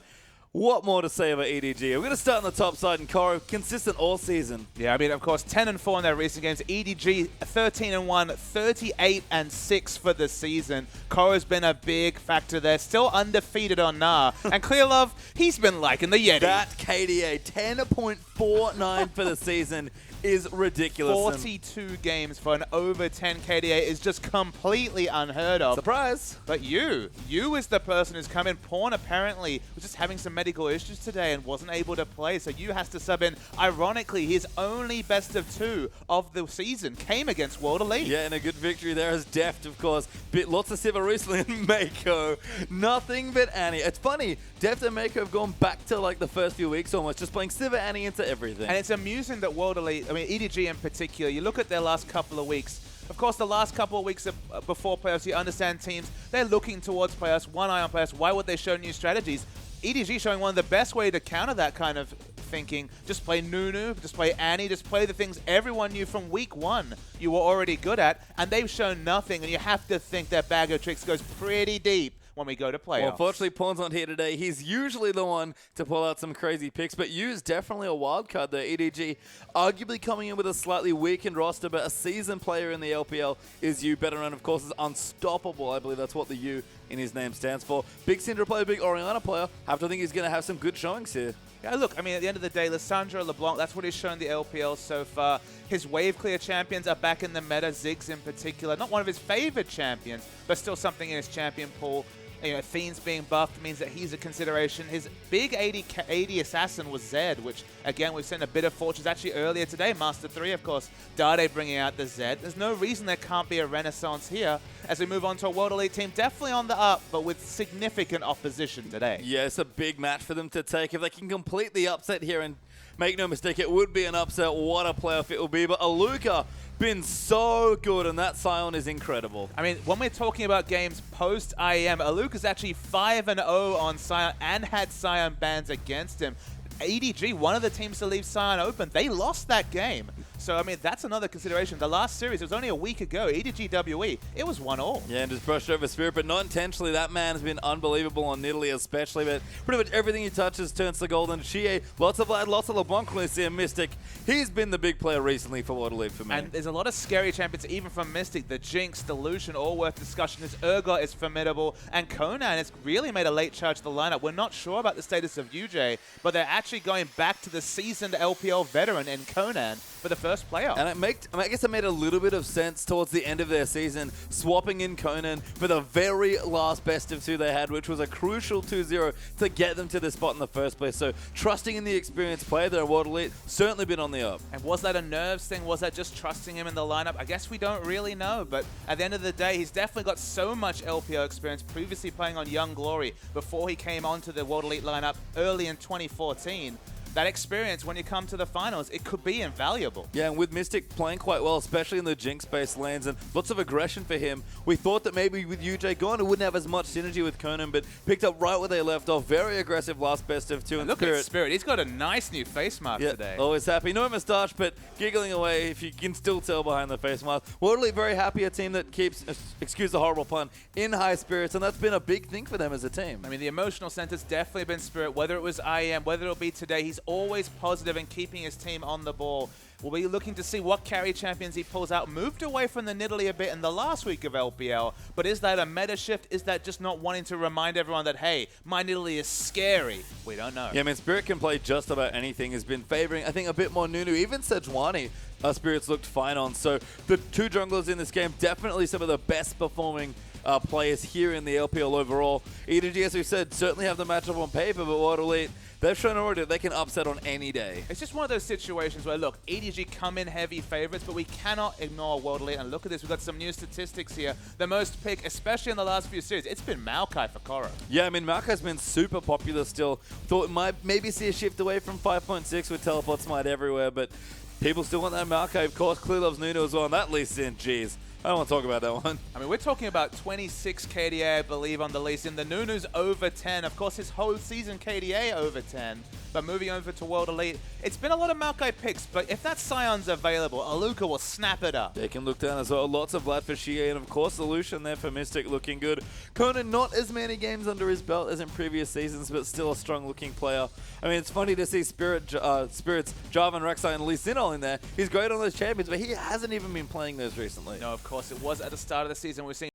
what more to say about EDG? We're going to start on the top side, and Coro, consistent all season. Yeah, I mean, of course, 10-4 in their recent games. EDG, 13-1, 38-6 for the season. Coro's been a big factor there. Still undefeated on NAR. And Clearlove, he's been liking the Yeti. That KDA, 10.49 for the season is ridiculous. 42 games for an over 10 KDA is just completely unheard of. Surprise. But you is the person who's come in. Pawn apparently was just having some medical issues today and wasn't able to play, so you has to sub in. Ironically, his only best of 2 of the season came against World Elite. Yeah, and a good victory there as Deft, of course. Lots of Siva recently, and Mako, nothing but Annie. It's funny, Deft and Mako have gone back to like the first few weeks almost, just playing Siva Annie into everything. And it's amusing that World Elite, I mean, EDG in particular, you look at their last couple of weeks. Of course, the last couple of weeks before playoffs, you understand teams, they're looking towards playoffs, one eye on playoffs. Why would they show new strategies? EDG showing one of the best way to counter that kind of thinking. Just play Nunu, just play Annie, just play the things everyone knew from week 1 you were already good at, and they've shown nothing, and you have to think their bag of tricks goes pretty deep when we go to playoffs. Well, unfortunately, Pawn's not here today. He's usually the one to pull out some crazy picks, but Yu's definitely a wild card there. EDG arguably coming in with a slightly weakened roster, but a seasoned player in the LPL is Yu. Better known, of course, as Unstoppable. I believe that's what the U in his name stands for. Big Syndra player, big Orianna player. Have to think he's going to have some good showings here. Yeah, look, I mean, at the end of the day, Lissandra LeBlanc, that's what he's shown the LPL so far. His wave clear champions are back in the meta, Ziggs in particular. Not one of his favorite champions, but still something in his champion pool. You know, Fiend's being buffed means that he's a consideration. His big 80 assassin was Zed, which, again, we've seen a bit of fortunes actually earlier today. Master 3, of course, Dade bringing out the Zed. There's no reason there can't be a renaissance here as we move on to a World Elite team definitely on the up, but with significant opposition today. Yeah, it's a big match for them to take. If they can complete the upset here, and make no mistake, it would be an upset. What a playoff it will be. But Aluka been so good, and that Sion is incredible. I mean, when we're talking about games post-IEM, Aluka's actually 5-0 on Sion and had Sion bans against him. EDG, one of the teams to leave Sion open, they lost that game. So, I mean, that's another consideration. The last series, it was only a week ago, EDG WE, it was 1-1. Yeah, and just brushed over Spirit, but not intentionally. That man has been unbelievable on Nidalee especially, but pretty much everything he touches turns to gold. And Chie, lots of Vlad, lots of LeBlanc when we see him. Mystic, he's been the big player recently for World Elite for me. And there's a lot of scary champions, even from Mystic. The Jinx, the Lucian, all worth discussion. This Urgot is formidable, and Conan has really made a late charge to the lineup. We're not sure about the status of UJ, but they're actually going back to the seasoned LPL veteran in Conan for the first first playoff. And I guess it made a little bit of sense towards the end of their season, swapping in Conan for the very last best of 2 they had, which was a crucial 2-0 to get them to this spot in the first place. So trusting in the experienced player there, World Elite, certainly been on the up. And was that a nerves thing? Was that just trusting him in the lineup? I guess we don't really know, but at the end of the day, he's definitely got so much LPL experience, previously playing on Young Glory before he came onto the World Elite lineup early in 2014. That experience, when you come to the finals, it could be invaluable. Yeah, and with Mystic playing quite well, especially in the Jinx-based lanes, and lots of aggression for him, we thought that maybe with UJ gone, it wouldn't have as much synergy with Conan, but picked up right where they left off. Very aggressive last best of 2 in Look Spirit. at Spirit. He's got a nice new face mask today. Always happy. No moustache, but giggling away, if you can still tell behind the face mask. World Elite very happy, a team that keeps, excuse the horrible pun, in high spirits, and that's been a big thing for them as a team. I mean, the emotional center's definitely been Spirit, whether it was IEM, whether it'll be today. He's always positive and keeping his team on the ball. We'll be looking to see what carry champions he pulls out. Moved away from the Nidalee a bit in the last week of LPL, but is that a meta shift? Is that just not wanting to remind everyone that, hey, my Nidalee is scary? We don't know. Yeah, I mean, Spirit can play just about anything. Has been favoring, I think, a bit more Nunu. Even Sejuani, Spirit's looked fine on. So the 2 junglers in this game, definitely some of the best performing players here in the LPL overall. EDG, as we said, certainly have the matchup on paper, but World Elite, they've shown already that they can upset on any day. It's just one of those situations where, look, EDG come in heavy favorites, but we cannot ignore World Elite. And look at this, we've got some new statistics here. The most pick, especially in the last few series, it's been Maokai for Koro. Yeah, I mean, Maokai's been super popular still. Thought might maybe see a shift away from 5.6 with Teleport Smite everywhere, but people still want that Maokai. Of course, Clear loves Nunu as well, and that leads in, jeez. I don't want to talk about that one. I mean, we're talking about 26 KDA, I believe, on the least. In the Nunu's over 10. Of course, his whole season KDA over 10. But moving over to World Elite, it's been a lot of Maokai picks, but if that Scion's available, Aluka will snap it up. They can look down as well. Lots of Vlad for Shie, and of course the Lucian there for Mystic looking good. Conan, not as many games under his belt as in previous seasons, but still a strong looking player. I mean, it's funny to see Spirit's Jarvan, Rek'Sai, and Lee Sin all in there. He's great on those champions, but he hasn't even been playing those recently. No, of course, it was at the start of the season. We've seen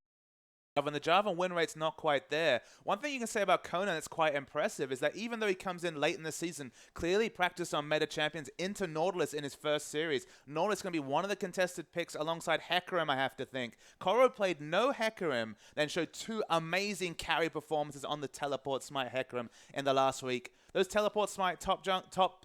and the Jarvan win rate's not quite there. One thing you can say about Conan that's quite impressive is that even though he comes in late in the season, clearly practiced on meta champions into Nautilus in his first series. Nautilus is going to be one of the contested picks alongside Hecarim, I have to think. Koro played no Hecarim, then showed 2 amazing carry performances on the Teleport Smite Hecarim in the last week. Those Teleport Smite top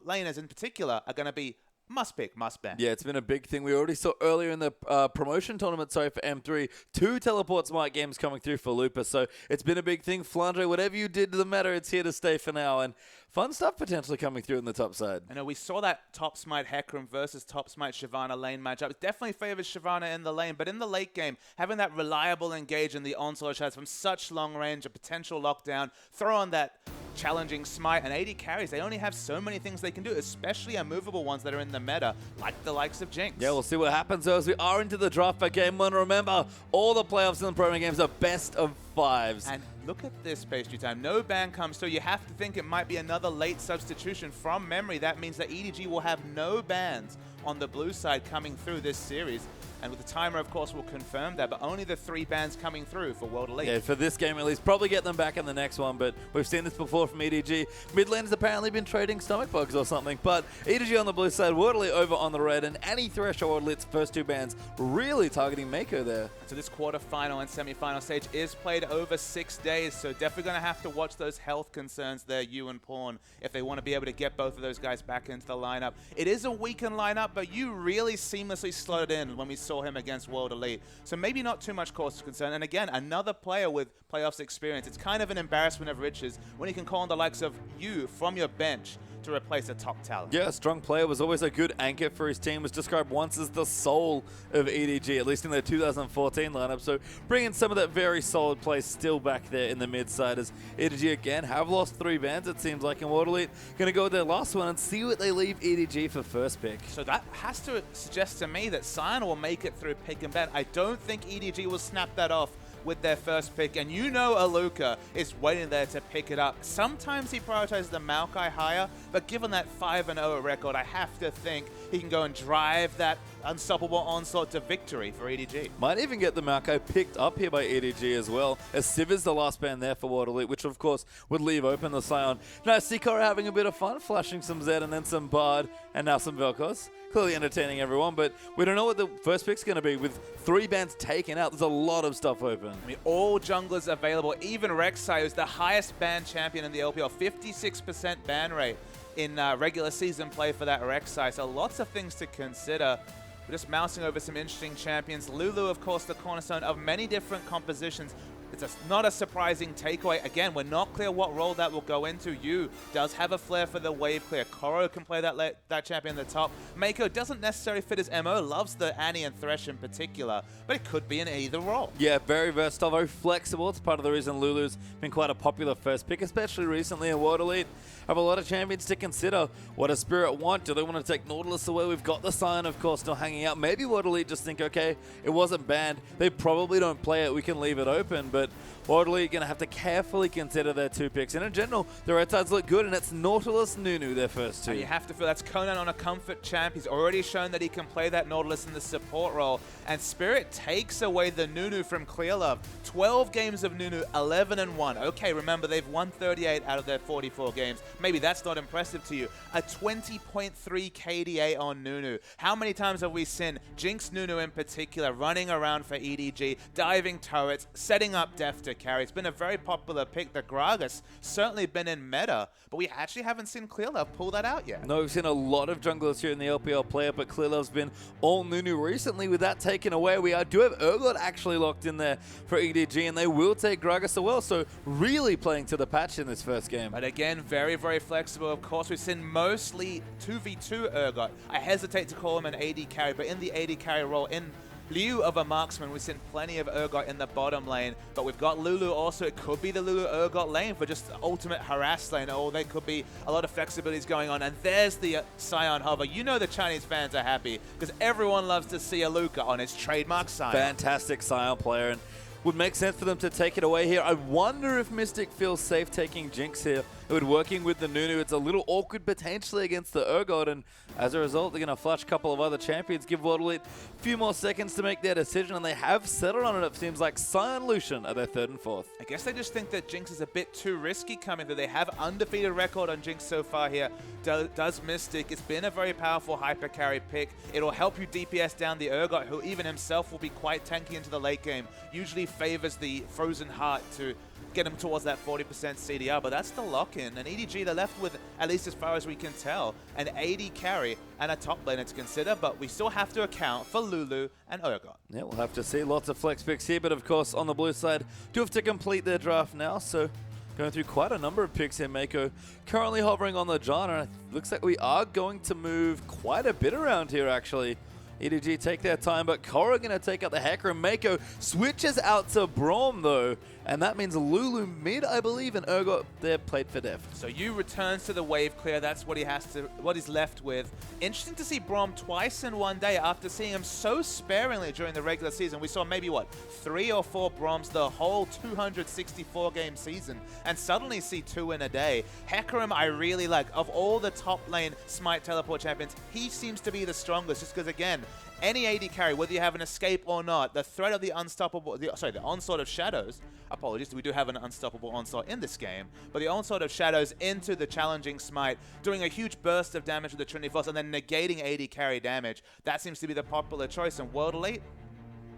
laners in particular are going to be must pick, must ban. Yeah, it's been a big thing. We already saw earlier in the promotion tournament, for M3, 2 Teleport Smite games coming through for Lupa. So it's been a big thing. Flandre, whatever you did to the meta, it's here to stay for now. And fun stuff potentially coming through in the top side. I know we saw that top Smite Hecarim versus top Smite Shyvana lane matchup. It definitely favors Shyvana in the lane, but in the late game, having that reliable engage in the onslaught shots from such long range, a potential lockdown, throw on that challenging smite, and 80 carries, they only have so many things they can do, especially unmovable ones that are in the meta, like the likes of Jinx. Yeah, we'll see what happens though as we are into the draft for game 1. Remember, all the playoffs in the promo games are best of 5s. And look at this pastry time. No ban comes through. You have to think it might be another late substitution from memory. That means that EDG will have no bans on the blue side coming through this series. And with the timer, of course, we'll confirm that, but only the 3 bans coming through for World Elite. Yeah, for this game at least. Probably get them back in the next one, but we've seen this before from EDG. Mid lane's apparently been trading stomach bugs or something, but EDG on the blue side, World Elite over on the red, and Annie Thresher World Elite's first 2 bans really targeting Mako there. So this quarterfinal and semi-final stage is played over 6 days, so definitely going to have to watch those health concerns there, you and Pawn, if they want to be able to get both of those guys back into the lineup. It is a weakened lineup, but you really seamlessly slotted in when we saw him against World Elite. So maybe not too much cause for concern. And again, another player with playoffs experience. It's kind of an embarrassment of riches when you can call on the likes of you from your bench to replace a top talent. Yeah, a strong player, was always a good anchor for his team, was described once as the soul of EDG, at least in their 2014 lineup. So bringing some of that very solid play still back there in the mid side, as EDG again have lost 3 bans, it seems like, in World Elite. Going to go with their last one and see what they leave EDG for first pick. So that has to suggest to me that Scion will make it through pick and ban. I don't think EDG will snap that off with their first pick, and you know Aluka is waiting there to pick it up. Sometimes he prioritizes the Maokai higher, but given that 5-0 record, I have to think he can go and drive that unstoppable onslaught to victory for EDG. Might even get the Maokai picked up here by EDG as well, as Civ is the last ban there for World Elite, which of course would leave open the Scion. Now FLICKR having a bit of fun, flashing some Zed and then some Bard, and now some Vel'Koz. clearly entertaining everyone, but we don't know what the first pick's going to be. With 3 bans taken out, there's a lot of stuff open. I mean, all junglers available, even Rek'Sai, who's the highest ban champion in the LPL, 56% ban rate in regular season play for that Rek'Sai. So lots of things to consider. We're just mousing over some interesting champions. Lulu, of course, the cornerstone of many different compositions. It's not a surprising takeaway. Again, we're not clear what role that will go into. Yu does have a flair for the wave clear. Koro can play that champion at the top. Mako doesn't necessarily fit his MO, loves the Annie and Thresh in particular, but it could be in either role. Yeah, very versatile, very flexible. It's part of the reason Lulu's been quite a popular first pick, especially recently in World Elite. Have a lot of champions to consider. What does Spirit want? Do they want to take Nautilus away? We've got the Scion, of course, still hanging out. Maybe World Elite just think, okay, it wasn't banned. They probably don't play it. We can leave it open, but World Elite going to have to carefully consider their 2 picks. And in general, the red sides look good, and it's Nautilus, Nunu, their first 2. And you have to feel that's Conan on a comfort champ. He's already shown that he can play that Nautilus in the support role. And Spirit takes away the Nunu from Clearlove. 12 games of Nunu, 11-1. Okay, remember, they've won 38 out of their 44 games. Maybe that's not impressive to you. A 20.3 KDA on Nunu. How many times have we seen Jinx Nunu in particular running around for EDG, diving turrets, setting up Def to carry? It's been a very popular pick. The Gragas certainly been in meta, but we actually haven't seen Clearlove pull that out yet. No, we've seen a lot of junglers here in the LPL player, but Clearlove's been all Nunu recently. With that taken away, we do have Urgot actually locked in there for EDG, and they will take Gragas as well, so really playing to the patch in this first game. But again, very, very flexible. Of course, we've seen mostly 2v2 Urgot. I hesitate to call him an AD carry, but in the AD carry role, in lieu of a marksman, we've seen plenty of Urgot in the bottom lane, but we've got Lulu also. It could be the Lulu Urgot lane for just the ultimate harass lane, or there could be a lot of flexibilities going on. And there's the Scion hover. You know the Chinese fans are happy because everyone loves to see a Luca on his trademark Scion. Fantastic Scion player, and would make sense for them to take it away here. I wonder if Mystic feels safe taking Jinx here. It would working with the Nunu. It's a little awkward potentially against the Urgot, and as a result, they're going to flush a couple of other champions, give World Elite a few more seconds to make their decision, and they have settled on it. It seems like Scion Lucian are their 3rd and 4th. I guess they just think that Jinx is a bit too risky coming through. They have undefeated record on Jinx so far here. Does Mystic. It's been a very powerful hyper carry pick. It'll help you DPS down the Urgot, who even himself will be quite tanky into the late game. Usually favors the Frozen Heart to get him towards that 40% CDR, but that's the lock-in. And EDG, they're left with, at least as far as we can tell, an AD carry and a top laner to consider, but we still have to account for Lulu and Urgot. Yeah, we'll have to see. Lots of flex picks here, but of course, on the blue side, do have to complete their draft now, so going through quite a number of picks here. Mako currently hovering on the John, and it looks like we are going to move quite a bit around here, actually. EDG take their time, but Korra going to take out the Hacker, and Mako switches out to Braum, though. And that means Lulu mid, I believe, and Urgot there played for Def. So Yu returns to the wave clear. That's what he's left with. Interesting to see Braum twice in one day after seeing him so sparingly during the regular season. We saw maybe, what, 3 or 4 Braums the whole 264-game season, and suddenly see 2 in a day. Hecarim, I really like. Of all the top lane Smite teleport champions, he seems to be the strongest, just because, again, any AD carry, whether you have an escape or not, the threat of the the onslaught of shadows, apologies, we do have an unstoppable onslaught in this game, but the onslaught of shadows into the challenging Smite, doing a huge burst of damage with the Trinity Force and then negating AD carry damage, that seems to be the popular choice in World Elite.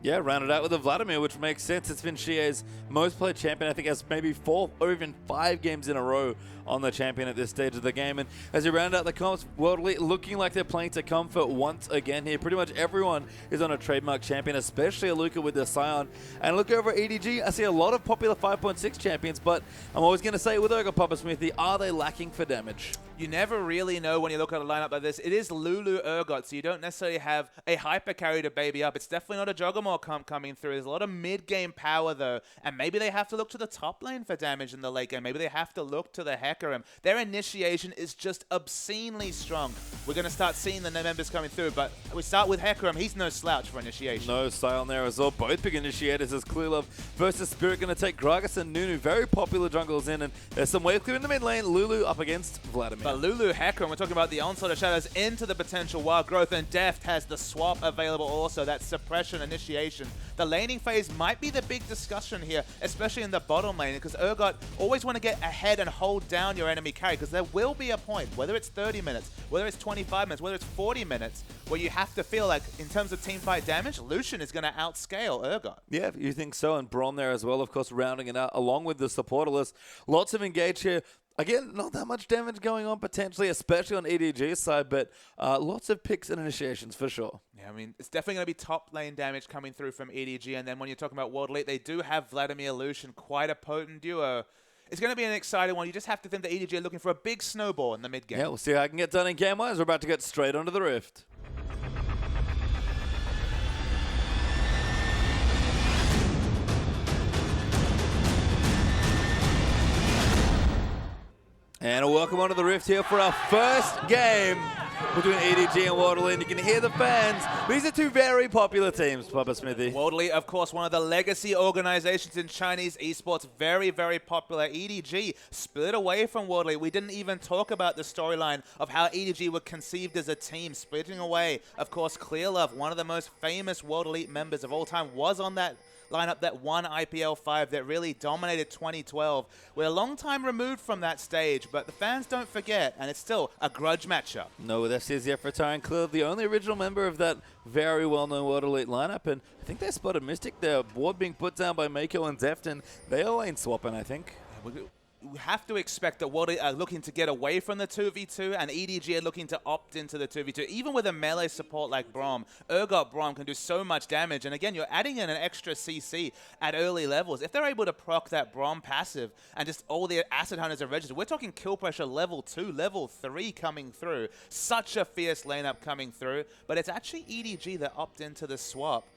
Yeah, rounded out with a Vladimir, which makes sense. It's been Shie's most played champion. I think has maybe 4 or even 5 games in a row on the champion at this stage of the game. And as you round out the comps, World Elite looking like they're playing to comfort once again here. Pretty much everyone is on a trademark champion, especially Aluka with the Scion. And look over at EDG, I see a lot of popular 5.6 champions, but I'm always going to say with Urgot Papa Smithy, are they lacking for damage? You never really know when you look at a lineup like this. It is Lulu Urgot, so you don't necessarily have a hyper carry to baby up. It's definitely not a Juggernaut coming through. There's a lot of mid-game power, though, and maybe they have to look to the top lane for damage in the late game. Maybe they have to look to the Hecarim. Their initiation is just obscenely strong. We're going to start seeing the members coming through, but we start with Hecarim. He's no slouch for initiation. No style there as well. Both big initiators as Clearlove versus Spirit going to take Gragas and Nunu. Very popular jungles in, and there's some wave clear in the mid lane. Lulu up against Vladimir. But Lulu, Hecker, and we're talking about the onslaught of shadows into the potential wild growth, and Deft has the swap available also, that suppression initiation. The laning phase might be the big discussion here, especially in the bottom lane, because Urgot always want to get ahead and hold down your enemy carry, because there will be a point, whether it's 30 minutes, whether it's 25 minutes, whether it's 40 minutes, where you have to feel like, in terms of team fight damage, Lucian is going to outscale Urgot. Yeah, you think so, and Braum there as well, of course, rounding it out, along with the supporter list. Lots of engage here. Again, not that much damage going on potentially, especially on EDG's side, but lots of picks and initiations for sure. Yeah, I mean, it's definitely going to be top lane damage coming through from EDG, and then when you're talking about World Elite, they do have Vladimir Lucian, quite a potent duo. It's going to be an exciting one. You just have to think that EDG are looking for a big snowball in the mid game. Yeah, we'll see how I can get done in game-wise. We're about to get straight onto the Rift. And welcome onto the Rift here for our first game between EDG and World Elite. You can hear the fans. These are two very popular teams, Papa Smithy. World Elite, of course, one of the legacy organizations in Chinese esports. Very, very popular. EDG split away from World Elite. We didn't even talk about the storyline of how EDG were conceived as a team, splitting away. Of course, Clearlove, one of the most famous World Elite members of all time, was on that lineup, that one IPL 5 that really dominated 2012. We're a long time removed from that stage, but the fans don't forget, and it's still a grudge matchup. No, with FCZ Retiring and Clearlove, the only original member of that very well-known World Elite lineup, and I think they spotted Mystic there. Board being put down by Mako and Deft, and they are lane swapping, I think. We have to expect that World Elite are looking to get away from the 2v2, and EDG are looking to opt into the 2v2. Even with a melee support like Braum, Urgot Braum can do so much damage, and again, you're adding in an extra CC at early levels. If they're able to proc that Braum passive, and just all the Acid Hunters are registered, we're talking kill pressure level 2, level 3 coming through. Such a fierce lineup coming through, but it's actually EDG that opt into the swap.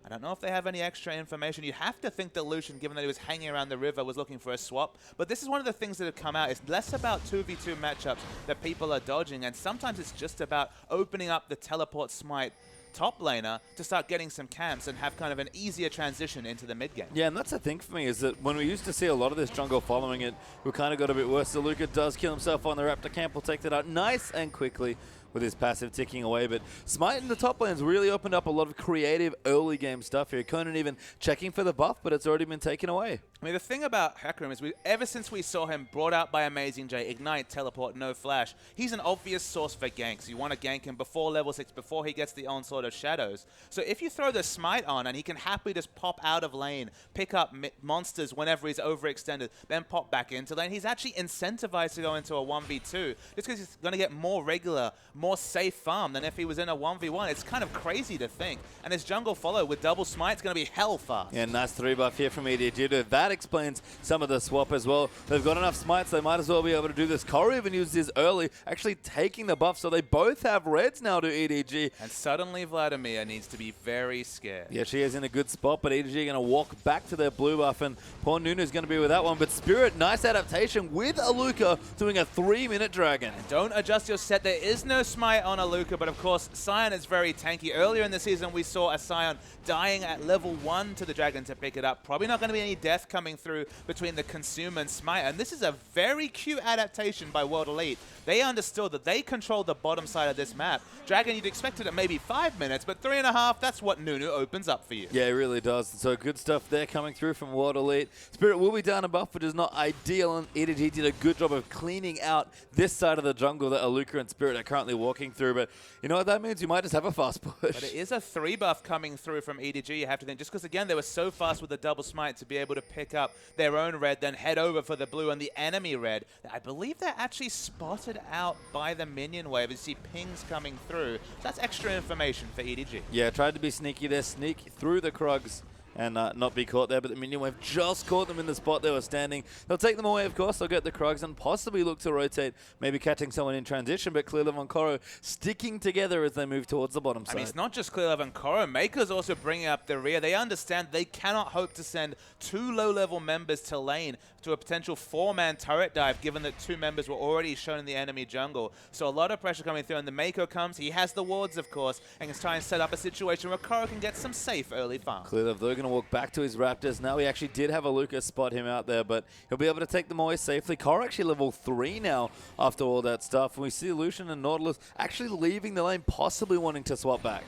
I don't know if they have any extra information. You'd have to think that Lucian, given that he was hanging around the river, was looking for a swap. But this is one of the things that have come out. It's less about 2v2 matchups that people are dodging, and sometimes it's just about opening up the teleport smite top laner to start getting some camps and have kind of an easier transition into the mid game. Yeah, and that's the thing for me, is that when we used to see a lot of this jungle following it, we kind of got a bit worse. So Luca does kill himself on the Raptor camp. Will take that out nice and quickly with his passive ticking away. But Smite in the top lanes really opened up a lot of creative early game stuff here. Conan even checking for the buff, but it's already been taken away. I mean, the thing about Hecarim is ever since we saw him brought out by Amazing J, Ignite, Teleport, no Flash, he's an obvious source for ganks. You want to gank him before level 6, before he gets the onslaught of shadows. So if you throw the Smite on and he can happily just pop out of lane, pick up monsters whenever he's overextended, then pop back into lane, he's actually incentivized to go into a 1v2 just because he's going to get more regular, more safe farm than if he was in a 1v1. It's kind of crazy to think. And his jungle follow with double Smite's going to be hell fast. Yeah, nice 3 buff here from EDG. That explains some of the swap as well. They've got enough smites, they might as well be able to do this. Corey even used his early, actually taking the buff, so they both have reds now to EDG. And suddenly Vladimir needs to be very scared. Yeah, she is in a good spot, but EDG are going to walk back to their blue buff, and poor Nunu's going to be with that one. But Spirit, nice adaptation with Aluka doing a 3-minute dragon. And don't adjust your set. There is no smite on Aluka, but of course, Sion is very tanky. Earlier in the season, we saw a Sion dying at level 1 to the dragon to pick it up. Probably not going to be any death coming through between the Consume and Smite, and this is a very cute adaptation by World Elite. They understood that they controlled the bottom side of this map. Dragon, you'd expect it at maybe 5 minutes, but 3.5, that's what Nunu opens up for you. Yeah, it really does. So good stuff there coming through from World Elite. Spirit will be down a buff, which is not ideal, and EDG did a good job of cleaning out this side of the jungle that Aluka and Spirit are currently walking through, but you know what that means? You might just have a fast push. But it is a 3 buff coming through from EDG, you have to think, just because again, they were so fast with the double smite to be able to pick up their own red, then head over for the blue and the enemy red. I believe they're actually spotted out by the minion wave. You see pings coming through. That's extra information for EDG. Yeah, tried to be sneaky there, sneak through the Krugs and not be caught there, but the minion wave just caught them in the spot they were standing. They'll take them away, of course. They'll get the Krugs and possibly look to rotate, maybe catching someone in transition, but Clearlove and Koro sticking together as they move towards the bottom side. I mean, it's not just Clearlove and Koro. Maker's also bringing up the rear. They understand they cannot hope to send 2 low-level members to lane to a potential 4-man turret dive, given that 2 members were already shown in the enemy jungle. So a lot of pressure coming through, and the Mako comes. He has the wards, of course, and can try and set up a situation where Koro can get some safe early farm. Clearlove, they're going going to walk back to his Raptors. Now he actually did have a Lucas spot him out there, but he'll be able to take them away safely. Korra actually level 3 now after all that stuff. We see Lucian and Nautilus actually leaving the lane, possibly wanting to swap back.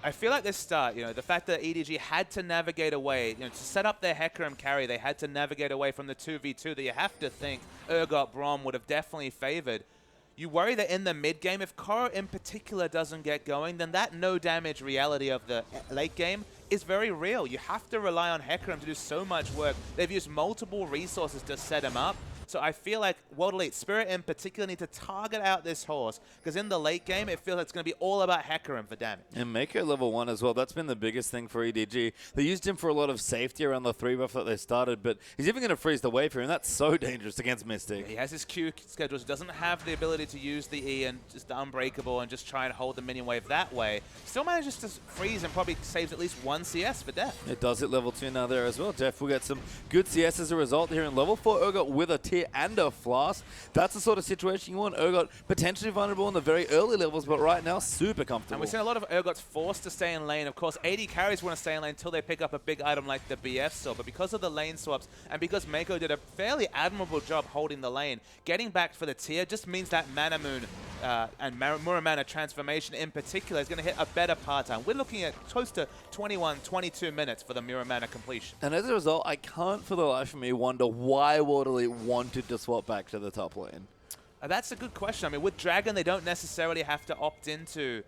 I feel like this start, the fact that EDG had to navigate away, to set up their Hecarim carry, they had to navigate away from the 2v2 that you have to think Urgot Braum would have definitely favored. You worry that in the mid game, if Korra in particular doesn't get going, then that no damage reality of the late game is very real. You have to rely on Hecarim to do so much work. They've used multiple resources to set him up. So I feel like World Elite, Spirit in particular, need to target out this horse, because in the late game, it feels like it's going to be all about Hecarim for damage. And Mako level 1 as well. That's been the biggest thing for EDG. They used him for a lot of safety around the 3 buff that they started, but he's even going to freeze the wave here, and that's so dangerous against Mystic. He has his Q schedule, so doesn't have the ability to use the E and just the Unbreakable and just try and hold the minion wave that way. Still manages to freeze and probably saves at least 1 CS for Def. It does hit level 2 now there as well. Def will get some good CS as a result here in level 4. Urgot with a tier and a flask. That's the sort of situation you want. Urgot potentially vulnerable in the very early levels, but right now super comfortable. And we've seen a lot of Urgots forced to stay in lane. Of course, AD carries want to stay in lane until they pick up a big item like the BF sword, but because of the lane swaps and because Mako did a fairly admirable job holding the lane, getting back for the tier just means that Mana Moon and Muramana transformation in particular is going to hit a better part time. We're looking at close to 21, 22 minutes for the Muramana completion. And as a result, I can't for the life of me wonder why World Elite wanted to swap back to the top lane. That's a good question. I mean, with Dragon, they don't necessarily have to opt into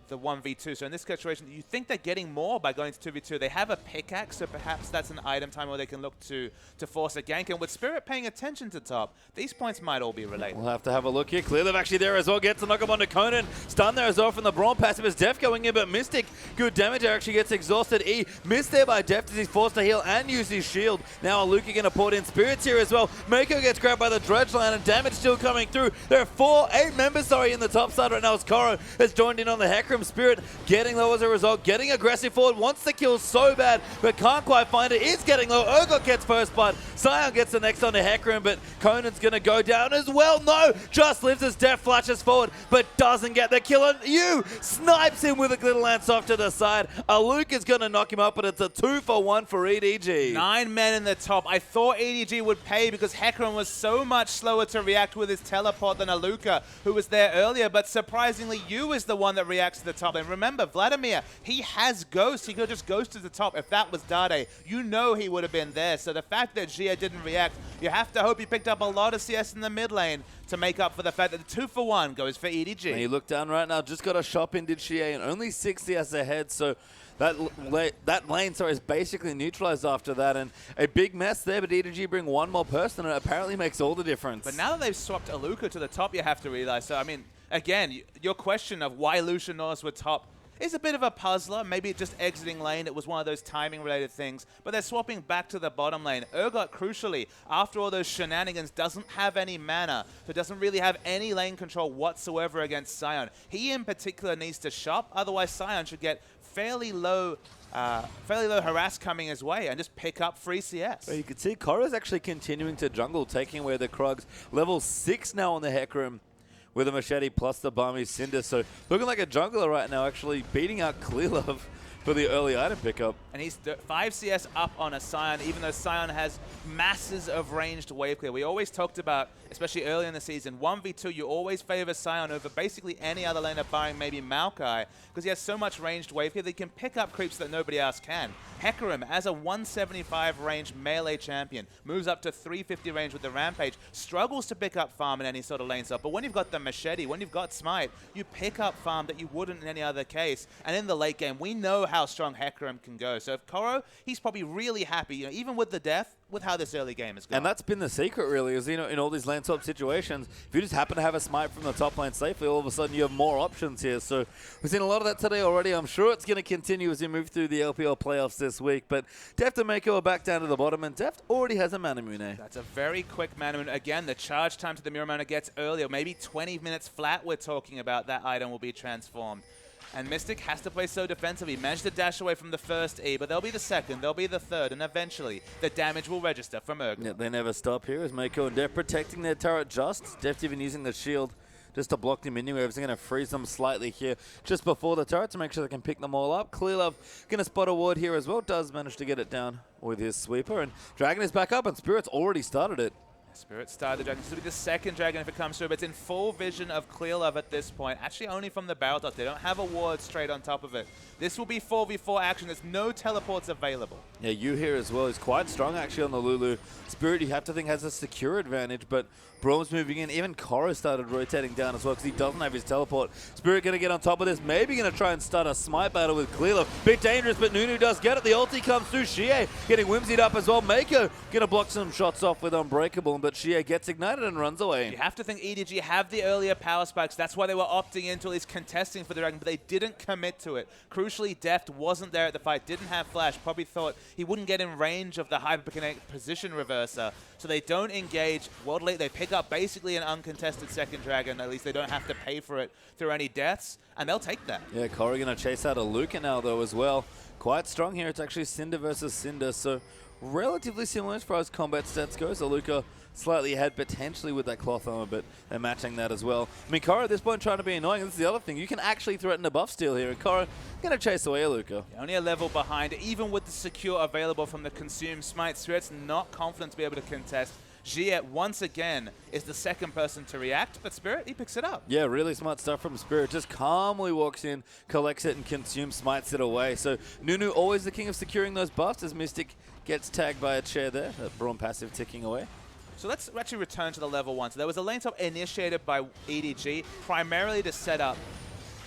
the 1v2. So in this situation, you think they're getting more by going to 2v2. They have a pickaxe, so perhaps that's an item time where they can look to force a gank. And with Spirit paying attention to top, these points might all be related. We'll have to have a look here. Clearly actually there as well. Gets the knock up onto Conan. Stun there as well from the Braum passive as Def going in, but Mystic, good damage there, actually gets exhausted. E missed there by Def as he's forced to heal and use his shield. Now Aluka going to port in Spirits here as well. Mako gets grabbed by the Dredge line and damage still coming through. There are 8 members in the top side right now as Koro has joined in on the Hecarim. Spirit getting low as a result, getting aggressive forward, wants the kill so bad, but can't quite find it, is getting low. Urgot gets first blood, Sion gets the next on to Hecarim, but Conan's going to go down as well. No, just lives as Def flashes forward, but doesn't get the kill, and you snipes him with a little lance off to the side. Aluka's going to knock him up, but it's a 2-for-1 for EDG. 9 men in the top. I thought EDG would pay because Hecarim was so much slower to react with his teleport than Aluka, who was there earlier, but surprisingly, you is the one that reacts to the top. And remember, Vladimir, he has Ghost. He could just Ghost to the top. If that was Dade, you know he would have been there. So the fact that Jia didn't react, you have to hope he picked up a lot of CS in the mid lane to make up for the fact that the 2-for-1 goes for EDG. And you look down right now, just got a shop in, did Xie, and only 6 CS ahead, so that lane is basically neutralized after that, and a big mess there, but EDG bring 1 more person, and it apparently makes all the difference. But now that they've swapped Aluka to the top, you have to realize, so I mean, again, your question of why Lucian Norris were top is a bit of a puzzler. Maybe just exiting lane, it was one of those timing-related things. But they're swapping back to the bottom lane. Urgot, crucially, after all those shenanigans, doesn't have any mana, so doesn't really have any lane control whatsoever against Sion. He, in particular, needs to shop. Otherwise, Sion should get fairly low harass coming his way and just pick up free CS. Well, you can see Korra's actually continuing to jungle, taking away the Krugs. Level 6 now on the Hecarim, with a machete plus the Balmy Cinder. So looking like a jungler right now, actually beating out Clearlove for the early item pickup. And he's 5 CS up on a Sion, even though Sion has masses of ranged wave clear. We always talked about, especially early in the season, 1v2, you always favor Sion over basically any other laner barring maybe Maokai, because he has so much ranged wave clear that he can pick up creeps that nobody else can. Hecarim, as a 175 range melee champion, moves up to 350 range with the Rampage, struggles to pick up farm in any sort of lane stop, but when you've got the machete, when you've got Smite, you pick up farm that you wouldn't in any other case. And in the late game, we know how strong Hecarim can go. So if Koro, he's probably really happy, even with the death, with how this early game is going. And that's been the secret, really, is, in all these lane swap situations, if you just happen to have a smite from the top lane safely, all of a sudden you have more options here. So we've seen a lot of that today already. I'm sure it's going to continue as we move through the LPL playoffs this week. But Deft and Mako are back down to the bottom, and Deft already has a Mana Moon. That's a very quick Mana Moon. Again, the charge time to the Muramana gets earlier. Maybe 20 minutes flat we're talking about. That item will be transformed. And Mystic has to play so defensively. He managed to dash away from the first E, but they'll be the second, they'll be the third, and eventually the damage will register from Urgot. Yeah, they never stop here as Mako and Deft protecting their turret just. Deft even using the shield just to block the mini waves. They're going to freeze them slightly here just before the turret to make sure they can pick them all up. Clearlove going to spot a ward here as well. Does manage to get it down with his sweeper. And Dragon is back up, and Spirit's already started it. Spirit started the Dragon. This will be the second Dragon if it comes through, but it's in full vision of Clearlove at this point. Actually, only from the barrel dot. They don't have a ward straight on top of it. This will be 4v4 action. There's no teleports available. Yeah, you here as well is quite strong actually on the Lulu. Spirit, you have to think, has a secure advantage, but Brome's moving in. Even Korra started rotating down as well because he doesn't have his teleport. Spirit going to get on top of this. Maybe going to try and start a smite battle with Clearlove. Bit dangerous, but Nunu does get it. The ulti comes through. Xie getting whimsied up as well. Mako going to block some shots off with Unbreakable, but Xie gets ignited and runs away. You have to think EDG have the earlier power spikes. That's why they were opting into at least contesting for the Dragon, but they didn't commit to it. Crucially, Deft wasn't there at the fight, didn't have flash. Probably thought he wouldn't get in range of the hyperkinetic position reverser. So they don't engage. World Elite, they pick up basically an uncontested second Dragon. At least they don't have to pay for it through any deaths, and they'll take that. Yeah, Korra going to chase out a Luca now, though, as well. Quite strong here. It's actually Cinder versus Cinder, so relatively similar as far as combat stats goes. Luca slightly ahead potentially with that cloth armor, but they're matching that as well. I mean, Korra at this point trying to be annoying. This is the other thing. You can actually threaten a buff steal here, and Korra going to chase away Luca. Only a level behind, even with the secure available from the Consume Smite. Spirit's not confident to be able to contest. Xie, once again, is the second person to react, but Spirit, he picks it up. Yeah, really smart stuff from Spirit. Just calmly walks in, collects it, and Consume Smites it away. So Nunu always the king of securing those buffs as Mystic gets tagged by a chair there. That Braum passive ticking away. So let's actually return to the level 1. So there was a lane swap initiated by EDG, primarily to set up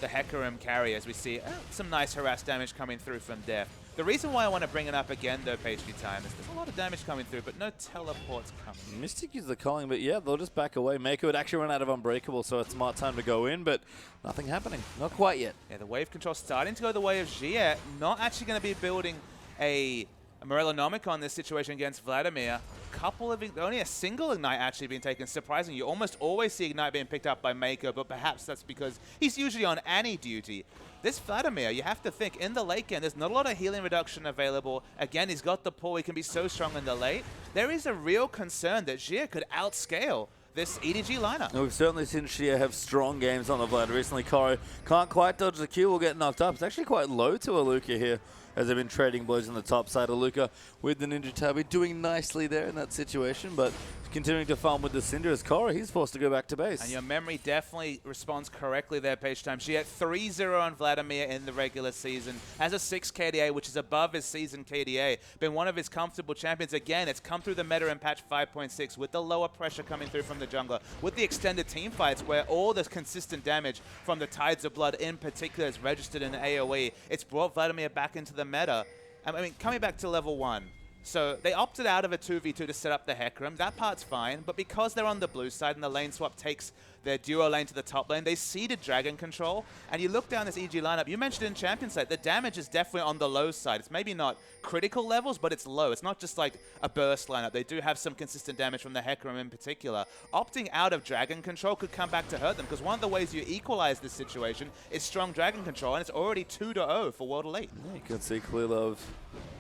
the Hecarim carry, as we see some nice harass damage coming through from Deft. The reason why I want to bring it up again, though, pastry time, is there's a lot of damage coming through, but no teleports coming. Mystic is the calling, but yeah, they'll just back away. Mako would actually run out of Unbreakable, so it's a smart time to go in, but nothing happening. Not quite yet. Yeah, the wave control starting to go the way of Xie. Not actually going to be building a Morellonomic on this situation against Vladimir. Only a single Ignite actually being taken. Surprising, you almost always see Ignite being picked up by Mako, but perhaps that's because he's usually on Annie duty. This Vladimir, you have to think, in the late game, there's not a lot of healing reduction available. Again, he's got the pull, he can be so strong in the late. There is a real concern that Xie could outscale this EDG lineup. We've certainly seen Xie have strong games on the Vlad recently. Korra can't quite dodge the Q, will get knocked up. It's actually quite low to Aluka here, as they've been trading blows on the top side. Aluka with the Ninja Tabi doing nicely there in that situation, but continuing to farm with the Cinder as Korra, he's forced to go back to base. And your memory definitely responds correctly there, Page Time. She had 3-0 on Vladimir in the regular season, has a 6 KDA, which is above his season KDA. Been one of his comfortable champions. Again, it's come through the meta in patch 5.6 with the lower pressure coming through from the jungler, with the extended team fights where all the consistent damage from the Tides of Blood in particular is registered in AoE. It's brought Vladimir back into the meta. I mean, coming back to level 1. So they opted out of a 2v2 to set up the Hecarim. That part's fine, but because they're on the blue side and the lane swap takes their duo lane to the top lane, they ceded Dragon Control. And you look down this EG lineup, you mentioned in Champion side, the damage is definitely on the low side. It's maybe not critical levels, but it's low. It's not just like a burst lineup. They do have some consistent damage from the Hecarim in particular. Opting out of Dragon Control could come back to hurt them, because one of the ways you equalize this situation is strong Dragon Control, and it's already 2-0 for World Elite. Yeah, you can see Clearlove.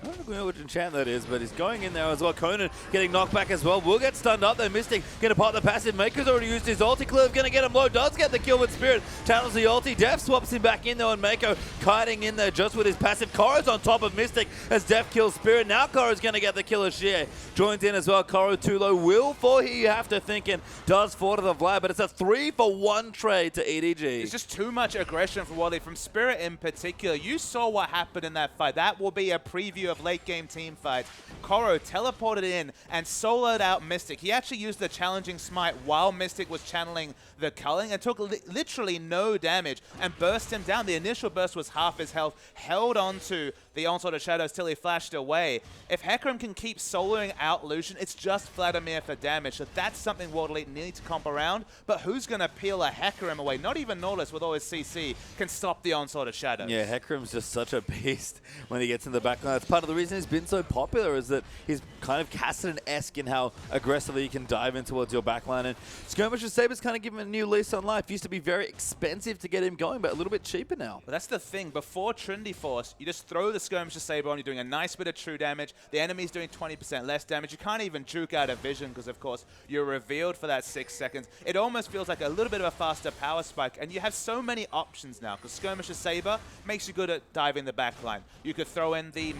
I don't know which enchant that is, but he's going in there as well. Conan getting knocked back as well. Will get stunned up though. Mystic going to pop the passive. Maker's already used his ulti. Clearlove going to get him low. Does get the kill with Spirit. Channels the ulti. Def swaps him back in though, and Mako kiting in there just with his passive. Korra's on top of Mystic as Def kills Spirit. Now Korra's going to get the kill as Xie joins in as well. Korra too low. Will for here, you have to think, and does fall to the Vlad, but it's a 3-for-1 trade to EDG. It's just too much aggression from Wally, from Spirit in particular. You saw what happened in that fight. That will be a preview of late game team fights. Korra teleported in and soloed out Mystic. He actually used the challenging smite while Mystic was channeling the culling and took literally no damage and burst him down. The initial burst was half his health, held onto the Onslaught of Shadows till he flashed away. If Hecarim can keep soloing out Lucian, it's just Vladimir for damage. So that's something World Elite need to comp around. But who's going to peel a Hecarim away? Not even Nautilus with all his CC can stop the Onslaught of Shadows. Yeah, Hecarim's just such a beast when he gets in the backline. It's part part of the reason he's been so popular is that he's kind of Cassidy-esque in how aggressively you can dive in towards your backline. And Skirmisher Saber's kind of given him a new lease on life. Used to be very expensive to get him going, but a little bit cheaper now. Well, that's the thing. Before Trinity Force, you just throw the Skirmisher Saber on, you're doing a nice bit of true damage. The enemy's doing 20% less damage. You can't even juke out of vision because, of course, you're revealed for that 6 seconds. It almost feels like a little bit of a faster power spike, and you have so many options now because Skirmisher Saber makes you good at diving the backline. You could throw in the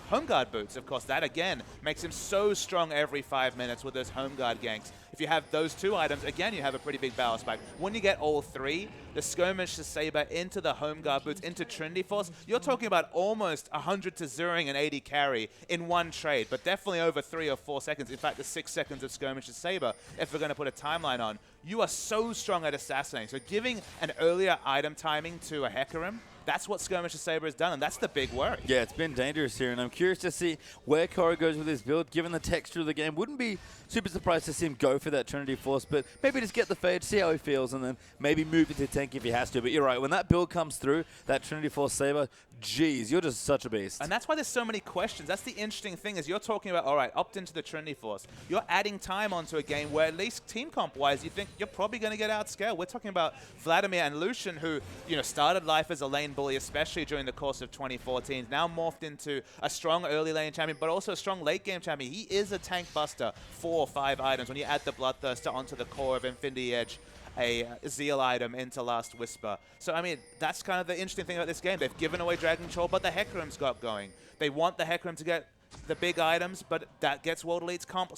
home guard boots. Of course, that again makes him so strong every 5 minutes with those home guard ganks. If you have those 2 items, again, you have a pretty big power spike. When you get all 3, the Skirmisher Saber into the home guard boots, into Trinity Force, you're talking about almost 100 to 0ing an 80 carry in one trade, but definitely over 3 or 4 seconds. In fact, the 6 seconds of Skirmisher Saber, if we're going to put a timeline on, you are so strong at assassinating. So giving an earlier item timing to a Hecarim, that's what Skirmisher Saber has done, and that's the big worry. Yeah, it's been dangerous here, and I'm curious to see where Koro goes with his build. Given the texture of the game, wouldn't be super surprised to see him go for that Trinity Force, but maybe just get the fade, see how he feels, and then maybe move into tank if he has to. But you're right, when that build comes through, that Trinity Force Saber, geez, you're just such a beast. And that's why there's so many questions. That's the interesting thing is you're talking about, all right, opt into the Trinity Force. You're adding time onto a game where at least team comp-wise, you think you're probably going to get outscaled. We're talking about Vladimir and Lucian who, started life as a lane bully, especially during the course of 2014, now morphed into a strong early lane champion, but also a strong late game champion. He is a tank buster, 4 or 5 items. When you add the Bloodthirster onto the core of Infinity Edge, a Zeal item into Last Whisper. So, I mean, that's kind of the interesting thing about this game. They've given away Dragon Troll, but the Hecarim's got going. They want the Hecarim to get the big items, but that gets World Elite's comp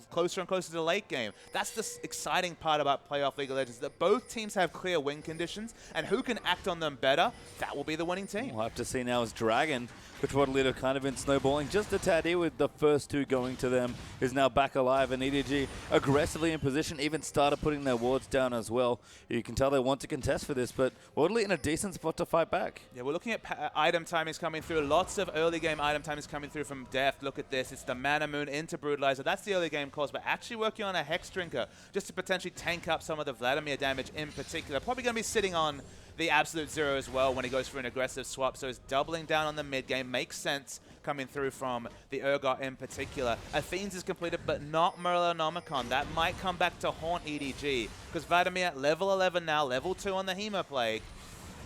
closer and closer to the late game. That's the exciting part about Playoff League of Legends, that both teams have clear win conditions, and who can act on them better, that will be the winning team. We'll have to see now as Dragon, which World Elite have kind of been snowballing just a tad here with the first 2 going to them, is now back alive, and EDG aggressively in position, even started putting their wards down as well. You can tell they want to contest for this, but World Elite in a decent spot to fight back. Yeah, we're looking at item timings coming through. Lots of early game item timings coming through from Deft. Look at this. It's the Mana Moon into Brutalizer. That's the early game cause, but actually working on a Hex Drinker just to potentially tank up some of the Vladimir damage in particular. Probably going to be sitting on the Absolute Zero as well when he goes for an aggressive swap, so he's doubling down on the mid game. Makes sense coming through from the Urgot in particular. Athene's is completed, but not Merlinomicon. That might come back to haunt EDG, because Vladimir, level 11 now, level 2 on the Hemoplague.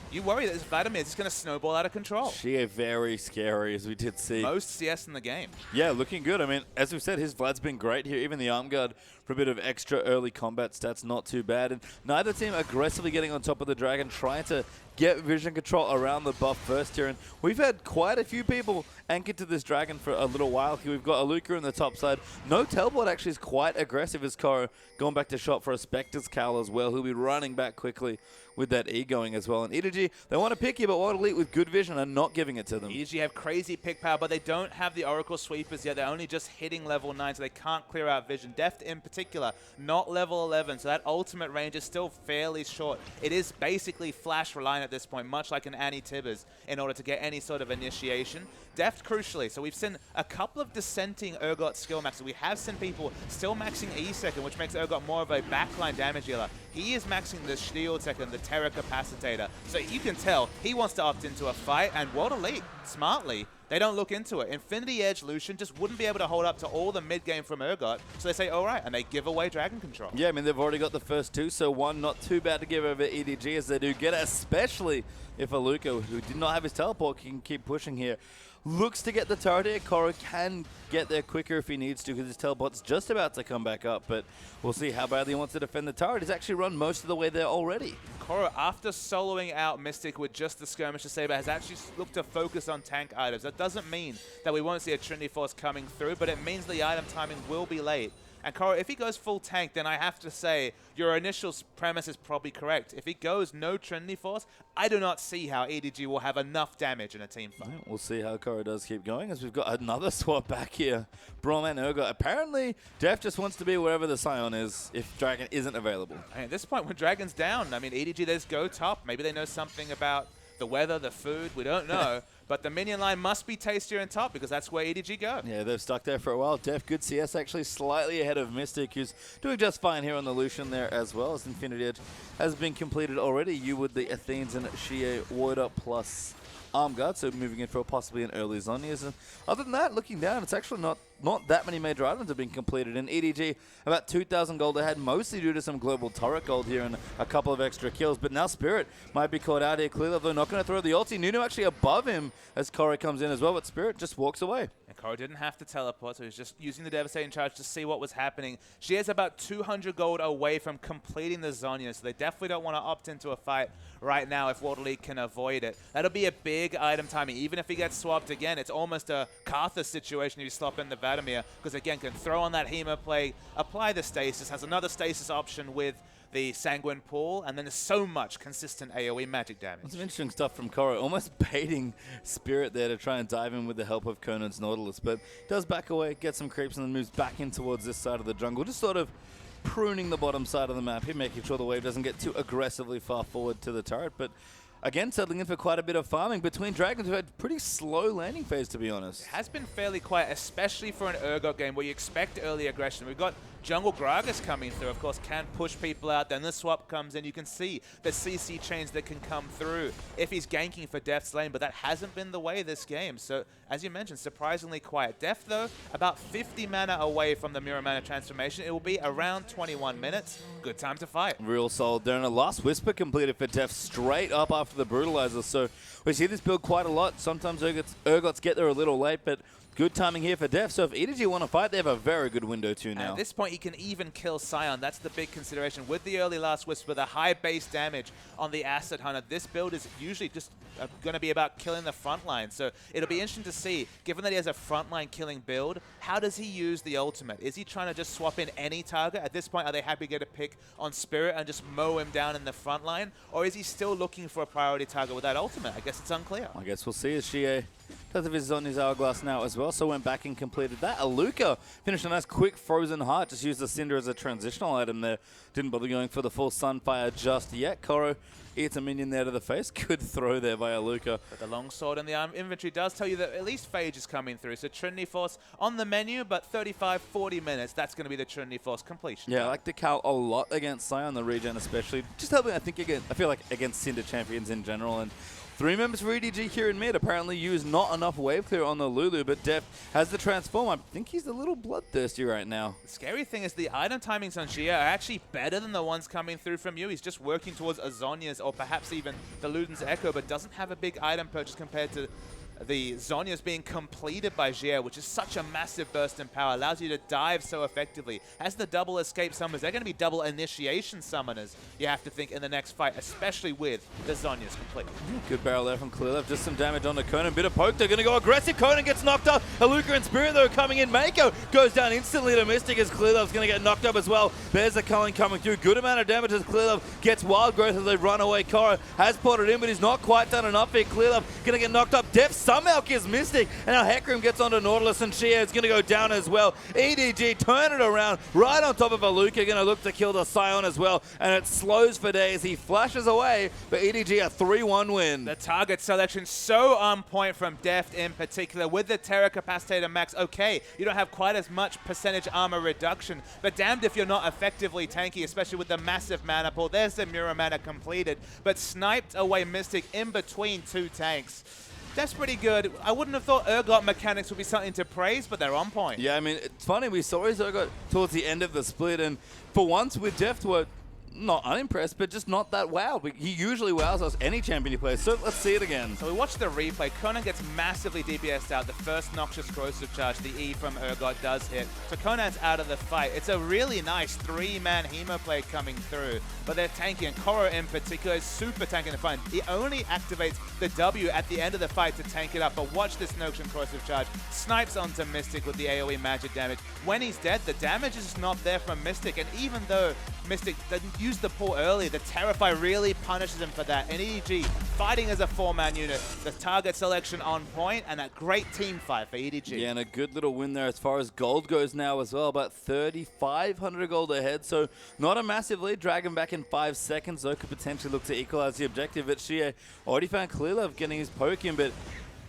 You worry that this Vladimir is just going to snowball out of control. She is very scary, as we did see. Most CS in the game. Yeah, looking good. I mean, as we've said, his Vlad's been great here. Even the arm guard for a bit of extra early combat stats, not too bad. And neither team aggressively getting on top of the Dragon, trying to get vision control around the buff first here. And we've had quite a few people anchored to this Dragon for a little while here. We've got Aluka on the top side. No Teleport actually is quite aggressive as Koro going back to shot for a Spectre's Cowl as well. He'll be running back quickly with that E going as well. And EDG, they want to pick you, but World Elite with good vision are not giving it to them. EDG have crazy pick power, but they don't have the Oracle Sweepers yet. They're only just hitting level 9, so they can't clear out vision. Deft in particular, not level 11, so that ultimate range is still fairly short. It is basically flash reliant at this point, much like an Annie Tibbers, in order to get any sort of initiation. Deft crucially, so we've seen a couple of dissenting Urgot skill maxes. We have seen people still maxing E second, which makes Urgot more of a backline damage dealer. He is maxing the shield second, the Terra Capacitator. So you can tell he wants to opt into a fight, and World Elite, smartly, they don't look into it. Infinity Edge Lucian just wouldn't be able to hold up to all the mid-game from Urgot, so they say, all right, and they give away Dragon Control. Yeah, I mean, they've already got the first 2, so 1 not too bad to give over EDG as they do get it, especially if Aluka, who did not have his teleport, can keep pushing here. Looks to get the turret here. Koro can get there quicker if he needs to because his teleport's just about to come back up, but we'll see how badly he wants to defend the turret. He's actually run most of the way there already. Koro, after soloing out Mystic with just the Skirmisher Saber, has actually looked to focus on tank items. That doesn't mean that we won't see a Trinity Force coming through, but it means the item timing will be late. And Koro, if he goes full tank, then I have to say your initial premise is probably correct. If he goes no Trinity Force, I do not see how EDG will have enough damage in a team fight. Yeah, we'll see how Koro does keep going as we've got another swap back here. Braum and Urgot. Apparently, Def just wants to be wherever the Scion is if Dragon isn't available. And at this point, when Dragon's down, I mean, EDG, they just go top. Maybe they know something about the weather, the food, we don't know. But the minion line must be tastier in top because that's where EDG go. Yeah, they've stuck there for a while. Def, good CS, actually slightly ahead of Mystic, who's doing just fine here on the Lucian there as well, as Infinity Edge has been completed already. You with the Athenes and Shie Warder plus arm guard, so moving in for possibly an early Zhonya's. And other than that, looking down, it's actually not that many major items have been completed. In EDG, about 2,000 gold ahead, mostly due to some global turret gold here and a couple of extra kills. But now Spirit might be caught out here. Clearly, they're not going to throw the ulti. Nunu actually above him as Koro comes in as well, but Spirit just walks away. And Koro didn't have to teleport, so he was just using the devastating charge to see what was happening. She is about 200 gold away from completing the Zhonya, so they definitely don't want to opt into a fight right now if Water League can avoid it. That'll be a big item timing. Even if he gets swapped again, it's almost a Karthus situation if you swap in the Vladimir, because again, can throw on that Hema play, apply the stasis, has another stasis option with the Sanguine Pool, and then there's so much consistent AoE magic damage. Some interesting stuff from Koro, almost baiting Spirit there to try and dive in with the help of Conan's Nautilus, but does back away, gets some creeps, and then moves back in towards this side of the jungle, just sort of pruning the bottom side of the map here, making sure the wave doesn't get too aggressively far forward to the turret, but again, settling in for quite a bit of farming between Dragons, who had pretty slow landing phase, to be honest. It has been fairly quiet, especially for an Urgot game where you expect early aggression. We've got Jungle Gragas coming through, of course, can push people out. Then the swap comes in. You can see the CC chains that can come through if he's ganking for Deft's lane, but that hasn't been the way this game. So, as you mentioned, surprisingly quiet. Deft, though, about 50 mana away from the Mirror Mana transformation. It will be around 21 minutes. Good time to fight. Real solid there, and a last Whisper completed for Deft straight up after the Brutalizer. So we see this build quite a lot. Sometimes Urgots get there a little late, but good timing here for Deft. So if EDG want to fight, they have a very good window too now. At this point, you can even kill Sion. That's the big consideration. With the early Last Whisper, the high base damage on the Asset Hunter, this build is usually just going to be about killing the front line. So it'll be interesting to see, given that he has a frontline killing build, how does he use the ultimate? Is he trying to just swap in any target? At this point, are they happy to get a pick on Spirit and just mow him down in the front line? Or is he still looking for a priority target with that ultimate? I guess it's unclear. I guess we'll see as Shie does have his on his Hourglass now as well, so went back and completed that. Aluka finished a nice quick Frozen Heart, just used the Cinder as a transitional item there. Didn't bother going for the full Sunfire just yet. Koro eats a minion there to the face. Good throw there by Aluka. But the longsword in the inventory does tell you that at least Phage is coming through. So Trinity Force on the menu, but 35-40 minutes, that's going to be the Trinity Force completion. Yeah, I like the Cal a lot against Sion, the regen especially. Just helping, I think, again, I feel like against Cinder champions in general. And 3 members for EDG here in mid apparently use not enough wave clear on the Lulu, but Deft has the transform. I think he's a little bloodthirsty right now. The scary thing is the item timings on Xia are actually better than the ones coming through from you. He's just working towards a Zhonya's or perhaps even the Luden's Echo, but doesn't have a big item purchase compared to the Zhonya's being completed by Xia, which is such a massive burst in power, allows you to dive so effectively. As the double escape summoners, they're going to be double initiation summoners, you have to think, in the next fight, especially with the Zhonya's complete. Good barrel there from Clearlove, just some damage onto Conan, bit of poke, they're going to go aggressive, Conan gets knocked up, Aluka and Spirit though coming in, Mako goes down instantly to Mystic as Clearlove's going to get knocked up as well. There's the Culling coming through, good amount of damage as Clearlove gets Wild Growth as they run away. Koro has potted in, but he's not quite done enough here. Clearlove going to get knocked up, Deft somehow kills Mystic, and now Hecarim gets onto Nautilus, and Shia is going to go down as well. EDG turn it around right on top of Aluka, going to look to kill the Sion as well, and it slows for days. He flashes away, but EDG a 3-1 win. The target selection so on point from Deft in particular. With the Terra Capacitator max, okay, you don't have quite as much percentage armor reduction, but damned if you're not effectively tanky, especially with the massive mana pool. There's the Mirror Mana completed, but sniped away Mystic in between 2 tanks. That's pretty good. I wouldn't have thought Urgot mechanics would be something to praise, but they're on point. Yeah, I mean, it's funny, we saw his Urgot towards the end of the split, and for once with Deft, we're not unimpressed, but just not that wowed. He usually wows us any champion he plays, so let's see it again. So we watched the replay. Conan gets massively DPS'd out. The first Noxious Corrosive Charge, the E from Urgot, does hit. So Conan's out of the fight. It's a really nice 3-man Hemo play coming through, but they're tanking, and Koro in particular is super tanking the fight. He only activates the W at the end of the fight to tank it up, but watch this Noxious Corrosive Charge. Snipes onto Mystic with the AoE magic damage. When he's dead, the damage is just not there from Mystic, and even though Mystic didn't use the pull early, the Terrify really punishes him for that. And EDG fighting as a 4-man unit, the target selection on point, and a great team fight for EDG. Yeah, and a good little win there as far as gold goes now as well, about 3,500 gold ahead, so not a massive lead. Dragon back in 5 seconds, though, could potentially look to equalize the objective, but Shie already found Clearlove getting his poke in, but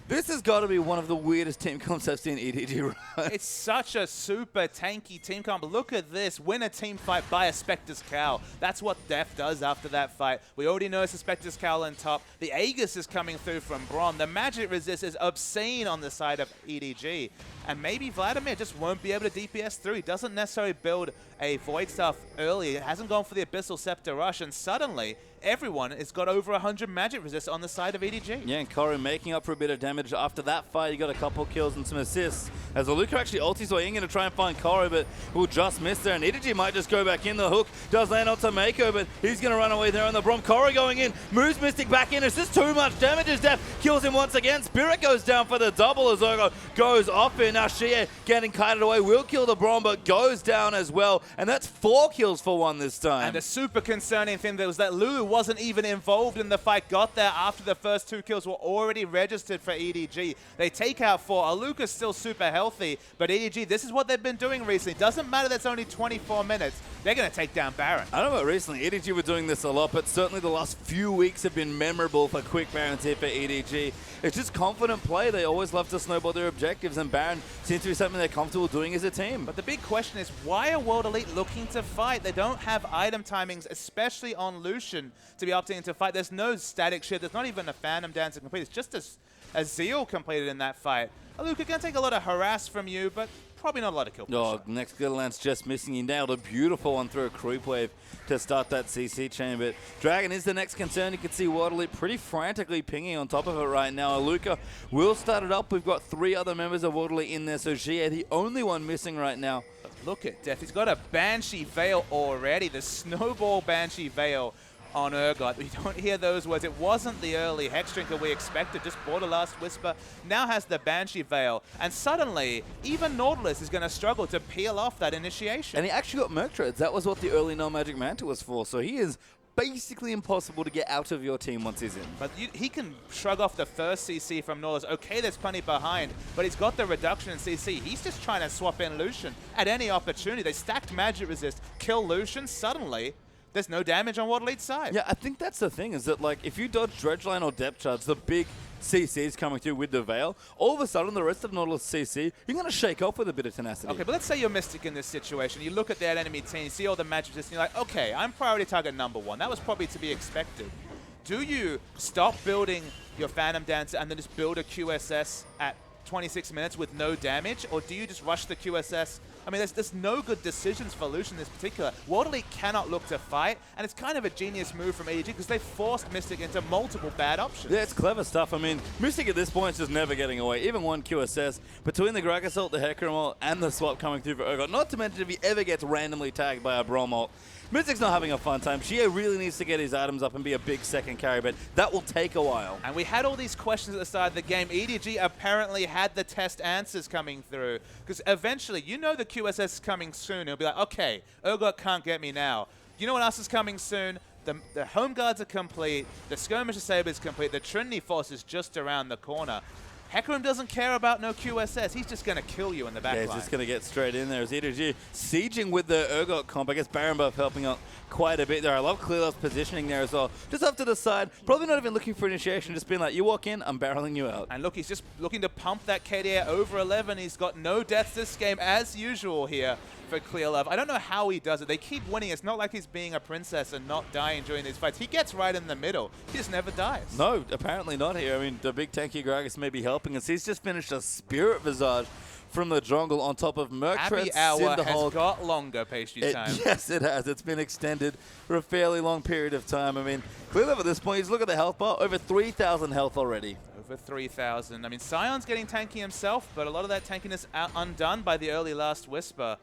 This has got to be one of the weirdest team comps I've seen EDG run. It's such a super tanky team comp. Look at this. Win a team fight by a Spectre's Cowl. That's what Def does after that fight. We already know it's a Spectre's Cowl on top. The Aegis is coming through from Braum. The magic resist is obscene on the side of EDG. And maybe Vladimir just won't be able to DPS through. He doesn't necessarily build a Void Staff early. It hasn't gone for the Abyssal Scepter Rush. And suddenly, everyone has got over 100 magic resist on the side of EDG. Yeah, and Koru making up for a bit of damage after that fight. He got a couple kills and some assists. As Aluka actually ultis way in, going to try and find Koru, but will just miss there. And EDG might just go back in. The hook does land onto Mako, but he's going to run away there on the Braum. Koru going in, moves Mystic back in. It's just too much damage as Def kills him once again. Spirit goes down for the double as Urgot goes off in. Now Shie getting kited away will kill the Braum, but goes down as well. And that's 4 kills for 1 this time. And the super concerning thing was that Lulu wasn't even involved in the fight, got there after the first 2 kills were already registered for EDG. They take out 4. Aluka's still super healthy, but EDG, this is what they've been doing recently. Doesn't matter that's only 24 minutes. They're going to take down Baron. I don't know about recently. EDG were doing this a lot, but certainly the last few weeks have been memorable for quick Barons here for EDG. It's just confident play. They always love to snowball their objectives, and Baron seems to be something they're comfortable doing as a team. But the big question is, why are World Elite looking to fight? They don't have item timings, especially on Lucian, to be opting to fight. There's no static shit. There's not even a Phantom Dance to complete. It's just a Zeal completed in that fight. Aluka can take a lot of harass from you, but probably not a lot of kill pressure. Oh, next Glittlerland's just missing. He nailed a beautiful one through a creep wave to start that CC chain. But Dragon is the next concern. You can see World Elite pretty frantically pinging on top of it right now. Aluka will start it up. We've got 3 other members of World Elite in there. So Jie, the only one missing right now. Look at Def. He's got a Banshee Veil already. The Snowball Banshee Veil on Urgot. We don't hear those words. It wasn't the early Hex Drinker we expected, just bought a Last Whisper, now has the Banshee Veil, and suddenly even Nautilus is going to struggle to peel off that initiation. And he actually got Merc Treads. That was what the early non-magic mantle was for, so he is basically impossible to get out of your team once he's in. But he can shrug off the first CC from Nautilus. Okay, there's plenty behind, but he's got the reduction in CC. He's just trying to swap in Lucian at any opportunity. They stacked magic resist, kill Lucian, suddenly there's no damage on World Elite's side. Yeah, I think that's the thing, is that like if you dodge Dredgeline or Depth Charge, the big CCs coming through with the Veil, all of a sudden the rest of Nautilus CC, you're going to shake off with a bit of tenacity. Okay, but let's say you're Mystic in this situation. You look at that enemy team, you see all the magic resist, and you're like, okay, I'm priority target number 1. That was probably to be expected. Do you stop building your Phantom Dancer and then just build a QSS at 26 minutes with no damage, or do you just rush the QSS? I mean, there's no good decisions for Lucian in this particular. World Elite cannot look to fight, and it's kind of a genius move from EDG because they forced Mystic into multiple bad options. Yeah, it's clever stuff. I mean, Mystic at this point is just never getting away. Even one QSS between the Greg Assault, the Hecarim ult, and the swap coming through for Urgot. Not to mention if he ever gets randomly tagged by a Braum ult. Mystic's not having a fun time. Shie really needs to get his items up and be a big second carry, but that will take a while. And we had all these questions at the start of the game. EDG apparently had the test answers coming through, because eventually, you know the QSS is coming soon. It'll be like, okay, Urgot can't get me now. You know what else is coming soon? The Home Guards are complete, the Skirmisher Saber is complete, the Trinity Force is just around the corner. Hecarim doesn't care about no QSS. He's just going to kill you in the back line. Yeah, he's just going to get straight in there. As EDG sieging with the Urgot comp. I guess Baron buff helping out quite a bit there. I love Clearlove's positioning there as well. Just up to the side. Probably not even looking for initiation. Just being like, you walk in, I'm barreling you out. And look, he's just looking to pump that KDA over 11. He's got no deaths this game as usual here for Clearlove. I don't know how he does it. They keep winning. It's not like he's being a princess and not dying during these fights. He gets right in the middle. He just never dies. No, apparently not here. I mean, the big tanky Gragas may be helping us. He's just finished a Spirit Visage from the jungle on top of Merc Treads. Happy hour has got longer, pastry time. Yes, it has. It's been extended for a fairly long period of time. I mean, Clearlove at this point, just look at the health bar. Over 3,000 health already. Over 3,000. I mean, Sion's getting tanky himself, but a lot of that tankiness undone by the early Last Whisper.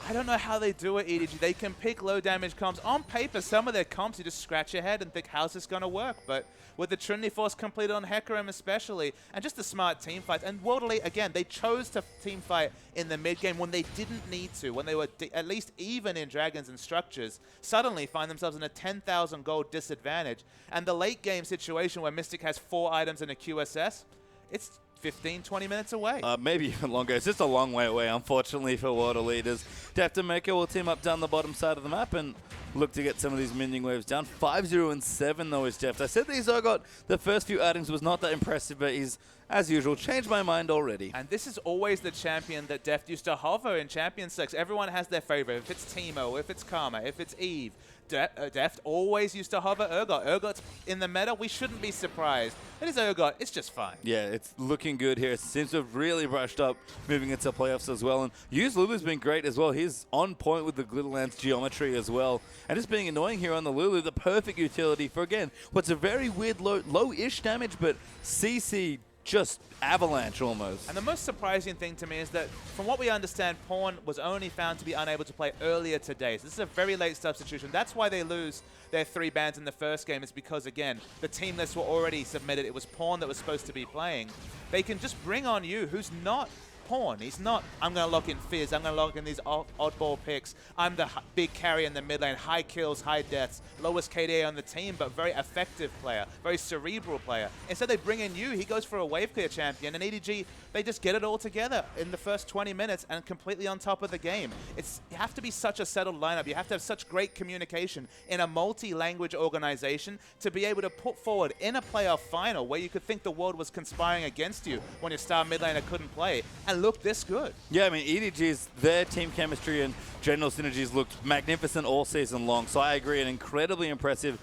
I don't know how they do it, EDG. They can pick low damage comps. On paper, some of their comps, you just scratch your head and think, how's this going to work? But with the Trinity Force completed on Hecarim especially, and just the smart team fights. And World Elite, again, they chose to team fight in the mid-game when they didn't need to, when they were at least even in Dragons and Structures, suddenly find themselves in a 10,000 gold disadvantage. And the late-game situation where Mystic has 4 items and a QSS, it's 15, 20 minutes away. Maybe even longer. It's just a long way away, unfortunately, for World Elite. As Deft and Mako will team up down the bottom side of the map and look to get some of these minion waves down. 5-0 and 7 though is Deft. I said that Zogot, the first few items was not that impressive, but he's, as usual, changed my mind already. And this is always the champion that Deft used to hover in Champion 6. Everyone has their favorite. If it's Teemo, if it's Karma, if it's Eve. Deft always used to hover Urgot. Urgot's in the meta. We shouldn't be surprised. It is Urgot. It's just fine. Yeah, it's looking good here. It seems to have really brushed up moving into playoffs as well. And Use Lulu's been great as well. He's on point with the Glitterlands geometry as well. And just being annoying here on the Lulu, the perfect utility for, again, what's a very weird low-ish damage, but CC just avalanche almost. And the most surprising thing to me is that, from what we understand, Pawn was only found to be unable to play earlier today. So this is a very late substitution. That's why they lose their 3 bans in the first game, is because, again, the team lists were already submitted. It was Pawn that was supposed to be playing. They can just bring on you, who's not Pawn. He's not, I'm going to lock in Fizz, I'm going to lock in these oddball picks. I'm the big carry in the mid lane, high kills, high deaths, lowest KDA on the team, but very effective player, very cerebral player. Instead they bring in you, he goes for a wave clear champion, and EDG, they just get it all together in the first 20 minutes and completely on top of the game. You have to be such a settled lineup, you have to have such great communication in a multi-language organization to be able to put forward in a playoff final where you could think the world was conspiring against you when your star mid laner couldn't play, and look this good. Yeah, I mean, EDG's, their team chemistry and general synergies looked magnificent all season long. So I agree, an incredibly impressive,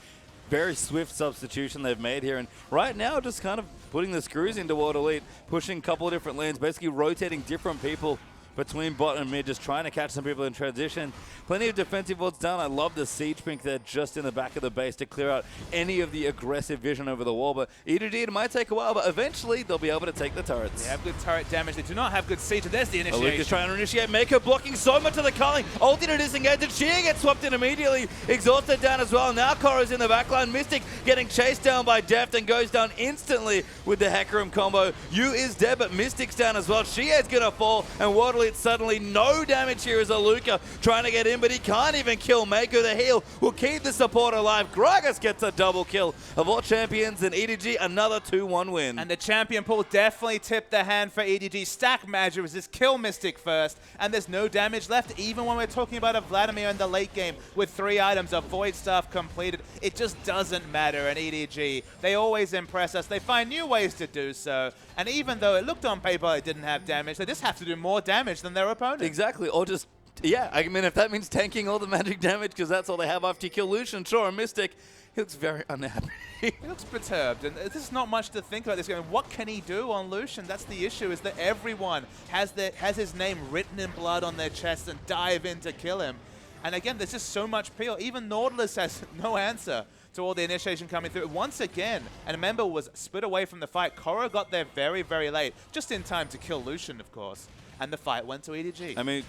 very swift substitution they've made here. And right now, just kind of putting the screws into World Elite, pushing a couple of different lanes, basically rotating different people between bot and mid, just trying to catch some people in transition. Plenty of defensive wards down. I love the siege pink there just in the back of the base to clear out any of the aggressive vision over the wall. But EDG, it might take a while, but eventually they'll be able to take the turrets. They have good turret damage. They do not have good siege. There's the initiation. Luke is trying to initiate. Mako blocking so much of the culling. Ulti to disengage. And Chia gets swapped in immediately. Exhausted down as well. Now Koro's in the backline. Mystic getting chased down by Deft and goes down instantly with the Hecarim combo. Yu is dead, but Mystic's down as well. Shia's going to fall, and World Elite suddenly no damage here as Aluka trying to get in, but he can't even kill Mako. The heal will keep the support alive. Gragas gets a double kill of all champions, and EDG another 2-1 win. And the champion pool definitely tipped the hand for EDG. Stack Magic was just kill Mystic first, and there's no damage left, even when we're talking about a Vladimir in the late game with 3 items, a Void Staff completed. It just doesn't matter in EDG. They always impress us. They find new ways to do so, and even though it looked on paper it didn't have damage, they just have to do more damage than their opponent. Exactly, or just, yeah, I mean, if that means tanking all the magic damage because that's all they have after you kill Lucian, sure, Mystic, he looks very unhappy. He looks perturbed, and there's not much to think about this game. What can he do on Lucian? That's the issue, is that everyone has his name written in blood on their chest and dive in to kill him. And again, there's just so much peel. Even Nautilus has no answer to all the initiation coming through. Once again, and a member was split away from the fight. Koro got there very, very late, just in time to kill Lucian, of course. And the fight went to EDG. I mean,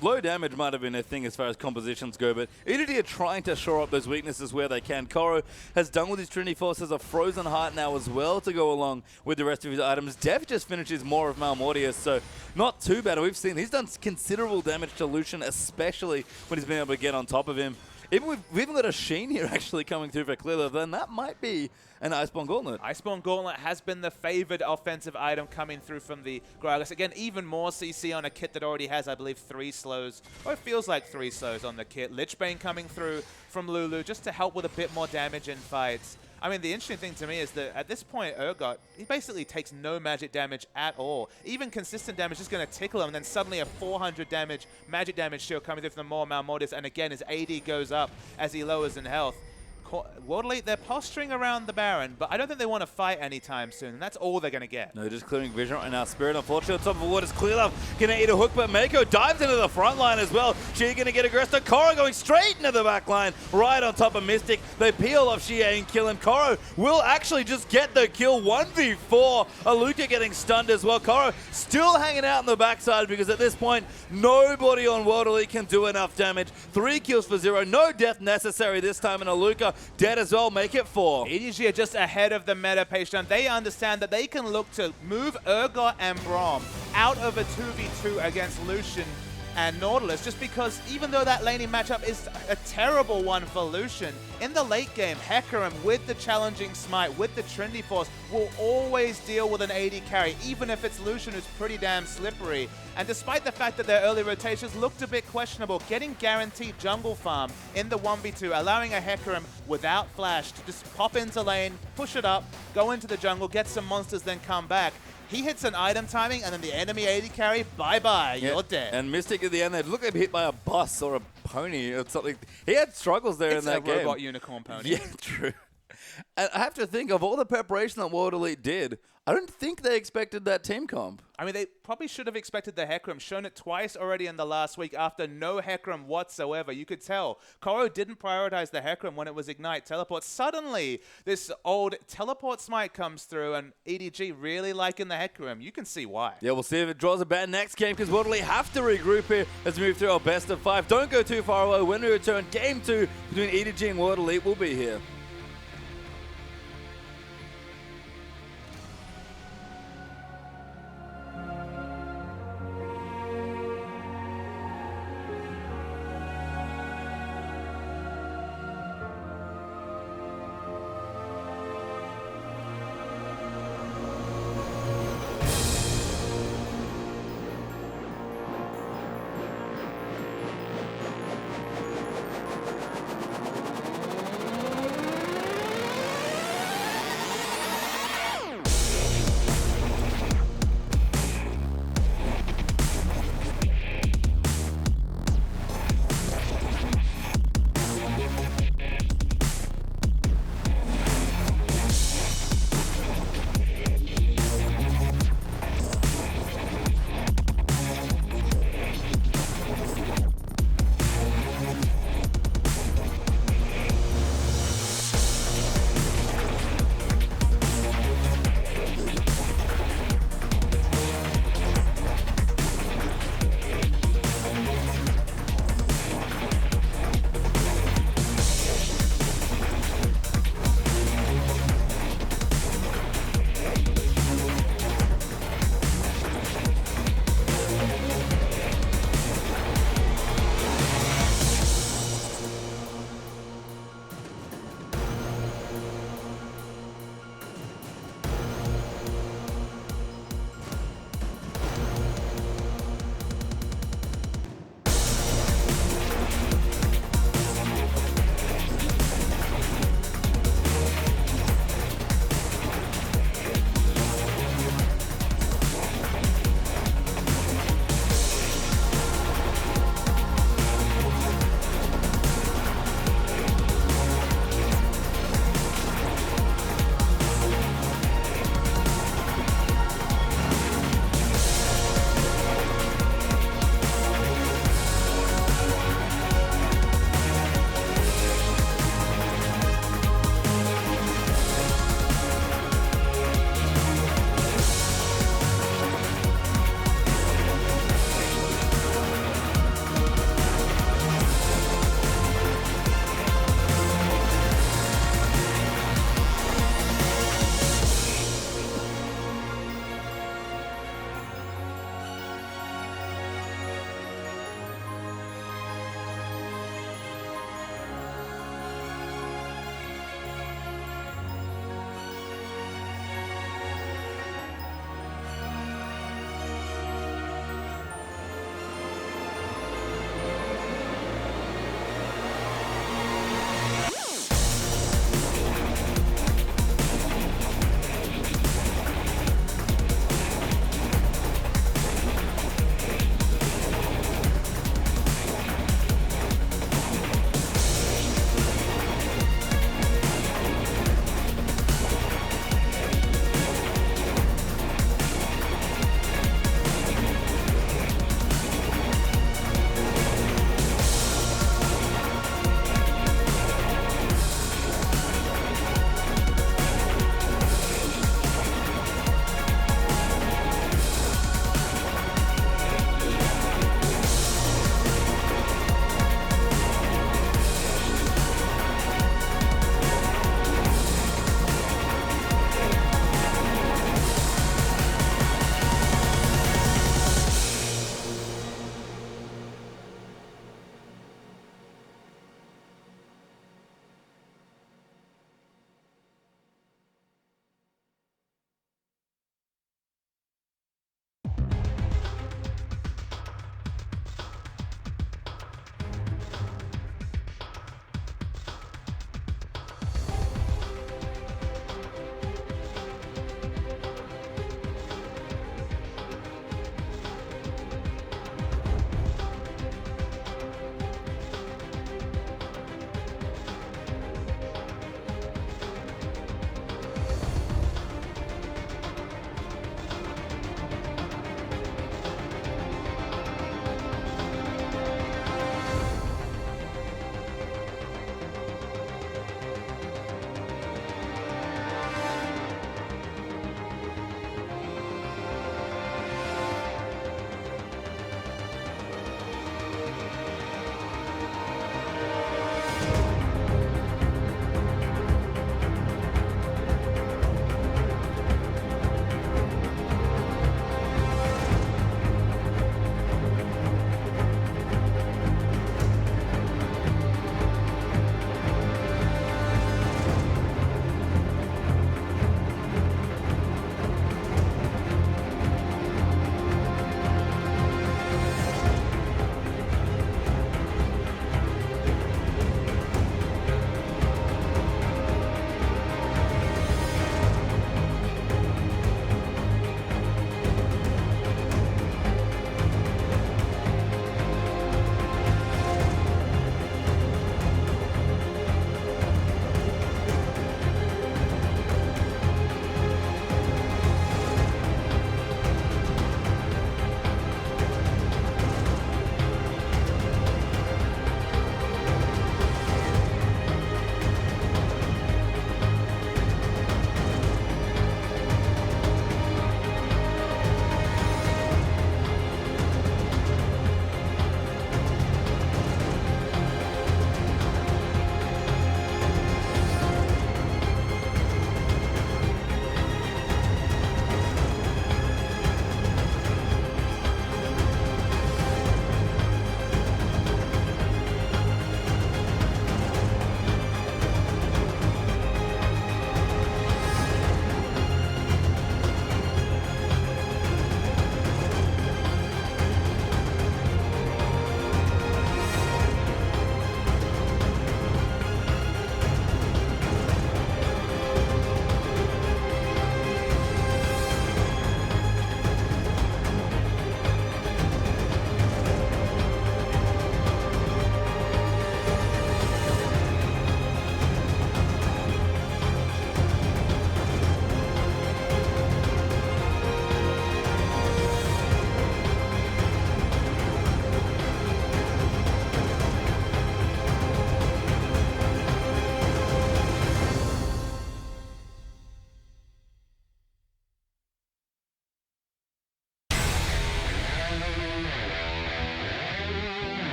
low damage might have been a thing as far as compositions go, but EDG are trying to shore up those weaknesses where they can. Koro has done with his Trinity Force, has a Frozen Heart now as well to go along with the rest of his items. Dev just finishes more of Malmortius, so not too bad. We've seen he's done considerable damage to Lucian, especially when he's been able to get on top of him. We've even got a Sheen here actually coming through for Clear, then that might be an Iceborne Gauntlet. Iceborne Gauntlet has been the favored offensive item coming through from the Gragas. Again, even more CC on a kit that already has, I believe, 3 slows. Or it feels like 3 slows on the kit. Lichbane coming through from Lulu just to help with a bit more damage in fights. I mean, the interesting thing to me is that at this point, Urgot, he basically takes no magic damage at all. Even consistent damage is going to tickle him, and then suddenly a 400 damage magic damage shield coming through from the more Malmortius, and again, his AD goes up as he lowers in health. World Elite, they're posturing around the Baron, but I don't think they want to fight anytime soon, and that's all they're going to get. No, just clearing vision right now. Spirit, unfortunately, on top of the waters. Clearlove going to eat a hook, but Mako dives into the front line as well. She going to get aggressive. Koro going straight into the back line, right on top of Mystic. They peel off Shia and kill him. Koro will actually just get the kill. 1v4. Aluka getting stunned as well. Koro still hanging out on the backside because at this point, nobody on World Elite can do enough damage. 3 kills for 0. No death necessary this time, and Aluka dead as well, make it 4. EDG are just ahead of the meta, Patreon. They understand that they can look to move Urgot and Braum out of a 2v2 against Lucian and Nautilus, just because even though that laning matchup is a terrible one for Lucian, in the late game, Hecarim with the challenging smite, with the Trinity Force, will always deal with an AD carry, even if it's Lucian who's pretty damn slippery. And despite the fact that their early rotations looked a bit questionable, getting guaranteed jungle farm in the 1v2, allowing a Hecarim without flash to just pop into lane, push it up, go into the jungle, get some monsters, then come back. He hits an item timing, and then the enemy AD carry, bye-bye, you're dead. And Mystic at the end, they'd look like hit by a bus or a pony or something. He had struggles there in that game. It's a robot unicorn pony. Yeah, true. And I have to think of all the preparation that World Elite did, I don't think they expected that team comp. I mean, they probably should have expected the Hecarim. Shown it twice already in the last week after no Hecarim whatsoever. You could tell. Koro didn't prioritize the Hecarim when it was Ignite Teleport. Suddenly, this old Teleport Smite comes through, and EDG really liking the Hecarim. You can see why. Yeah, we'll see if it draws a bad next game, because World Elite have to regroup here as we move through our best of 5. Don't go too far away. When we return, Game 2 between EDG and World Elite will be here.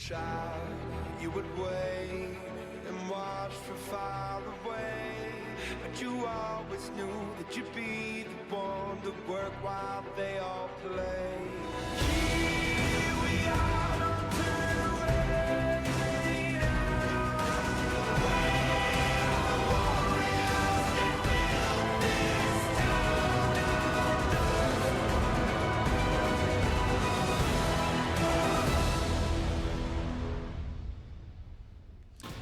child, you would wait and watch from far away. But you always knew that you'd be the one to work while they all play. Here we are, don't turn away now. We're warriors that built this town of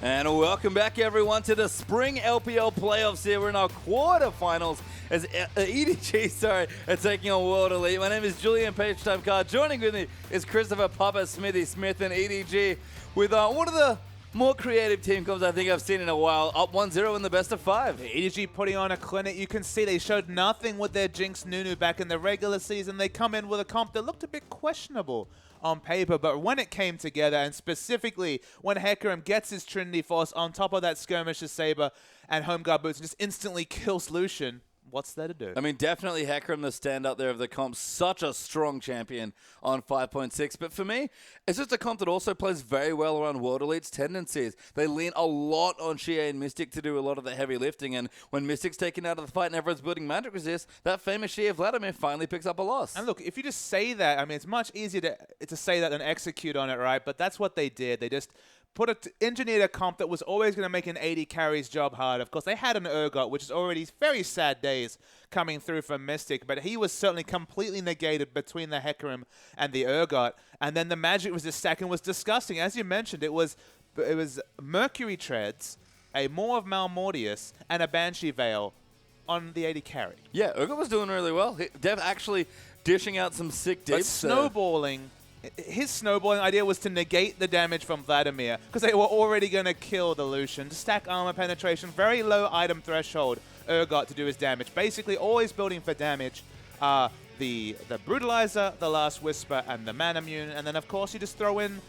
And welcome back, everyone, to the Spring LPL playoffs here. We're in our quarterfinals as EDG, are taking on World Elite. My name is Julian Page-Time-Card. Joining with me is Christopher Papa Smithy Smith and EDG with one of the more creative team comps I think I've seen in a while. Up 1-0 in the best of 5. EDG putting on a clinic. You can see they showed nothing with their Jinx Nunu back in the regular season. They come in with a comp that looked a bit questionable on paper, but when it came together, and specifically when Hecarim gets his Trinity Force on top of that Skirmisher Saber and Home Guard Boots and just instantly kills Lucian, what's there to do? I mean, definitely Hecarim, the standout there of the comp. Such a strong champion on 5.6. But for me, it's just a comp that also plays very well around World Elite's tendencies. They lean a lot on Xie and Mystic to do a lot of the heavy lifting. And when Mystic's taken out of the fight and everyone's building magic resist, that famous Xie Vladimir finally picks up a loss. And look, if you just say that, I mean, it's much easier to say that than execute on it, right? But that's what they did. They just engineered a comp that was always going to make an 80 carries job hard. Of course, they had an Urgot, which is already very sad days coming through from Mystic, but he was certainly completely negated between the Hecarim and the Urgot. And then the magic resist stacking was disgusting. As you mentioned, it was Mercury Treads, a Maw of Malmortius, and a Banshee Veil on the 80 carry. Yeah, Urgot was doing really well. Dev actually dishing out some sick But dips. snowballing, his snowballing idea was to negate the damage from Vladimir because they were already going to kill the Lucian. To stack armor penetration, very low item threshold, Urgot to do his damage. Basically, always building for damage. The Brutalizer, the Last Whisper, and the Manamune. And then, of course, you just throw in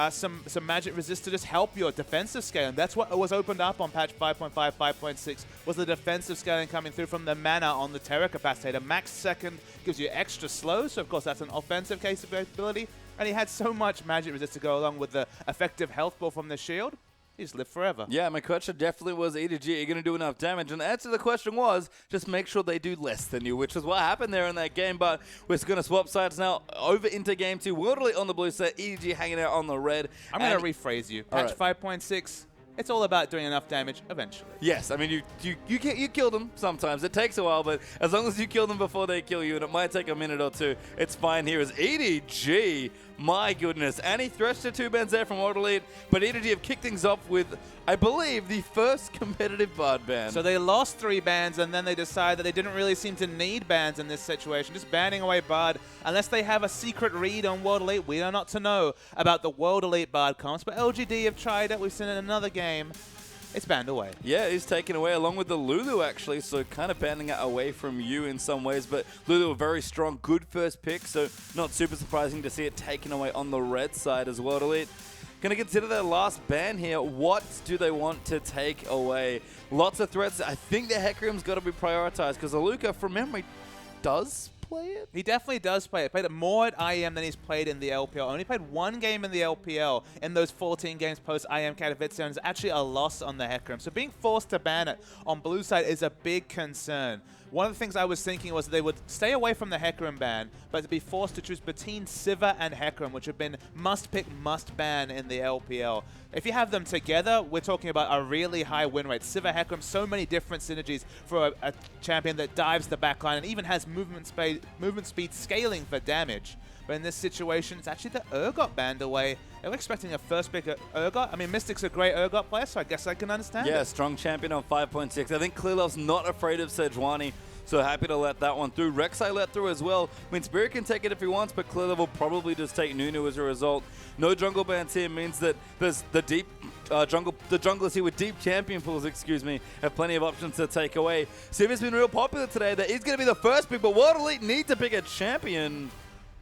some magic resist to just help your defensive scaling. That's what was opened up on patch 5.5, 5.6, was the defensive scaling coming through from the mana on the Terra Capacitator. Max second gives you extra slow, so of course that's an offensive capability. And he had so much magic resist to go along with the effective health ball from the shield. He just lived forever. Yeah, my question definitely was, EDG, are you going to do enough damage? And the answer to the question was, just make sure they do less than you, which is what happened there in that game. But we're going to swap sides now over into Game 2. World Elite on the blue side, EDG hanging out on the red. I'm going to rephrase you. Patch 5.6, it's all about doing enough damage eventually. Yes, I mean, you kill them sometimes. It takes a while, but as long as you kill them before they kill you, and it might take a minute or two, it's fine. Here is EDG. My goodness. And he threshed the 2 bans there from World Elite, but EDG have kicked things off with, I believe, the first competitive Bard ban. So they lost 3 bans, and then they decided that they didn't really seem to need bans in this situation. Just banning away Bard, unless they have a secret read on World Elite. We are not to know about the World Elite Bard comps, but LGD have tried it. We've seen it in another game. It's banned away. Yeah, it's taken away along with the Lulu, actually, so kind of banning it away from you in some ways. But Lulu, a very strong, good first pick, so not super surprising to see it taken away on the red side as well. Elite going to consider their last ban here. What do they want to take away? Lots of threats. I think the Hecarim's got to be prioritized because Aluka, from memory, does play it? He definitely does play it. Played it more at IEM than he's played in the LPL. Only played 1 game in the LPL in those 14 games post IEM Katowice, and it's actually a loss on the Hecarim. So being forced to ban it on blue side is a big concern. One of the things I was thinking was they would stay away from the Hecarim ban, but to be forced to choose between Sivir and Hecarim, which have been must-pick, must-ban in the LPL. If you have them together, we're talking about a really high win rate. Sivir, Hecarim, so many different synergies for a champion that dives the backline and even has movement speed scaling for damage. But in this situation, it's actually the Urgot banned away. They were expecting a first pick at Urgot. I mean, Mystic's a great Urgot player, so I guess I can understand Yeah, it. strong champion on 5.6. I think Clearlove's not afraid of Sejuani, so happy to let that one through. Rek'Sai let through as well. I mean, Spirit can take it if he wants, but Clearlove will probably just take Nunu as a result. No jungle bans here means that there's the deep the junglers here with deep champion pools, have plenty of options to take away. Sivir's been real popular today. That is going to be the first pick, but World Elite need to pick a champion.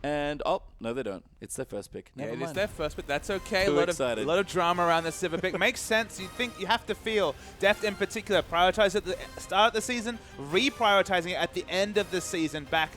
And, oh, no, they don't. It's their first pick. Never mind. It is their first pick. That's okay. Too A excited. lot of drama around the Sivir pick. Makes sense. You think you have to feel Deft in particular prioritize at the start of the season, reprioritizing it at the end of the season back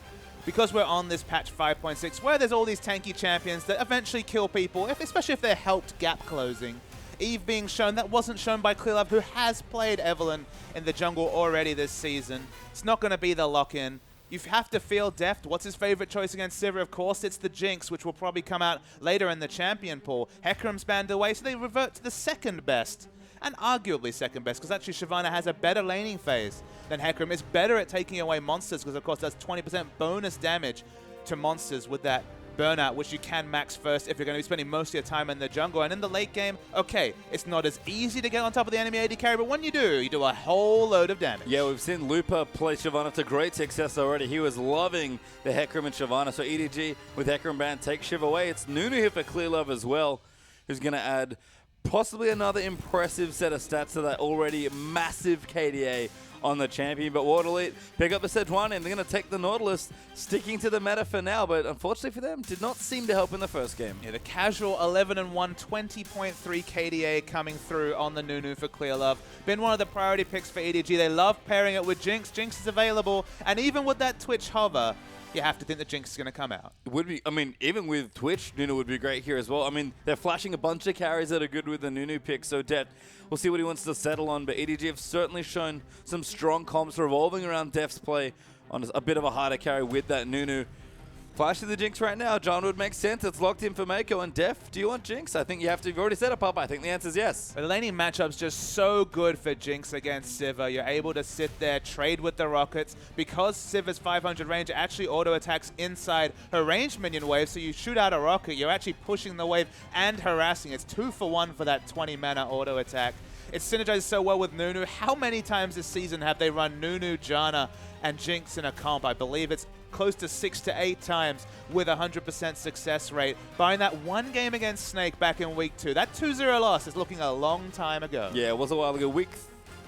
because we're on this patch 5.6, where there's all these tanky champions that eventually kill people, especially if they're helped gap closing. Eve being shown, that wasn't shown by Clearlove, who has played Evelynn in the jungle already this season. It's not going to be the lock-in. You have to feel deft. What's his favorite choice against Sivir? Of course, it's the Jinx, which will probably come out later in the champion pool. Hecarim's banned away, so they revert to the second best. And arguably second best, because actually Shyvana has a better laning phase than Hecarim. Is better at taking away monsters, because of course does 20% bonus damage to monsters with that burnout, which you can max first if you're going to be spending most of your time in the jungle. And in the late game, okay, it's not as easy to get on top of the enemy AD carry, but when you do a whole load of damage. Yeah, we've seen Lupa play Shyvana to great success already. He was loving the Hecarim and Shyvana. So EDG with Hecarim ban takes Shiv away. It's Nunu here for Clearlove as well, who's going to add possibly another impressive set of stats to that already massive KDA on the champion. But World Elite pick up the Sejuani, and they're going to take the Nautilus, sticking to the meta for now. But unfortunately for them, did not seem to help in the first game. Yeah, the casual 11-1, 20.3 KDA coming through on the Nunu for Clearlove. Been one of the priority picks for EDG. They love pairing it with Jinx. Jinx is available, and even with that Twitch hover, you have to think that Jinx is going to come out. It would be, I mean, even with Twitch, Nunu would be great here as well. I mean, they're flashing a bunch of carries that are good with the Nunu pick, so Deft, we'll see what he wants to settle on. But EDG have certainly shown some strong comps revolving around Deft's play on a bit of a harder carry with that Nunu. Flashing the Jinx right now, John, would make sense. It's locked in for Mako and Def. Do you want Jinx? I think you have to. You've already said it, Papa. I think the answer is yes. The laning matchup's just so good for Jinx against Sivir. You're able to sit there, trade with the rockets. Because Sivir's 500 range actually auto-attacks inside her ranged minion wave, so you shoot out a rocket, you're actually pushing the wave and harassing. It's 2 for 1 for that 20 mana auto-attack. It synergizes so well with Nunu. How many times this season have they run Nunu, Janna, and Jinx in a comp? I believe it's close to 6 to 8 times with 100% success rate. Barring that one game against Snake back in week 2. That 2-0 loss is looking a long time ago. Yeah, it was a while ago. Week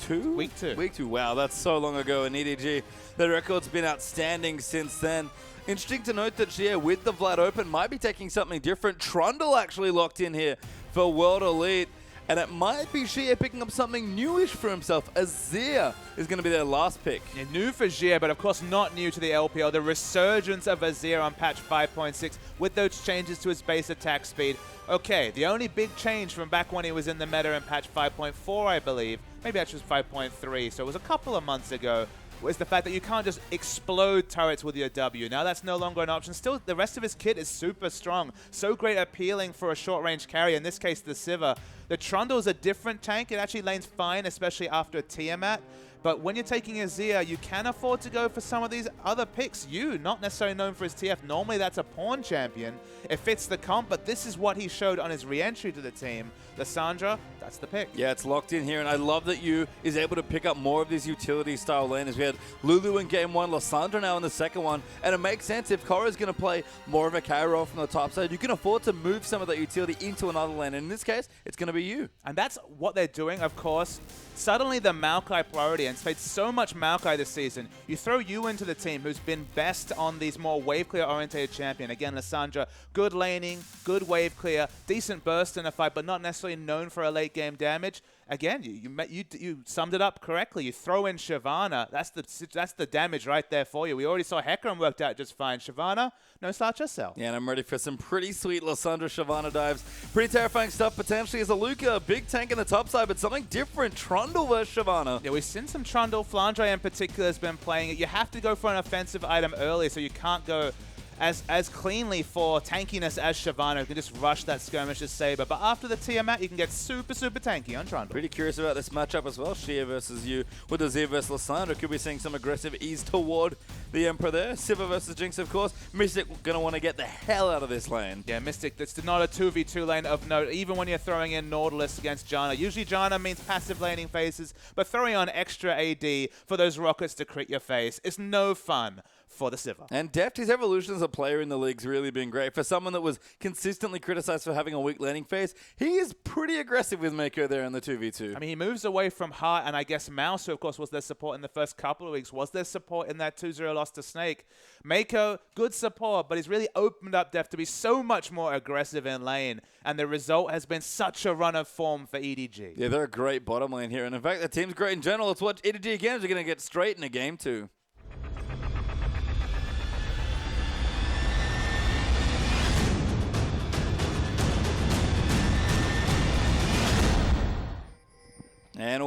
2? Week 2. Week 2. Wow, that's so long ago in EDG. The record's been outstanding since then. Interesting to note that Shia, with the Vlad Open, might be taking something different. Trundle actually locked in here for World Elite. And it might be Shia picking up something newish for himself. Azir is going to be their last pick. Yeah, new for Xia, but of course not new to the LPL. The resurgence of Azir on patch 5.6 with those changes to his base attack speed. Okay, the only big change from back when he was in the meta in patch 5.4, I believe, maybe actually 5.3, so it was a couple of months ago, was the fact that you can't just explode turrets with your W. Now that's no longer an option. Still, the rest of his kit is super strong. So great appealing for a short-range carry, in this case the Sivir. The Trundle is a different tank. It actually lanes fine, especially after Tiamat. But when you're taking Azir, you can afford to go for some of these other picks. Not necessarily known for his TF. Normally that's a pawn champion. It fits the comp, but this is what he showed on his re-entry to the team. Lissandra, that's the pick. Yeah, it's locked in here, and I love that Yu is able to pick up more of these utility-style laners. We had Lulu in game 1, Lissandra now in the second one, and it makes sense if Korra's going to play more of a carry role from the top side. You can afford to move some of that utility into another lane, and in this case, it's going to be Yu. And that's what they're doing, of course. Suddenly the Maokai priority, and it's played so much Maokai this season. You throw Yu into the team, who's been best on these more wave clear orientated champion. Again, Lissandra, good laning, good wave clear, decent burst in a fight, but not necessarily known for a late game damage. Again, you summed it up correctly. You throw in Shyvana, that's the damage right there for you. We already saw Hecarim worked out just fine. Shyvana, no start yourself. Yeah, and I'm ready for some pretty sweet Lissandra Shyvana dives. Pretty terrifying stuff potentially as a Luca, big tank in the top side, but something different. Trundle versus Shyvana. Yeah, we've seen some Trundle. Flandre in particular has been playing it. You have to go for an offensive item early, so you can't go as cleanly for tankiness as Shyvana, who can just rush that skirmisher's saber. But after the Tiamat, you can get super, super tanky on Trundle. Pretty curious about this matchup as well, Shia versus Yu. With Azir versus Lissandra, could be seeing some aggressive ease toward the Emperor there. Sivir versus Jinx, of course. Mystic going to want to get the hell out of this lane. Yeah, Mystic, that's not a 2v2 lane of note, even when you're throwing in Nautilus against Janna. Usually Janna means passive laning phases, but throwing on extra AD for those rockets to crit your face is no fun for the Sivir. And Deft, his evolution as a player in the league's really been great. For someone that was consistently criticized for having a weak laning phase, he is pretty aggressive with Mako there in the 2v2. I mean, he moves away from Heart and I guess Mouse, who of course was their support in the first couple of weeks, was their support in that 2-0 loss to Snake. Mako, good support, but he's really opened up Deft to be so much more aggressive in lane, and the result has been such a run of form for EDG. Yeah, they're a great bottom lane here, and in fact, the team's great in general. Let's watch EDG again as they're going to get straight into game 2.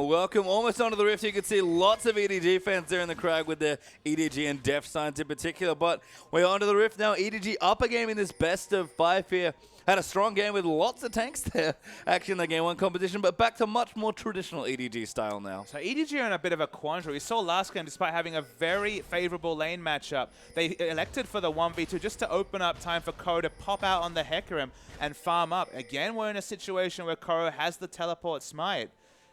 welcome almost onto the Rift. You can see lots of EDG fans there in the crowd with their EDG and Def signs in particular. But we're onto the Rift now. EDG up a game in this best of 5 here. Had a strong game with lots of tanks there, actually, in the Game 1 competition, but back to much more traditional EDG style now. So EDG are in a bit of a quandary. We saw last game, despite having a very favorable lane matchup, they elected for the 1v2 just to open up time for Koro to pop out on the Hecarim and farm up. Again, we're in a situation where Koro has the teleport smite.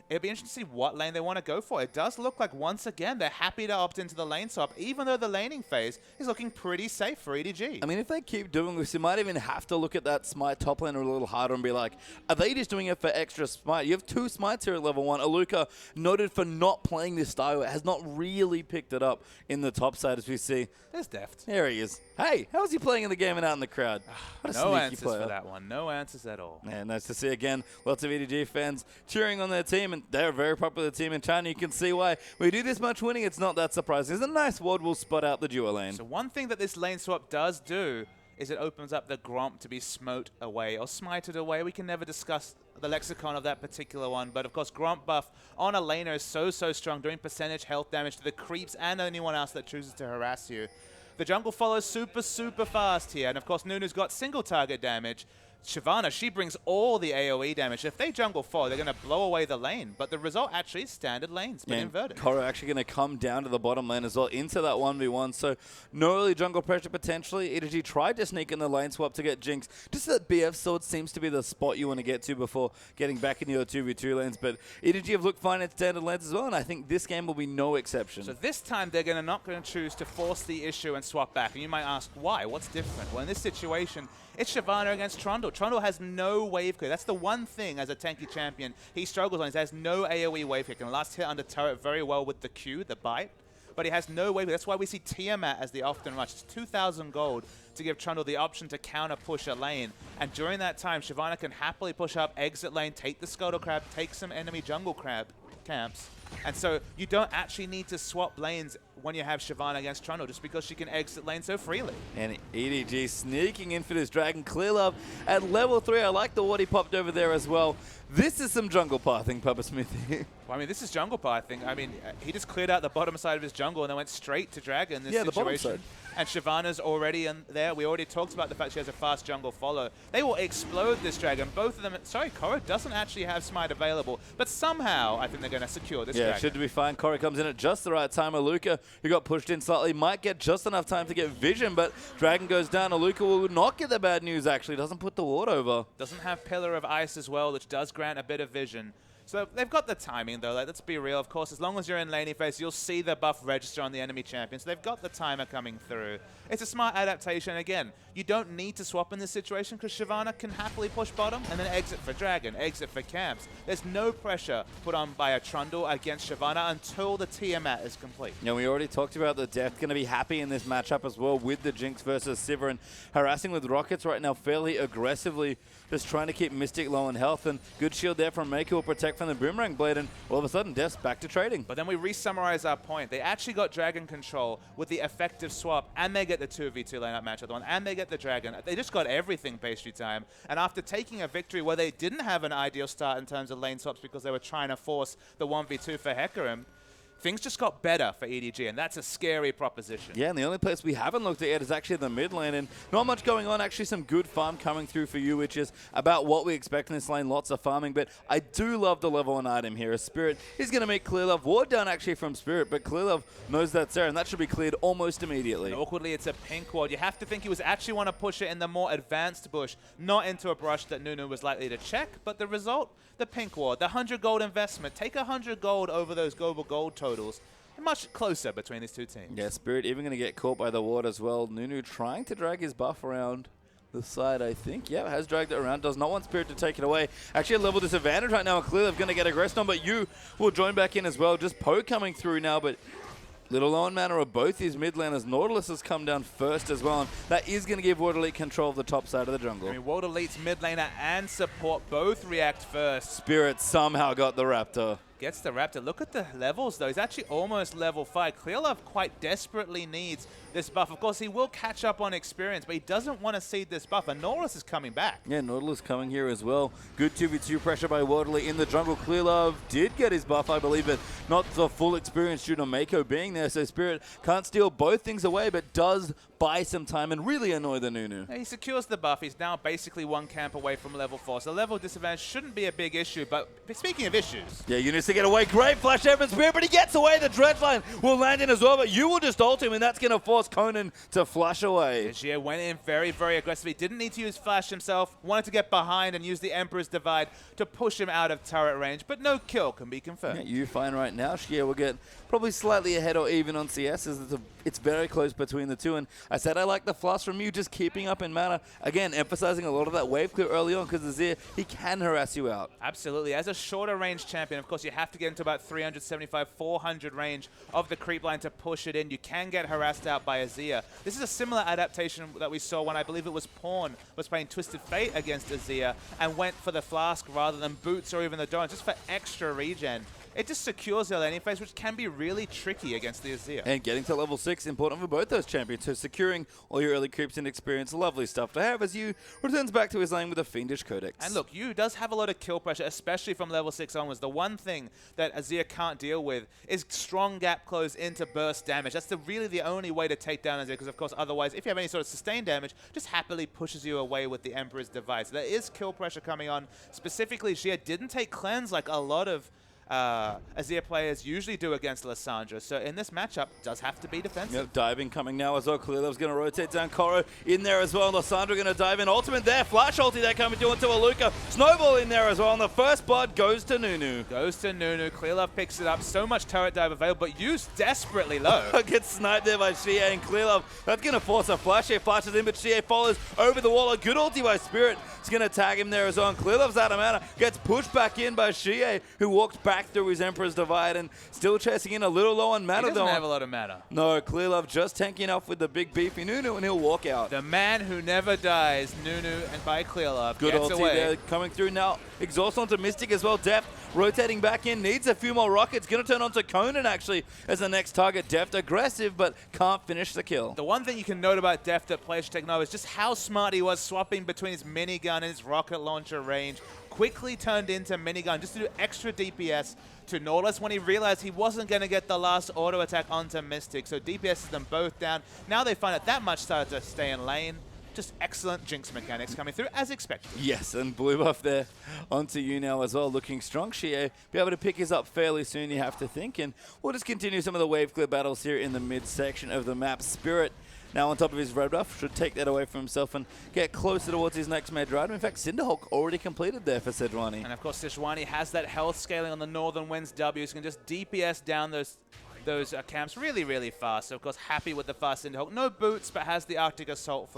It'll be interesting to see what lane they want to go for. It does look like, once again, they're happy to opt into the lane swap, even though the laning phase is looking pretty safe for EDG. I mean, if they keep doing this, you might even have to look at that smite top lane a little harder and be like, are they just doing it for extra smite? You have 2 smites here at level 1. Aluka, noted for not playing this style, has not really picked it up in the top side, as we see. There's Deft. There he is. Hey, how's he playing in the game and out in the crowd? What a No sneaky answers player. for that one. No answers at all. Yeah, nice to see again. Lots of EDG fans cheering on their team, and they're a very popular team in China. You can see why. We do this much winning, it's not that surprising. It's a nice ward will spot out the duo lane. So one thing that this lane swap does do is it opens up the Gromp to be smote away or smited away. We can never discuss the lexicon of that particular one, but of course Gromp buff on a laner is so strong, doing percentage health damage to the creeps and anyone else that chooses to harass you. The jungle follows super fast here, and of course Nunu's got single target damage. Shyvana, she brings all the AoE damage. If they jungle 4, they're going to blow away the lane. But the result actually is standard lanes, but inverted. Koro actually going to come down to the bottom lane as well, into that 1v1. So no early jungle pressure potentially. EDG tried to sneak in the lane swap to get Jinx. Just that BF sword seems to be the spot you want to get to before getting back into your 2v2 lanes. But EDG have looked fine in standard lanes as well, and I think this game will be no exception. So this time they're not going to choose to force the issue and swap back. And you might ask, why? What's different? Well, in this situation, it's Shyvana against Trundle. Trundle has no wave clear. That's the one thing as a tanky champion he struggles on. He has no AoE wave clear. Can last hit under turret very well with the Q, the bite. But he has no wave. That's why we see Tiamat as the often rush. It's 2,000 gold to give Trundle the option to counter push a lane. And during that time, Shyvana can happily push up, exit lane, take the Scuttle Crab, take some enemy jungle crab camps. And so you don't actually need to swap lanes when you have Shyvana against Trundle, just because she can exit lane so freely. And EDG sneaking in for this Dragon. Clear Love at level 3. I like the ward he popped over there as well. This is some jungle pathing, Papa Smithy. Well, I mean, this is jungle pathing. I mean, he just cleared out the bottom side of his jungle and then went straight to Dragon in this situation. The bottom side. And Shyvana's already in there. We already talked about the fact she has a fast jungle follow. They will explode this Dragon. Both of them. Sorry, Koro doesn't actually have smite available, but somehow I think they're going to secure this Dragon. Yeah, should be fine. Koro comes in at just the right time. Aluka, who got pushed in slightly, might get just enough time to get vision, but Dragon goes down. Aluka will not get the bad news, actually. Doesn't put the ward over. Doesn't have Pillar of Ice as well, which does grant a bit of vision. So they've got the timing, though. Like, let's be real. Of course, as long as you're in laning phase, you'll see the buff register on the enemy champion. So they've got the timer coming through. It's a smart adaptation. Again, you don't need to swap in this situation because Shyvana can happily push bottom and then exit for Dragon, exit for camps. There's no pressure put on by a Trundle against Shyvana until the Tiamat is complete. Yeah, we already talked about the Deft going to be happy in this matchup as well with the Jinx versus Sivir, harassing with rockets right now fairly aggressively, just trying to keep Mystic low in health, and good shield there from Maker will protect from the Boomerang Blade, and all of a sudden Deft's back to trading. But then we re-summarize our point. They actually got Dragon control with the effective swap, and they get the 2v2 lineup matchup one, and they get the Dragon. They just got everything pastry time. And after taking a victory where they didn't have an ideal start in terms of lane swaps because they were trying to force the 1v2 for Hecarim, things just got better for EDG, and that's a scary proposition. Yeah, and the only place we haven't looked at yet is actually the mid lane, and not much going on. Actually, some good farm coming through for you, which is about what we expect in this lane. Lots of farming, but I do love the level 1 item here. A Spirit is going to make Clear Love. Ward down actually from Spirit, but Clear Love knows that's there, and that should be cleared almost immediately. And awkwardly, it's a pink ward. You have to think he was actually want to push it in the more advanced bush, not into a brush that Nunu was likely to check, but the result, the pink ward, the 100 gold investment. Take 100 gold over those global gold totals. Much closer between these two teams. Yeah, Spirit even going to get caught by the ward as well. Nunu trying to drag his buff around the side, I think. Yeah, has dragged it around. Does not want Spirit to take it away. Actually, a level disadvantage right now. Clearly, going to get aggressed on, but you will join back in as well. Just Poe coming through now, but little low on mana of both these mid laners. Nautilus has come down first as well, and that is going to give World Elite control of the top side of the jungle. I mean, World Elite's mid laner and support both react first. Spirit somehow got the Raptor. Gets the Raptor. Look at the levels, though. He's actually almost level 5. Clearlove quite desperately needs this buff. Of course, he will catch up on experience, but he doesn't want to cede this buff. And Nautilus is coming back. Yeah, Nautilus coming here as well. Good 2v2 pressure by Waterly in the jungle. Clearlove did get his buff, I believe, but not the full experience due to Mako being there. So Spirit can't steal both things away, but does buy some time and really annoy the Nunu. Yeah, he secures the buff. He's now basically 1 camp away from level 4. So level disadvantage shouldn't be a big issue. But speaking of issues... Yeah, Eunice to get away. Great flash there from Spirit, but he gets away. The dredge line will land in as well, but you will just ult him, and that's going to force Conan to flush away. Jia went in very, very aggressively. Didn't need to use flash himself. Wanted to get behind and use the Emperor's Divide to push him out of turret range, but no kill can be confirmed. Yeah, you find right now, Shia will get probably slightly ahead or even on CS, as it's very close between the two. And I said I like the flash from you, just keeping up in mana. Again, emphasizing a lot of that wave clear early on, because Azir, he can harass you out. Absolutely. As a shorter range champion, of course, you have to get into about 375, 400 range of the creep line to push it in. You can get harassed out by Azir. This is a similar adaptation that we saw when I believe it was Pawn was playing Twisted Fate against Azir and went for the flask rather than boots or even the Dawn, just for extra regen. It just secures the laning phase, which can be really tricky against the Azir. And getting to level 6, important for both those champions. So securing all your early creeps and experience, lovely stuff to have as Yu returns back to his lane with a Fiendish Codex. And look, Yu does have a lot of kill pressure, especially from level 6 onwards. The one thing that Azir can't deal with is strong gap close into burst damage. That's really the only way to take down Azir, because of course otherwise, if you have any sort of sustained damage, just happily pushes you away with the Emperor's Divide. So there is kill pressure coming on. Specifically, Xia didn't take cleanse like a lot of Azir players usually do against Lissandra. So in this matchup, does have to be defensive. Yep, diving coming now as well. Clearlove's going to rotate down Koro in there as well. Lissandra going to dive in. Ultimate there. Flash ulti there coming through into Aluka. Snowball in there as well. And the first blood goes to Nunu. Goes to Nunu. Clearlove picks it up. So much turret dive available, but used desperately low. Gets sniped there by Xie and Clearlove. That's going to force a flash. Xie flashes in, but Xie follows over the wall. A good ulti by Spirit. It's going to tag him there as well. And Clearlove's out of mana. Gets pushed back in by Xie, who walks back through his Emperor's Divide and still chasing in a little low on mana. He doesn't have a lot of mana. No, Clearlove just tanking off with the big beefy Nunu, and he'll walk out. The man who never dies, Nunu, and by Clearlove Good gets ulti away. there coming through now. Exhaust onto Mystic as well. Deft rotating back in, needs a few more rockets. Going to turn onto Conan actually as the next target. Deft aggressive, but can't finish the kill. The one thing you can note about Deft that players should take note is just how smart he was swapping between his minigun and his rocket launcher range. Quickly turned into minigun just to do extra DPS to Nautilus when he realized he wasn't going to get the last auto attack onto Mystic. So DPSs them both down. Now they find it that much started to stay in lane. Just excellent Jinx mechanics coming through as expected. Yes, and blue buff there onto you now as well, looking strong. Shie be able to pick his up fairly soon, you have to think. And we'll just continue some of the wave clear battles here in the mid-section of the map. Spirit now on top of his red buff, should take that away from himself and get closer towards his next mid rider. In fact, Cinderhawk already completed there for Sejuani. And of course, Sejuani has that health scaling on the Northern Winds W, so can just DPS down those camps really, really fast. So, of course, happy with the fast Cinderhawk. No boots, but has the Arctic Assault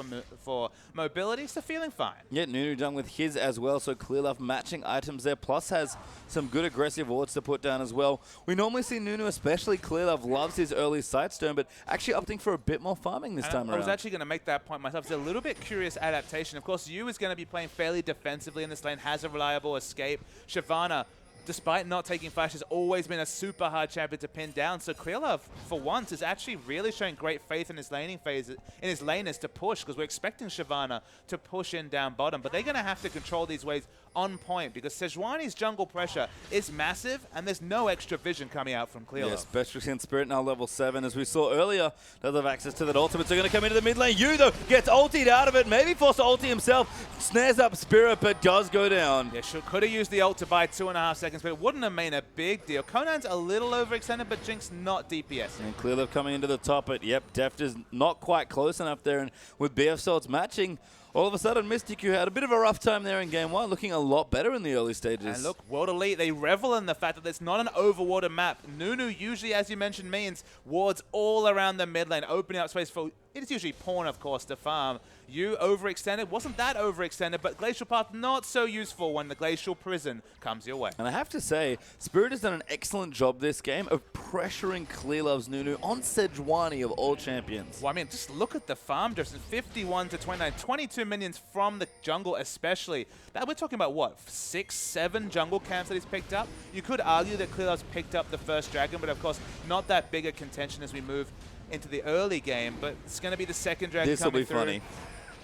for mobility, so feeling fine. Yeah, Nunu done with his as well, so Clearlove matching items there, plus has some good aggressive wards to put down as well. We normally see Nunu, especially Clearlove, loves his early Sightstone, but actually opting for a bit more farming this time around. I was actually going to make that point myself. It's a little bit curious adaptation. Of course, Yu is going to be playing fairly defensively in this lane, has a reliable escape. Shyvana, despite not taking flash, has always been a super hard champion to pin down. So Clearlove, for once, is actually really showing great faith in his laning phase, in his laners to push, because we're expecting Shyvana to push in down bottom. But they're going to have to control these waves on point, because Sejuani's jungle pressure is massive, and there's no extra vision coming out from Clearlove. Yes, Bestrix and Spirit now level 7, as we saw earlier. Does have access to that ultimate, so going to come into the mid lane. Yu, though, gets ultied out of it, maybe forced to ulti himself, snares up Spirit, but does go down. Yeah, could have used the ult to buy 2.5 seconds, but it wouldn't have made a big deal. Conan's a little overextended, but Jinx not DPS. And Clearlove coming into the top, but yep, Deft is not quite close enough there, and with BF Swords matching, all of a sudden, Mystic, who had a bit of a rough time there in Game 1, looking a lot better in the early stages. And look, World Elite, they revel in the fact that it's not an overwarded map. Nunu usually, as you mentioned, means wards all around the mid lane, opening up space for, it is usually Pawn, of course, to farm. You overextended, wasn't that overextended, but Glacial Path not so useful when the Glacial Prison comes your way. And I have to say, Spirit has done an excellent job this game of pressuring Clearlove's Nunu on Sejuani of all champions. Well, I mean, just look at the farm distance, 51 to 29, 22 minions from the jungle especially. That we're talking about, what, 6, 7 jungle camps that he's picked up? You could argue that Clearlove's picked up the first dragon, but of course, not that big a contention as we move into the early game, but it's going to be the second dragon This will coming be funny.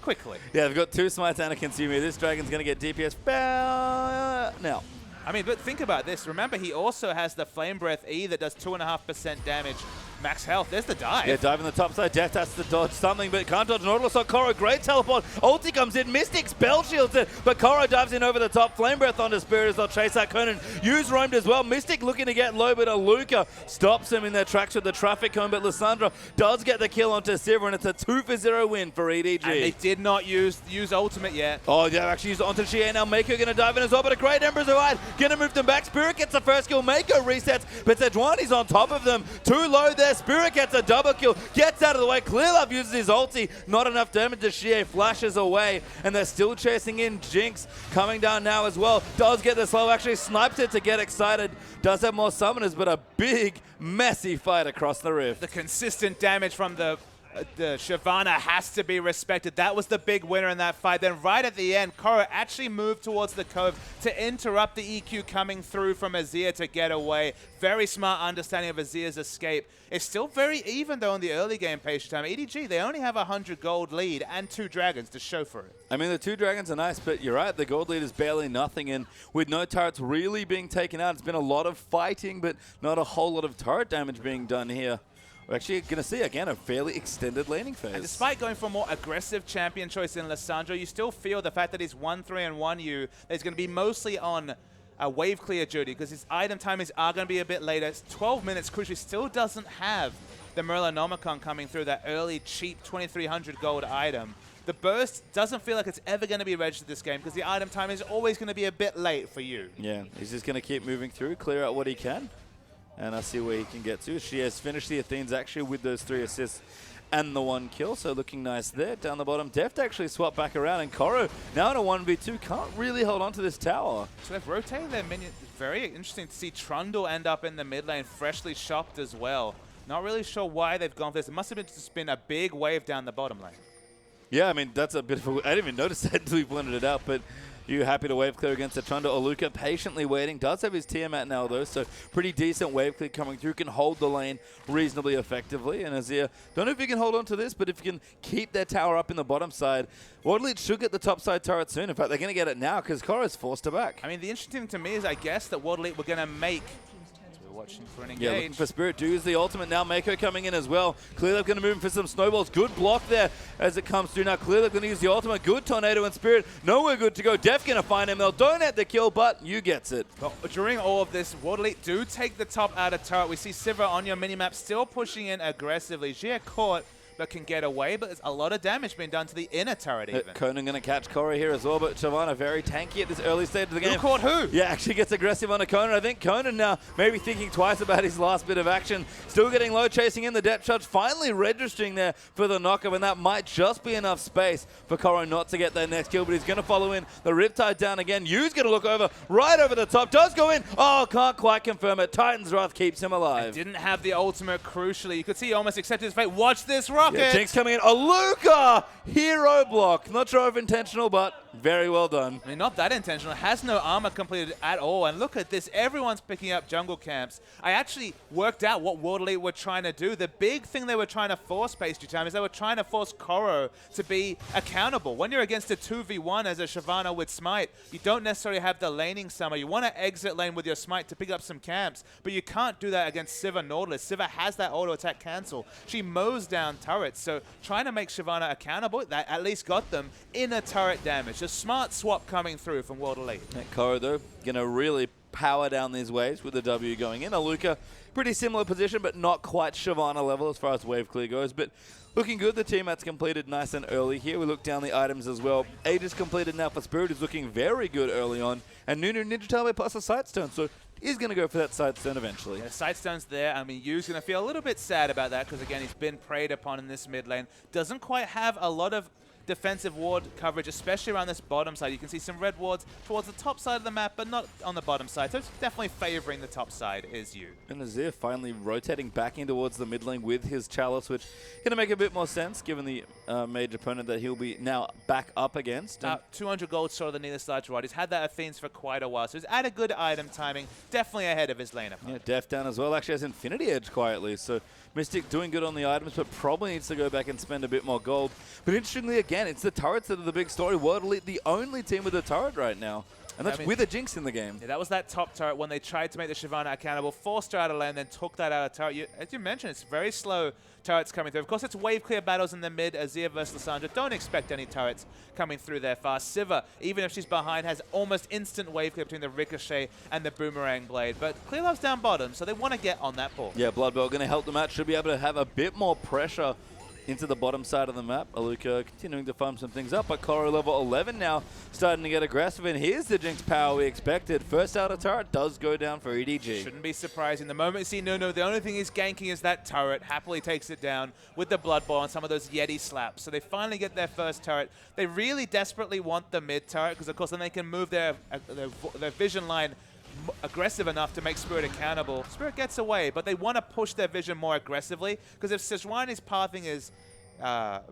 Quickly. Yeah, they've got 2 smites and a consumer. This dragon's going to get DPS now. I mean, but think about this. Remember, he also has the Flame Breath E that does 2.5% damage. Max health. There's the dive. Yeah, dive on the top side. Death has to dodge something, but can't dodge Nautilus on Koro. Great teleport. Ulti comes in. Mystic spell shields it, but Koro dives in over the top. Flame Breath onto Spirit as they'll chase out Conan. Use roamed as well. Mystic looking to get low, but Aluka stops him in their tracks with the traffic cone, but Lissandra does get the kill onto Sivir, and it's a 2-for-0 win for EDG. And they did not use ultimate yet. Oh, yeah, actually used it onto Shie. Now Mako going to dive in as well, but a great Ember's Ride. Going to move them back. Spirit gets the first kill. Mako resets, but Sejuani's on top of them. Too low there. Spirit gets a double kill. Gets out of the way. Clearlove uses his ulti. Not enough damage to Shie. Flashes away, and they're still chasing in. Jinx coming down now as well. Does get the slow. Actually snipes it to get excited. Does have more summoners, but a big, messy fight across the rift. The consistent damage from the Shyvana has to be respected. That was the big winner in that fight. Then right at the end, Koro actually moved towards the cove to interrupt the EQ coming through from Azir to get away. Very smart understanding of Azir's escape. It's still very even, though, in the early game patient time. EDG, they only have a 100 gold lead and 2 dragons to show for it. I mean, the 2 dragons are nice, but you're right, the gold lead is barely nothing, and with no turrets really being taken out, it's been a lot of fighting, but not a whole lot of turret damage being done here. We're actually going to see, again, a fairly extended laning phase. And despite going for a more aggressive champion choice in Lissandra, you still feel the fact that he's 1-3 and 1U, that he's going to be mostly on a wave clear duty, because his item timings are going to be a bit later. It's 12 minutes, crucially still doesn't have the Merlinomicon coming through, that early, cheap 2,300 gold item. The burst doesn't feel like it's ever going to be registered this game, because the item time is always going to be a bit late for you. Yeah, he's just going to keep moving through, clear out what he can. And I see where he can get to. She has finished the Athenes actually with those 3 assists and the 1 kill, so looking nice there. Down the bottom, Deft actually swapped back around, and Koro now in a 1v2 can't really hold on to this tower. So they've rotated their minions. Very interesting to see Trundle end up in the mid lane, freshly shopped as well. Not really sure why they've gone for this. It must have just been a big wave down the bottom lane. Yeah, I mean, that's a bit of a... I didn't even notice that until we pointed it out, but... You happy to wave clear against the Trundle. Aluka patiently waiting. Does have his Tiamat now, though, so pretty decent wave clear coming through. Can hold the lane reasonably effectively. And Azir, don't know if you can hold on to this, but if you can keep their tower up in the bottom side, Waterlead should get the top side turret soon. In fact, they're going to get it now because Koro's forced her back. I mean, the interesting thing to me is, I guess, that Waterlead were going to make... Watching for an engage. Yeah, looking for Spirit to use the ultimate now. Mako coming in as well. Clearlove going to move in for some snowballs. Good block there as it comes through. Now Clearlove going to use the ultimate. Good Tornado and Spirit. Nowhere good to go. Def going to find him. They'll donate the kill, but you gets it. But during all of this, Waterlead do take the top out of turret. We see Sivir on your minimap still pushing in aggressively. Jia caught, but can get away, but there's a lot of damage being done to the inner turret even. Conan going to catch Koro here as well, but Shyvana very tanky at this early stage of the game. Who caught who? Yeah, actually gets aggressive on a Conan. I think Conan now maybe thinking twice about his last bit of action. Still getting low, chasing in the depth charge, finally registering there for the knockup, and that might just be enough space for Koro not to get that next kill, but he's going to follow in. The Riptide down again. Yu's going to look over, right over the top. Does go in. Oh, can't quite confirm it. Titan's Wrath keeps him alive. Didn't have the ultimate, crucially. You could see he almost accepted his fate. Watch this rocket. Yeah, Jinx coming in. Aluka! Hero block. Not sure if intentional, but very well done. I mean, not that intentional. Has no armor completed at all. And look at this. Everyone's picking up jungle camps. I actually worked out what Waterlead were trying to do. The big thing they were trying to force, Pastry Time, is they were trying to force Koro to be accountable. When you're against a 2v1 as a Shyvana with Smite, you don't necessarily have the laning summer. You want to exit lane with your Smite to pick up some camps, but you can't do that against Sivir Nautilus. Sivir has that auto attack cancel. She mows down turrets, so trying to make Shyvana accountable, that at least got them inner turret damage. A smart swap coming through from Waterlead. Koro, though, going to really power down these waves with the W going in. Aluka, pretty similar position, but not quite Shyvana level as far as wave clear goes. But looking good. The teammate's completed nice and early here. We look down the items as well. Aegis completed now for Spirit, who's looking very good early on. And Nunu Ninja Tailway plus a Sightstone. So he's going to go for that Sightstone eventually. Yeah, Sightstone's there. I mean, Yu's going to feel a little bit sad about that because, again, he's been preyed upon in this mid lane. Doesn't quite have a lot of defensive ward coverage, especially around this bottom side. You can see some red wards towards the top side of the map, but not on the bottom side. So it's definitely favoring the top side is you. And Azir finally rotating back in towards the mid lane with his Chalice, which going to make a bit more sense given the major opponent that he'll be now back up against. 200 gold short of the nearest large rod. He's had that Athene's for quite a while, so he's at a good item timing. Definitely ahead of his lane opponent. Yeah, Def down as well. Actually has Infinity Edge quietly, so Mystic doing good on the items, but probably needs to go back and spend a bit more gold. But interestingly, again, it's the turrets that are the big story. World Elite, the only team with a turret right now. And that's with a Jinx in the game. Yeah, that was that top turret when they tried to make the Shyvana accountable, forced her out of lane, then took that out of turret. As you mentioned, it's very slow turrets coming through. Of course, it's wave clear battles in the mid, Azir versus Lissandra. Don't expect any turrets coming through there fast. Sivir, even if she's behind, has almost instant wave clear between the Ricochet and the Boomerang Blade. But Clear Love's down bottom, so they want to get on that ball. Yeah, Blood Bowl going to help them out. Should be able to have a bit more pressure into the bottom side of the map. Aluka continuing to farm some things up, but Koro level 11 now starting to get aggressive, and here's the Jinx power we expected. First outer turret does go down for EDG. Shouldn't be surprising. The moment you see Nunu, the only thing he's ganking is that turret. Happily takes it down with the Blood Bowl and some of those Yeti slaps. So they finally get their first turret. They really desperately want the mid turret, because of course then they can move their vision line aggressive enough to make Spirit accountable. Spirit gets away, but they want to push their vision more aggressively, because if Sejuani's pathing is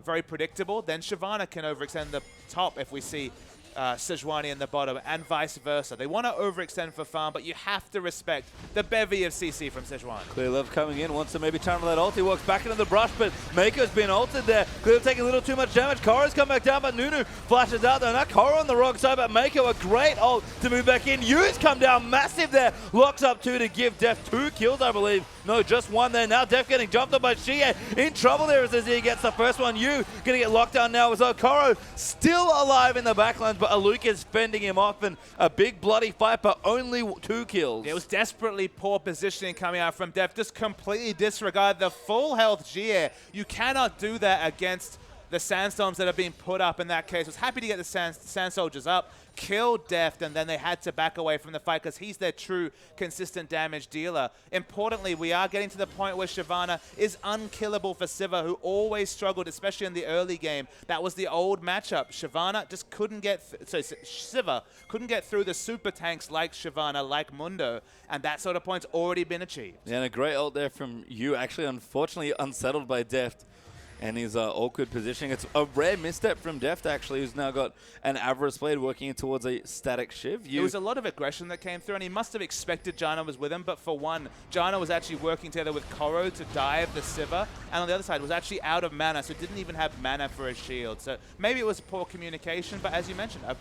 very predictable, then Shyvana can overextend the top if we see Sejuani in the bottom, and vice versa. They want to overextend for farm, but you have to respect the bevy of CC from Sejuani. Clear Love coming in, wants to maybe channel that ult. He walks back into the brush, but Mako's been ulted there. Clear Love taking a little too much damage. Koro's come back down, but Nunu flashes out there. Now Koro on the wrong side, but Mako a great ult to move back in. Yu's come down massive there. Locks up 2 to give Def 2 kills, I believe. No, just 1 there. Now Def getting jumped up by Xie. In trouble there as Azir gets the first one. Yu gonna get locked down now as well. Koro still alive in the backlines, but Aluka is fending him off, and a big bloody fight, but only 2 kills. It was desperately poor positioning coming out from Def. Just completely disregard the full health Xie. You cannot do that against the Sandstorms that are being put up in that case. Was happy to get the Sand Soldiers up, killed Deft, and then they had to back away from the fight because he's their true consistent damage dealer. Importantly, we are getting to the point where Shyvana is unkillable for Sivir, who always struggled, especially in the early game. That was the old matchup. Shyvana just couldn't get, Sivir couldn't get through the super tanks like Shyvana, like Mundo, and that sort of point's already been achieved. Yeah, and a great ult there from you, actually unfortunately unsettled by Deft. And his awkward positioning. It's a rare misstep from Deft, actually, who's now got an Avarice Blade working in towards a static Shiv. There was a lot of aggression that came through, and he must have expected Janna was with him, but for one, Janna was actually working together with Koro to dive the Sivir, and on the other side was actually out of mana, so didn't even have mana for a shield. So maybe it was poor communication, but as you mentioned, a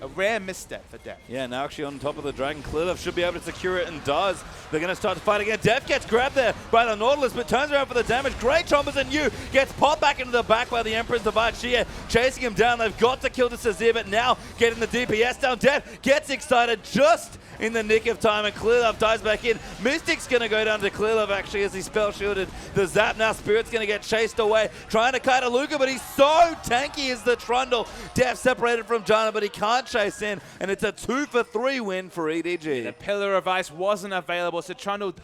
rare misstep for Def. Yeah, now actually on top of the Dragon, Clear Love should be able to secure it and does. They're going to start to fight again. Def gets grabbed there by the Nautilus, but turns around for the damage. Great chompers, and Yu gets popped back into the back by the Emperor's Divide. Xie chasing him down. They've got to kill the Azir, but now getting the DPS down. Def gets excited just in the nick of time, and Clear Love dives back in. Mystic's going to go down to Clear Love, actually, as he spell shielded the Zap. Now Spirit's going to get chased away, trying to kite a Luca, but he's so tanky as the Trundle. Def separated from Janna, but he can't chase in, and it's a 2-for-3 win for EDG. The Pillar of Ice wasn't available, so Trundle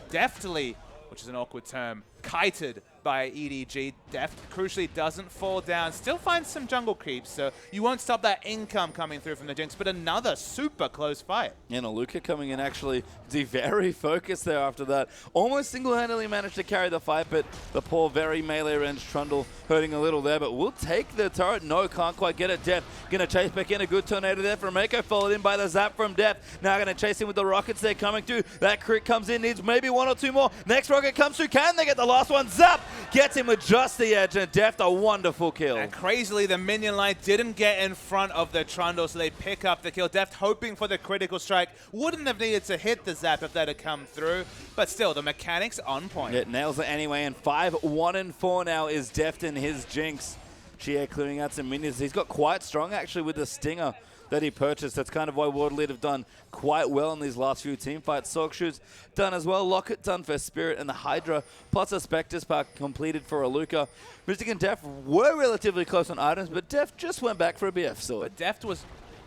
deftly, which is an awkward term, kited by EDG. Deft crucially doesn't fall down. Still finds some jungle creeps, so you won't stop that income coming through from the Jinx, but another super close fight. And Aluka coming in, actually very focused there after that. Almost single-handedly managed to carry the fight, but the poor, very melee-ranged Trundle hurting a little there, but we'll take the turret. No, can't quite get it. Def gonna chase back in. A good tornado there from Mako, followed in by the Zap from Def. Now gonna chase him with the rockets there coming through. That crit comes in, needs maybe 1 or 2 more. Next rocket comes through. Can they get the last one? Zap gets him with just the edge, and Deft a wonderful kill. And crazily, the minion line didn't get in front of the Trundle, so they pick up the kill. Deft hoping for the critical strike. Wouldn't have needed to hit the Zap if that had come through, but still, the mechanics on point. It nails it anyway, and 5-1-4 now is Deft in his Jinx. Xie clearing out some minions. He's got quite strong, actually, with the Stinger that he purchased. That's kind of why World Elite have done quite well in these last few team fights. Sogshu's done as well. Locket done for Spirit, and the Hydra plus a Spectre Spark completed for Aluka. Mystic and Def were relatively close on items, but Def just went back for a BF sword. But Deft was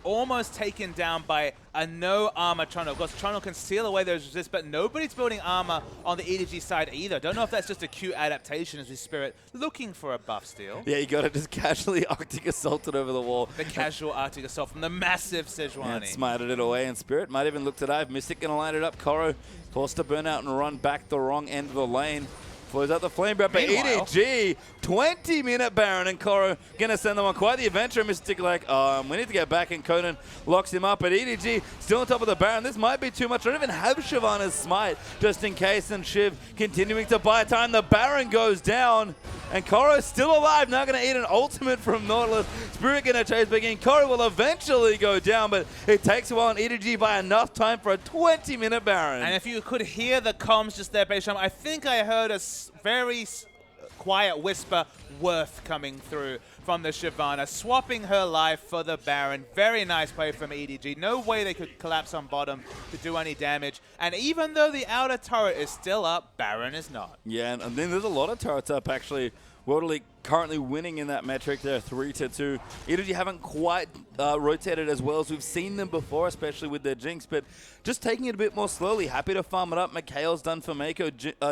almost taken down by a no armor Trundle. Of course, Trundle can seal away those resists, but nobody's building armor on the EDG side either. Don't know if that's just a cute adaptation as his Spirit looking for a buff steal. Yeah, you got to just casually Arctic Assault it over the wall. The casual Arctic Assault from the massive Sejuani. Yeah, smited it away, and Spirit might even look to dive. Mystic going to line it up. Koro forced to burn out and run back the wrong end of the lane. Flows out the Flame Breath, but EDG, 20-minute Baron, and Koro going to send them on quite the adventure. Mystic like, we need to get back, and Conan locks him up, but EDG still on top of the Baron. This might be too much. I don't even have Shyvana's Smite, just in case, and Shiv continuing to buy time. The Baron goes down, and Koro's still alive. Now going to eat an ultimate from Nautilus. Spirit going to chase back in. Koro will eventually go down, but it takes a while, and EDG buy enough time for a 20-minute Baron. And if you could hear the comms just there, Beishamp, I think I heard a very quiet whisper, Worth, coming through from the Shyvana, swapping her life for the Baron. Very nice play from EDG. No way they could collapse on bottom to do any damage. And even though the outer turret is still up, Baron is not. Yeah, and then there's a lot of turrets up, actually. World Elite currently winning in that metric there, 3-2. EDG haven't quite rotated as well as we've seen them before, especially with their Jinx, but just taking it a bit more slowly. Happy to farm it up. Mikhail's done for Mako.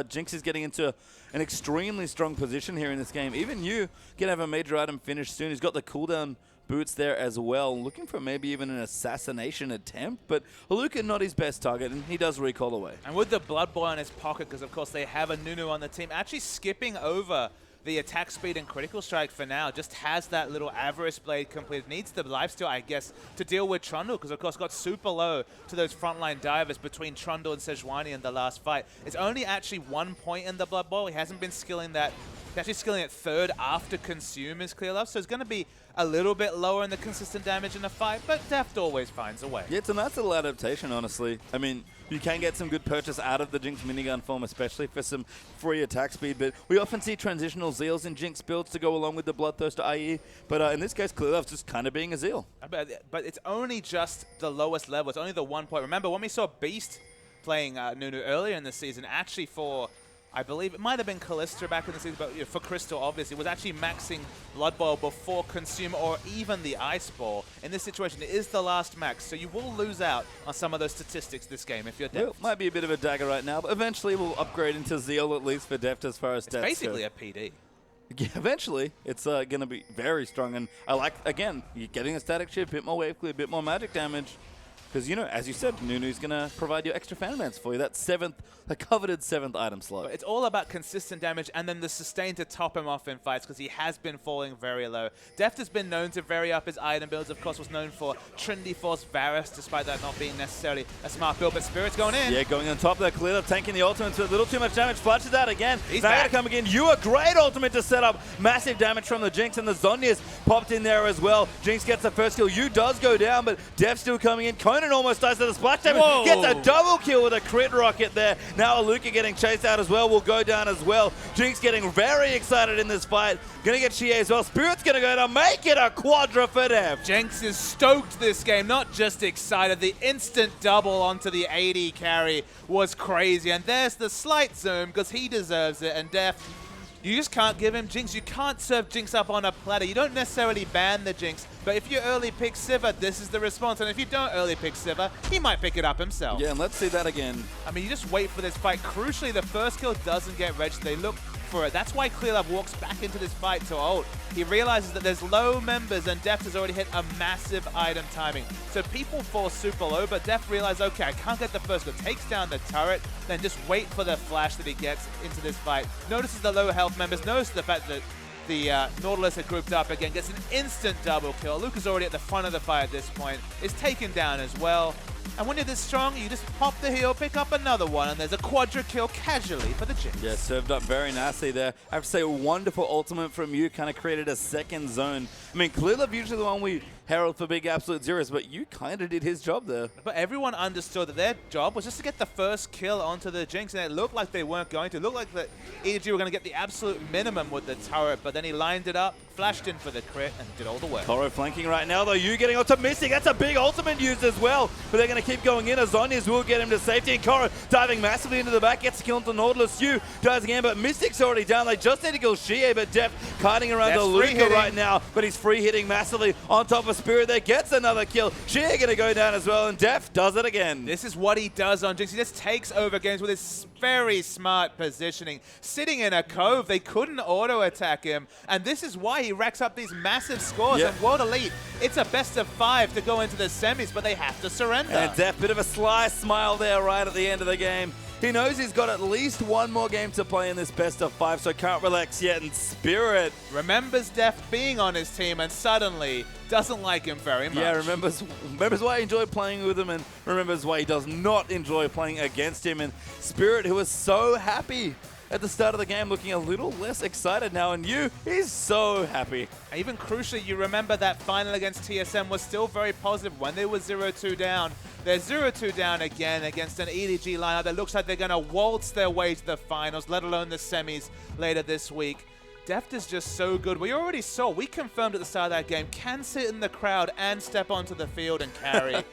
Jinx is getting into an extremely strong position here in this game. Even you can have a major item finished soon. He's got the cooldown boots there as well, looking for maybe even an assassination attempt, but Haluka not his best target, and he does recall away. And with the Blood Boy in his pocket, because of course they have a Nunu on the team, actually skipping over the attack speed and critical strike for now, just has that little Avarice Blade completed. Needs the lifesteal, I guess, to deal with Trundle, because of course got super low to those frontline divers between Trundle and Sejuani in the last fight. It's only actually 1 point in the Blood Bowl. He hasn't been skilling that. He's actually skilling it third after Consume is cleared up, so it's going to be a little bit lower in the consistent damage in the fight, but Deft always finds a way. Yeah, it's a nice little adaptation, honestly. I mean, you can get some good purchase out of the Jinx minigun form, especially for some free attack speed, but we often see transitional Zeals in Jinx builds to go along with the Bloodthirster IE, but in this case, Clearlove's just kind of being a Zeal. But it's only just the lowest level. It's only the 1 point. Remember, when we saw Beast playing Nunu earlier in the season, actually for, I believe it might have been Kalista back in the season, but for Crystal, obviously, was actually maxing Blood Boil before Consume or even the Ice Ball. In this situation, it is the last max, so you will lose out on some of those statistics this game if you're Deft. Well, might be a bit of a dagger right now, but eventually we'll upgrade into Zeal, at least for Deft as far as stats. It's basically a PD. Yeah, eventually, it's going to be very strong, and I like, again, you're getting a static chip, a bit more wave clear, a bit more magic damage. Because, you know, as you said, Nunu's going to provide you extra fan mans for you. That coveted 7th item slot. But it's all about consistent damage and then the sustain to top him off in fights, because he has been falling very low. Deft has been known to vary up his item builds. Of course, was known for Trinity Force Varus, despite that not being necessarily a smart build. But Spirit's going in. Yeah, going on top there. Cleared up, tanking the ultimate to a little too much damage. Flashes out again. He's now back. going to come again. You a great ultimate to set up massive damage from the Jinx, and the Zhonya's popped in there as well. Jinx gets the first kill. You does go down, but Deft still coming in. Conan almost dies to the splash damage. Whoa. Gets a double kill with a crit rocket there. Now Aluka getting chased out as well. Will go down as well. Jinx getting very excited in this fight. Gonna get Chie as well. Spirit's gonna go to make it a quadra for Deft. Jinx is stoked this game, not just excited. The instant double onto the 80 carry was crazy. And there's the slight zoom, because he deserves it. And Deft, you just can't give him Jinx. You can't serve Jinx up on a platter. You don't necessarily ban the Jinx, but if you early pick Sivir, this is the response. And if you don't early pick Sivir, he might pick it up himself. Yeah, and let's see that again. I mean, you just wait for this fight. Crucially, the first kill doesn't get registered. They look for it. That's why Clearlove walks back into this fight to ult. He realizes that there's low members, and Deft has already hit a massive item timing. So people fall super low, but Deft realizes, okay, I can't get the first kill. Takes down the turret, then just wait for the flash that he gets into this fight. Notices the low health members, notices the fact that the Nautilus had grouped up again, gets an instant double kill. Luca's already at the front of the fight at this point, is taken down as well. And when you're this strong, you just pop the heal, pick up another one, and there's a quadra kill casually for the Jinx. Yeah, served up very nicely there. I have to say, a wonderful ultimate from you, kind of created a second zone. I mean, Clearlove usually the one we herald for big absolute zeros, but you kind of did his job there. But everyone understood that their job was just to get the first kill onto the Jinx, and it looked like they weren't going to. It looked like that EDG were going to get the absolute minimum with the turret, but then he lined it up, flashed in for the crit, and did all the work. Koro flanking right now, though. You getting onto Mystic. That's a big ultimate used as well. But they're going going to keep going in. Azonius will get him to safety. And Korra diving massively into the back, gets a kill into Nautilus. Yu dives again, but Mystic's already down. They just need to kill Shie, but Def kiting around Def's the Luca right now, but he's free hitting massively on top of Spirit there. Gets another kill. Shie going to go down as well, and Def does it again. This is what he does on Jinx. He just takes over games with his very smart positioning. Sitting in a cove, they couldn't auto-attack him, and this is why he racks up these massive scores. Yep. And World Elite, it's a best of 5 to go into the semis, but they have to surrender. And Def, bit of a sly smile there right at the end of the game. He knows he's got at least one more game to play in this best of 5, so can't relax yet. And Spirit remembers Def being on his team and suddenly doesn't like him very much. Yeah, remembers why he enjoyed playing with him and remembers why he does not enjoy playing against him. And Spirit, who was so happy at the start of the game, looking a little less excited now. And he's so happy. Even crucially, you remember that final against TSM was still very positive when they were 0-2 down. They're 0-2 down again against an EDG lineup that looks like they're going to waltz their way to the finals, let alone the semis later this week. Deft is just so good. We already saw, we confirmed at the start of that game, can sit in the crowd and step onto the field and carry.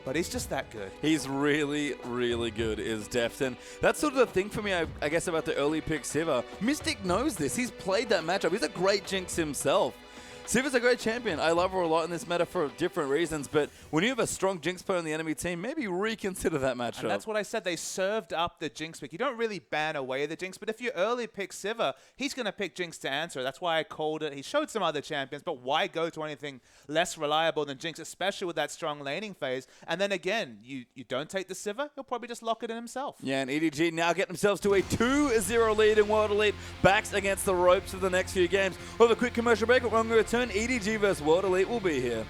But he's just that good. He's really, really good, is Deft. And that's sort of the thing for me, I guess, about the early pick Sivir. Mystic knows this. He's played that matchup. He's a great Jinx himself. Sivir's a great champion. I love her a lot in this meta for different reasons, but when you have a strong Jinx player on the enemy team, maybe reconsider that matchup. And that's what I said. They served up the Jinx pick. You don't really ban away the Jinx, but if you early pick Sivir, he's going to pick Jinx to answer. That's why I called it. He showed some other champions, but why go to anything less reliable than Jinx, especially with that strong laning phase? And then again, you don't take the Sivir, he'll probably just lock it in himself. Yeah, and EDG now get themselves to a 2-0 lead in World Elite. Backs against the ropes for the next few games. We'll have a quick commercial break, but when we return, EDG versus World Elite will be here.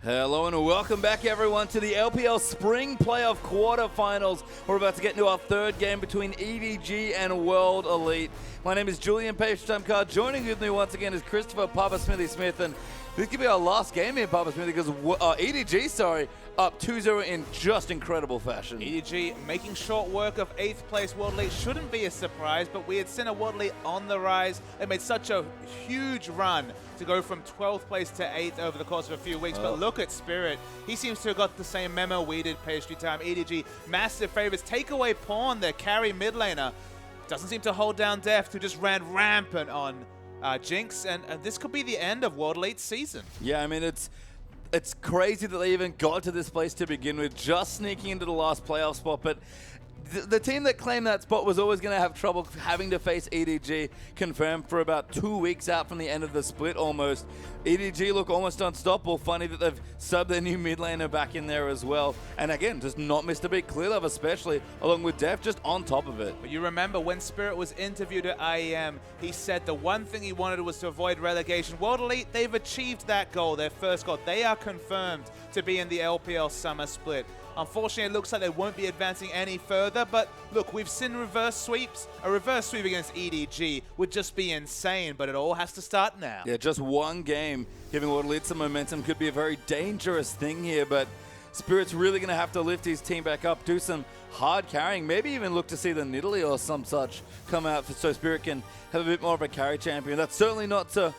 Hello and welcome back everyone to the LPL Spring Playoff Quarterfinals. We're about to get into our third game between EDG and World Elite. My name is Julian Page-Stumcar. Joining with me once again is Christopher Papa Smithy Smith, and this could be our last game here, Papa Smithy, because EDG, up 2-0 in just incredible fashion. EDG making short work of 8th place World Elite shouldn't be a surprise, but we had seen a World Elite on the rise. They made such a huge run to go from 12th place to 8th over the course of a few weeks. But look at Spirit. He seems to have got the same memo we did, pastry time. EDG, massive favorites. Take away Pawn, their carry mid laner. Doesn't seem to hold down Deft, who just ran rampant on Jinx. And this could be the end of World Elite's season. Yeah, I mean, it's crazy that they even got to this place to begin with, just sneaking into the last playoff spot. But the team that claimed that spot was always going to have trouble having to face EDG, confirmed for about 2 weeks out from the end of the split almost. EDG look almost unstoppable. Funny that they've subbed their new mid laner back in there as well. And again, just not missed a beat. Clearlove especially, along with Def, just on top of it. But you remember when Spirit was interviewed at IEM, he said the one thing he wanted was to avoid relegation. World Elite, they've achieved that goal, their first goal. They are confirmed to be in the LPL Summer Split. Unfortunately, it looks like they won't be advancing any further, but look, we've seen reverse sweeps. A reverse sweep against EDG would just be insane, but it all has to start now. Yeah, just one game giving World Elite some momentum could be a very dangerous thing here, but Spirit's really going to have to lift his team back up, do some hard carrying, maybe even look to see the Nidalee or some such come out so Spirit can have a bit more of a carry champion. That's certainly not to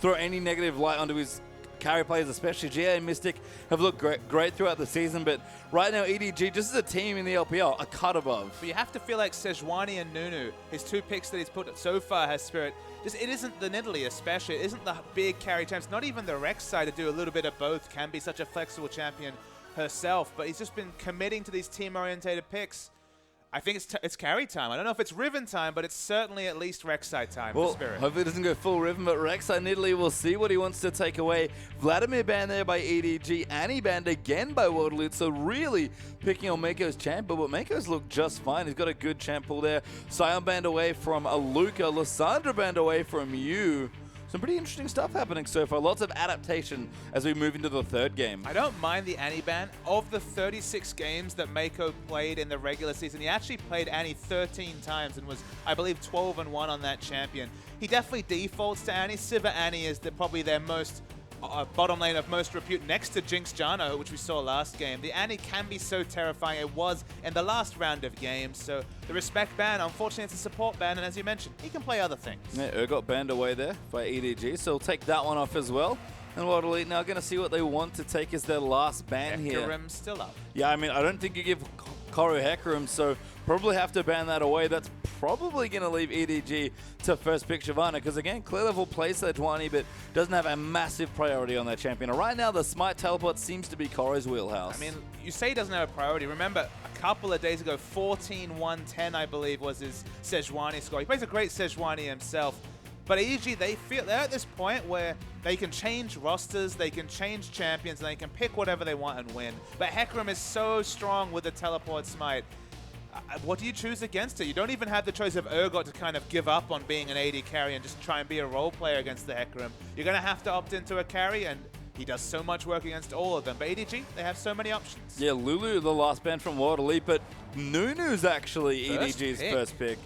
throw any negative light onto his carry players, especially GA and Mystic, have looked great throughout the season, but right now EDG, just as a team in the LPL, a cut above. But you have to feel like Sejuani and Nunu, his two picks that he's put so far has Spirit. It isn't the Nidalee especially, it isn't the big carry champs, not even the Rex side to do a little bit of both, can be such a flexible champion herself, but he's just been committing to these team-orientated picks. I think it's carry time. I don't know if it's Riven time, but it's certainly at least Rek'Sai time for Spirit. Hopefully it doesn't go full Riven, but Rek'Sai Nidalee will see what he wants to take away. Vladimir banned there by EDG, Annie banned again by World Elite, so really picking on Mako's champ, but Mako's looked just fine. He's got a good champ pool there. Sion banned away from Aluka, Lissandra banned away from you. Some pretty interesting stuff happening so far. Lots of adaptation as we move into the third game. I don't mind the Annie ban. Of the 36 games that Mako played in the regular season, he actually played Annie 13 times and was, I believe, 12-1 on that champion. He definitely defaults to Annie. Sivir Annie is probably their most bottom lane of most repute next to Jinx Jano, which we saw last game. The Annie can be so terrifying. It was in the last round of games. So the respect ban, unfortunately, it's a support ban. And as you mentioned, he can play other things. Yeah, Urgot banned away there by EDG, so we'll take that one off as well. And World Elite now going to see what they want to take as their last ban here. Hecarim's still up. Yeah, I mean, I don't think you give Koru Hecarim, so probably have to ban that away. That's probably going to leave EDG to first pick Shyvana, because again, Clearlove plays Sejuani, but doesn't have a massive priority on that champion. Right now, the Smite teleport seems to be Koru's wheelhouse. I mean, you say he doesn't have a priority. Remember, a couple of days ago, 14-1-10, I believe, was his Sejuani score. He plays a great Sejuani himself. But EDG, they're at this point where they can change rosters, they can change champions, and they can pick whatever they want and win. But Hecarim is so strong with the teleport smite. What do you choose against it? You don't even have the choice of Urgot to kind of give up on being an AD carry and just try and be a role player against the Hecarim. You're going to have to opt into a carry, and he does so much work against all of them. But EDG, they have so many options. Yeah, Lulu, the last ban from World Elite, but Nunu's actually EDG's first pick.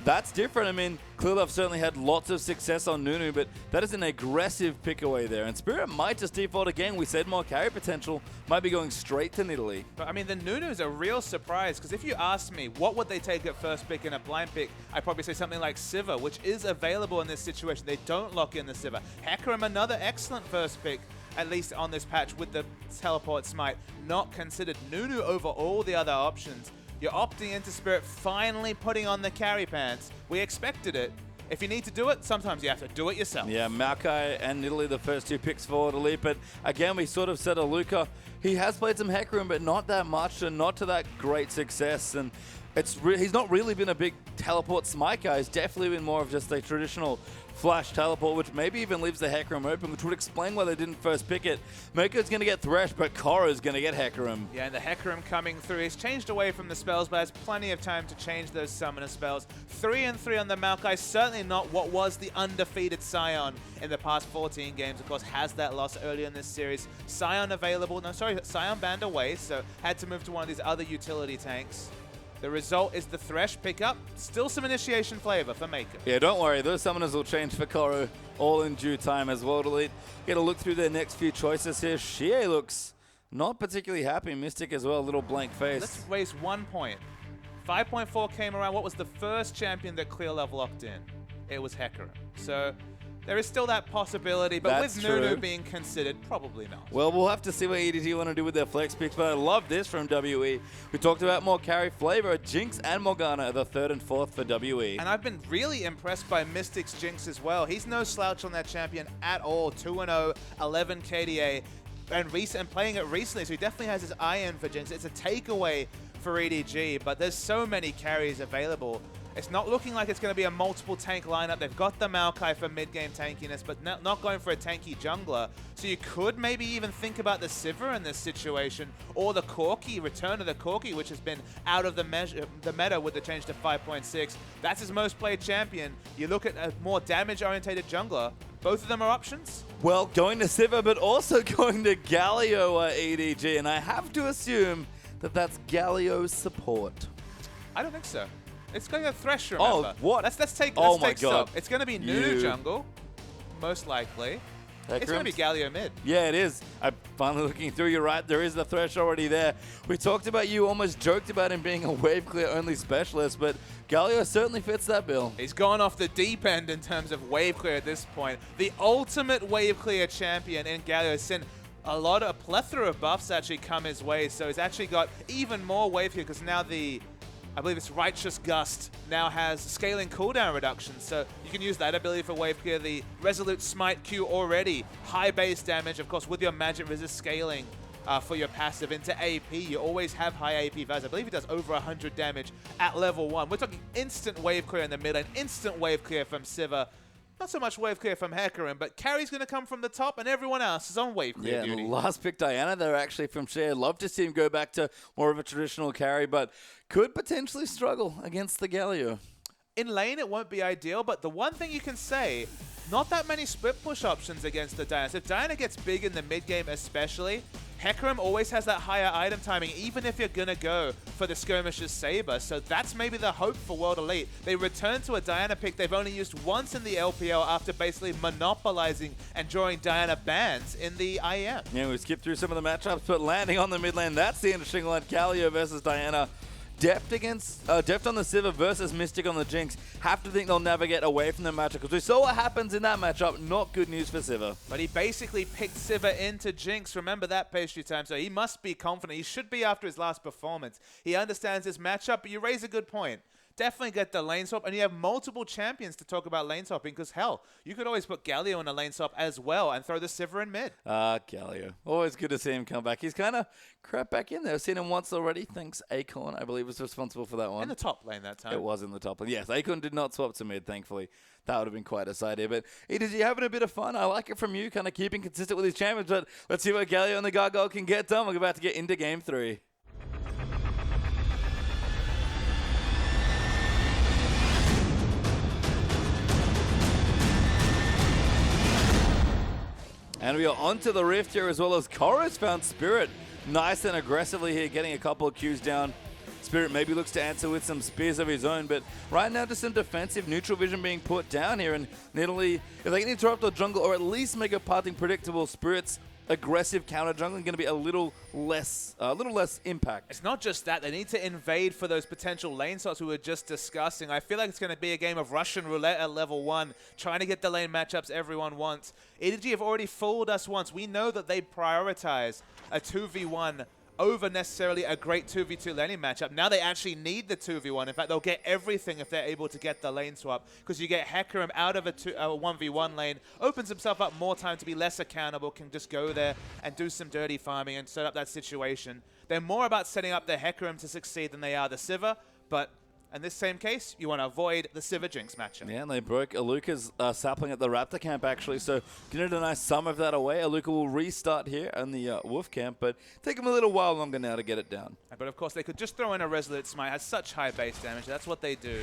That's different. I mean, Clearlove certainly had lots of success on Nunu, but that is an aggressive pick away there. And Spirit might just default again. We said more carry potential. Might be going straight to Nidalee. But I mean, the Nunu is a real surprise, because if you ask me what would they take at first pick in a blind pick, I'd probably say something like Sivir, which is available in this situation. They don't lock in the Sivir. Hecarim, another excellent first pick, at least on this patch with the teleport smite. Not considered. Nunu over all the other options. You're opting into Spirit, finally putting on the carry pants. We expected it. If you need to do it, sometimes you have to do it yourself. Yeah, Maokai and Nidalee, the first two picks for World Elite. But again, we sort of said Aluka, he has played some Hecarim, but not that much and not to that great success. And He's not really been a big teleport smite guy. He's definitely been more of just a traditional flash teleport, which maybe even leaves the Hecarim open, which would explain why they didn't first pick it. Mako's going to get Thresh, but Korra's going to get Hecarim. Yeah, and the Hecarim coming through. He's changed away from the spells, but has plenty of time to change those summoner spells. 3-3 on the Maokai, certainly not what was the undefeated Sion in the past 14 games. Of course, has that loss earlier in this series. Sion available, no, sorry, Sion banned away, so had to move to one of these other utility tanks. The result is the Thresh pickup. Still some initiation flavor for Mako. Yeah, don't worry. Those summoners will change for Korra all in due time as well. Delete. Get a look through their next few choices here. Xie looks not particularly happy. Mystic as well, a little blank face. Let's raise 1 point. 5.4 came around. What was the first champion that clear level locked in? It was Hecarim. So there is still that possibility, but That's with true. Nunu being considered, probably not. Well, we'll have to see what EDG want to do with their flex picks, but I love this from WE. We talked about more carry flavor. Jinx and Morgana are the 3rd and 4th for WE. And I've been really impressed by Mystic's Jinx as well. He's no slouch on that champion at all. 2-0, 11 KDA, and playing it recently, so he definitely has his eye in for Jinx. It's a takeaway for EDG, but there's so many carries available. It's not looking like it's going to be a multiple tank lineup. They've got the Maokai for mid-game tankiness, but not going for a tanky jungler. So you could maybe even think about the Sivir in this situation, or the Corki, return of the Corki, which has been out of the meta with the change to 5.6. That's his most played champion. You look at a more damage-orientated jungler. Both of them are options. Well, going to Sivir, but also going to Galio EDG, and I have to assume that that's Galio's support. I don't think so. It's going to Thresh, remember. Oh, what? Let's take Oh my take God. stock. It's going to be Nunu jungle, most likely. It's going to be Galio mid. Yeah, it is. I'm finally looking through. You're right. There is the Thresh already there. We talked about, you almost joked about him being a wave clear only specialist, but Galio certainly fits that bill. He's gone off the deep end in terms of wave clear at this point. The ultimate wave clear champion in Galio has seen a plethora of buffs actually come his way, so he's actually got even more wave clear because now I believe it's Righteous Gust now has scaling cooldown reduction, so you can use that ability for wave clear. The Resolute Smite Q already high base damage, of course, with your magic resist scaling for your passive into AP. You always have high AP values. I believe he does over 100 damage at level 1. We're talking instant wave clear in the mid lane, instant wave clear from Sivir. Not so much wave clear from Hecarim, but carry's going to come from the top, and everyone else is on wave clear duty. Yeah, last pick Diana there actually from Shea. Love to see him go back to more of a traditional carry, but could potentially struggle against the Galio. In lane, it won't be ideal, but the one thing you can say, not that many split push options against the Diana. So if Diana gets big in the mid game especially, Hecarim always has that higher item timing, even if you're going to go for the Skirmisher's Saber. So that's maybe the hope for World Elite. They return to a Diana pick they've only used once in the LPL after basically monopolizing and drawing Diana bans in the IM. Yeah, we skipped through some of the matchups, but landing on the mid lane, that's the interesting one. Galio versus Diana. Deft on the Sivir versus Mystic on the Jinx. Have to think they'll navigate away from the matchup because we saw what happens in that matchup. Not good news for Sivir. But he basically picked Sivir into Jinx. Remember that pastry time. So he must be confident. He should be after his last performance. He understands his matchup, but you raise a good point. Definitely get the lane swap, and you have multiple champions to talk about lane swapping because, hell, you could always put Galio in a lane swap as well and throw the Sivir in mid. Galio. Always good to see him come back. He's kind of crept back in there. I've seen him once already. Thanks, Acorn, I believe, was responsible for that one. In the top lane that time. It was in the top lane. Yes, Acorn did not swap to mid, thankfully. That would have been quite a sight here. But EDG having a bit of fun. I like it from you, kind of keeping consistent with his champions. But let's see what Galio and the Gargoyle can get done. We're about to get into Game 3. And we are onto the Rift here as well as Korra's found Spirit nice and aggressively here, getting a couple of Qs down. Spirit maybe looks to answer with some spears of his own, but right now just some defensive neutral vision being put down here. And Italy, if they can interrupt the jungle or at least make a pathing predictable, Spirit's aggressive counter jungling going to be a little less impact. It's not just that. They need to invade for those potential lane slots we were just discussing. I feel like it's going to be a game of Russian roulette at level 1, trying to get the lane matchups everyone wants. EDG have already fooled us once. We know that they prioritize a 2v1 over necessarily a great 2v2 laning matchup. Now they actually need the 2v1. In fact, they'll get everything if they're able to get the lane swap, because you get Hecarim out of a 1v1 lane, opens himself up more time to be less accountable, can just go there and do some dirty farming and set up that situation. They're more about setting up the Hecarim to succeed than they are the Sivir, But in this same case, you want to avoid the Sivir Jinx matchup. Yeah, and they broke Aluka's sapling at the Raptor camp, actually, so getting a nice sum of that away. Aluka will restart here in the Wolf camp, but take him a little while longer now to get it down. But of course, they could just throw in a Resolute Smite. It has such high base damage. That's what they do.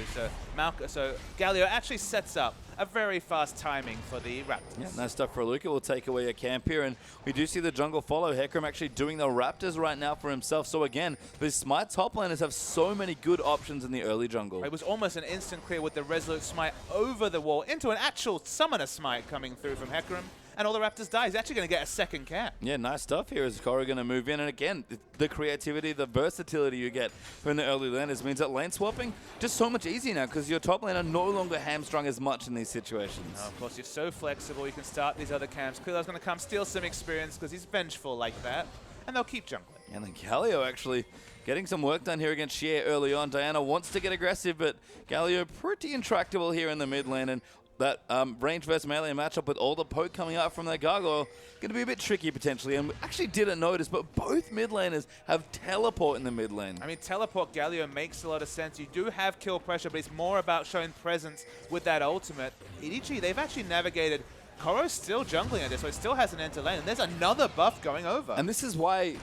So Galio actually sets up a very fast timing for the Raptors. Yeah, nice stuff for Aluka. We'll take away a camp here, and we do see the jungle follow. Hecarim actually doing the Raptors right now for himself. So again, the Smite top laners have so many good options in the early jungle. It was almost an instant clear with the Resolute Smite over the wall into an actual Summoner Smite coming through from Hecarim. And all the Raptors die. He's actually going to get a second camp. Yeah, nice stuff here as Korra going to move in. And again, the creativity, the versatility you get from the early laners means that lane swapping just so much easier now because your top laner no longer hamstrung as much in these situations. No, of course, you're so flexible. You can start these other camps. Krillov's going to come steal some experience because he's vengeful like that. And they'll keep jungling. And then Galio actually getting some work done here against Xier early on. Diana wants to get aggressive, but Galio pretty intractable here in the mid lane. And that range versus melee matchup with all the poke coming out from their gargoyle going to be a bit tricky potentially. And we actually didn't notice, but both mid laners have teleport in the mid lane. I mean, teleport Galio makes a lot of sense. You do have kill pressure, but it's more about showing presence with that ultimate. EDG, they've actually navigated. Koro's still jungling at this, so it still has an enter lane. And there's another buff going over. And this is why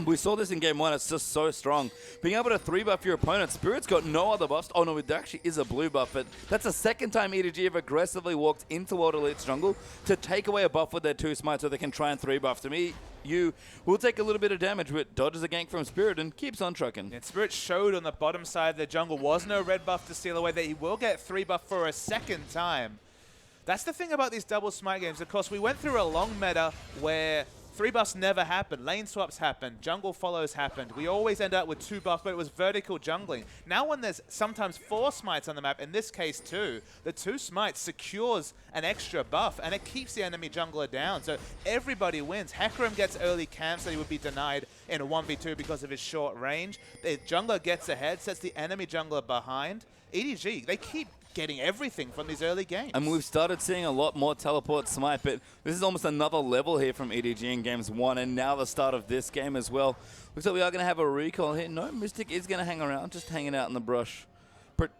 we saw this in game 1. It's just so strong. Being able to 3-buff your opponent. Spirit's got no other buffs. Oh, no, it actually is a blue buff. But that's the second time EDG have aggressively walked into World Elite's jungle to take away a buff with their 2 smites so they can try and 3-buff. To me, you will take a little bit of damage, but dodges a gank from Spirit and keeps on trucking. And Spirit showed on the bottom side of the jungle was no red buff to steal away that he will get 3-buff for a second time. That's the thing about these double smite games. Of course, we went through a long meta where 3-buffs never happened. Lane swaps happened. Jungle follows happened. We always end up with 2 buffs, but it was vertical jungling. Now when there's sometimes 4 smites on the map, in this case 2, the 2 smites secures an extra buff, and it keeps the enemy jungler down. So everybody wins. Hecarim gets early camps that he would be denied in a 1v2 because of his short range. The jungler gets ahead, sets the enemy jungler behind. EDG, they keep getting everything from these early games. And we've started seeing a lot more teleport smite, but this is almost another level here from EDG in games 1, and now the start of this game as well. Looks like we are going to have a recall here. No, Mystic is going to hang around, just hanging out in the brush,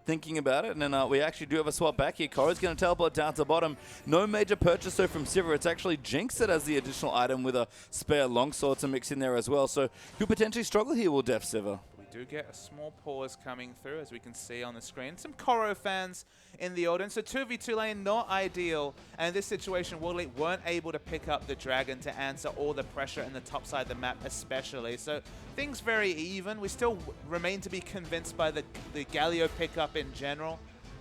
thinking about it. And then we actually do have a swap back here. Korra's going to teleport down to bottom. No major purchase though from Sivir. It's actually Jinx that has the additional item with a spare longsword to mix in there as well. So could potentially struggle here with Def Sivir. Do get a small pause coming through, as we can see on the screen. Some Koro fans in the audience. So 2v2 lane, not ideal. And in this situation, World Elite weren't able to pick up the Dragon to answer all the pressure in the top side of the map especially. So things very even. We still remain to be convinced by the Galio pickup in general.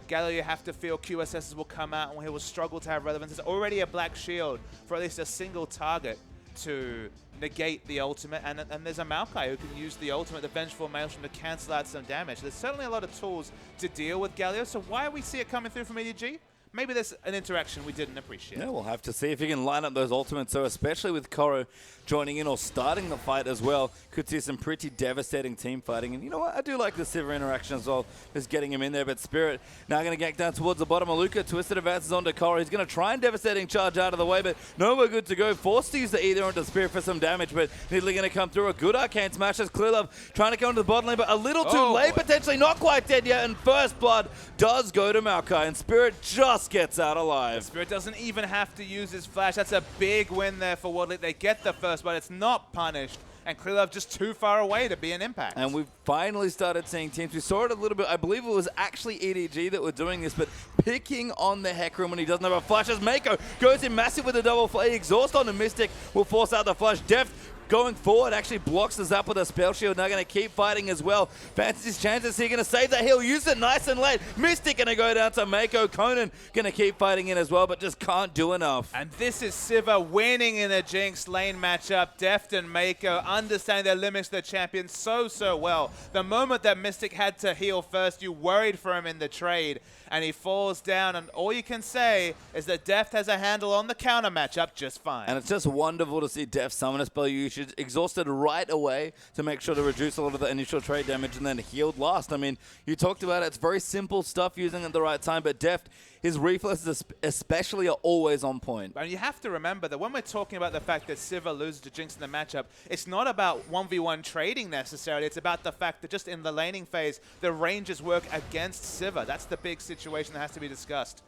Galio, you have to feel QSSs will come out and he will struggle to have relevance. There's already a black shield for at least a single target to negate the ultimate, and there's a Maokai who can use the ultimate, the Vengeful Maelstrom, to cancel out some damage. There's certainly a lot of tools to deal with Galio, so why we see it coming through from EDG? Maybe there's an interaction we didn't appreciate. Yeah, we'll have to see if he can line up those ultimates. So especially with Koro joining in or starting the fight as well, could see some pretty devastating team fighting. And you know what? I do like the Sivir interaction as well, just getting him in there. But Spirit now going to get down towards the bottom. Aluka twisted advances onto Koro. He's going to try and devastating charge out of the way, but nowhere good to go. Forced to use the Ether onto Spirit for some damage, but nearly going to come through. A good arcane smash as Clearlove trying to come into the bottom lane, but a little too late, potentially not quite dead yet. And first blood does go to Maokai, and Spirit just gets out alive. Spirit doesn't even have to use his flash. That's a big win there for World Elite. They get the first, but it's not punished. And Clearlove just too far away to be an impact. And we've finally started seeing teams. We saw it a little bit. I believe it was actually EDG that were doing this, but picking on the Hecarim when he doesn't have a flash. As Mako goes in massive with a double flash. Exhaust on the Mystic will force out the flash. Deft going forward actually blocks the zap with a spell shield. Now going to keep fighting as well. Fancies his chances. He's going to save that heal. Use it nice and late. Mystic going to go down to Mako. Conan going to keep fighting in as well, but just can't do enough. And this is Sivir winning in a Jinx lane matchup. Deft and Mako understand their limits, the champion so well. The moment that Mystic had to heal first, you worried for him in the trade, and he falls down, and all you can say is that Deft has a handle on the counter matchup just fine. And it's just wonderful to see Deft summon a spell. You She exhausted right away to make sure to reduce a lot of the initial trade damage and then healed last. I mean, you talked about it. It's very simple stuff using it at the right time, but Deft, his reflexes especially are always on point. And you have to remember that when we're talking about the fact that Sivir loses to Jinx in the matchup, it's not about 1v1 trading necessarily. It's about the fact that just in the laning phase, the ranges work against Sivir. That's the big situation that has to be discussed.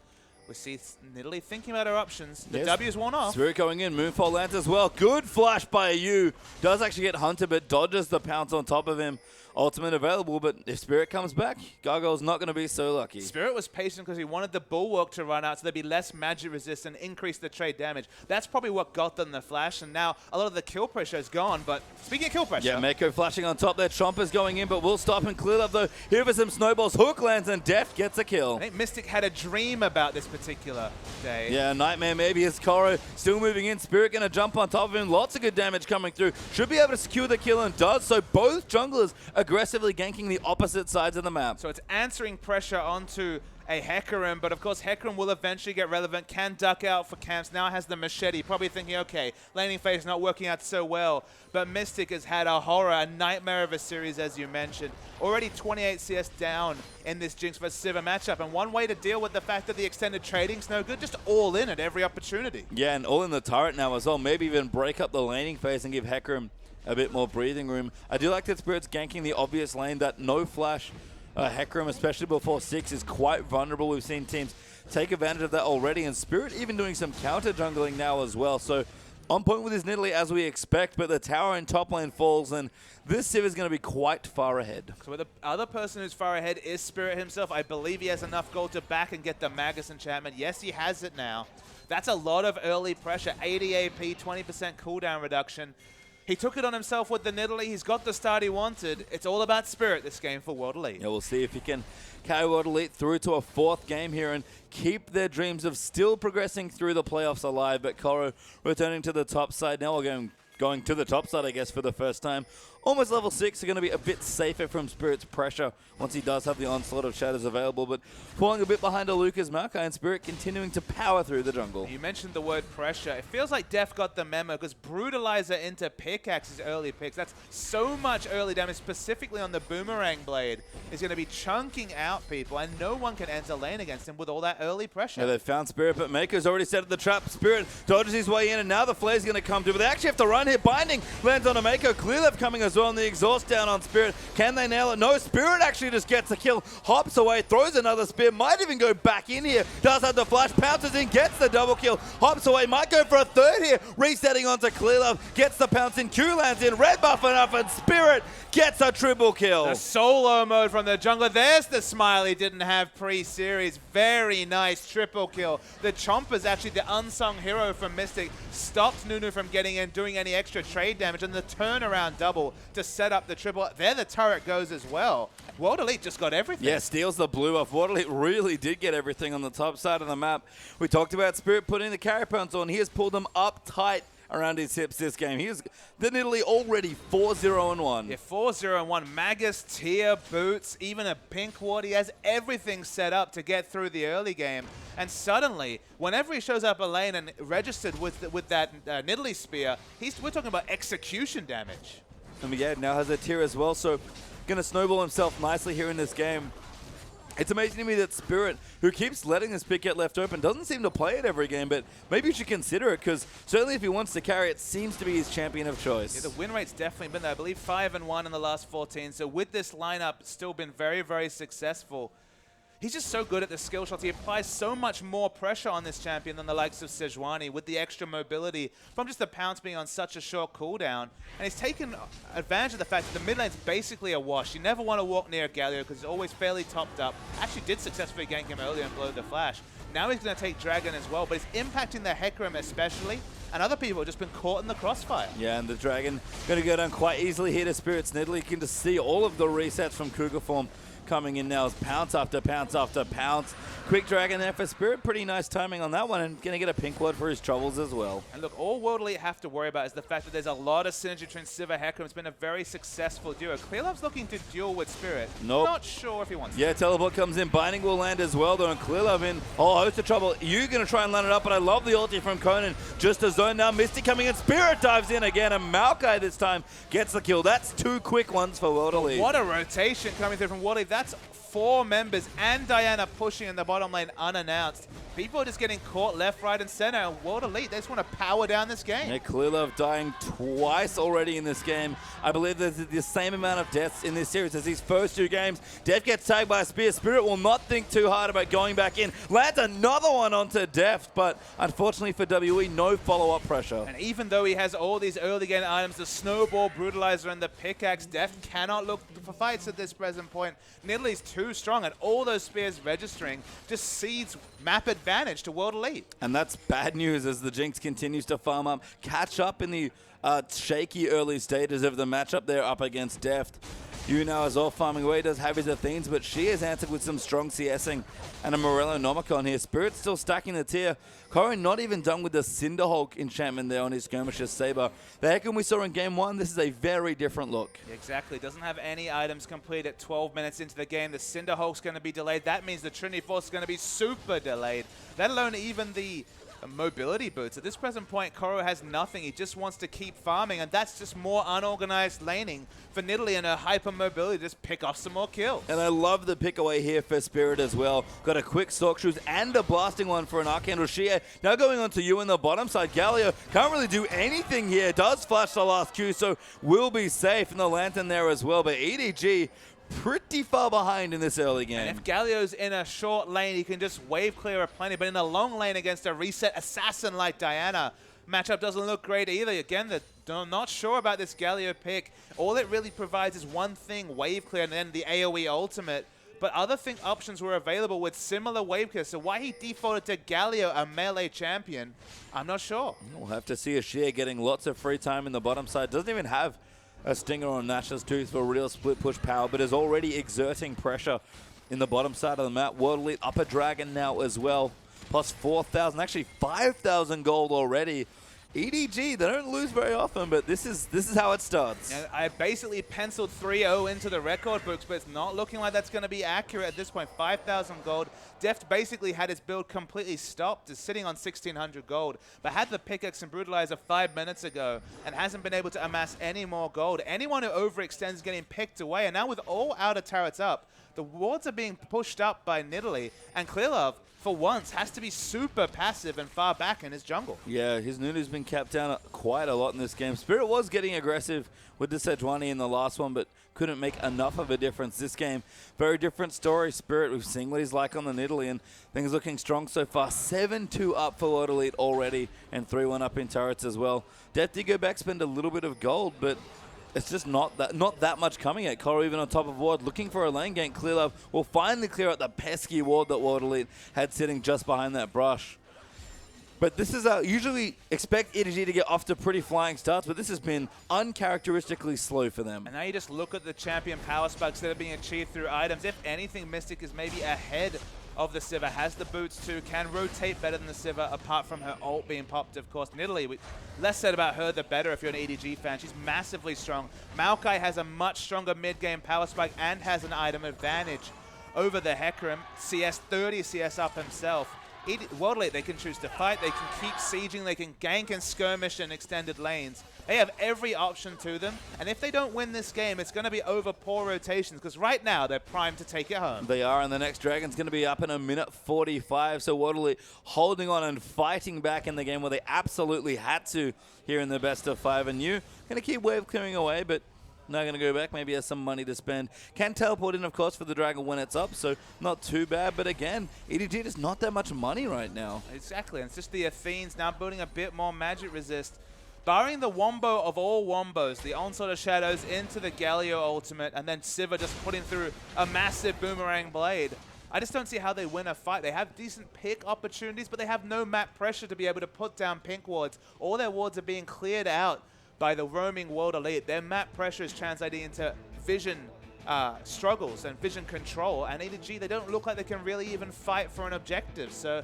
We see Nidalee thinking about her options. The W's worn off. Spirit going in. Moonfall lands as well. Good flash by Yu. Does actually get hunted, but dodges the pounce on top of him. Ultimate available, but if Spirit comes back, Gargoyle's not going to be so lucky. Spirit was patient because he wanted the Bulwark to run out so there'd be less magic resist and increase the trade damage. That's probably what got them the flash, and now a lot of the kill pressure is gone, but speaking of kill pressure... Yeah, Mako flashing on top there. Chompers going in, but will stop and clear up though. Here for some snowballs. Hook lands and Deft gets a kill. I think Mystic had a dream about this particular day. Yeah, Nightmare maybe as Koro still moving in. Spirit going to jump on top of him. Lots of good damage coming through. Should be able to secure the kill and does, so both junglers aggressively ganking the opposite sides of the map. So it's answering pressure onto a Hecarim, but of course Hecarim will eventually get relevant, can duck out for camps, now has the machete, probably thinking, okay, laning phase not working out so well, but Mystic has had a horror, a nightmare of a series as you mentioned. Already 28 CS down in this Jinx vs Sivir matchup, and one way to deal with the fact that the extended trading's no good, just all in at every opportunity. Yeah, and all in the turret now as well, maybe even break up the laning phase and give Hecarim a bit more breathing room. I do like that Spirit's ganking the obvious lane, that no flash Hecarim, especially before 6, is quite vulnerable. We've seen teams take advantage of that already, and Spirit even doing some counter jungling now as well. So on point with his Nidalee as we expect, but the tower in top lane falls, and this Civ is going to be quite far ahead. So the other person who's far ahead is Spirit himself. I believe he has enough gold to back and get the Magus enchantment. Yes, he has it now. That's a lot of early pressure. 80 AP, 20% cooldown reduction. He took it on himself with the Nidalee. He's got the start he wanted. It's all about Spirit this game for World Elite. Yeah, we'll see if he can carry World Elite through to a 4th game here and keep their dreams of still progressing through the playoffs alive. But Koro returning to the top side now. We're going to the top side, I guess, for the first time. Almost level 6 are going to be a bit safer from Spirit's pressure once he does have the onslaught of shadows available, but falling a bit behind Alucard's Maokai, and Spirit continuing to power through the jungle. You mentioned the word pressure. It feels like Def got the memo because Brutalizer into Pickaxe's early picks. That's so much early damage, specifically on the Boomerang Blade, is going to be chunking out people, and no one can enter lane against him with all that early pressure. Yeah, they found Spirit, but Mako's already set up the trap. Spirit dodges his way in, and now the flare's going to come through, but they actually have to run here. Binding lands on a Mako. Clear left coming as well, and the exhaust down on Spirit. Can they nail it? No, Spirit actually just gets a kill, hops away, throws another spear, might even go back in here. Does have the flash, pounces in, gets the double kill, hops away, might go for a 3rd here, resetting onto Clear Love, gets the pounce in, Q lands in, red buff enough, and Spirit gets a triple kill. The solo mode from the jungler. There's the smile he didn't have pre-series. Very nice triple kill. The Chomper's actually the unsung hero from Mystic. Stopped Nunu from getting in, doing any extra trade damage, and the turnaround double to set up the triple. There the turret goes as well. World Elite just got everything. Yeah, steals the blue off. World Elite really did get everything on the top side of the map. We talked about Spirit putting the carry pounce on. He has pulled them up tight around his hips this game. He is the Nidalee already 4-0-1. Yeah, 4-0-1. Magus, Tier, Boots, even a pink ward. He has everything set up to get through the early game. And suddenly, whenever he shows up a lane and registered with that Nidalee spear, we're talking about execution damage. And yeah, now has a Tier as well, so going to snowball himself nicely here in this game. It's amazing to me that Spirit, who keeps letting this pick get left open, doesn't seem to play it every game, but maybe you should consider it, because certainly if he wants to carry it, seems to be his champion of choice. Yeah, the win rate's definitely been there. I believe 5-1 in the last 14, so with this lineup, still been very, very successful. He's just so good at the skill shots. He applies so much more pressure on this champion than the likes of Sejuani with the extra mobility from just the pounce being on such a short cooldown. And he's taken advantage of the fact that the mid lane's basically a wash. You never want to walk near Galio because he's always fairly topped up. Actually did successfully gank him earlier and blow the flash. Now he's going to take Dragon as well, but he's impacting the Hecarim especially. And other people have just been caught in the crossfire. Yeah, and the Dragon going to go down quite easily here to Spirit's Nidalee. You can just see all of the resets from Cougar form coming in now. Is pounce after pounce after pounce. Quick Dragon there for Spirit. Pretty nice timing on that one, and going to get a pink ward for his troubles as well. And look, all World Elite have to worry about is the fact that there's a lot of synergy between Civ and Hecarim. It's been a very successful duo. Clearlove's looking to duel with Spirit. Nope. Not sure if he wants to. Yeah, teleport comes in. Binding will land as well, though, and Clearlove in a whole host of trouble. You're going to try and land it up, but I love the ulti from Conan. Just a zone now. Misty coming in. Spirit dives in again, and Maokai this time gets the kill. That's 2 quick ones for World Elite. What a rotation coming through from World Elite. That's 4 members and Diana pushing in the bottom lane unannounced. People are just getting caught left, right, and center. And World Elite, they just want to power down this game. Yeah, Clearlove dying twice already in this game. I believe there's the same amount of deaths in this series as these first 2 games. Deft gets tagged by a spear. Spirit will not think too hard about going back in. Lands another one onto Deft, but unfortunately for WE, no follow-up pressure. And even though he has all these early game items, the Snowball, Brutalizer, and the Pickaxe, Deft cannot look for fights at this present point. Nidalee too strong, and all those spears registering just seeds map advantage to World Elite. And that's bad news as the Jinx continues to farm up, catch up in the shaky early stages of the matchup there up against Deft. Now is all farming away, does have his Athenes, but she has answered with some strong CSing and a Morello Nomicon here. Spirit still stacking the tier. Corrin not even done with the Cinderhulk enchantment there on his Skirmisher's Saber. The Hecarim we saw in Game 1, this is a very different look. Exactly. Doesn't have any items complete at 12 minutes into the game. The Cinderhulk's going to be delayed. That means the Trinity Force is going to be super delayed. Let alone even the mobility boots. At this present point, Koro has nothing. He just wants to keep farming, and that's just more unorganized laning for Nidalee and her hyper mobility to just pick off some more kills. And I love the pick away here for Spirit as well. Got a quick Stalk Shoes and a blasting one for an Archandel Shia. Now going on to you in the bottom side. Galio can't really do anything here. Does flash the last Q, so will be safe in the Lantern there as well. But EDG pretty far behind in this early game. And if Galio's in a short lane, he can just wave clear a plenty, but in a long lane against a reset assassin like Diana, matchup doesn't look great either. Again, I'm not sure about this Galio pick. All it really provides is one thing, wave clear, and then the AoE ultimate. But other options were available with similar wave clear, so why he defaulted to Galio, a melee champion, I'm not sure. We'll have to see Ashir getting lots of free time in the bottom side. Doesn't even have a Stinger on Nash's Tooth for real split push power, but is already exerting pressure in the bottom side of the map. World Elite up a dragon now as well. Plus 4,000, actually 5,000 gold already. EDG, they don't lose very often, but this is how it starts. And I basically penciled 3-0 into the record books, but it's not looking like that's going to be accurate at this point. 5,000 gold. Deft basically had his build completely stopped, is sitting on 1,600 gold, but had the Pickaxe and Brutalizer 5 minutes ago and hasn't been able to amass any more gold. Anyone who overextends is getting picked away, and now with all outer turrets up, the wards are being pushed up by Nidalee, and Clearlove, for once, has to be super passive and far back in his jungle. Yeah, his Nunu's been capped down quite a lot in this game. Spirit was getting aggressive with the Sejuani in the last one, but couldn't make enough of a difference this game. Very different story. Spirit, we've seen what he's like on the Nidalee, and things looking strong so far. 7-2 up for World Elite already, and 3-1 up in turrets as well. Deft did go back, spend a little bit of gold, but it's just not that much coming at Koro, even on top of ward. Looking for a lane gank. Clearlove will finally clear out the pesky ward that World Elite had sitting just behind that brush. But this is usually expect EDG to get off to pretty flying starts, but this has been uncharacteristically slow for them. And now you just look at the champion power spikes that are being achieved through items. If anything, Mystic is maybe ahead of the Sivir, has the boots too, can rotate better than the Sivir, apart from her ult being popped, of course. Nidalee, less said about her, the better if you're an EDG fan. She's massively strong. Maokai has a much stronger mid-game power spike and has an item advantage over the Hecarim. CS 30 CS up himself. World Elite, they can choose to fight, they can keep sieging, they can gank and skirmish in extended lanes. They have every option to them, and if they don't win this game, it's going to be over poor rotations, because right now they're primed to take it home. They are, and the next Dragon's going to be up in a minute 45, so World Elite holding on and fighting back in the game where they absolutely had to here in the best of 5. And you going to keep wave clearing away, but now going to go back, maybe has some money to spend. Can teleport in, of course, for the Dragon when it's up, so not too bad. But again, EDG just not that much money right now. Exactly, and it's just the Athenes now building a bit more magic resist. Barring the wombo of all wombos, the Onslaught of Shadows into the Galio ultimate, and then Sivir just putting through a massive boomerang blade. I just don't see how they win a fight. They have decent pick opportunities, but they have no map pressure to be able to put down pink wards. All their wards are being cleared out by the roaming World Elite. Their map pressure is translating into vision struggles and vision control, and EDG, they don't look like they can really even fight for an objective. So,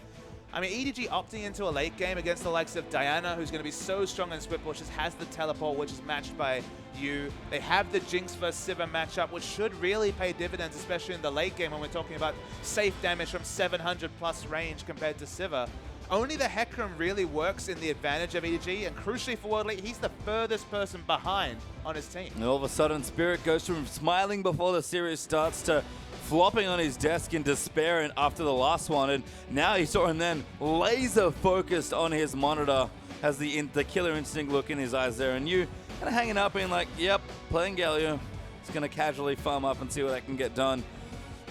I mean, EDG opting into a late game against the likes of Diana, who's going to be so strong in split pushes, has the teleport, which is matched by you. They have the Jinx versus Sivir matchup, which should really pay dividends, especially in the late game when we're talking about safe damage from 700 plus range compared to Sivir. Only the Hecarim really works in the advantage of EDG, and crucially for World Elite, he's the furthest person behind on his team. And all of a sudden, Spirit goes from smiling before the series starts to flopping on his desk in despair and after the last one, and now he saw him then laser focused on his monitor, has the killer instinct look in his eyes there, and you kind of hanging up being like, yep, playing Galio, it's going to casually farm up and see what I can get done.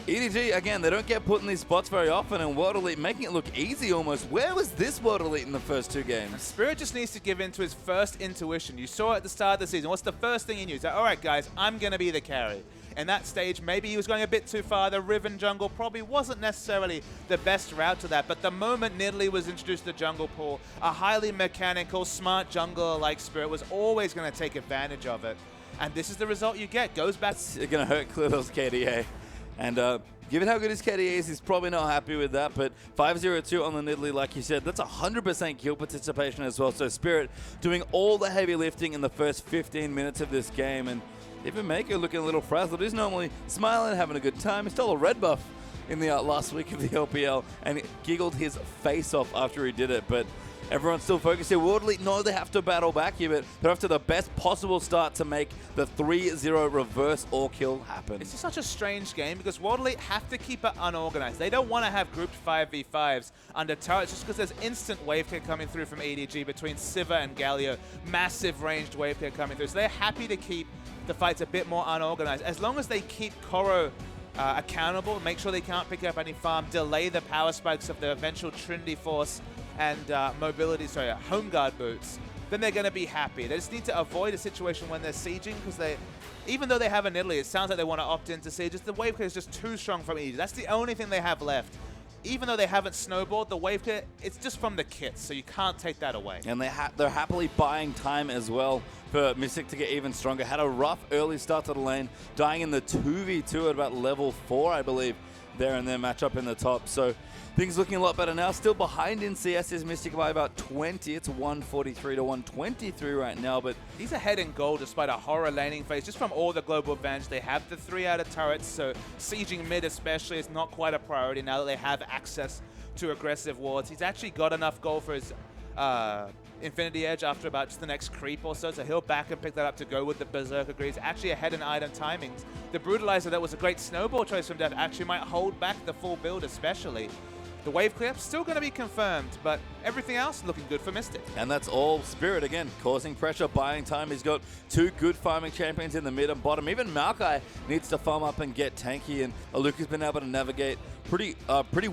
EDG, again, they don't get put in these spots very often, and World Elite making it look easy almost. Where was this World Elite in the first two games? Spirit just needs to give in to his first intuition. You saw at the start of the season, what's the first thing he knew? He's like, all right, guys, I'm going to be the carry. In that stage, maybe he was going a bit too far. The Riven jungle probably wasn't necessarily the best route to that, but the moment Nidalee was introduced to the jungle pool, a highly mechanical, smart jungler like Spirit was always going to take advantage of it. And this is the result you get. Goes back. It's going to hurt Clear's KDA. And given how good his KDA is, he's probably not happy with that. But 5-0-2 on the Nidalee, like you said, that's 100% kill participation as well. So Spirit doing all the heavy lifting in the first 15 minutes of this game. And even Mako looking a little frazzled. He's normally smiling, having a good time. He stole a red buff in the last week of the LPL and giggled his face off after he did it. But everyone's still focused here. World Elite know they have to battle back here, but they're after the best possible start to make the 3-0 reverse all kill happen. It's just such a strange game because World Elite have to keep it unorganized. They don't want to have grouped 5v5s under turrets just because there's instant wave clear coming through from EDG between Sivir and Galio. Massive ranged wave clear coming through. So they're happy to keep the fights a bit more unorganized. As long as they keep Koro accountable, make sure they can't pick up any farm, delay the power spikes of the eventual Trinity Force and Home Guard boots, then they're going to be happy. They just need to avoid a situation when they're sieging because even though they have a Nidalee, it sounds like they want to opt into siege. The wave clear is just too strong from EDG. That's the only thing they have left. Even though they haven't snowballed, the wave clear, it's just from the kits, so you can't take that away. And they're happily buying time as well for Mystic to get even stronger. Had a rough early start to the lane, dying in the 2v2 at about level 4, I believe, there in their matchup in the top. So things looking a lot better now. Still behind in CS is Mystic by about 20. It's 143 to 123 right now, but he's ahead in gold despite a horror laning phase. Just from all the global advantage, they have the 3 out of turrets, so sieging mid especially is not quite a priority now that they have access to aggressive wards. He's actually got enough gold for his Infinity Edge after about just the next creep or so he'll back and pick that up to go with the Berserker Greaves. Actually ahead in item timings. The Brutalizer, that was a great snowball choice from Death, actually might hold back the full build especially. The wave clear still going to be confirmed, but everything else looking good for Mystic. And that's all Spirit again, causing pressure, buying time. He's got 2 good farming champions in the mid and bottom. Even Maokai needs to farm up and get tanky, and Aluka's been able to navigate pretty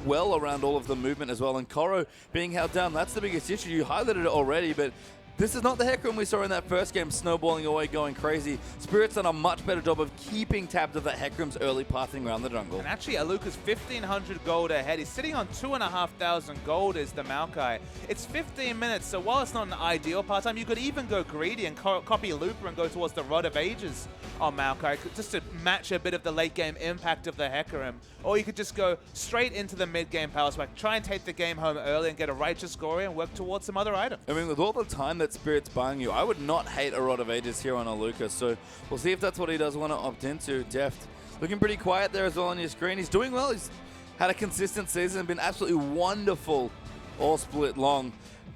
well around all of the movement as well. And Koro being held down, that's the biggest issue. You highlighted it already, but this is not the Hecarim we saw in that first game, snowballing away, going crazy. Spirit's done a much better job of keeping tabs of that Hecarim's early pathing around the jungle. And actually, Aluka's 1,500 gold ahead. He's sitting on 2,500 gold is the Maokai. It's 15 minutes, so while it's not an ideal part time, you could even go greedy and copy Looper and go towards the Rod of Ages on Maokai, just to match a bit of the late game impact of the Hecarim. Or you could just go straight into the mid game power spike, try and take the game home early and get a righteous score and work towards some other items. I mean, with all the time that Spirit's buying you, I would not hate a Rod of Ages here on Aluka, so we'll see if that's what he does want to opt into. Deft looking pretty quiet there as well on your screen. He's doing well. He's had a consistent season, been absolutely wonderful all split long.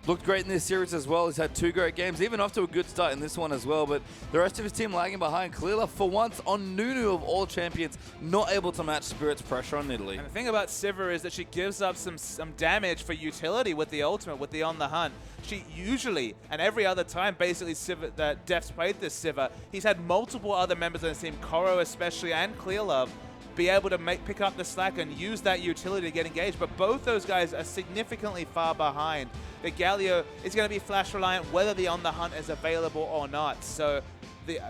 Looked great in this series as well. He's had 2 great games, even off to a good start in this one as well. But the rest of his team lagging behind. Clearly, for once, on Nunu of all champions, not able to match Spirit's pressure on Nidalee. And the thing about Sivir is that she gives up some damage for utility with the ultimate, with the On the Hunt. She usually, and every other time, basically Sivir, that Def's played this Sivir, he's had multiple other members of the team, Koro especially, and Clearlove, be able to pick up the slack and use that utility to get engaged. But both those guys are significantly far behind. The Galio is going to be flash reliant whether the On the Hunt is available or not. So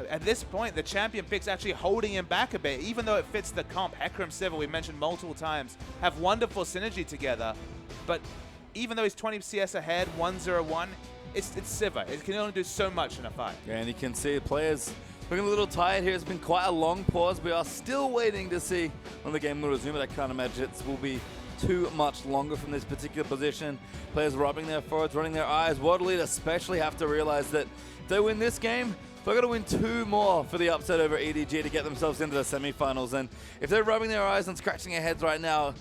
at this point, the champion pick's actually holding him back a bit, even though it fits the comp. Hecarim Sivir, we mentioned multiple times, have wonderful synergy together. But even though he's 20 CS ahead, 1-0-1, it's Sivir. It can only do so much in a fight. Yeah, and you can see players Looking a little tired here. It's been quite a long pause. We are still waiting to see when the game will resume, but I can't imagine it will be too much longer from this particular position. Players rubbing their foreheads, running their eyes. World Elite especially have to realize that if they win this game, they've got to win 2 more for the upset over EDG to get themselves into the semifinals. And if they're rubbing their eyes and scratching their heads right now,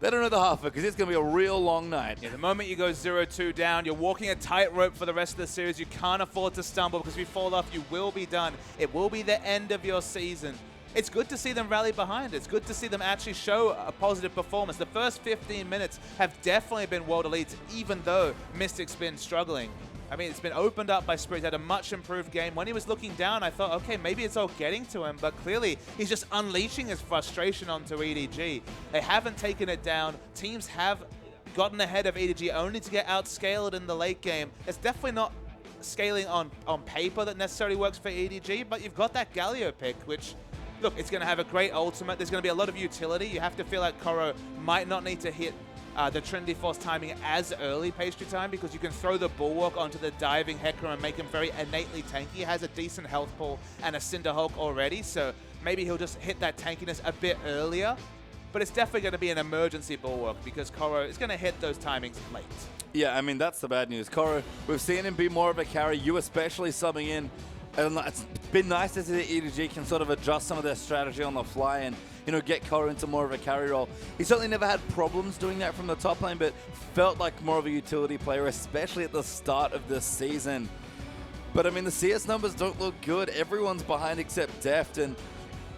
they don't know the half of it, because it's going to be a real long night. Yeah, the moment you go 0-2 down, you're walking a tightrope for the rest of the series. You can't afford to stumble, because if you fall off, you will be done. It will be the end of your season. It's good to see them rally behind. It's good to see them actually show a positive performance. The first 15 minutes have definitely been World Elites, even though Mystic's been struggling. I mean, it's been opened up by Spirit. He had a much improved game. When he was looking down, I thought, okay, maybe it's all getting to him, but clearly he's just unleashing his frustration onto EDG. They haven't taken it down. Teams have gotten ahead of EDG only to get outscaled in the late game. It's definitely not scaling on paper that necessarily works for EDG, but you've got that Galio pick, which, look, it's going to have a great ultimate. There's going to be a lot of utility. You have to feel like Koro might not need to hit the Trinity Force timing as early pastry time, because you can throw the Bulwark onto the diving Hecker and make him very innately tanky. He has a decent health pool and a Cinder Hulk already, so maybe he'll just hit that tankiness a bit earlier. But it's definitely going to be an emergency Bulwark, because Koro is going to hit those timings late. Yeah, I mean, that's the bad news. Koro, we've seen him be more of a carry, you especially subbing in. And it's been nice to see that EDG can sort of adjust some of their strategy on the fly and, you know, get Koro into more of a carry role. He certainly never had problems doing that from the top lane, but felt like more of a utility player, especially at the start of this season. But I mean, the CS numbers don't look good. Everyone's behind except Deft, and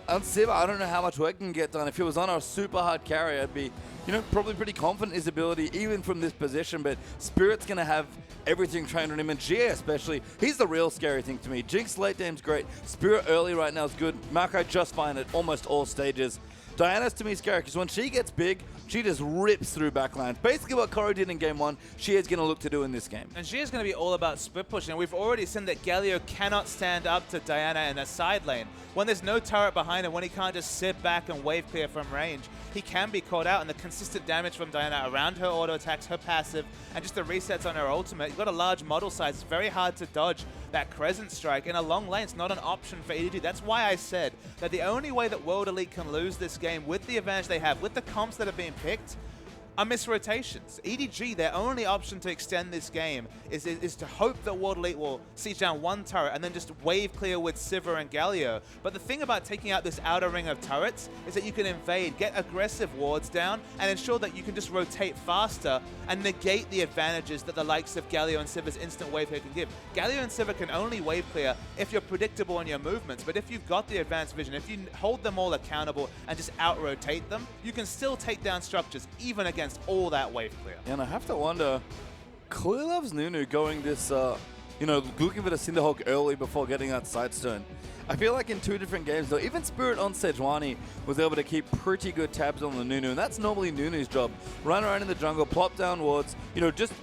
on Siva, I don't know how much work can get done. If he was on a super hard carry, I'd be, you know, probably pretty confident in his ability, even from this position, but Spirit's going to have everything trained on him, and GA especially, he's the real scary thing to me. Jinx late game's great. Spirit early right now is good. Maokai just fine at almost all stages. Diana's to me scary, because when she gets big, she just rips through backlines. Basically what Koro did in game 1, she is going to look to do in this game. And she is going to be all about split pushing. And we've already seen that Galio cannot stand up to Diana in a side lane. When there's no turret behind him, when he can't just sit back and wave clear from range, he can be caught out. And the consistent damage from Diana around her auto attacks, her passive, and just the resets on her ultimate. You've got a large model size. It's very hard to dodge that Crescent Strike. In a long lane, it's not an option for EDG. That's why I said that the only way that World Elite can lose this game with the advantage they have, with the comps that are being picked, are misrotations. EDG, their only option to extend this game is to hope that World Elite will siege down one turret and then just wave clear with Sivir and Galio. But the thing about taking out this outer ring of turrets is that you can invade, get aggressive wards down, and ensure that you can just rotate faster and negate the advantages that the likes of Galio and Sivir's instant wave clear can give. Galio and Sivir can only wave clear if you're predictable in your movements, but if you've got the advanced vision, if you hold them all accountable and just out-rotate them, you can still take down structures even against all that wave clear. And I have to wonder, clearly loves Nunu going this, you know, looking for the Cinderhawk early before getting that Sidestone. I feel like in 2 different games, though, even Spirit on Sejuani was able to keep pretty good tabs on the Nunu, and that's normally Nunu's job. Run around in the jungle, plop down wards, you know, just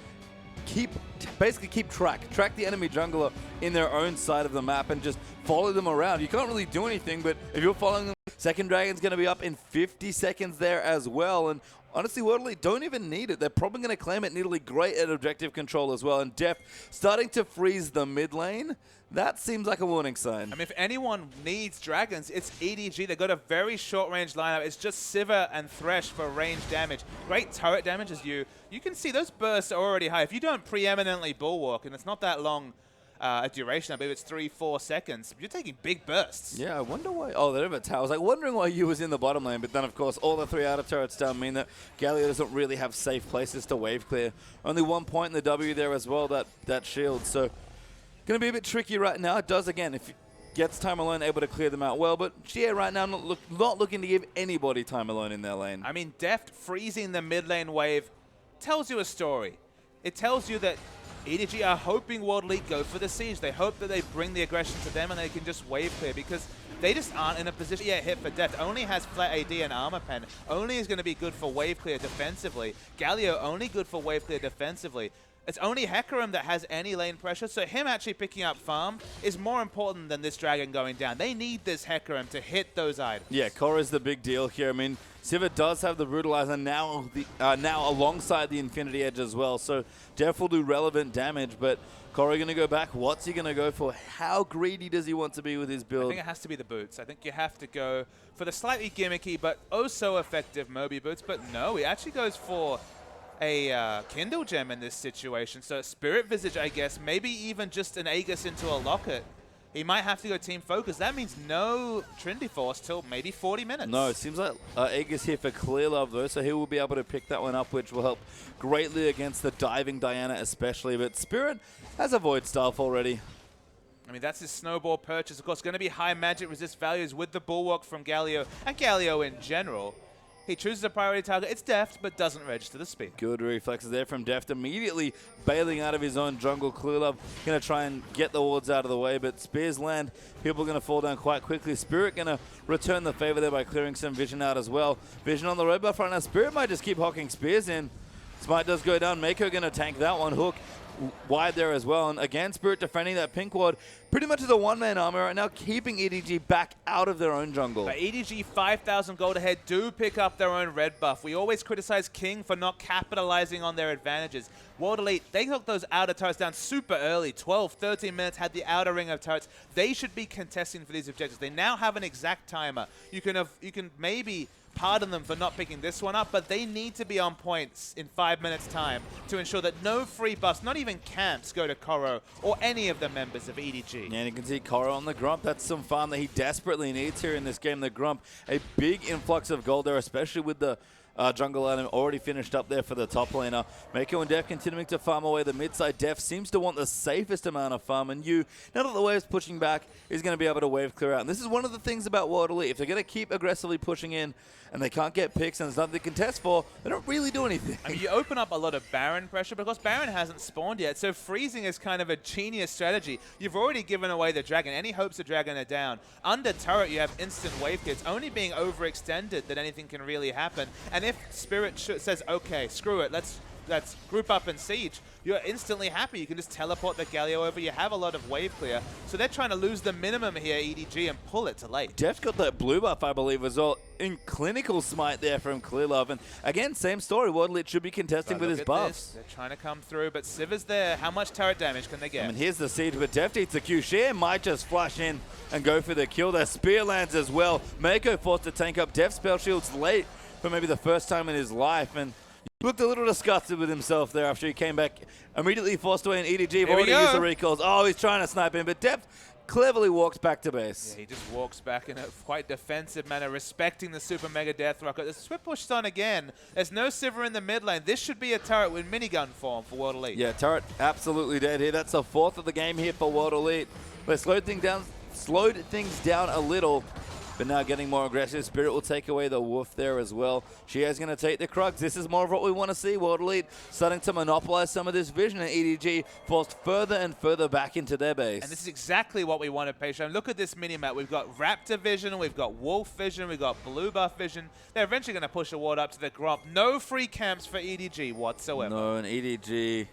basically keep track the enemy jungler in their own side of the map and just follow them around. You can't really do anything, but if you're following them, second dragon's going to be up in 50 seconds there as well. And honestly, World Elite don't even need it. They're probably going to claim it nearly great at objective control as well. And Deft starting to freeze the mid lane. That seems like a warning sign. I mean, if anyone needs dragons, it's EDG. They've got a very short-range lineup. It's just Sivir and Thresh for range damage. Great turret damage as you can see those bursts are already high. If you don't preeminently bulwark, and it's not that long a duration, I believe it's 3-4 seconds, you're taking big bursts. Yeah, I wonder why. Oh, they're over tower. I was like wondering why you was in the bottom lane, but then of course all the 3 outer turrets down mean that Galio doesn't really have safe places to wave clear. Only 1 point in the W there as well, that shield. So going to be a bit tricky right now. It does, again, if it gets time alone, able to clear them out well, but GA right now not looking to give anybody time alone in their lane. I mean, Deft freezing the mid lane wave tells you a story. It tells you that EDG are hoping World Elite go for the siege. They hope that they bring the aggression to them and they can just wave clear, because they just aren't in a position yet hit for Deft. Only has flat AD and armor pen. Only is going to be good for wave clear defensively. Galio only good for wave clear defensively. It's only Hecarim that has any lane pressure, so him actually picking up farm is more important than this dragon going down. They need this Hecarim to hit those items. Yeah, Korra's the big deal here. I mean, Sivir does have the Brutalizer now, now alongside the Infinity Edge as well, so Def will do relevant damage, but Corey going to go back. What's he going to go for? How greedy does he want to be with his build? I think it has to be the boots. I think you have to go for the slightly gimmicky but oh so effective Moby boots, but no, he actually goes for a Kindle Gem in this situation. So Spirit Visage, I guess, maybe even just an Aegis into a Locket. He might have to go Team Focus. That means no Trinity Force till maybe 40 minutes. No, it seems like Aegis here for Clear Love, though, so he will be able to pick that one up, which will help greatly against the diving Diana especially. But Spirit has a Void Staff already. I mean, that's his snowball purchase. Of course, going to be high magic resist values with the Bulwark from Galio, and Galio in general. He chooses a priority target. It's deft, but doesn't register the speed. Good reflexes there from Deft, immediately bailing out of his own jungle. Clearlove going to try and get the wards out of the way, but Spears land. People are going to fall down quite quickly. Spirit going to return the favor there by clearing some Vision out as well. Vision on the red buff right now. Spirit might just keep hocking Spears in. Smite does go down. Mako going to tank that one. Hook wide there as well. And again, Spirit defending that pink ward pretty much as a one-man army right now, keeping EDG back out of their own jungle. But EDG 5,000 gold ahead do pick up their own red buff. We always criticize King for not capitalizing on their advantages. World Elite, they took those outer turrets down super early. 12, 13 minutes, had the outer ring of turrets. They should be contesting for these objectives. They now have an exact timer. You can maybe pardon them for not picking this one up, but they need to be on points in 5 minutes time to ensure that no free buffs, not even camps, go to Koro or any of the members of EDG. And you can see Koro on the Grump. That's some farm that he desperately needs here in this game. The Grump, a big influx of gold there, especially with the jungle item already finished up there for the top laner. Mako and Def continuing to farm away the mid side. Def seems to want the safest amount of farm, and now that the wave's pushing back, is going to be able to wave clear out. And this is one of the things about World Elite. If they're going to keep aggressively pushing in and they can't get picks and there's nothing to contest for, they don't really do anything. I mean, you open up a lot of Baron pressure because Baron hasn't spawned yet, so freezing is kind of a genius strategy. You've already given away the dragon. Any hopes of dragon are down. Under turret, you have instant wave kits, only being overextended that anything can really happen. And if Spirit says, okay, screw it, let's group up and siege, you're instantly happy. You can just teleport the Galio over. You have a lot of wave clear. So they're trying to lose the minimum here, EDG, and pull it to late. Def's got that blue buff, I believe, as well. In clinical smite there from Clearlove. And again, same story. World Elite should be contesting with his buffs. They're trying to come through, but Sivir's there. How much turret damage can they get? I mean, here's the siege, but Def eats the Q. Share might just flush in and go for the kill. Their spear lands as well. Mako forced to tank up. Def spell shields late for maybe the first time in his life. And he looked a little disgusted with himself there after he came back. Immediately forced away an EDG. Already used the recalls. Oh, he's trying to snipe him, but Def cleverly walks back to base. Yeah, he just walks back in a quite defensive manner, respecting the Super Mega Death Rocket. The Swift Push Stun again. There's no Sivir in the mid lane. This should be a turret with minigun form for World Elite. Yeah, turret absolutely dead here. That's the fourth of the game here for World Elite. They slowed things down a little, but now getting more aggressive. Spirit will take away the Wolf there as well. Shia's going to take the Krugs. This is more of what we want to see. World Elite starting to monopolize some of this vision, and EDG forced further and further back into their base. And this is exactly what we wanted, Patreon. Look at this minimap. We've got Raptor vision, we've got Wolf vision, we've got Blue Buff vision. They're eventually going to push a ward up to the Grump. No free camps for EDG whatsoever. No, and EDG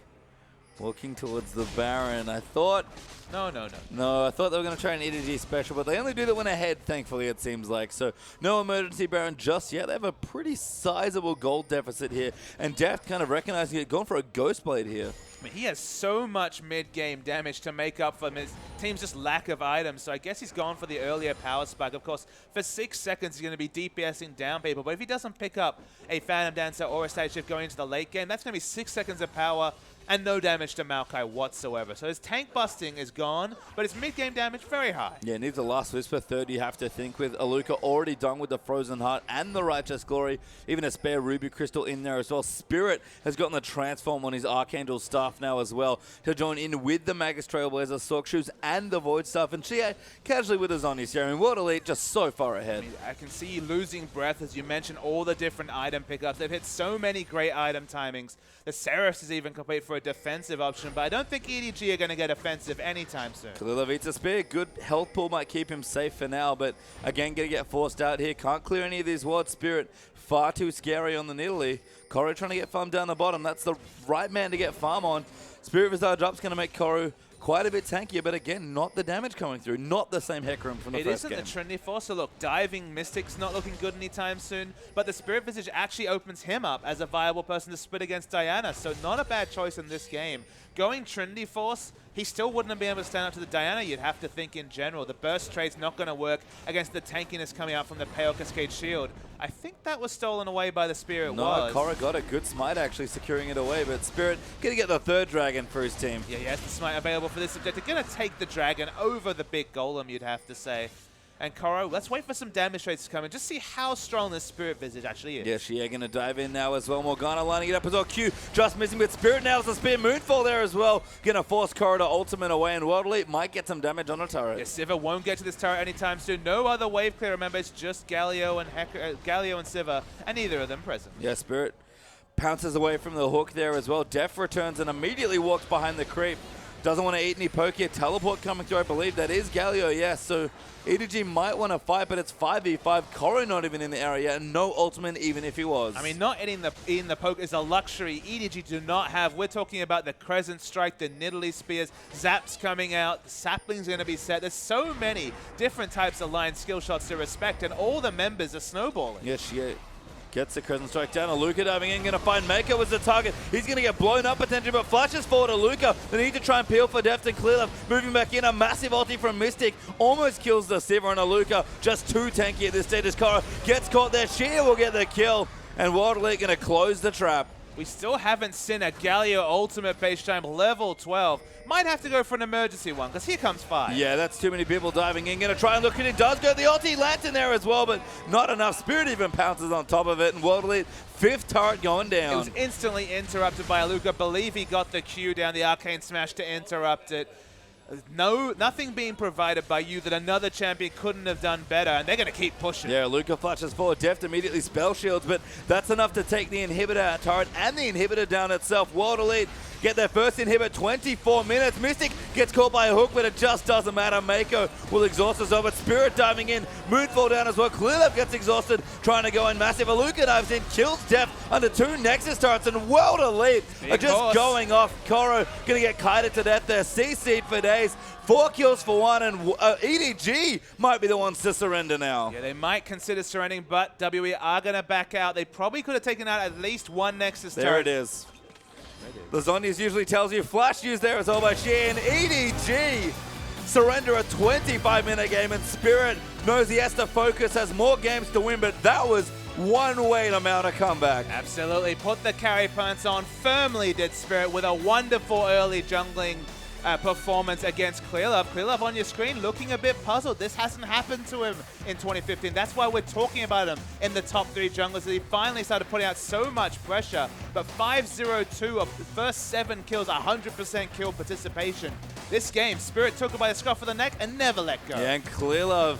walking towards the Baron. I thought... No. No, I thought they were going to try an EDG special, but they only do that when ahead, thankfully, it seems like. So no emergency Baron just yet. They have a pretty sizable gold deficit here, and Deft kind of recognizing it, going for a Ghost Blade here. I mean, he has so much mid-game damage to make up for his team's just lack of items, so I guess he's gone for the earlier power spike. Of course, for 6 seconds, he's going to be DPSing down people, but if he doesn't pick up a Phantom Dancer or a Stage Shift going into the late game, that's going to be 6 seconds of power and no damage to Maokai whatsoever. So his tank busting is gone, but his mid-game damage very high. Yeah, needs the last Whisper third you have to think with. Aluka already done with the Frozen Heart and the Righteous Glory. Even a spare Ruby Crystal in there as well. Spirit has gotten the Transform on his Archangel Staff now as well to join in with the Magus Trailblazer, Sork Shoes, and the Void Staff. And Shia casually with his Zonius here. I mean, World Elite just so far ahead. I mean, I can see you losing breath as you mentioned all the different item pickups. They've hit so many great item timings. The Seraphs is even complete for a defensive option, but I don't think EDG are going to get offensive anytime soon. Kalila eats a spear. Good health pool might keep him safe for now, but again, going to get forced out here. Can't clear any of these wards. Spirit far too scary on the Nidalee. Koro trying to get farm down the bottom. That's the right man to get farm on. Spirit Visage up's going to make Koro quite a bit tankier, but again, not the damage coming through. Not the same Heck Room from the first game. It isn't the Trinity Force, so look, diving Mystic's not looking good anytime soon, but the Spirit Visage actually opens him up as a viable person to split against Diana, so not a bad choice in this game. Going Trinity Force, he still wouldn't be able to stand up to the Diana, you'd have to think in general. The burst trade's not going to work against the tankiness coming out from the Pale Cascade Shield. I think that was stolen away by the Spirit. No, Korra got a good smite actually securing it away, but Spirit going to get the third dragon for his team. Yeah, he has the smite available for this objective. Going to take the dragon over the big golem, you'd have to say. And Korra, let's wait for some damage rates to come in. Just see how strong this Spirit Visage actually is. Yeah, Shea going to dive in now as well. Morgana lining it up as well. Q just missing, but Spirit now has the Spear Moonfall there as well. Going to force Korra to ultimate away, and World Elite might get some damage on the turret. Yeah, Sivir won't get to this turret anytime soon. No other wave clear, remember, it's just Galio and Sivir, and neither of them present. Yeah, Spirit pounces away from the hook there as well. Def returns and immediately walks behind the creep. Doesn't want to eat any poke here. Teleport coming through, I believe. That is Galio, yes. So EDG might want to fight, but it's 5v5. Korra not even in the area, and no ultimate even if he was. I mean, not eating the poke is a luxury EDG do not have. We're talking about the Crescent Strike, the Nidalee Spears, Zaps coming out, the Sapling's going to be set. There's so many different types of line skill shots to respect, and all the members are snowballing. Yes, she gets the Crescent Strike down. Aluka diving in, going to find Mako as the target. He's going to get blown up potentially, but flashes forward Aluka. They need to try and peel for Deft and Clearlove. Moving back in, a massive ulti from Mystic. Almost kills the Sivir, and Aluka just too tanky at this stage as Korra gets caught there. Shea will get the kill, and World Elite going to close the trap. We still haven't seen a Galio ultimate base time level 12. Might have to go for an emergency one, because here comes 5. Yeah, that's too many people diving in. Going to try and look at it. Does go the ulti. Lands in there as well, but not enough. Spirit even pounces on top of it, and World Elite, 5th turret going down. It was instantly interrupted by Aluka. Believe he got the Q down, the Arcane Smash to interrupt it. Nothing being provided by you that another champion couldn't have done better, and they're going to keep pushing. Yeah, Luka flashes forward. Deft immediately spell shields, but that's enough to take the inhibitor turret and the inhibitor down itself. World Elite get their first inhibit, 24 minutes. Mystic gets caught by a hook, but it just doesn't matter. Mako will exhaust us over. Spirit diving in, Moonfall down as well. Clearlove gets exhausted, trying to go in massive. Aluka dives in, kills Deft under 2 Nexus turrets, and World Elite are just going off. Korra going to get kited to death there. CC'd for days. 4 kills for 1, and EDG might be the ones to surrender now. Yeah, they might consider surrendering, but WE are going to back out. They probably could have taken out at least 1 Nexus turret. There it is. The Zonies usually tells you flash use there as well by Shea, and EDG surrender a 25-minute game, and Spirit knows he has to focus, has more games to win, but that was one way to mount a comeback. Absolutely. Put the carry pants on firmly, did Spirit, with a wonderful early jungling performance against Clearlove. Clearlove on your screen looking a bit puzzled. This hasn't happened to him in 2015. That's why we're talking about him in the top 3 junglers. He finally started putting out so much pressure. But 5-0-2 of the first 7 kills, 100% kill participation. This game, Spirit took it by the scruff of the neck and never let go. Yeah, and Clearlove,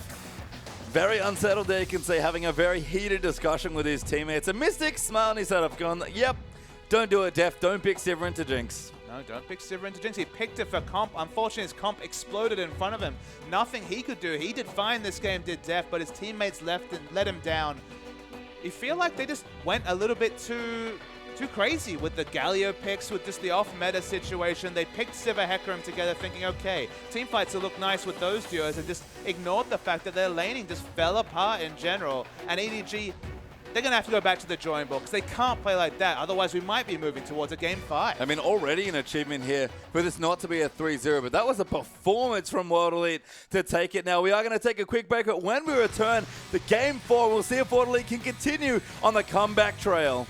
very unsettled there, you can say, having a very heated discussion with his teammates. A Mystic smile on his head up, going, yep, don't do it, Def. Don't pick Sivir into Jinx. No, don't pick Sivir into Jinx. He picked it for comp. Unfortunately, his comp exploded in front of him. Nothing he could do. He did fine this game, did Def, but his teammates left and let him down. You feel like they just went a little bit too crazy with the Galio picks, with just the off-meta situation. They picked Sivir Hecarim together thinking, okay, team fights will look nice with those duos, and just ignored the fact that their laning just fell apart in general. And EDG, they're going to have to go back to the drawing board because they can't play like that. Otherwise, we might be moving towards a game 5. I mean, already an achievement here for this not to be a 3-0, but that was a performance from World Elite to take it. Now, we are going to take a quick break, but when we return, the game 4, we'll see if World Elite can continue on the comeback trail.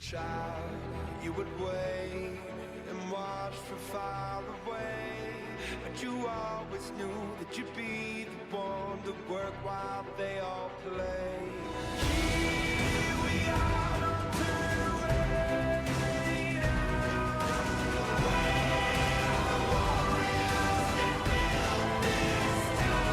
child, you would wait and watch from far away. But you always knew that you'd be the one to work while they all play. Here we are, don't turn away now. The warriors that built this town.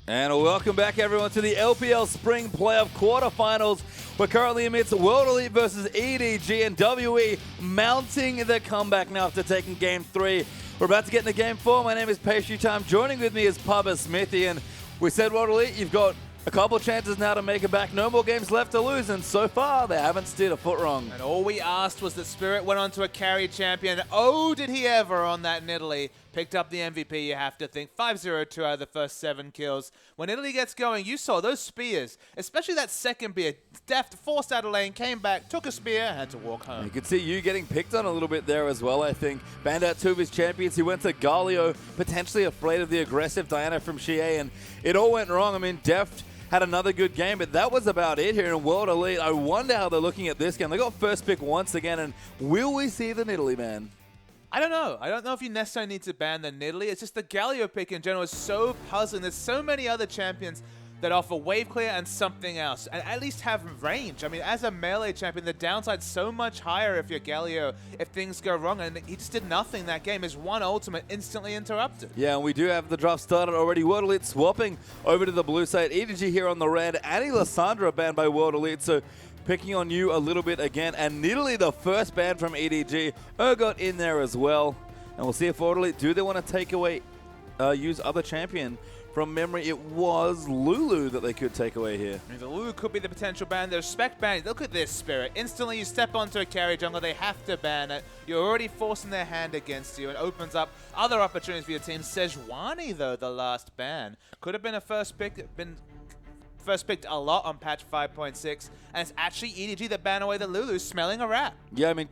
And welcome back, everyone, to the LPL Spring Playoff Quarterfinals. We're currently amidst World Elite versus EDG, and WE mounting the comeback now after taking Game 3. We're about to get into Game 4. My name is Pastry Time. Joining with me is Pubba Smithy, and we said World Elite, you've got a couple chances now to make it back. No more games left to lose, and so far, they haven't steered a foot wrong. And all we asked was that Spirit went on to a carry champion. Oh, did he ever on that Nidalee. Picked up the MVP, you have to think. 5-0-2 out of the first 7 kills. When Italy gets going, you saw those spears, especially that second spear. Deft forced out of lane, came back, took a spear, had to walk home. You could see you getting picked on a little bit there as well, I think. Banned out 2 of his champions. He went to Galio, potentially afraid of the aggressive Diana from Xie, and it all went wrong. I mean, Deft had another good game, but that was about it here in World Elite. I wonder how they're looking at this game. They got first pick once again, and will we see the Nidalee man? I don't know. I don't know if you necessarily need to ban the Nidalee. It's just the Galio pick in general is so puzzling. There's so many other champions that offer wave clear and something else, and at least have range. I mean, as a melee champion, the downside's so much higher if you're Galio, if things go wrong, and he just did nothing that game. His one ultimate instantly interrupted. Yeah, and we do have the draft started already. World Elite swapping over to the blue side. EDG here on the red. Annie Lysandra banned by World Elite, so picking on you a little bit again. And Nidalee, the first ban from EDG. Urgot in there as well. And we'll see if World Elite, do they want to take away, use other champion? From memory, it was Lulu that they could take away here. I mean, the Lulu could be the potential ban. The respect ban, look at this, Spirit. Instantly, you step onto a carry jungle, they have to ban it. You're already forcing their hand against you, and opens up other opportunities for your team. Sejuani, though, the last ban. Could have been a first pick, first picked a lot on patch 5.6, and it's actually EDG that banned away the Lulu, smelling a rat. Yeah, I mean,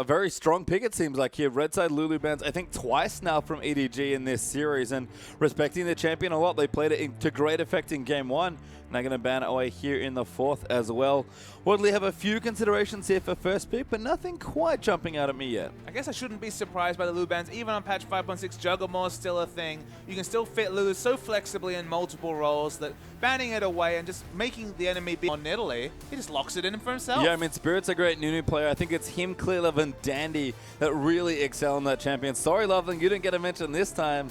very strong pick, it seems like here. Red side Lulu bans, I think, twice now from EDG in this series, and respecting the champion a lot. They played it to great effect in Game 1, and they're going to ban it away here in the 4th as well. Woodley have a few considerations here for first pick, but nothing quite jumping out at me yet. I guess I shouldn't be surprised by the Lulu bans. Even on patch 5.6, Jugglemore is still a thing. You can still fit Lulu so flexibly in multiple roles that banning it away and just making the enemy be on Nidalee, he just locks it in for himself. Yeah, I mean, Spirit's a great Nunu player. I think it's him, Clearlove, and Dandy that really excel in that champion. Sorry, Loveling, you didn't get a mention this time.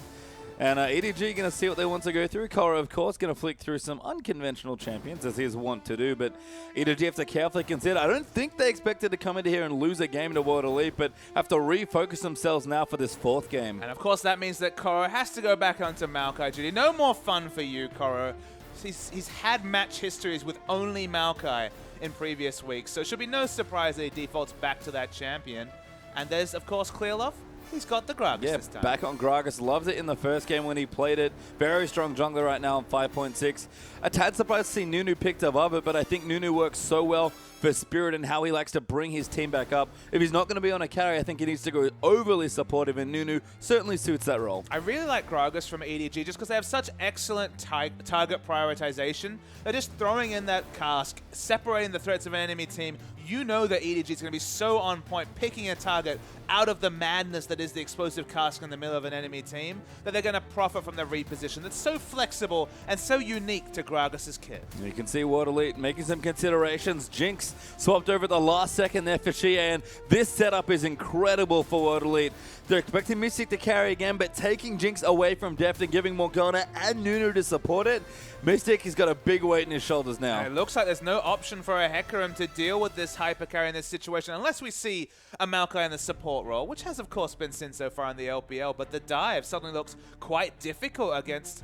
And EDG going to see what they want to go through. Korra, of course, going to flick through some unconventional champions, as he's wont to do. But EDG have to carefully consider. I don't think they expected to come into here and lose a game to World Elite, but have to refocus themselves now for this 4th game. And of course, that means that Korra has to go back onto Maokai duty. No more fun for you, Korra. He's had match histories with only Maokai in previous weeks, so it should be no surprise that he defaults back to that champion. And there's, of course, Clearlove. He's got the Gragas this time. Back on Gragas. Loved it in the first game when he played it. Very strong jungler right now on 5.6. A tad surprised to see Nunu picked above it, but I think Nunu works so well for Spirit and how he likes to bring his team back up. If he's not going to be on a carry, I think he needs to go overly supportive, and Nunu certainly suits that role. I really like Gragas from EDG just because they have such excellent target prioritization. They're just throwing in that cask, separating the threats of an enemy team. You know that EDG is going to be so on point, picking a target out of the madness that is the explosive cask in the middle of an enemy team, that they're going to profit from the reposition. That's so flexible and so unique to Gragas' kit. You can see World Elite making some considerations. Jinx swapped over at the last second there for Xie, and this setup is incredible for World Elite. They're expecting Mystic to carry again, but taking Jinx away from Deft and giving Morgana and Nunu to support it. Mystic has got a big weight in his shoulders now. And it looks like there's no option for a Hecarim to deal with this hyper carry in this situation, unless we see a Maokai in the support role, which has of course been seen so far in the LPL, but the dive suddenly looks quite difficult against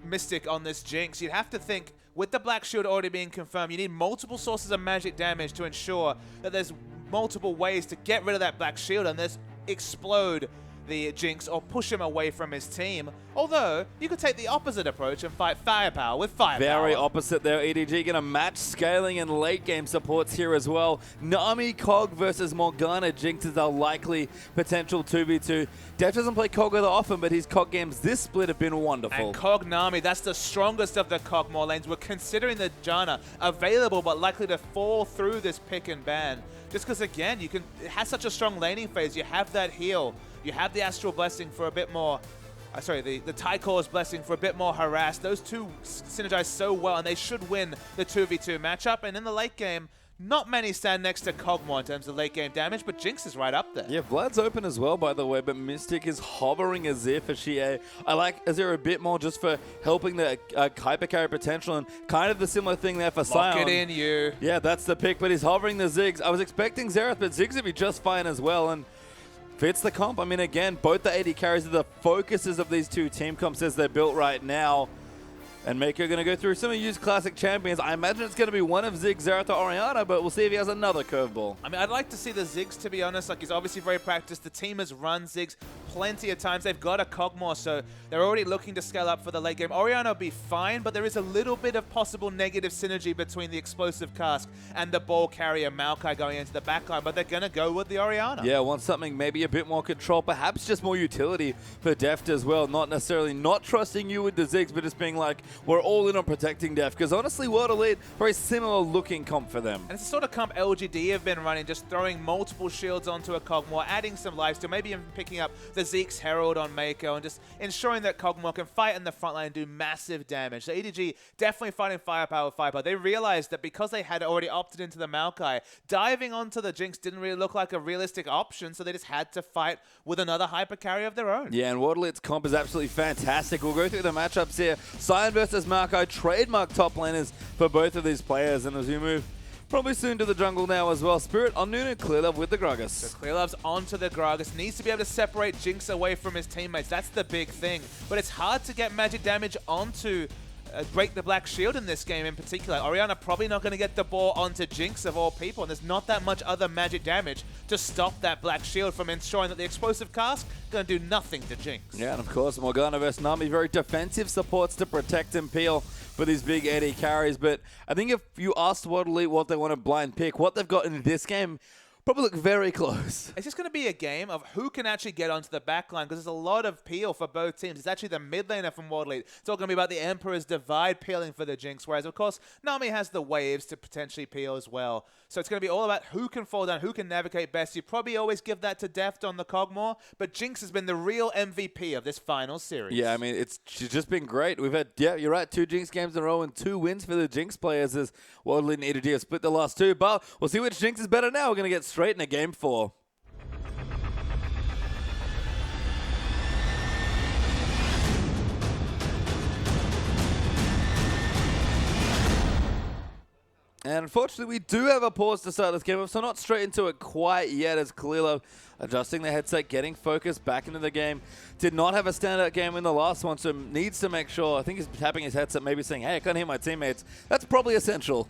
Mystic on this Jinx. You'd have to think, with the Black Shield already being confirmed, you need multiple sources of magic damage to ensure that there's multiple ways to get rid of that Black Shield and this explode the Jinx or push him away from his team. Although, you could take the opposite approach and fight firepower with firepower. Very opposite there. EDG going to match scaling and late game supports here as well. Nami, Kog versus Morgana. Jinx is our likely potential 2v2. Def doesn't play Kog that often, but his Kog games this split have been wonderful. And Kog Nami, that's the strongest of the Kog'Maw lanes. We're considering the Janna available but likely to fall through this pick and ban. Just because, again, it has such a strong laning phase. You have that heal. You have the Astral Blessing for a bit more... the Tycor's Blessing for a bit more harass. Those two synergize so well, and they should win the 2v2 matchup. And in the late game, not many stand next to Kog'Maw in terms of late game damage, but Jinx is right up there. Yeah, Vlad's open as well, by the way, but Mystic is hovering Azir for Xie. I like Azir a bit more just for helping the hyper carry potential, and kind of the similar thing there for Sion. Lock it in, you. Yeah, that's the pick, but he's hovering the Ziggs. I was expecting Xerath, but Ziggs would be just fine as well, and fits the comp. I mean, again, both the AD carries are the focuses of these two team comps as they're built right now. And Mako going to go through some of U's classic champions. I imagine it's going to be one of Ziggs, Xerath, or Orianna, but we'll see if he has another curveball. I mean, I'd like to see the Ziggs, to be honest. Like, he's obviously very practiced. The team has run Ziggs plenty of times. They've got a Kog'Maw, so they're already looking to scale up for the late game. Orianna will be fine, but there is a little bit of possible negative synergy between the explosive cask and the ball carrier Maokai going into the backline, but they're going to go with the Orianna. Yeah, want something maybe a bit more control, perhaps just more utility for Deft as well. Not necessarily not trusting you with the Ziggs, but just being like, we're all in on protecting Def, because honestly, World Elite, very similar looking comp for them. And it's the sort of comp LGD have been running, just throwing multiple shields onto a Kog'Maw, adding some lifesteal, maybe even picking up the Zeke's Herald on Mako, and just ensuring that Kog'Maw can fight in the front line and do massive damage. So EDG definitely fighting firepower with firepower. They realized that because they had already opted into the Maokai, diving onto the Jinx didn't really look like a realistic option, so they just had to fight with another hyper carry of their own. Yeah, and World Elite's comp is absolutely fantastic. We'll go through the matchups here. Sion versus Maokai, trademark top laners for both of these players, and as we move probably soon to the jungle now as well. Spirit on Nunu, Clearlove with the Gragas. So Clearlove's onto the Gragas, needs to be able to separate Jinx away from his teammates. That's the big thing. But it's hard to get magic damage onto break the Black Shield in this game in particular. Orianna probably not going to get the ball onto Jinx of all people, and there's not that much other magic damage to stop that Black Shield from ensuring that the explosive cask going to do nothing to Jinx. Yeah, and of course, Morgana versus Nami, very defensive supports to protect and peel for these big AD carries. But I think if you asked World Elite what they want to blind pick, what they've got in this game probably look very close. It's just going to be a game of who can actually get onto the backline, because there's a lot of peel for both teams. It's actually the mid laner from World Elite. It's all going to be about the Emperor's Divide peeling for the Jinx, whereas, of course, Nami has the waves to potentially peel as well. So it's going to be all about who can fall down, who can navigate best. You probably always give that to Deft on the Kog'Maw, but Jinx has been the real MVP of this final series. Yeah, I mean, she's just been great. We've had, yeah, you're right, 2 Jinx games in a row and 2 wins for the Jinx players as World Elite and EDG have split the last 2, but we'll see which Jinx is better now. We're going to get straight into Game 4. And unfortunately, we do have a pause to start this game off, so not straight into it quite yet as Clearlove adjusting the headset, getting focused back into the game. Did not have a standout game in the last one, so needs to make sure. I think he's tapping his headset, maybe saying, hey, I can't hear my teammates. That's probably essential.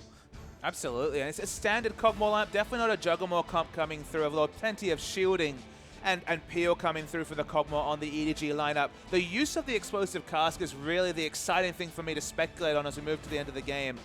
Absolutely, and it's a standard Kog'Maw lineup, definitely not a Juggernaut comp coming through, although plenty of shielding and peel coming through for the Kog'Maw on the EDG lineup. The use of the explosive cask is really the exciting thing for me to speculate on as we move to the end of the game.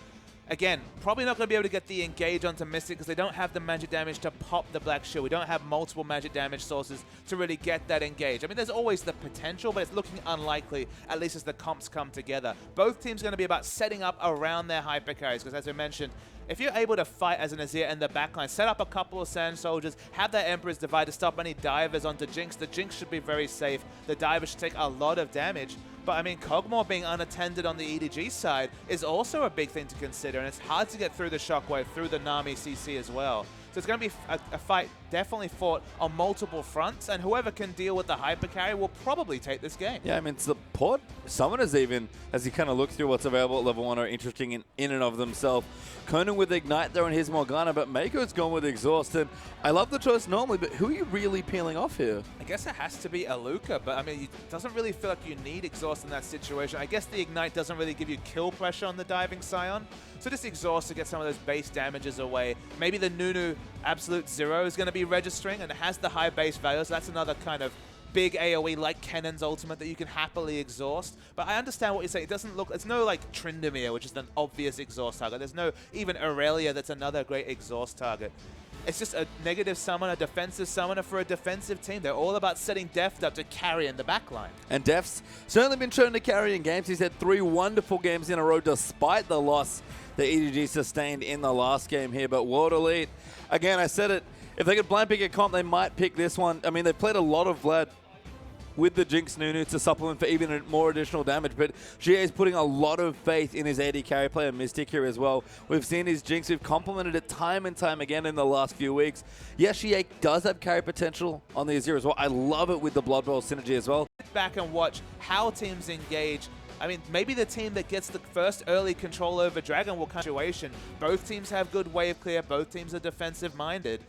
Again, probably not going to be able to get the engage onto Mystic because they don't have the magic damage to pop the Black Shield. We don't have multiple magic damage sources to really get that engage. I mean, there's always the potential, but it's looking unlikely, at least as the comps come together. Both teams are going to be about setting up around their hyper carries because, as I mentioned, if you're able to fight as an Azir in the backline, set up a couple of Sand Soldiers, have that Emperor's Divide to stop any divers onto Jinx, the Jinx should be very safe. The diver should take a lot of damage. But I mean, Kog'Maw being unattended on the EDG side is also a big thing to consider, and it's hard to get through the Shockwave, through the Nami CC as well. So it's going to be a fight definitely fought on multiple fronts, and whoever can deal with the hyper carry will probably take this game. Yeah, I mean, support summoners even, as you kind of look through what's available at level 1, are interesting in and of themselves. Conan with Ignite there on his Morgana, but Mako's gone with Exhaust, and I love the choice normally, but who are you really peeling off here? I guess it has to be Aluka, but I mean, it doesn't really feel like you need Exhaust in that situation. I guess the Ignite doesn't really give you kill pressure on the diving Scion, so just Exhaust to get some of those base damages away. Maybe the Nunu Absolute Zero is going to be registering, and it has the high base value, so that's another kind of big AoE like Kennon's ultimate that you can happily exhaust. But I understand what you're saying. It doesn't look, it's no like Tryndamere, which is an obvious exhaust target. There's no even Aurelia that's another great exhaust target. It's just a negative summon, a defensive summoner for a defensive team. They're all about setting Deft up to carry in the backline. And Deft's certainly been shown to carry in games. He's had 3 wonderful games in a row despite the loss that EDG sustained in the last game here. But World Elite, again, I said it, if they could blind pick a comp, they might pick this one. I mean, they've played a lot of Vlad with the Jinx Nunu to supplement for even more additional damage, but GA is putting a lot of faith in his AD carry player Mystic here as well. We've seen his Jinx, we've complimented it time and time again in the last few weeks. Yes, GA does have carry potential on the Azir as well. I love it with the Blood Bowl synergy as well. Sit back and watch how teams engage. I mean, maybe the team that gets the first early control over Dragon will come to situation. Both teams have good wave clear, both teams are defensive minded.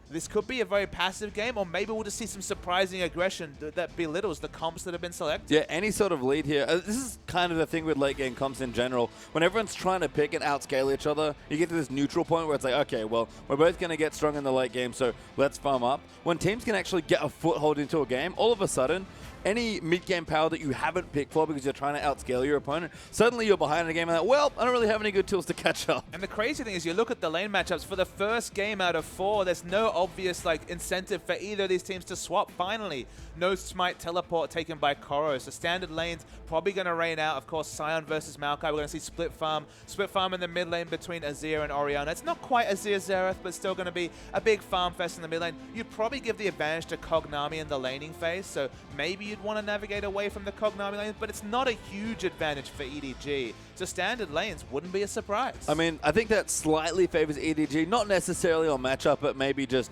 This could be a very passive game, or maybe we'll just see some surprising aggression that belittles the comps that have been selected. Yeah, any sort of lead here. This is kind of the thing with late game comps in general. When everyone's trying to pick and outscale each other, you get to this neutral point where it's like, okay, well, we're both going to get strong in the late game, so let's farm up. When teams can actually get a foothold into a game, all of a sudden, any mid-game power that you haven't picked for because you're trying to outscale your opponent, suddenly you're behind in a game and like, well, I don't really have any good tools to catch up. And the crazy thing is you look at the lane matchups, for the first game out of 4, there's no obvious like incentive for either of these teams to swap finally. No Smite teleport taken by Koro, so standard lanes probably going to rain out. Of course, Sion versus Maokai, we're going to see split farm in the mid lane between Azir and Orianna. It's not quite Azir Xerath, but still going to be a big farm fest in the mid lane. You'd probably give the advantage to Kognami in the laning phase, so maybe you'd want to navigate away from the Kognami lanes, but it's not a huge advantage for EDG. So standard lanes wouldn't be a surprise. I mean, I think that slightly favors EDG, not necessarily on matchup, but maybe just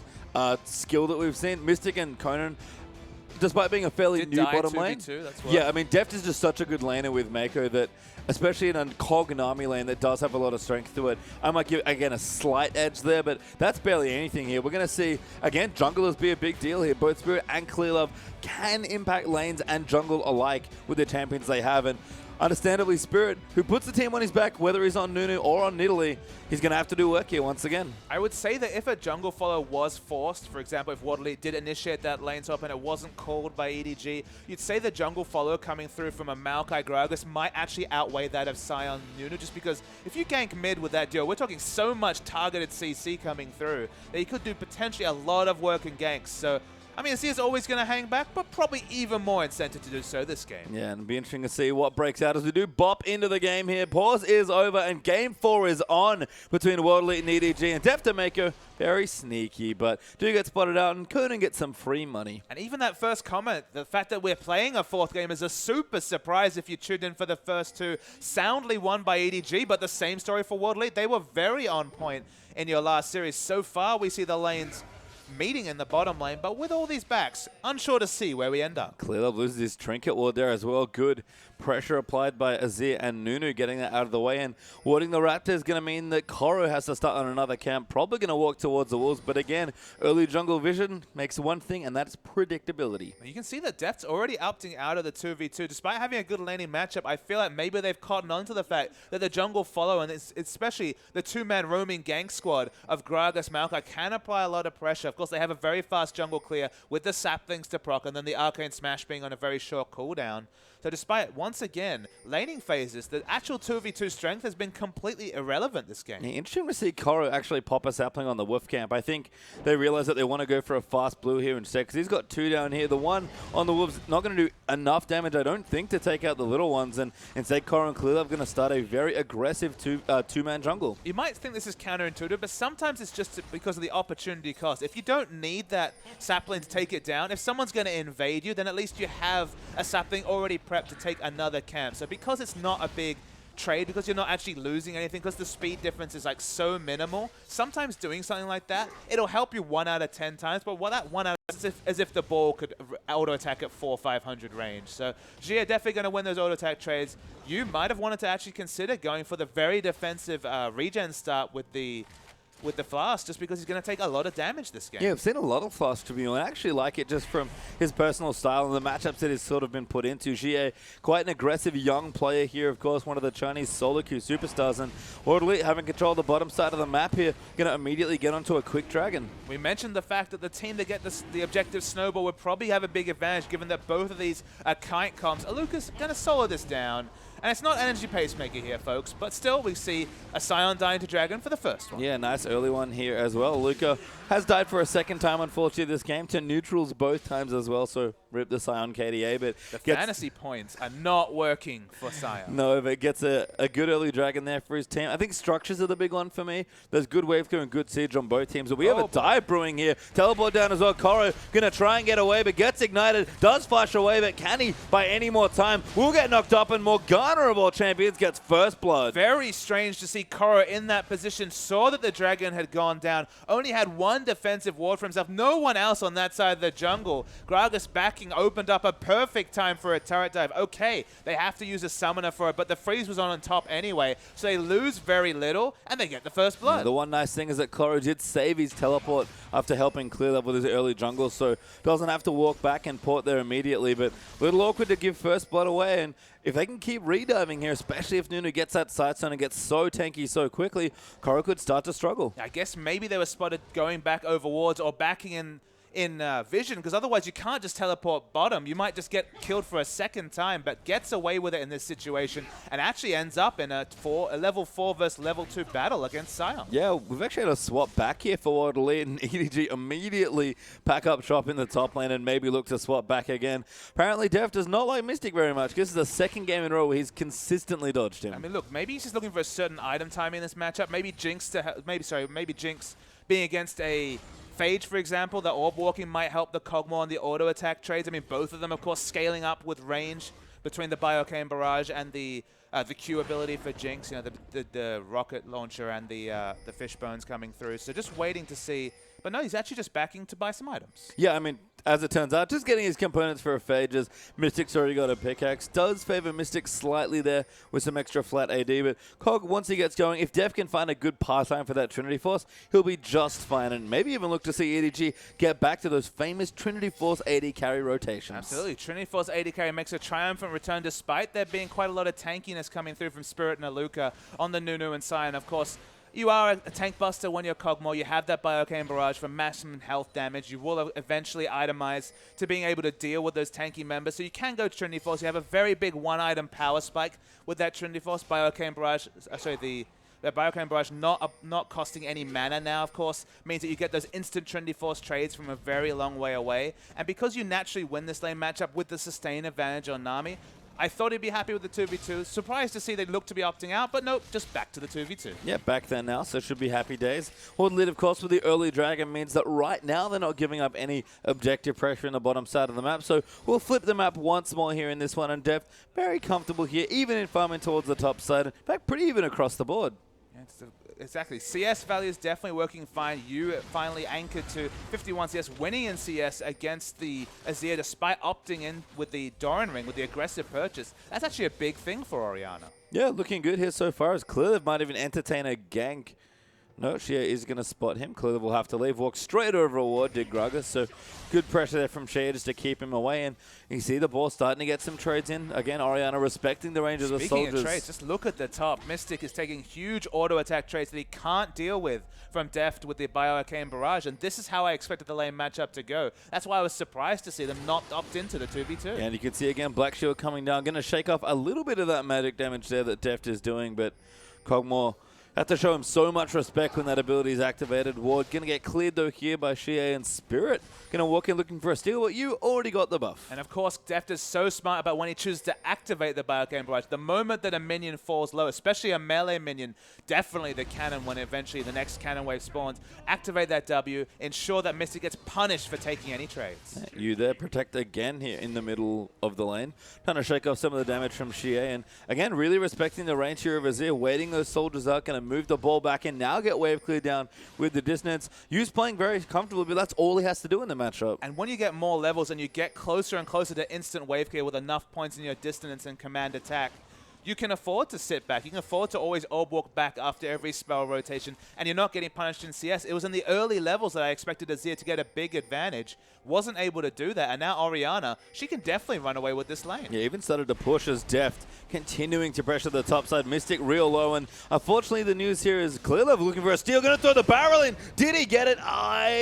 skill that we've seen. Mystic and Conan, despite being a fairly new bottom lane. Yeah, I mean, Deft is just such a good laner with Mako that, especially in a Kognami lane that does have a lot of strength to it, I might give, again, a slight edge there, but that's barely anything here. We're going to see, again, junglers be a big deal here. Both Spirit and Clearlove can impact lanes and jungle alike with the champions they have, and understandably, Spirit, who puts the team on his back, whether he's on Nunu or on Nidalee, he's going to have to do work here once again. I would say that if a jungle follow was forced, for example, if Waterley did initiate that lane swap and it wasn't called by EDG, you'd say the jungle follow coming through from a Maokai Gragas might actually outweigh that of Sion Nunu, just because if you gank mid with that duo, we're talking so much targeted CC coming through that you could do potentially a lot of work in ganks. So I mean, Azir's always going to hang back, but probably even more incentive to do so this game. Yeah, and it'll be interesting to see what breaks out as we do bop into the game here. Pause is over, and Game 4 is on between World Elite and EDG. And Deft Mako, very sneaky, but do get spotted out and couldn't get some free money. And even that first comment, the fact that we're playing a 4th game is a super surprise if you tuned in for the first 2. Soundly won by EDG, but the same story for World Elite. They were very on point in your last series. So far, we see the lanes meeting in the bottom lane, but with all these backs, unsure to see where we end up. Clearlove loses his trinket ward there as well. Good pressure applied by Azir and Nunu getting that out of the way, and warding the Raptor is going to mean that Koro has to start on another camp, probably going to walk towards the wolves, but again, early jungle vision makes one thing, and that's predictability. You can see that Deft's already opting out of the 2v2. Despite having a good laning matchup, I feel like maybe they've caught on to the fact that the jungle follow, and it's especially the 2-man roaming gank squad of Gragas Maokai can apply a lot of pressure. Of course, they have a very fast jungle clear with the saplings to proc, and then the Arcane Smash being on a very short cooldown. So despite, once again, laning phases, the actual 2v2 strength has been completely irrelevant this game. Yeah, interesting to see Koro actually pop a sapling on the Wolf camp. I think they realize that they want to go for a fast blue here instead, because he's got 2 down here. The one on the Wolves not going to do enough damage, I don't think, to take out the little ones, and instead Koro and Clearlove going to start a very aggressive two-man jungle. You might think this is counterintuitive, but sometimes it's just because of the opportunity cost. If you don't need that sapling to take it down, if someone's going to invade you, then at least you have a sapling already prepped to take another camp. So because it's not a big trade, because you're not actually losing anything, because the speed difference is like so minimal, sometimes doing something like that, it'll help you 1 out of 10 times, but what that 1 out of as if the ball could auto-attack at 400-500 range. So Gia definitely going to win those auto-attack trades. You might have wanted to actually consider going for the very defensive regen start with the with the Flask, just because he's going to take a lot of damage this game. Yeah, I've seen a lot of Flask to be honest. I actually like it just from his personal style and the matchups that he's sort of been put into. Xie, quite an aggressive young player here, of course, one of the Chinese solo queue superstars, and Orderly having control of the bottom side of the map here, going to immediately get onto a quick dragon. We mentioned the fact that the team that get the objective snowball would probably have a big advantage, given that both of these are kite comps. Aluka's going to solo this down. And it's not energy pacemaker here, folks, but still we see a Sion dying to Dragon for the first one. Yeah, nice early one here as well. Luka has died for a second time, unfortunately, this game, to neutrals both times as well, so rip the Sion KDA. But the fantasy points are not working for Sion. No, but gets a good early Dragon there for his team. I think structures are the big one for me. There's good wave clear and good siege on both teams. But we have a dive brewing here. Teleport down as well. Koro going to try and get away, but gets ignited. Does flash away, but can he, by any more time, will get knocked up, and Morgana of all champions gets first blood. Very strange to see Koro in that position. Saw that the Dragon had gone down. Only had one defensive ward for himself. No one else on that side of the jungle. Gragas backing opened up a perfect time for a turret dive. Okay, they have to use a summoner for it, but the freeze was on top anyway, so they lose very little, and they get the first blood. Yeah, the one nice thing is that Koro did save his teleport after helping clear that with his early jungle, so doesn't have to walk back and port there immediately, but a little awkward to give first blood away, and if they can keep rediving here, especially if Nunu gets that side stone and gets so tanky so quickly, Koro could start to struggle. I guess maybe they were spotted going back over wards or backing in vision, because otherwise you can't just teleport bottom. You might just get killed for a second time, but gets away with it in this situation and actually ends up in a level 4 versus level 2 battle against Sion. Yeah, we've actually had a swap back here for Waterloo, and EDG immediately pack up shop in the top lane and maybe look to swap back again. Apparently Def does not like Mystic very much. This is the second game in a row where he's consistently dodged him. I mean, look, maybe he's just looking for a certain item timing in this matchup. Maybe Jinx maybe Jinx being against a Phage, for example, the orb walking might help the Kog'Maw and the auto attack trades. I mean, both of them, of course, scaling up with range between the Biocane Barrage and the Q ability for Jinx. You know, the rocket launcher and the fish bones coming through. So just waiting to see. But no, he's actually just backing to buy some items. Yeah, I mean, as it turns out, just getting his components for a Phage, as Mystic's already got a pickaxe. Does favor Mystic slightly there with some extra flat AD, but Cog, once he gets going, if Def can find a good pathline for that Trinity Force, he'll be just fine, and maybe even look to see EDG get back to those famous Trinity Force AD carry rotations. Absolutely. Trinity Force AD carry makes a triumphant return, despite there being quite a lot of tankiness coming through from Spirit and Aluka on the Nunu and Sion. Of course, you are a tank buster when you're Kog'Maw. You have that Biocane Barrage for maximum health damage. You will eventually itemize to being able to deal with those tanky members. So you can go Trinity Force. You have a very big one-item power spike with that Trinity Force. Biocane Barrage, the Biocane Barrage not costing any mana now, of course, means that you get those instant Trinity Force trades from a very long way away. And because you naturally win this lane matchup with the sustain advantage on Nami, I thought he'd be happy with the 2v2. Surprised to see they look to be opting out, but nope, just back to the 2v2. Yeah, back there now, so should be happy days. Horde lead, of course, with the early Dragon means that right now they're not giving up any objective pressure in the bottom side of the map, so we'll flip the map once more here in this one, and Def very comfortable here, even in farming towards the top side. In fact, pretty even across the board. Yeah, exactly. CS value is definitely working fine. You finally anchored to 51 CS, winning in CS against the Azir, despite opting in with the Doran ring, with the aggressive purchase. That's actually a big thing for Orianna. Yeah, looking good here so far. As Clearleaf might even entertain a gank. No, Shea is going to spot him. Clearleaf will have to leave. Walk straight over a ward, did Gragas. So good pressure there from Shea just to keep him away. And you see the ball starting to get some trades in. Again, Orianna respecting the range of the soldiers. Speaking of trades, just look at the top. Mystic is taking huge auto attack trades that he can't deal with from Deft with the Bioarcane Barrage. And this is how I expected the lane matchup to go. That's why I was surprised to see them not opt into the 2v2. Yeah, and you can see again Black Shield coming down. Going to shake off a little bit of that magic damage there that Deft is doing. But Kog'Maw have to show him so much respect when that ability is activated. Ward going to get cleared though here by Xie, and Spirit going to walk in looking for a steal, but you already got the buff. And of course, Deft is so smart about when he chooses to activate the Biocane Barrage. The moment that a minion falls low, especially a melee minion, definitely the cannon when eventually the next cannon wave spawns, activate that W, ensure that Mystic gets punished for taking any trades. You there, protect again here in the middle of the lane. Trying to shake off some of the damage from Xie, and again, really respecting the range here of Azir, waiting those soldiers out, going to move the ball back in, now get wave cleared down with the dissonance. Yu's playing very comfortably, but that's all he has to do in the matchup. And when you get more levels and you get closer and closer to instant wave clear with enough points in your dissonance and command attack, you can afford to sit back. You can afford to always orb walk back after every spell rotation, and you're not getting punished in CS. It was in the early levels that I expected Azir to get a big advantage. Wasn't able to do that, and now Orianna, she can definitely run away with this lane. Yeah, even started to push as Deft continuing to pressure the top side. Mystic real low, and unfortunately the news here is Clearlove looking for a steal, going to throw the barrel in. Did he get it?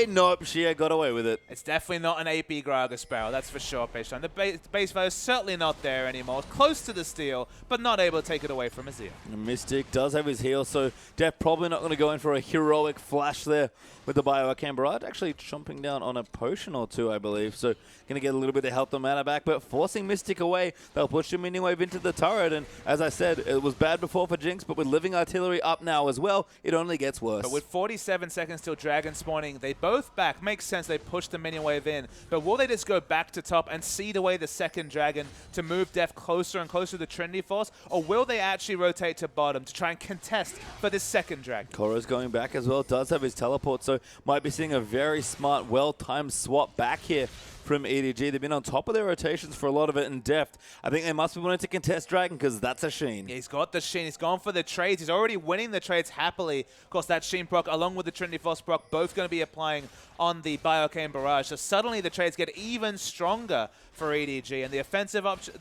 Nope, Shia got away with it. It's definitely not an AP Gragas barrel, that's for sure, Page-Time. The base value is certainly not there anymore. Close to the steal, but not able to take it away from Azir. Mystic does have his heal, so Deft probably not going to go in for a heroic flash there with the Bioarcane Barrage. Actually chomping down on a potion or two, I believe. So going to get a little bit of health and mana back, but forcing Mystic away, they'll push him minion wave into the turret. And as I said, it was bad before for Jinx, but with Living Artillery up now as well, it only gets worse. But with 47 seconds till Dragon spawning, they both back. Makes sense, they push the minion wave in. But will they just go back to top and seed away the second Dragon to move Deft closer and closer to the Trinity Force? Or will they actually rotate to bottom to try and contest for this second Dragon? Koro's going back as well, does have his teleport, so might be seeing a very smart, well-timed swap back here from EDG. They've been on top of their rotations for a lot of it in Deft. I think they must be wanting to contest Dragon because that's a Sheen. Yeah, he's got the Sheen. He's gone for the trades. He's already winning the trades happily. Of course, that Sheen proc along with the Trinity Force proc both going to be applying on the Bioarcane Barrage. So suddenly the trades get even stronger for EDG, and the offensive option,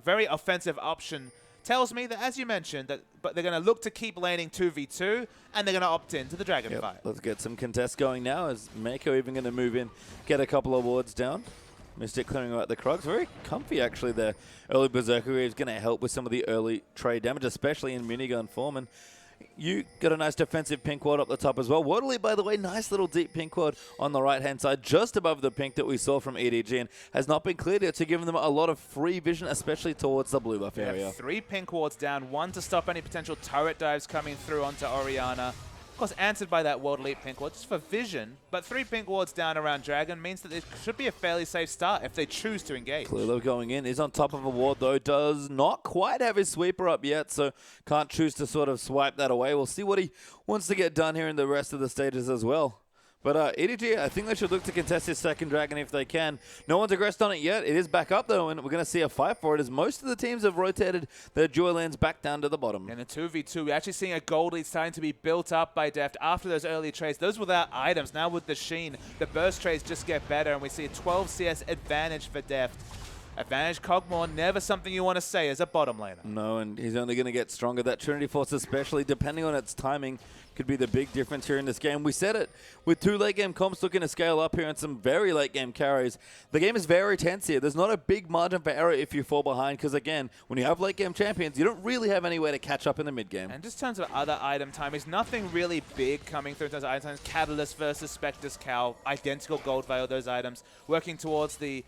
very offensive option tells me that, as you mentioned, but they're going to look to keep laning 2v2, and they're going to opt in to the Dragon fight. Let's get some contests going now. Is Mako even going to move in, get a couple of wards down? Mystic clearing out the Krugs. Very comfy, actually, there. Early Berserker is going to help with some of the early trade damage, especially in minigun form. And you got a nice defensive pink ward up the top as well. Waterly, by the way, nice little deep pink ward on the right-hand side, just above the pink that we saw from EDG, and has not been cleared yet, so giving them a lot of free vision, especially towards the blue buff area. 3 pink wards down, 1 to stop any potential turret dives coming through onto Orianna. Of course, answered by that World Elite pink ward, just for vision, but 3 pink wards down around Dragon means that it should be a fairly safe start if they choose to engage. Clearly going in, is on top of a ward though, does not quite have his sweeper up yet, so can't choose to sort of swipe that away. We'll see what he wants to get done here in the rest of the stages as well. But EDG, I think they should look to contest this second Dragon if they can. No one's aggressed on it yet. It is back up, though, and we're going to see a fight for it as most of the teams have rotated their dual lanes back down to the bottom. In the 2v2, we're actually seeing a gold lead starting to be built up by Deft after those early trades. Those without items. Now with the Sheen, the burst trades just get better, and we see a 12 CS advantage for Deft. Advantage Cogmore, never something you want to say as a bottom laner. No, and he's only going to get stronger. That Trinity Force, especially, depending on its timing, could be the big difference here in this game. We said it, with 2 late game comps looking to scale up here and some very late game carries. The game is very tense here. There's not a big margin for error if you fall behind, because again, when you have late game champions, you don't really have any way to catch up in the mid game. And just in terms of other item timings, nothing really big coming through in terms of item timings. Catalyst versus Spectre's Cow, identical gold value, those items. Working towards the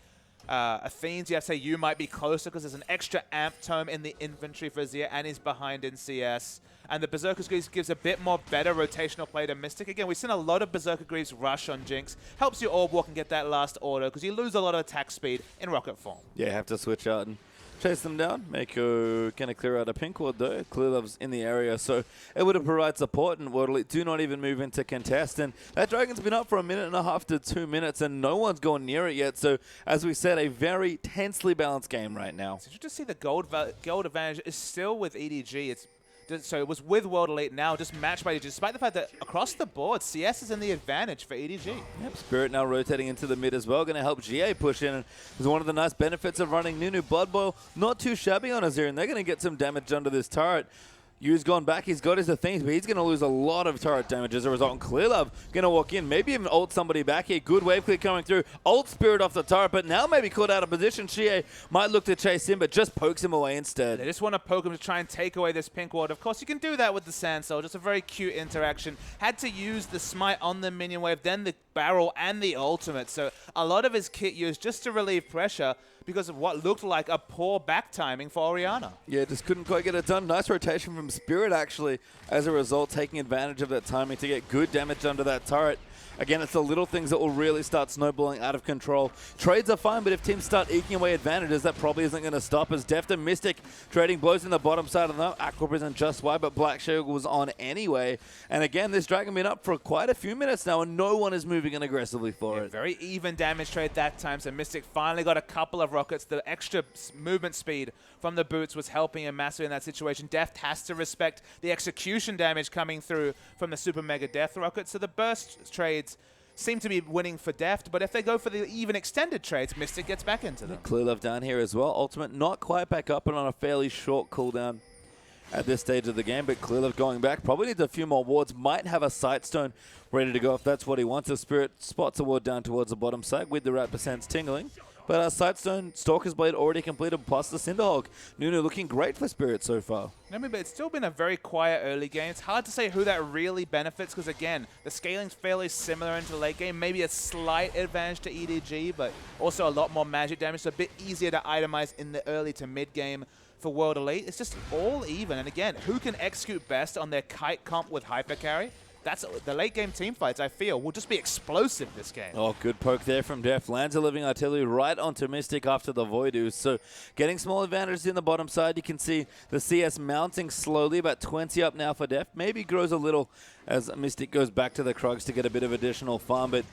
Athenes, you have to say you might be closer because there's an extra amp tome in the inventory for Azir, and he's behind in CS. And the Berserker Greaves gives a bit more better rotational play to Mystic. Again, we've seen a lot of Berserker Greaves rush on Jinx. Helps you orb walk and get that last auto because you lose a lot of attack speed in rocket form. Yeah, have to switch out and chase them down. Mako going to clear out a pink ward though. Clearlove's in the area, so able to provide support, and Waterly do not even move into contest. And that Dragon's been up for 1.5 to 2 minutes, and no one's gone near it yet. So, as we said, a very tensely balanced game right now. So you just see the gold advantage is still with EDG. So it was with World Elite, now just matched by EDG, despite the fact that across the board, CS is in the advantage for EDG. Yep, Spirit now rotating into the mid as well, going to help GA push in. And is one of the nice benefits of running Nunu Blood Boil. Not too shabby on Azir, and they're going to get some damage under this turret. Yu's gone back, he's got his things, but he's going to lose a lot of turret damage as a result. And Clearlove going to walk in, maybe even ult somebody back here. Good wave clear coming through. Ult Spirit off the turret, but now maybe caught out of position. Shie might look to chase him, but just pokes him away instead. They just want to poke him to try and take away this pink ward. Of course, you can do that with the Sand Soul. Just a very cute interaction. Had to use the smite on the minion wave, then the barrel and the ultimate. So a lot of his kit used just to relieve pressure because of what looked like a poor back timing for Orianna. Yeah, just couldn't quite get it done. Nice rotation from Spirit, actually, as a result, taking advantage of that timing to get good damage under that turret. again, it's the little things that will really start snowballing out of control. Trades are fine, but if teams start eking away advantages, that probably isn't going to stop as Deft and Mystic trading blows in the bottom side of the map. Aqua isn't just why, but Black Shield was on anyway. And again, this Dragon been up for quite a few minutes now, and no one is moving in aggressively for it. Very even damage trade that time, so Mystic finally got a couple of rockets. The extra movement speed from the boots was helping him massively in that situation. Deft has to respect the execution damage coming through from the Super Mega Death rocket, so the burst trades seem to be winning for Deft, but if they go for the even extended trades, Mystic gets back into them. Clear Love down here as well. Ultimate not quite back up and on a fairly short cooldown at this stage of the game, but Clear Love going back. Probably needs a few more wards. Might have a Sightstone ready to go if that's what he wants. A Spirit spots a ward down towards the bottom side with the rat percents tingling. But Sightstone, Stalker's Blade already completed, plus the Cinderhog. Nunu looking great for Spirit so far. I mean, but it's still been a very quiet early game. It's hard to say who that really benefits because, again, the scaling's fairly similar into the late game. Maybe a slight advantage to EDG, but also a lot more magic damage, so a bit easier to itemize in the early to mid game for World Elite. It's just all even. And again, who can execute best on their kite comp with Hyper Carry? That's the late game team fights, I feel, will just be explosive this game. Oh, good poke there from Def. Lands a living artillery right onto Mystic after the Voidoo. So getting small advantages in the bottom side. You can see the CS mounting slowly, about 20 up now for Def. Maybe grows a little as Mystic goes back to the Krugs to get a bit of additional farm. But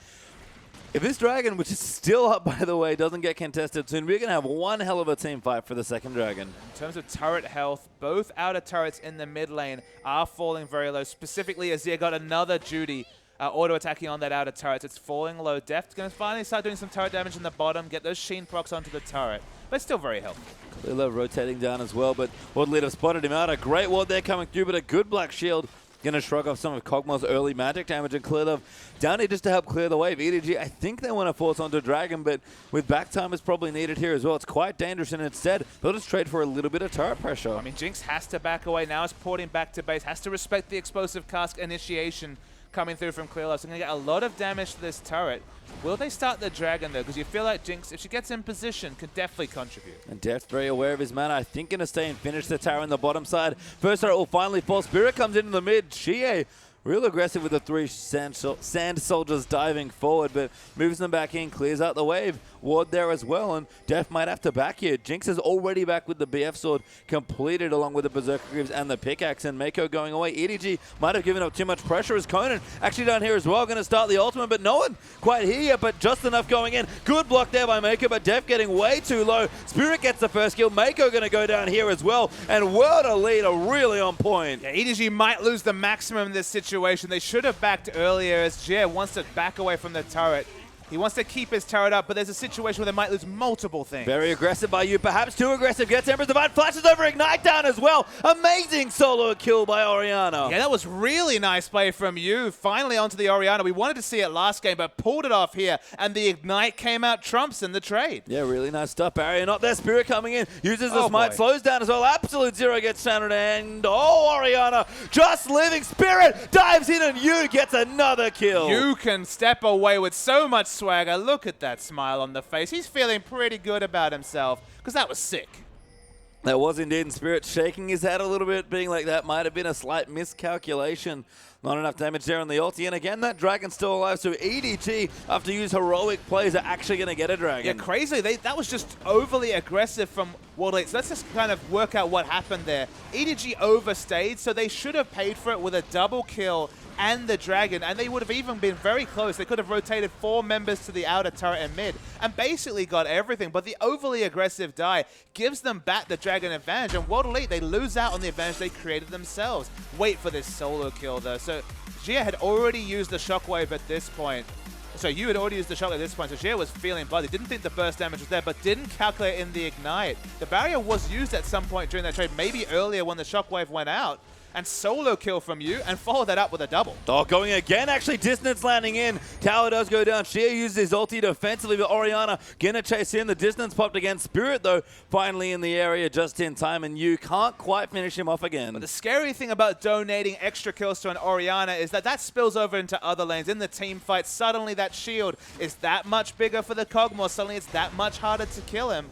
if this Dragon, which is still up, by the way, doesn't get contested soon, we're going to have one hell of a team fight for the second Dragon. In terms of turret health, both outer turrets in the mid lane are falling very low. Specifically, Azir got another Judy auto-attacking on that outer turret. It's falling low. Deft's going to finally start doing some turret damage in the bottom, get those Sheen procs onto the turret, but still very healthy. Clear rotating down as well, but Ward Leader spotted him out. A great ward there coming through, but a good Black Shield. Going to shrug off some of Kog'Maw's early magic damage, and Clear Love down here just to help clear the wave. EDG, I think they want to force onto Dragon, but with back time is probably needed here as well. It's quite dangerous, and instead, they'll just trade for a little bit of turret pressure. I mean, Jinx has to back away. Now it's porting back to base. Has to respect the explosive cask initiation coming through from Clear Love. So going to get a lot of damage to this turret. Will they start the Dragon, though? Because you feel like Jinx, if she gets in position, could definitely contribute. And Deft very aware of his mana. I think going to stay and finish the tower on the bottom side. First turret will finally fall. Spirit comes into the mid. Xie real aggressive with the three sand soldiers diving forward, but moves them back in, clears out the wave. Ward there as well, and Def might have to back here. Jinx is already back with the BF sword completed along with the Berserker Greaves and the pickaxe, and Mako going away. EDG might have given up too much pressure as Conan actually down here as well, going to start the ultimate, but no one quite here yet, but just enough going in. Good block there by Mako, but Def getting way too low. Spirit gets the first kill. Mako going to go down here as well, and World Elite are really on point. Yeah, EDG might lose the maximum in this situation. They should have backed earlier as Jia wants to back away from the turret. He wants to keep his turret up, but there's a situation where they might lose multiple things. Very aggressive by you, perhaps too aggressive. Gets Emperor's Divine, flashes over Ignite down as well. Amazing solo kill by Orianna. Yeah, that was really nice play from you. Finally onto the Orianna. We wanted to see it last game, but pulled it off here, and the Ignite came out trumps in the trade. Yeah, really nice stuff. Barrier not there. Spirit coming in, uses the smite, slows down as well. Absolute Zero gets standard, and Orianna just living. Spirit dives in, and Yu gets another kill. You can step away with so much swagger. Look at that smile on the face. He's feeling pretty good about himself because that was sick. That was indeed, and Spirit shaking his head a little bit, being like that might have been a slight miscalculation. Not enough damage there on the ulti, and again, that Dragon's still alive, so EDG, after use heroic plays, are actually going to get a Dragon. Yeah, crazy. That was just overly aggressive from World Elite. So let's just kind of work out what happened there. EDG overstayed, so they should have paid for it with a double kill and the Dragon, and they would have even been very close. They could have rotated 4 members to the outer turret and mid, and basically got everything, but the overly aggressive die gives them back the Dragon advantage, and World Elite, they lose out on the advantage they created themselves. Wait for this solo kill, though. So Jia had already used the Shockwave at this point. So you had already used the Shockwave at this point, so Jia was feeling bloody. Didn't think the burst damage was there, but didn't calculate in the Ignite. The barrier was used at some point during that trade, maybe earlier when the Shockwave went out. And solo kill from you, and follow that up with a double. Oh, going again, actually, distance landing in. Tower does go down. Xie uses his ulti defensively, but Orianna gonna chase in. The distance popped again. Spirit, though, finally in the area just in time, and you can't quite finish him off again. But the scary thing about donating extra kills to an Orianna is that spills over into other lanes. In the team fight, suddenly that shield is that much bigger for the Kog'Maw. Suddenly it's that much harder to kill him.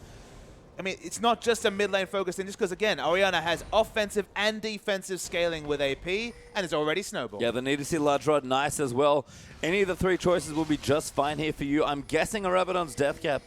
I mean, it's not just a mid lane focus thing, just because, again, Orianna has offensive and defensive scaling with AP, and it's already snowballed. Yeah, they need to see Large Rod nice as well. Any of the 3 choices will be just fine here for you. I'm guessing a Rabadon's Death Cap,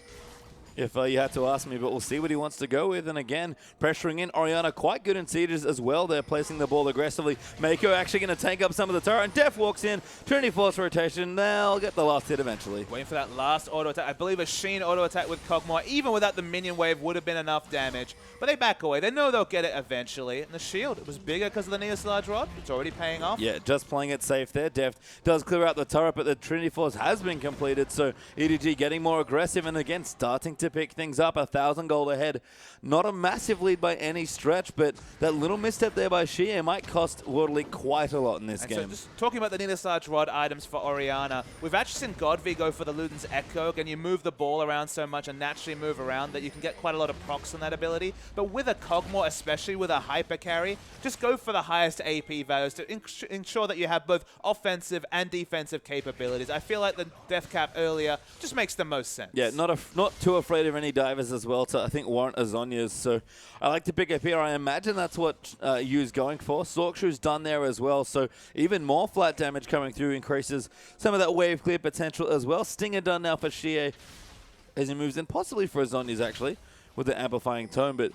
if you had to ask me, but we'll see what he wants to go with. And again, pressuring in. Orianna quite good in sieges as well. They're placing the ball aggressively. Mako actually going to tank up some of the turret, and Def walks in. Trinity Force rotation. They'll get the last hit eventually. Waiting for that last auto attack. I believe a Sheen auto attack with Kog'Maw, even without the minion wave, would have been enough damage. But they back away. They know they'll get it eventually. And the shield, it was bigger because of the Neos Large Rod. It's already paying off. Yeah, just playing it safe there. Deft does clear out the turret, but the Trinity Force has been completed. So EDG getting more aggressive and again starting to pick things up. 1,000 gold ahead. Not a massive lead by any stretch, but that little misstep there by Shea might cost World Elite quite a lot in this game. So just talking about the Neos Large Rod items for Orianna, we've actually seen Godvi go for the Luden's Echo, and you move the ball around so much and naturally move around that you can get quite a lot of procs on that ability. But with a Kog'Maw, especially with a hyper carry, just go for the highest AP values to ensure that you have both offensive and defensive capabilities. I feel like the Death Cap earlier just makes the most sense. Yeah, not too afraid of any divers as well to, I think, warrant Azonia's. So I like to pick up here. I imagine that's what Yu's going for. Sorkshu's done there as well. So even more flat damage coming through increases some of that wave clear potential as well. Stinger done now for Shea as he moves in, possibly for Azonia's actually, with the amplifying tone. But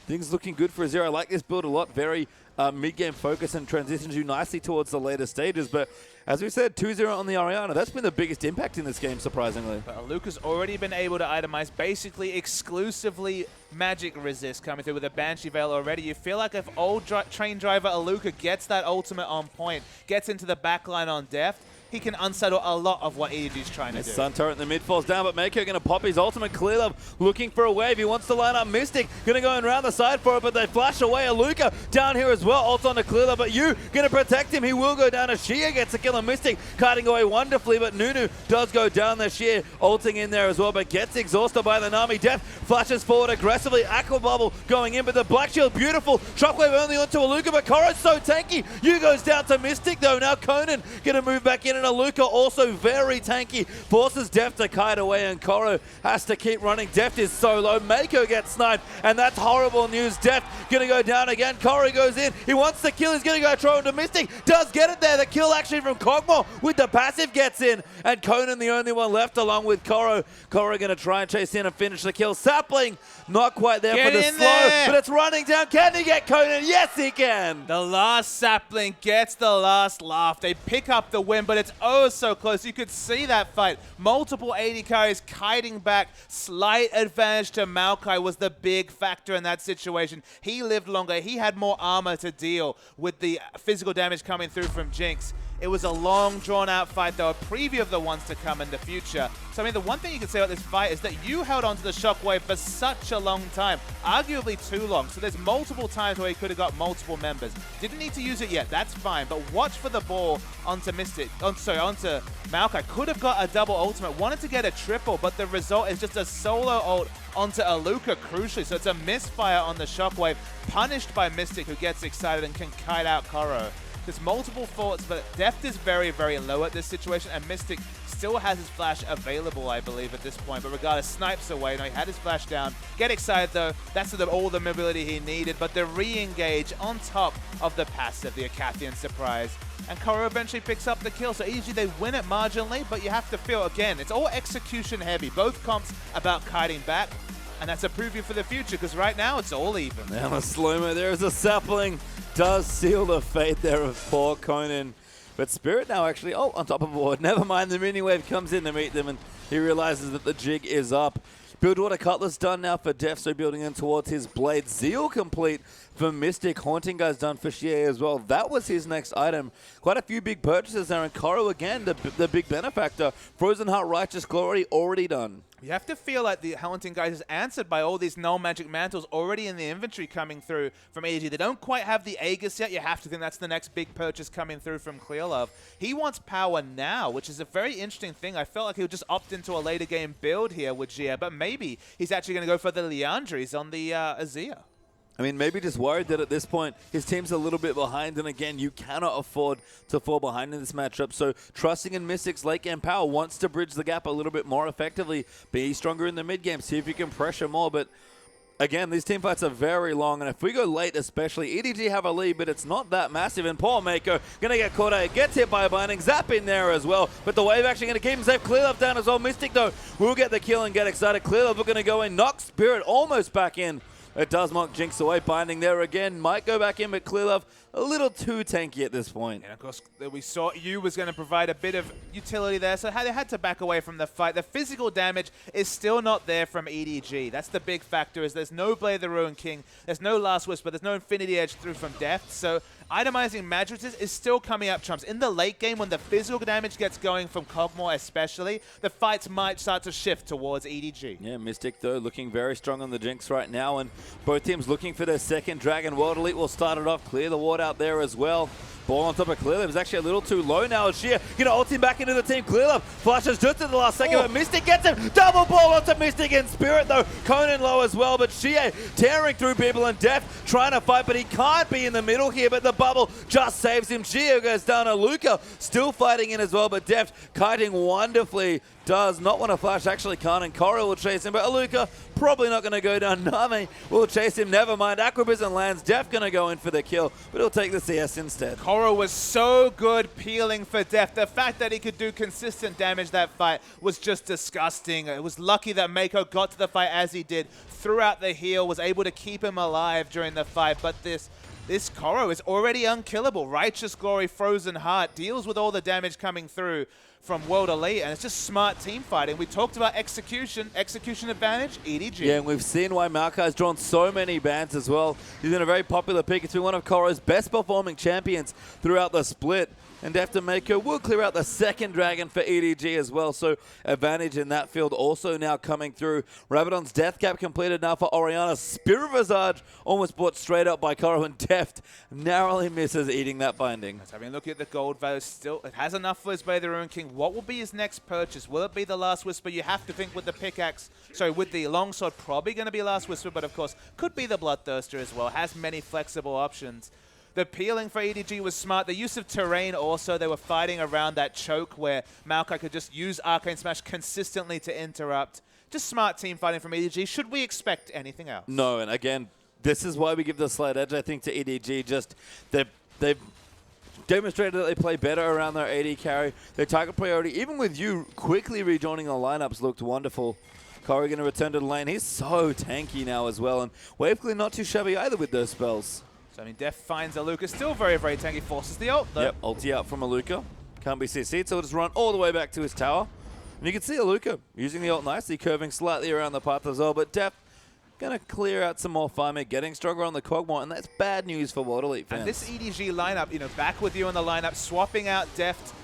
things looking good for Azir. I like this build a lot. Very mid-game focus and transitions you nicely towards the later stages. But as we said, 2-0 on the Orianna. That's been the biggest impact in this game, surprisingly. But Aluka's already been able to itemize basically exclusively magic resist coming through with a Banshee Veil already. You feel like if old train driver Aluka gets that ultimate on point, gets into the backline on Deft, he can unsettle a lot of what EDG's trying to do. Sun turret in the mid falls down, but Mako going to pop his ultimate. Clear Love looking for a wave. He wants to line up Mystic. Going to go around the side for it, but they flash away. Aluka down here as well. Ult on to Clear Love, but you going to protect him. He will go down. Shea gets a kill on Mystic, kiting away wonderfully, but Nunu does go down there. Shea ulting in there as well, but gets exhausted by the Nami. Death flashes forward aggressively. Aqua Bubble going in, but the Black Shield, beautiful. Shockwave only onto Aluka, but Koro's so tanky. You goes down to Mystic though. Now Conan going to move back in, and Aluka also very tanky. Forces Deft to kite away, and Koro has to keep running. Deft is so low. Mako gets sniped, and that's horrible news. Deft going to go down again. Koro goes in. He wants the kill. He's going to go throw into Mystic. Does get it there. The kill actually from Kog'Maw with the passive gets in, and Conan the only one left along with Koro. Koro going to try and chase in and finish the kill. Sapling not quite there for the slow, but it's running down. Can he get Conan? Yes, he can. The last Sapling gets the last laugh. They pick up the win, but it's so close. You could see that fight. Multiple 80 carries kiting back. Slight advantage to Maokai was the big factor in that situation. He lived longer. He had more armor to deal with the physical damage coming through from Jinx. It was a long, drawn-out fight, though, a preview of the ones to come in the future. So, I mean, the one thing you can say about this fight is that you held onto the Shockwave for such a long time, arguably too long. So there's multiple times where he could have got multiple members. Didn't need to use it yet, that's fine. But watch for the ball onto onto Maokai. Could have got a double ultimate, wanted to get a triple, but the result is just a solo ult onto Aluka, crucially. So it's a misfire on the Shockwave, punished by Mystic, who gets excited and can kite out Koro. There's multiple thoughts, but Deft is very, very low at this situation, and Mystic still has his flash available, I believe, at this point. But regardless, snipes away. No, he had his flash down. Get excited, though. That's all the mobility he needed. But the re-engage on top of the passive, the Akathian surprise. And Koro eventually picks up the kill. So usually they win it marginally, but you have to feel, again, it's all execution heavy. Both comps about kiting back. And that's a preview for the future, because right now it's all even. Now a slow-mo. There is a Sapling. Does seal the fate there of poor Conan. But Spirit now actually, on top of the board. Never mind, the mini wave comes in to meet them, and he realizes that the jig is up. Buildwater Cutlass done now for Def, so building in towards his blade. Zeal complete for Mystic. Haunting Guy's done for Shea as well. That was his next item. Quite a few big purchases there, and Koro again, the big benefactor. Frozen Heart Righteous Glory already done. You have to feel like the Haunting Guys is answered by all these null magic mantles already in the inventory coming through from AG. They don't quite have the Aegis yet. You have to think that's the next big purchase coming through from Clearlove. He wants power now, which is a very interesting thing. I felt like he would just opt into a later game build here with Gia, but maybe he's actually going to go for the Liandry's on the Azir. I mean, maybe just worried that at this point his team's a little bit behind, and again, you cannot afford to fall behind in this matchup. So trusting in Mystic's late game power, wants to bridge the gap a little bit more effectively, be stronger in the mid game, see if you can pressure more. But Again, these team fights are very long, and if we go late especially, EDG have a lead, but it's not that massive, and poor Mako going to get caught out. Gets hit by a binding, Zap in there as well, but the wave actually going to keep him safe. Clearlove down as well. Mystic, though, will get the kill and get excited. Clearlove are going to go in, knock Spirit almost back in. It does knock Jinx away, binding there again. Might go back in, but Clearlove a little too tanky at this point. And of course, we saw Yu was going to provide a bit of utility there, so they had to back away from the fight. The physical damage is still not there from EDG. That's the big factor, is there's no Blade of the Ruined King, there's no Last Whisper, there's no Infinity Edge through from Deft, so itemizing Matrices is still coming up trumps. In the late game, when the physical damage gets going from Kog'Maw especially, the fights might start to shift towards EDG. Yeah, Mystic, though, looking very strong on the Jinx right now, and both teams looking for their second Dragon. World Elite will start it off, clear the ward out there as well. Ball on top of Clearlove is actually a little too low now. Sheer going to ult him back into the team. Clearlove flashes just at the last second, but Mystic gets him. Double ball onto Mystic and Spirit, though. Conan low as well, but Shie tearing through people, and Deft trying to fight, but he can't be in the middle here, but the bubble just saves him. Shie goes down, and Luca still fighting in as well, but Deft kiting wonderfully. Does not want to flash, actually can't, and Cora will chase him, but Aluka probably not going to go down. Nami will chase him, never mind. Aquabism lands, Deft going to go in for the kill, but he'll take the CS instead. Cora was so good peeling for Deft. The fact that he could do consistent damage that fight was just disgusting. It was lucky that Mako got to the fight as he did, threw out the heal, was able to keep him alive during the fight, but this Cora is already unkillable. Righteous Glory, Frozen Heart deals with all the damage coming through from World Elite, and it's just smart team fighting. We talked about execution advantage, EDG. Yeah, and we've seen why Maokai has drawn so many bans as well. He's been a very popular pick. It's been one of Cora's best performing champions throughout the split. And Deft and Mako will clear out the second Dragon for EDG as well, so advantage in that field also now coming through. Rabadon's death cap completed now for Orianna. Spirit Visage almost brought straight up by Cora, and Deft narrowly misses eating that binding. Let's have a look at the gold value. Still, it has enough for his Blade of the Ruined King. What will be his next purchase? Will it be the Last Whisper? You have to think with the pickaxe, sorry, with the longsword, probably going to be Last Whisper, but of course, could be the Bloodthirster as well. Has many flexible options. The peeling for EDG was smart. The use of terrain also, they were fighting around that choke where Maokai could just use Arcane Smash consistently to interrupt. Just smart team fighting from EDG. Should we expect anything else? No, and again, this is why we give the slight edge, I think, to EDG. Just they've demonstrated that they play better around their AD carry. Their target priority, even with you quickly rejoining the lineups, looked wonderful. Corey going to return to the lane. He's so tanky now as well, and Waveclear not too shabby either with those spells. So, I mean, Deft finds Aluka, still very, very tanky, forces the ult, though. Yep, ulti out from Aluka. Can't be CC'd, so he'll just run all the way back to his tower. And you can see Aluka using the ult nicely, curving slightly around the path as well, but Deft going to clear out some more farming, getting stronger on the Kog'Maw, and that's bad news for World Elite fans. And this EDG lineup, you know, back with you in the lineup, swapping out Deft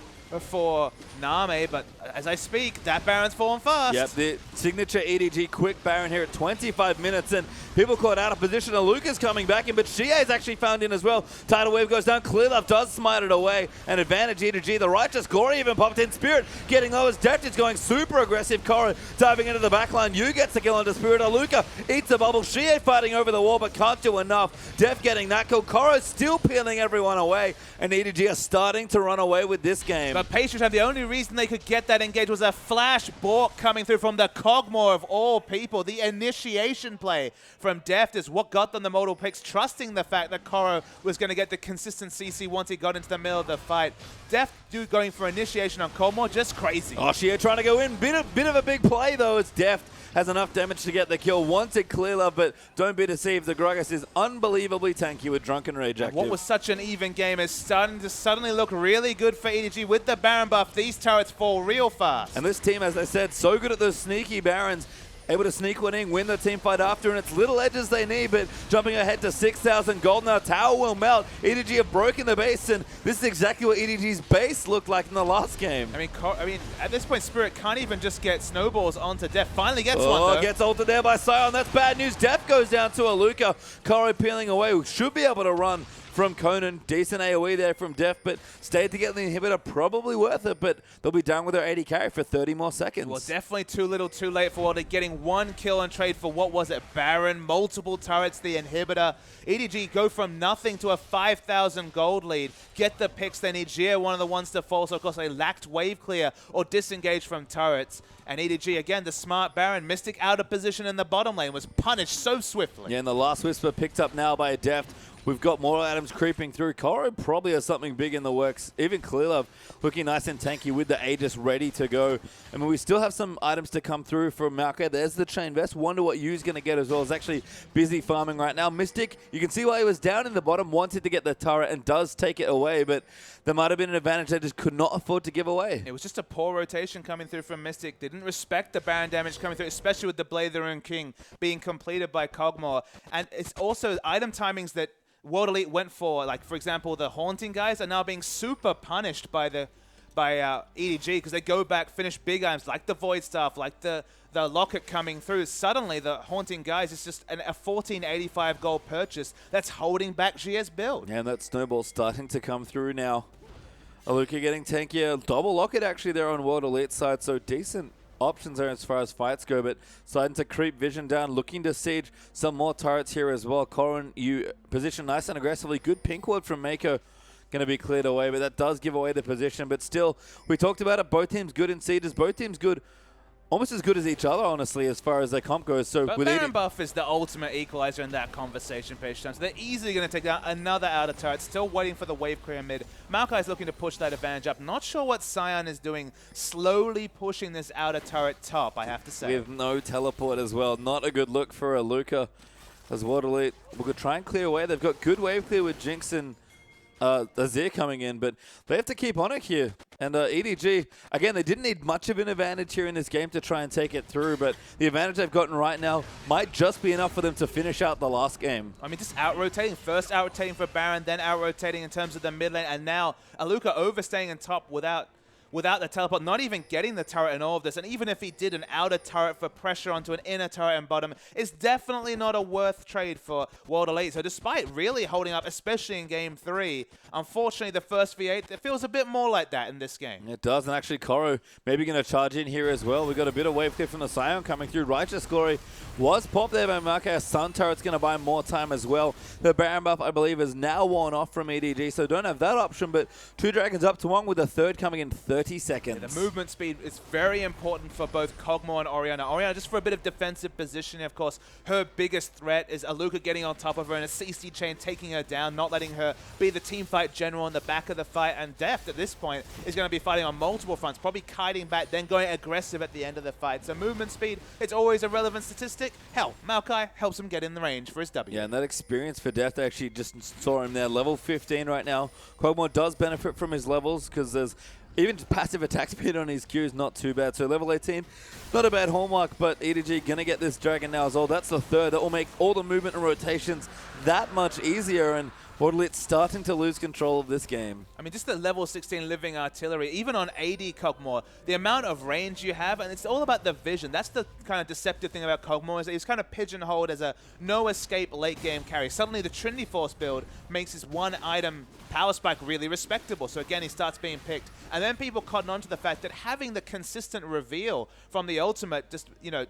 for Name, but as I speak, that Baron's falling fast. Yep, the signature EDG quick Baron here at 25 minutes, and people caught out of position. Aluka's coming back in, but Shie's actually found in as well. Tidal Wave goes down, Clearlove does smite it away, and advantage EDG. The Righteous Glory even popped in. Spirit getting low as Deft is going super aggressive. Cora diving into the backline. Yu gets the kill onto Spirit. Aluka eats a bubble. Shie fighting over the wall, but can't do enough. Deft getting that kill. Cora still peeling everyone away, and EDG are starting to run away with this game. But Patriots have the only reason they could get that engage was a flash balk coming through from the Kog'Maw of all people. The initiation play from Deft is what got them the modal picks, trusting the fact that Cora was going to get the consistent CC once he got into the middle of the fight. Deft going for initiation on Kog'Maw, just crazy. Oh, Shie trying to go in. Bit of a big play, though, as Deft has enough damage to get the kill. Wants it Clearlove, but don't be deceived. The Gragas is unbelievably tanky with Drunken Rage active. What was such an even game is starting to suddenly look really good for EDG. With the Baron buff, these turrets fall real fast. And this team, as I said, so good at those sneaky Barons. Able to sneak one in, win the team fight after, and it's little edges they need, but jumping ahead to 6,000 gold now. Tower will melt. EDG have broken the base, and this is exactly what EDG's base looked like in the last game. I mean, at this point, Spirit can't even just get snowballs onto Deft. Finally gets one, though. Gets ulted there by Sion. That's bad news. Deft goes down to Aluka. Coro peeling away. Should be able to run from Conan. Decent AoE there from Def, but stayed to get the inhibitor. Probably worth it, but they'll be down with their 80 carry for 30 more seconds. Well, definitely too little too late for World Elite, getting one kill on trade for, what was it, Baron, multiple turrets, the inhibitor. EDG go from nothing to a 5,000 gold lead, get the picks they need. Gia, one of the ones to fall, so of course they lacked wave clear or disengage from turrets. And EDG, again, the smart Baron, Mystic out of position in the bottom lane, was punished so swiftly. Yeah, and the last Whisper picked up now by a Deft. We've got more items creeping through. Koro probably has something big in the works. Even Clearlove looking nice and tanky with the Aegis ready to go. I mean, we still have some items to come through from Maokai. There's the Chain Vest. Wonder what Yu's going to get as well. He's actually busy farming right now. Mystic, you can see why he was down in the bottom, wanted to get the turret and does take it away, but there might have been an advantage they just could not afford to give away. It was just a poor rotation coming through from Mystic. Didn't respect the Baron damage coming through, especially with the Blade of the Rune King being completed by Kog'Maw. And it's also item timings that World Elite went for, like, for example, the Haunting guys are now being super punished by EDG because they go back, finish big items like the Void Staff, like the Locket coming through. Suddenly, the Haunting guys is just a 1485 gold purchase that's holding back Gia's build. Yeah, and that snowball's starting to come through now. Aluka getting tankier. Double Locket actually there on World Elite side, so decent options there as far as fights go, but starting to creep vision down, looking to siege some more turrets here as well. Corrin, you position nice and aggressively. Good pink ward from Mako, going to be cleared away, but that does give away the position. But still, we talked about it. Both teams good in sieges. Both teams good, almost as good as each other, honestly, as far as their comp goes. So but with Baron buff is the ultimate equalizer in that conversation, Page Time. So they're easily going to take down another outer turret. Still waiting for the wave clear mid. Maokai's looking to push that advantage up. Not sure what Sion is doing, slowly pushing this outer turret top, I have to say. With no teleport as well. Not a good look for Aluka as World Elite. We could try and clear away. They've got good wave clear with Jinx and Azir coming in, but they have to keep on it here. And EDG, again, they didn't need much of an advantage here in this game to try and take it through, but the advantage they've gotten right now might just be enough for them to finish out the last game. I mean, just out-rotating. First out-rotating for Baron, then out-rotating in terms of the mid lane, and now Aluka overstaying in top without the teleport, not even getting the turret in all of this. And even if he did an outer turret for pressure onto an inner turret and bottom, it's definitely not a worth trade for World Elite. So despite really holding up, especially in Game 3, unfortunately the first V8, it feels a bit more like that in this game. It does, and actually Koro maybe going to charge in here as well. We've got a bit of wave clear from the Sion coming through. Righteous Glory was popped there by Maokai. Sun Turret's going to buy more time as well. The Baron buff, I believe, is now worn off from EDG, so don't have that option, but 2 Dragons up to 1 with a third coming in 30 seconds. Yeah, the movement speed is very important for both Kog'Maw and Orianna. Orianna, just for a bit of defensive positioning, of course, her biggest threat is Aluka getting on top of her and a CC chain taking her down, not letting her be the team fight general in the back of the fight. And Deft, at this point, is going to be fighting on multiple fronts, probably kiting back, then going aggressive at the end of the fight. So movement speed, it's always a relevant statistic. Hell, Maokai helps him get in the range for his W. Yeah, and that experience for Deft, actually just saw him there. Level 15 right now. Kog'Maw does benefit from his levels because there's even passive attack speed on his Q is not too bad. So level 18, not a bad hallmark, but EDG going to get this Dragon now as well. That's the third. That will make all the movement and rotations that much easier. And World Elite starting to lose control of this game. I mean, just the level 16 living artillery, even on AD Kog'Maw, the amount of range you have, and it's all about the vision. That's the kind of deceptive thing about Kog'Maw, is that he's kind of pigeonholed as a no-escape late-game carry. Suddenly, the Trinity Force build makes his one-item power spike really respectable. So again, he starts being picked. And then people cotton on to the fact that having the consistent reveal from the ultimate, just, you know,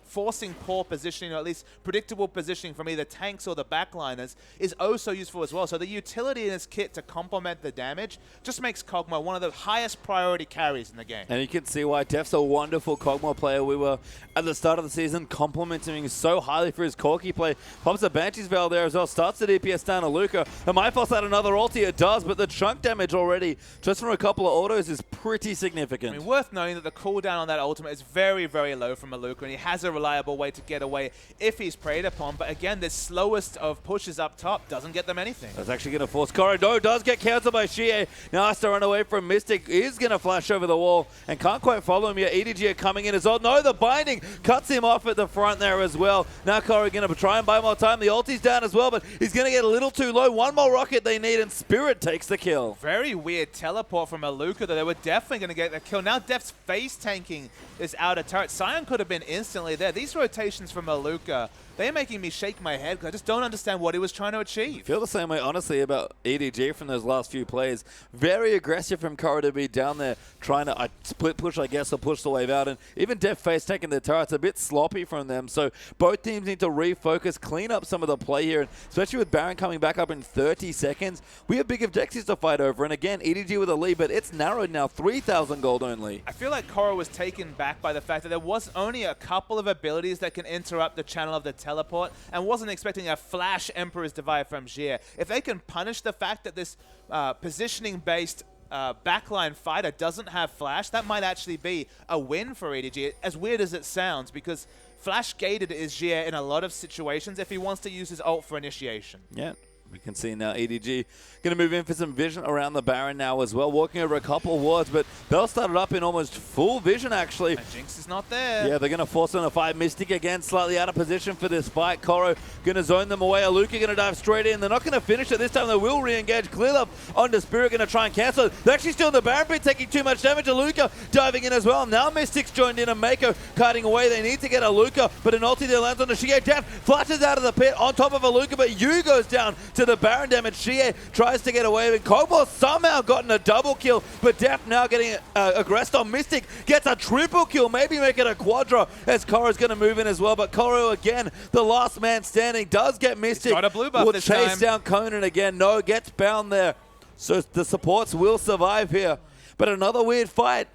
forcing poor positioning, or at least predictable positioning from either tanks or the backliners, is oh so useful as well. So the utility in his kit to complement the damage just makes Kog'Maw one of the highest priority carries in the game. And you can see why Deft's a wonderful Kog'Maw player. We were, at the start of the season, complimenting him so highly for his Corki play. Pops a Banshee's Veil there as well, starts the DPS down to Luca. It might force out another ulti, it does, but the chunk damage already, just from a couple of autos, is pretty significant. I mean, worth knowing that the cooldown on that ultimate is very, very low from Aluka, and he has a reliable way to get away if he's preyed upon. But again, the slowest of pushes up top doesn't get them anything. That's actually going to force Koro. No, does get cancelled by Xie. Now has to run away from Mystic. Is going to flash over the wall and can't quite follow him yet. EDG are coming in as well. No, the binding cuts him off at the front there as well. Now Koro going to try and buy more time. The ulti's down as well, but he's going to get a little too low. One more rocket they need, and Spirit takes the kill. Very weird teleport from Aluka, though. They were definitely going to get the kill. Now Deft's face tanking this outer turret. Sion could have been instantly there. These rotations from Aluka, they're making me shake my head because I just don't understand what he was trying to achieve. Feel the same way, honestly, about EDG from those last few plays. Very aggressive from Koro to be down there trying to split push, I guess, or push the wave out. And even Def Face taking the turrets, a bit sloppy from them. So both teams need to refocus, clean up some of the play here, and especially with Baron coming back up in 30 seconds. We have big objectives to fight over. And again, EDG with a lead, but it's narrowed now, 3,000 gold only. I feel like Koro was taken back by the fact that there was only a couple of abilities that can interrupt the channel of the teleport, and wasn't expecting a flash Emperor's Divide from Jie. If they can punish the fact that this positioning-based backline fighter doesn't have flash, that might actually be a win for EDG, as weird as it sounds, because flash gated is Jie in a lot of situations if he wants to use his ult for initiation. Yeah. We can see now EDG going to move in for some vision around the Baron now as well, walking over a couple of wards, but they'll start it up in almost full vision, actually. And Jinx is not there. Yeah, they're going to force on a fight. Mystic again, slightly out of position for this fight. Koro going to zone them away. Aluka going to dive straight in. They're not going to finish it this time. They will re-engage. Clear up onto Spirit, going to try and cancel it. They're actually still in the Baron pit, taking too much damage. Aluka diving in as well. Now Mystic's joined in and Mako kiting away. They need to get Aluka, but an ulti there lands on the Shie. Def flashes out of the pit on top of Aluka, but Yu goes down to the Baron damage. Shie tries to get away with Cobalt, somehow gotten a double kill, but Def now getting aggressed on Mystic, gets a triple kill, maybe make it a quadra as Koro's going to move in as well, but Koro again, the last man standing, does get Mystic. He's got a blue buff will this chase time. down Conan again. No, gets bound there. So the supports will survive here, but another weird fight.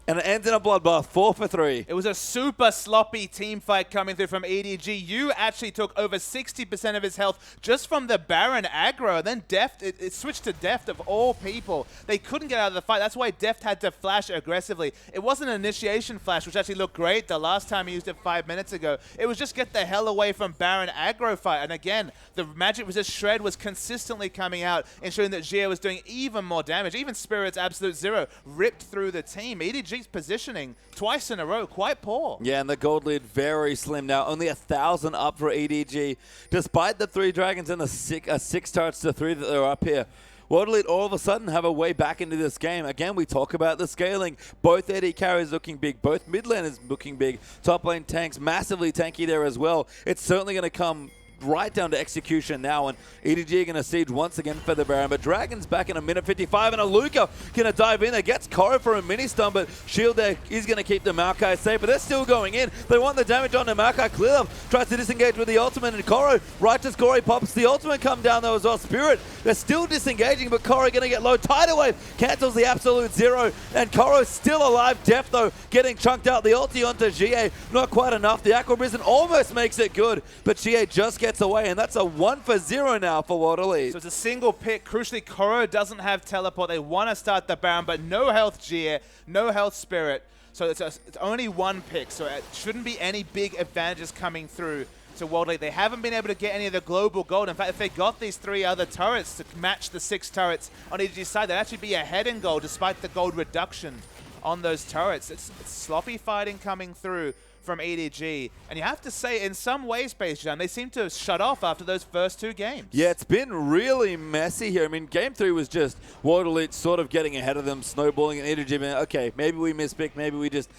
And it ends in a bloodbath, 4 for 3. It was a super sloppy team fight coming through from EDG. Yu actually took over 60% of his health just from the Baron aggro. Then Deft, it switched to Deft of all people. They couldn't get out of the fight. That's why Deft had to flash aggressively. It wasn't an initiation flash, which actually looked great the last time he used it 5 minutes ago. It was just get the hell away from Baron aggro fight. And again, the magic resist shred was consistently coming out, ensuring that Jie was doing even more damage. Even Spirit's Absolute Zero ripped through the team. EDG's positioning twice in a row, quite poor. Yeah, and the gold lead very slim now. Only 1,000 up for EDG. Despite the 3 dragons and the 6 turrets to 3 that they're up here, World Elite all of a sudden have a way back into this game. Again, we talk about the scaling. Both AD carries looking big. Both mid lane is looking big. Top lane tanks massively tanky there as well. It's certainly going to come right down to execution now, and EDG are going to siege once again for the Baron, but Dragon's back in a minute 55, and Aluka going to dive in there, gets Koro for a mini stun, but shield there is going to keep the Maokai safe, but they're still going in. They want the damage on the Maokai. Clear tries to disengage with the ultimate, and Koro, Righteous Glory pops the ultimate, come down though as well. Spirit, they're still disengaging, but Koro going to get low. Tidal Wave cancels the Absolute Zero, and Koro still alive. Def though getting chunked out. The ulti onto Jie, not quite enough. The Aqua Prison almost makes it good, but Jie just gets away, and that's a 1 for 0 now for World Elite. So it's a single pick. Crucially, Koro doesn't have teleport. They want to start the Baron, but no health Jie, no health Spirit. So it's only 1 pick, so it shouldn't be any big advantages coming through to World Elite. They haven't been able to get any of the global gold. In fact, if they got these 3 other turrets to match the 6 turrets on EDG's side, they'd actually be ahead in gold despite the gold reduction on those turrets. It's sloppy fighting coming through from EDG, and you have to say, in some ways, Space Jam, they seem to have shut off after those first 2 games. Yeah, it's been really messy here. I mean, Game 3 was just World Elite sort of getting ahead of them, snowballing, and EDG being, okay, maybe we mispicked, maybe we just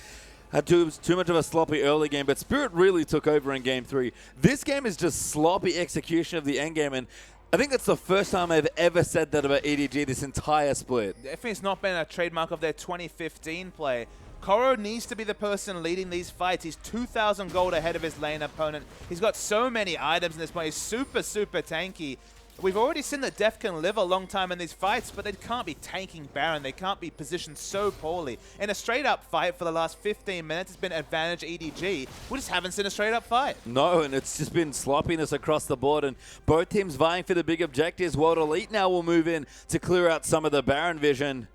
had too much of a sloppy early game, but Spirit really took over in Game 3. This game is just sloppy execution of the end game, and I think that's the first time I've ever said that about EDG this entire split. Definitely it's not been a trademark of their 2015 play. Koro needs to be the person leading these fights. He's 2,000 gold ahead of his lane opponent. He's got so many items in this point. He's super, super tanky. We've already seen that Def can live a long time in these fights, but they can't be tanking Baron. They can't be positioned so poorly. In a straight-up fight for the last 15 minutes, it's been advantage EDG. We just haven't seen a straight-up fight. No, and it's just been sloppiness across the board, and both teams vying for the big objectives. World Elite now will move in to clear out some of the Baron vision.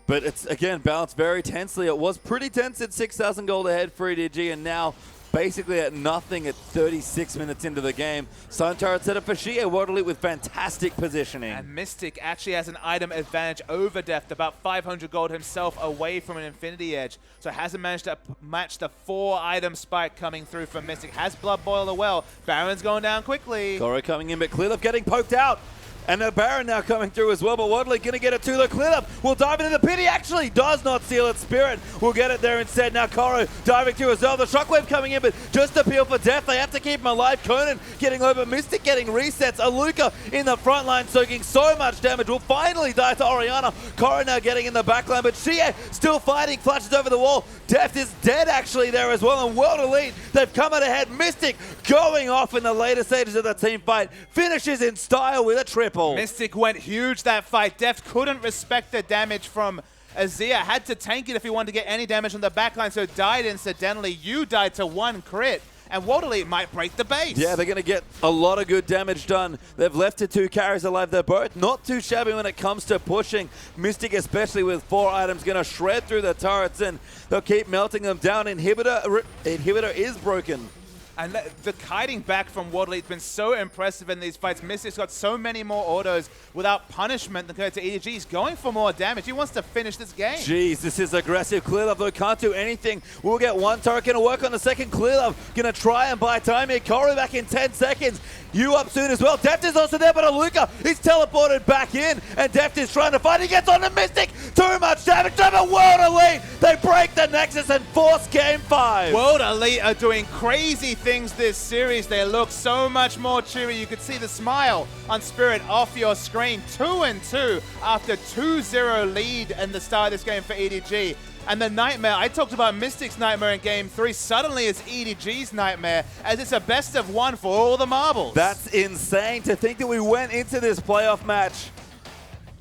But it's, again, balanced very tensely. It was pretty tense at 6,000 gold ahead for EDG, and now basically at nothing at 36 minutes into the game. Sun Turret set up for Shie, World Elite with fantastic positioning. And Mystic actually has an item advantage over Deft, about 500 gold himself away from an Infinity Edge. So hasn't managed to match the 4-item spike coming through from Mystic. Has Blood Boil well. Baron's going down quickly. Koro coming in, but Clearlip getting poked out. And the Baron now coming through as well, but Wadley going to get a 2-low clean up. Will dive into the pit. He actually does not seal it. Spirit will get it there instead. Now Koro diving through as well. The Shockwave coming in, but just to peel for death. They have to keep him alive. Conan getting over. Mystic getting resets. Aluka in the front line soaking so much damage. Will finally die to Orianna. Koro now getting in the back line, but Shie still fighting. Flashes over the wall. Deft is dead actually there as well. And World Elite, they've come out ahead. Mystic going off in the later stages of the team fight. Finishes in style with a triple. Mystic went huge that fight. Deft couldn't respect the damage from Azir. Had to tank it if he wanted to get any damage on the backline, so died incidentally. You died to 1 crit, and World Elite might break the base. Yeah, they're going to get a lot of good damage done. They've left the 2 carries alive. They're both not too shabby when it comes to pushing. Mystic, especially with 4 items, going to shred through the turrets, and they'll keep melting them down. Inhibitor is broken. And the kiting back from World Elite has been so impressive in these fights. Mystic's got so many more autos without punishment compared to EDG. He's going for more damage. He wants to finish this game. Jeez, this is aggressive. Clearlove, though, can't do anything. We'll get 1 turret. Going to work on the second. Clearlove going to try and buy time here. Koro back in 10 seconds. You up soon as well. Deft is also there, but Aluka is teleported back in, and Deft is trying to fight. He gets on the Mystic. Too much damage to the World Elite. They break the Nexus and force Game 5. World Elite are doing crazy things this series. They look so much more cheery. You could see the smile on Spirit off your screen. 2-2 after 2-0 lead in the start of this game for EDG. And the nightmare, I talked about Mystic's nightmare in Game 3, suddenly it's EDG's nightmare, as it's a best of 1 for all the marbles. That's insane to think that we went into this playoff match.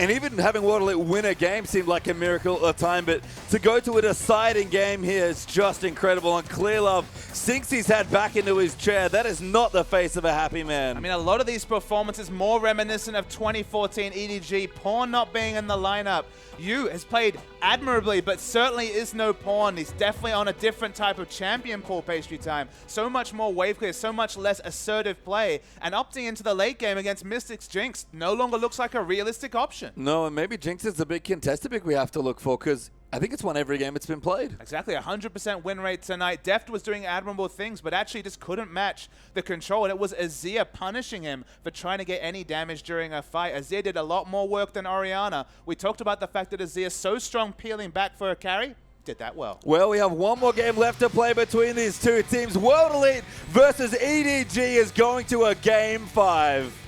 And even having World Elite win a game seemed like a miracle at the time, but to go to a deciding game here is just incredible. And Clearlove sinks his head back into his chair. That is not the face of a happy man. I mean, a lot of these performances more reminiscent of 2014 EDG. Pawn not being in the lineup. Yu has played admirably, but certainly is no Pawn. He's definitely on a different type of champion pool, Pastry Time. So much more wave clear, so much less assertive play. And opting into the late game against Mystic's Jinx no longer looks like a realistic option. No, and maybe Jinx is the big contested pick we have to look for, because I think it's won every game it's been played. Exactly, 100% win rate tonight. Deft was doing admirable things, but actually just couldn't match the control. And it was Azir punishing him for trying to get any damage during a fight. Azir did a lot more work than Orianna. We talked about the fact that Azir is so strong peeling back for a carry. Did that well. Well, we have 1 more game left to play between these 2 teams. World Elite versus EDG is going to a Game 5.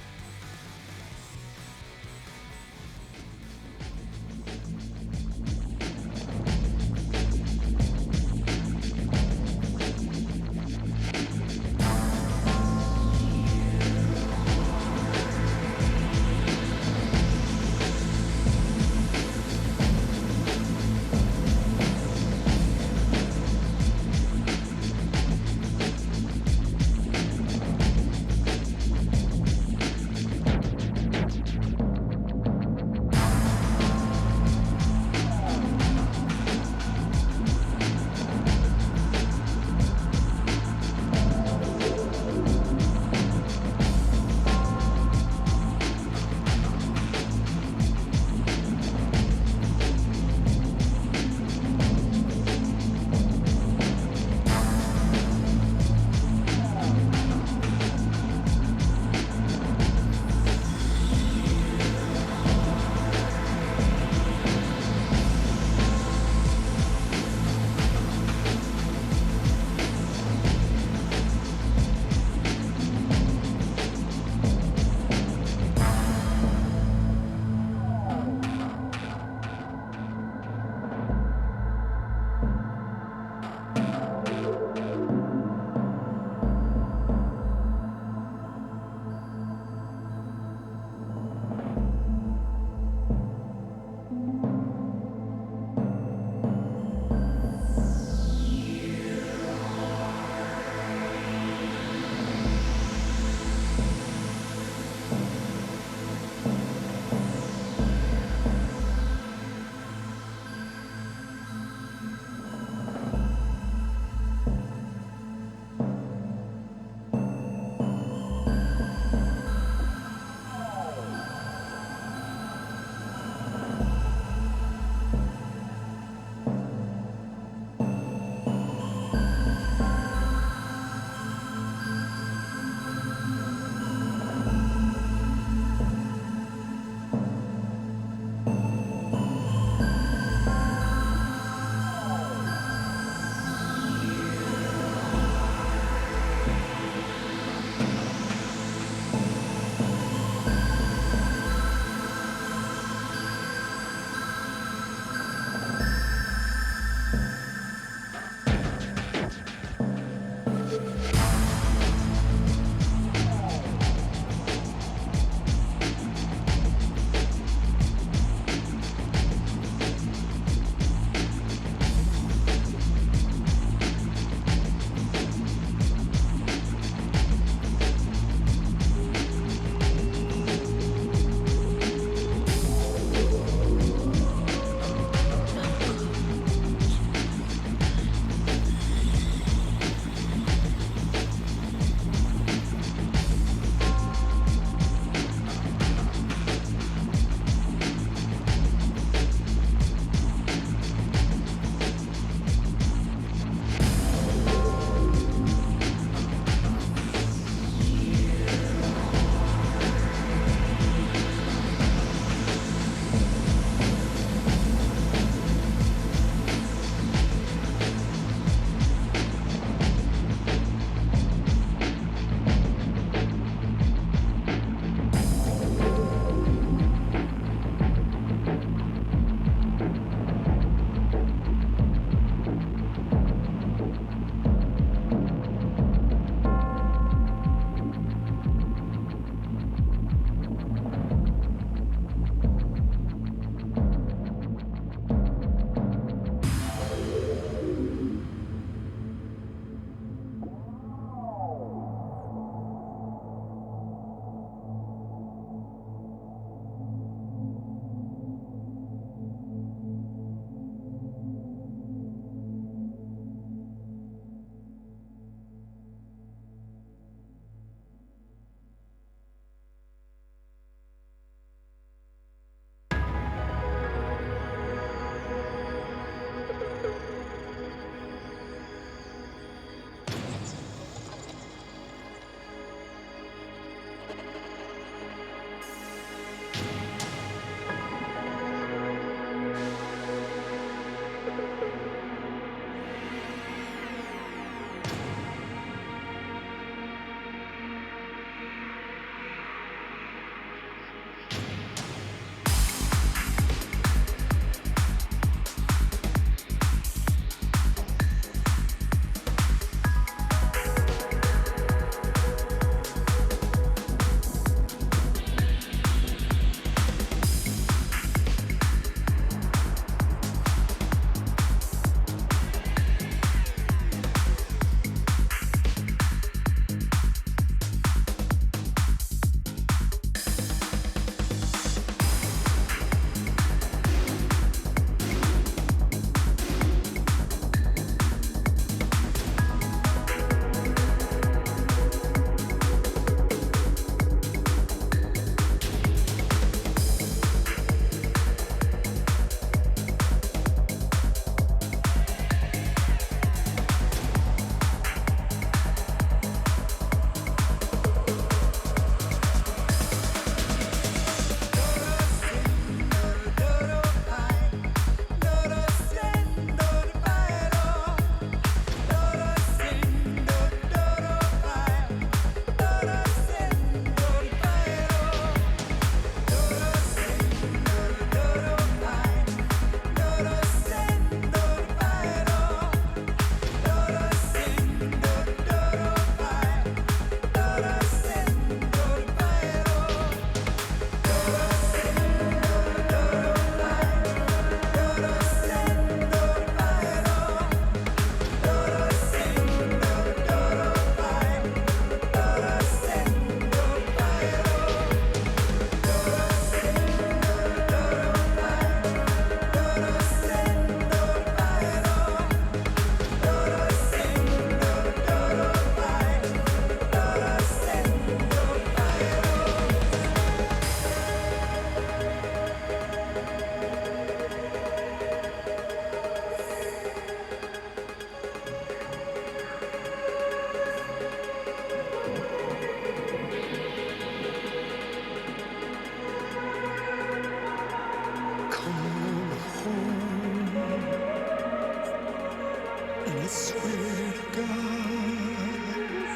swear to God,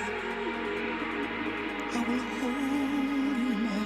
I will hold you in my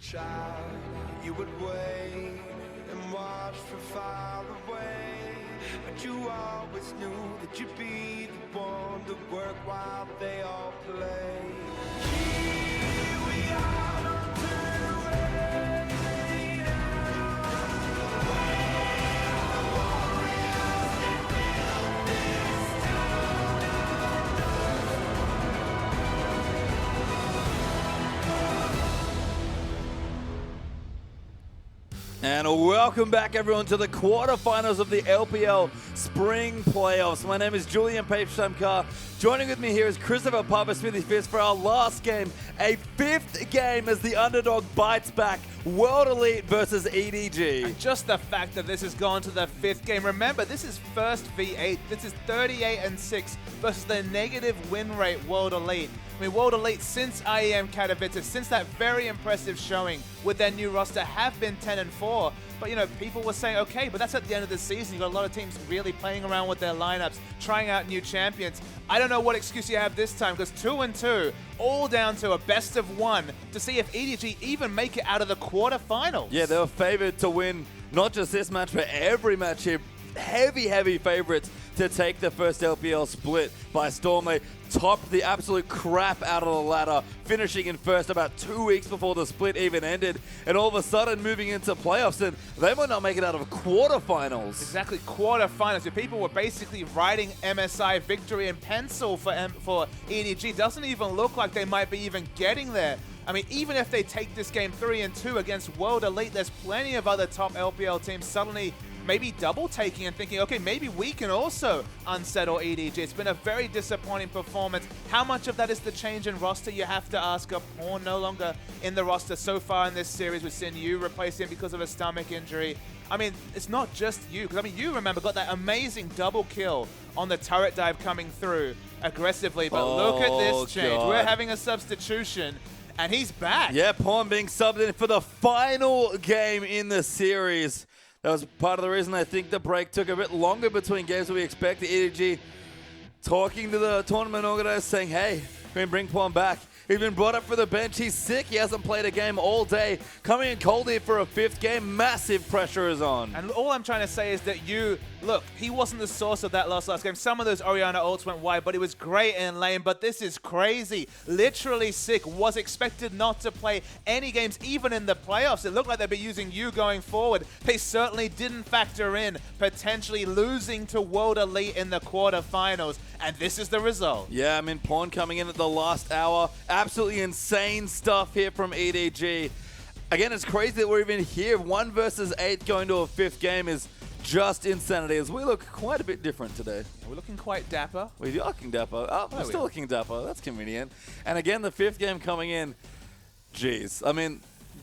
child, you would wait and watch from far away. But you always knew that you'd be the one to work while they all play. Here we are, don't turn away now. And welcome back, everyone, to the quarterfinals of the LPL Spring Playoffs. My name is Julian FLICKR. Joining with me here is Christopher Papa Smithy Fist for our last game, a fifth game as the underdog bites back. World Elite versus EDG. And just the fact that this has gone to the fifth game. Remember, this is first V8. This is 38-6 versus the negative win rate World Elite. I mean, World Elite, since IEM Katowice, since that very impressive showing with their new roster, have been 10-4. But, you know, people were saying, okay, but that's at the end of the season. You've got a lot of teams really playing around with their lineups, trying out new champions. I don't know what excuse you have this time, because 2-2, all down to a best of one to see if EDG even make it out of the quarterfinals. Yeah, they were favored to win not just this match, but every match here. Heavy favorites to take the first LPL split by storm. They topped the absolute crap out of the ladder, finishing in first about 2 weeks before the split even ended, and all of a sudden moving into playoffs, and they might not make it out of quarterfinals. Exactly, quarterfinals. The people were basically writing MSI victory in pencil for EDG. Doesn't even look like they might be even getting there. I mean, even if they take this game 3-2 against World Elite, there's plenty of other top LPL teams suddenly maybe double taking and thinking, okay, maybe we can also unsettle EDG. It's been a very disappointing performance. How much of that is the change in roster? You have to ask. Pawn no longer in the roster so far in this series. We've seen you replace him because of a stomach injury. I mean, it's not just you, because I mean, you remember got that amazing double kill on the turret dive coming through aggressively, but look at this change. God. We're having a substitution, and he's back. Yeah, Pawn being subbed in for the final game in the series. That was part of the reason I think the break took a bit longer between games than we expected. EDG talking to the tournament organizer saying, hey, can we bring Pawn back? He's been brought up for the bench. He's sick. He hasn't played a game all day. Coming in cold here for a fifth game. Massive pressure is on. And all I'm trying to say is that look, he wasn't the source of that last game. Some of those Orianna ults went wide, but it was great in lane. But this is crazy. Literally sick. Was expected not to play any games, even in the playoffs. It looked like they'd be using you going forward. They certainly didn't factor in potentially losing to World Elite in the quarterfinals. And this is the result. Yeah, I mean, Pawn coming in at the last hour. Absolutely insane stuff here from EDG. Again, it's crazy that we're even here. 1 versus 8 going to a fifth game is just insanity, as we look quite a bit different today. We're looking quite dapper. We're looking dapper. Oh, we're still looking dapper. That's convenient. And again, the fifth game coming in. Jeez. I mean,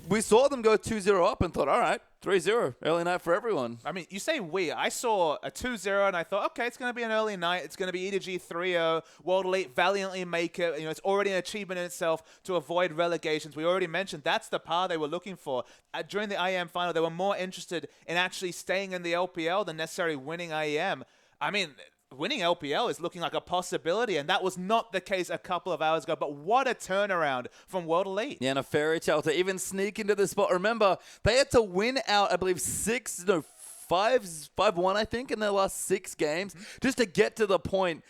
we saw them go 2-0 up and thought, all right, 3-0, early night for everyone. I mean, you say we. I saw a 2-0 and I thought, okay, it's going to be an early night. It's going to be EDG 3-0. World Elite valiantly make it. You know, it's already an achievement in itself to avoid relegations. We already mentioned that's the par they were looking for. During the IEM final, they were more interested in actually staying in the LPL than necessarily winning IEM. I mean, winning LPL is looking like a possibility, and that was not the case a couple of hours ago. But what a turnaround from World Elite. Yeah, and a fairy tale to even sneak into this spot. Remember, they had to win out, I believe, 5-1, I think, in their last 6 games, just to get to the point.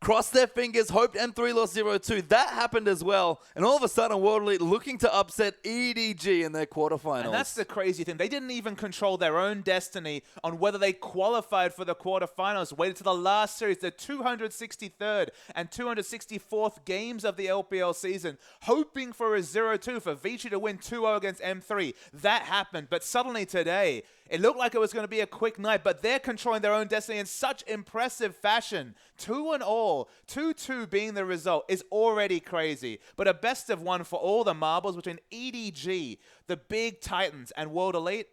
Crossed their fingers, hoped M3 lost 0-2. That happened as well. And all of a sudden, World Elite looking to upset EDG in their quarterfinals. And that's the crazy thing. They didn't even control their own destiny on whether they qualified for the quarterfinals. Waited to the last series, the 263rd and 264th games of the LPL season, hoping for a 0-2 for Vici to win 2-0 against M3. That happened. But suddenly today, it looked like it was going to be a quick night, but they're controlling their own destiny in such impressive fashion. 2-all, 2-2 being the result is already crazy. But a best of one for all the marbles between EDG, the big Titans, and World Elite.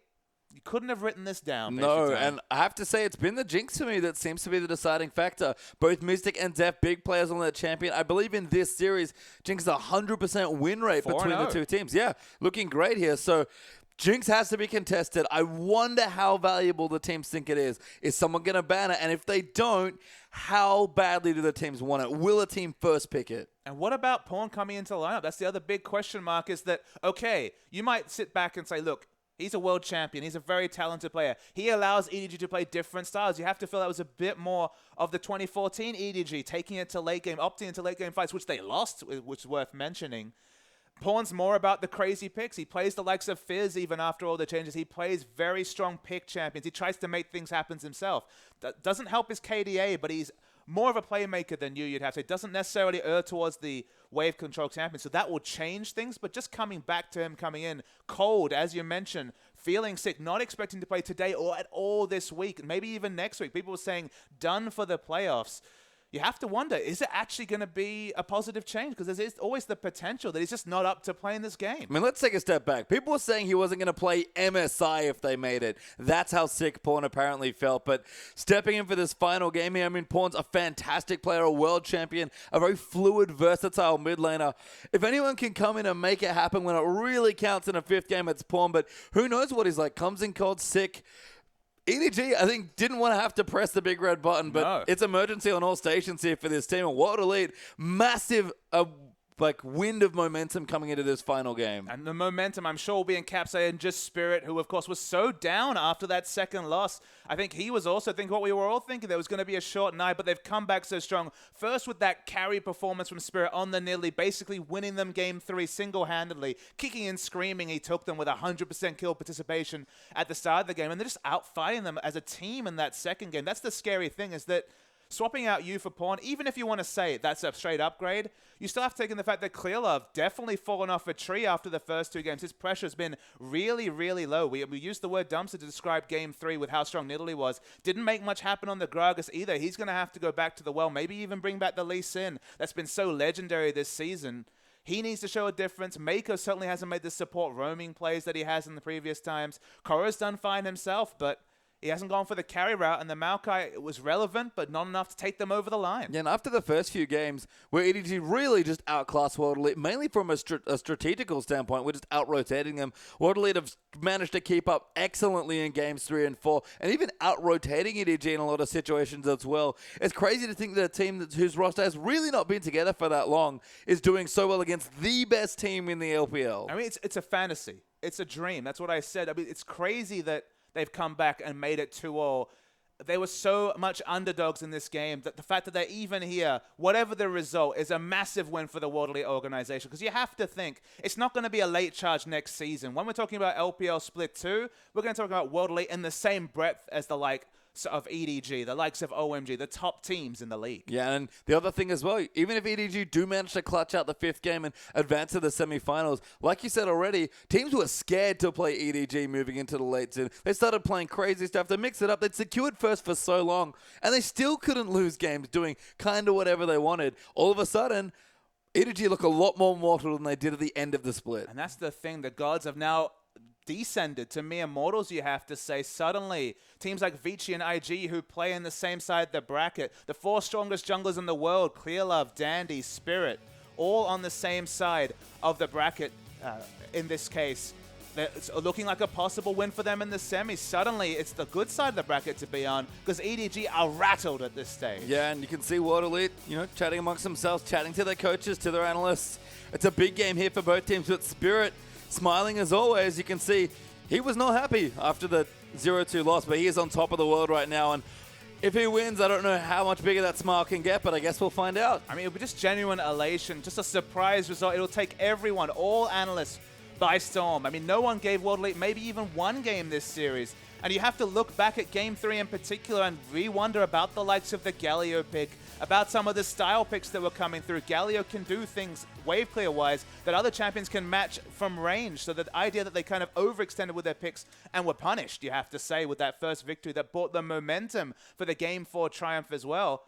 You couldn't have written this down. No, and I have to say, it's been the Jinx to me that seems to be the deciding factor. Both Mystic and Def, big players on that champion. I believe in this series, Jinx has a 100% win rate between the two teams. Yeah, looking great here. So Jinx has to be contested. I wonder how valuable the teams think it is. Is someone going to ban it? And if they don't, how badly do the teams want it? Will a team first pick it? And what about Pawn coming into the lineup? That's the other big question mark, is that, okay, you might sit back and say, look, he's a world champion. He's a very talented player. He allows EDG to play different styles. You have to feel that was a bit more of the 2014 EDG, taking it to late game, opting into late game fights, which they lost, which is worth mentioning. Pawn's more about the crazy picks. He plays the likes of Fizz even after all the changes. He plays very strong pick champions. He tries to make things happen himself. That doesn't help his KDA, but he's more of a playmaker than you'd have to say. Doesn't necessarily err towards the wave control champion, so that will change things. But just coming back to him coming in cold, as you mentioned, feeling sick, not expecting to play today or at all this week, maybe even next week. People were saying done for the playoffs. You have to wonder, is it actually going to be a positive change? Because there's always the potential that he's just not up to playing this game. I mean, let's take a step back. People were saying he wasn't going to play MSI if they made it. That's how sick Pawn apparently felt. But stepping in for this final game here, I mean, Pawn's a fantastic player, a world champion, a very fluid, versatile mid laner. If anyone can come in and make it happen when it really counts in a fifth game, it's Pawn. But who knows what he's like? Comes in cold, sick. EDG, I think, didn't want to have to press the big red button, but it's emergency on all stations here for this team. And World Elite, massive wind of momentum coming into this final game. And the momentum, I'm sure, will be encapsulated in just Spirit, who, of course, was so down after that second loss. I think he was also thinking what we were all thinking. There was going to be a short night, but they've come back so strong. First with that carry performance from Spirit on the Nidalee, basically winning them game 3 single-handedly. Kicking and screaming, he took them with 100% kill participation at the start of the game. And they're just outfighting them as a team in that second game. That's the scary thing, is that swapping out you for Pawn, even if you want to say that's a straight upgrade, you still have to take in the fact that Clearlove definitely fallen off a tree after the first 2 games. His pressure has been really, really low. We used the word dumpster to describe game 3 with how strong Nidalee was. Didn't make much happen on the Gragas either. He's going to have to go back to the well, maybe even bring back the Lee Sin. That's been so legendary this season. He needs to show a difference. Mako certainly hasn't made the support roaming plays that he has in the previous times. Korra's done fine himself, but he hasn't gone for the carry route, and the Maokai was relevant, but not enough to take them over the line. Yeah, and after the first few games, where EDG really just outclassed World Elite, mainly from a strategical standpoint, we're just out-rotating them. World Elite have managed to keep up excellently in games 3 and 4, and even out-rotating EDG in a lot of situations as well. It's crazy to think that a team whose roster has really not been together for that long is doing so well against the best team in the LPL. I mean, it's a fantasy. It's a dream. That's what I said. I mean, it's crazy that they've come back and made it 2-2. They were so much underdogs in this game that the fact that they're even here, whatever the result, is a massive win for the World Elite organization. Because you have to think, it's not going to be a late charge next season. When we're talking about LPL Split 2, we're going to talk about World Elite in the same breadth as the of EDG, the likes of OMG, the top teams in the league. Yeah, and the other thing as well, even if EDG do manage to clutch out the 5th game and advance to the semifinals, like you said already, teams were scared to play EDG moving into the late zone. They started playing crazy stuff to mix it up. They'd secured first for so long, and they still couldn't lose games doing kind of whatever they wanted. All of a sudden, EDG look a lot more mortal than they did at the end of the split. And that's the thing. The gods have now descended to mere mortals, you have to say. Suddenly, teams like Vici and IG, who play in the same side of the bracket, the 4 strongest junglers in the world, Clearlove, Dandy, Spirit, all on the same side of the bracket in this case. It's looking like a possible win for them in the semis. Suddenly, it's the good side of the bracket to be on, because EDG are rattled at this stage. Yeah, and you can see World Elite, chatting amongst themselves, chatting to their coaches, to their analysts. It's a big game here for both teams, but Spirit smiling as always. You can see he was not happy after the 0-2 loss, but he is on top of the world right now. And if he wins, I don't know how much bigger that smile can get, but I guess we'll find out. I mean, it'll be just genuine elation, just a surprise result. It'll take everyone, all analysts, by storm. I mean, no one gave World Elite maybe even one game this series. And you have to look back at Game 3 in particular and re-wonder about the likes of the Galio pick, about some of the style picks that were coming through. Galio can do things wave clear-wise that other champions can match from range. So the idea that they kind of overextended with their picks and were punished, you have to say, with that first victory that brought them momentum for the Game 4 triumph as well.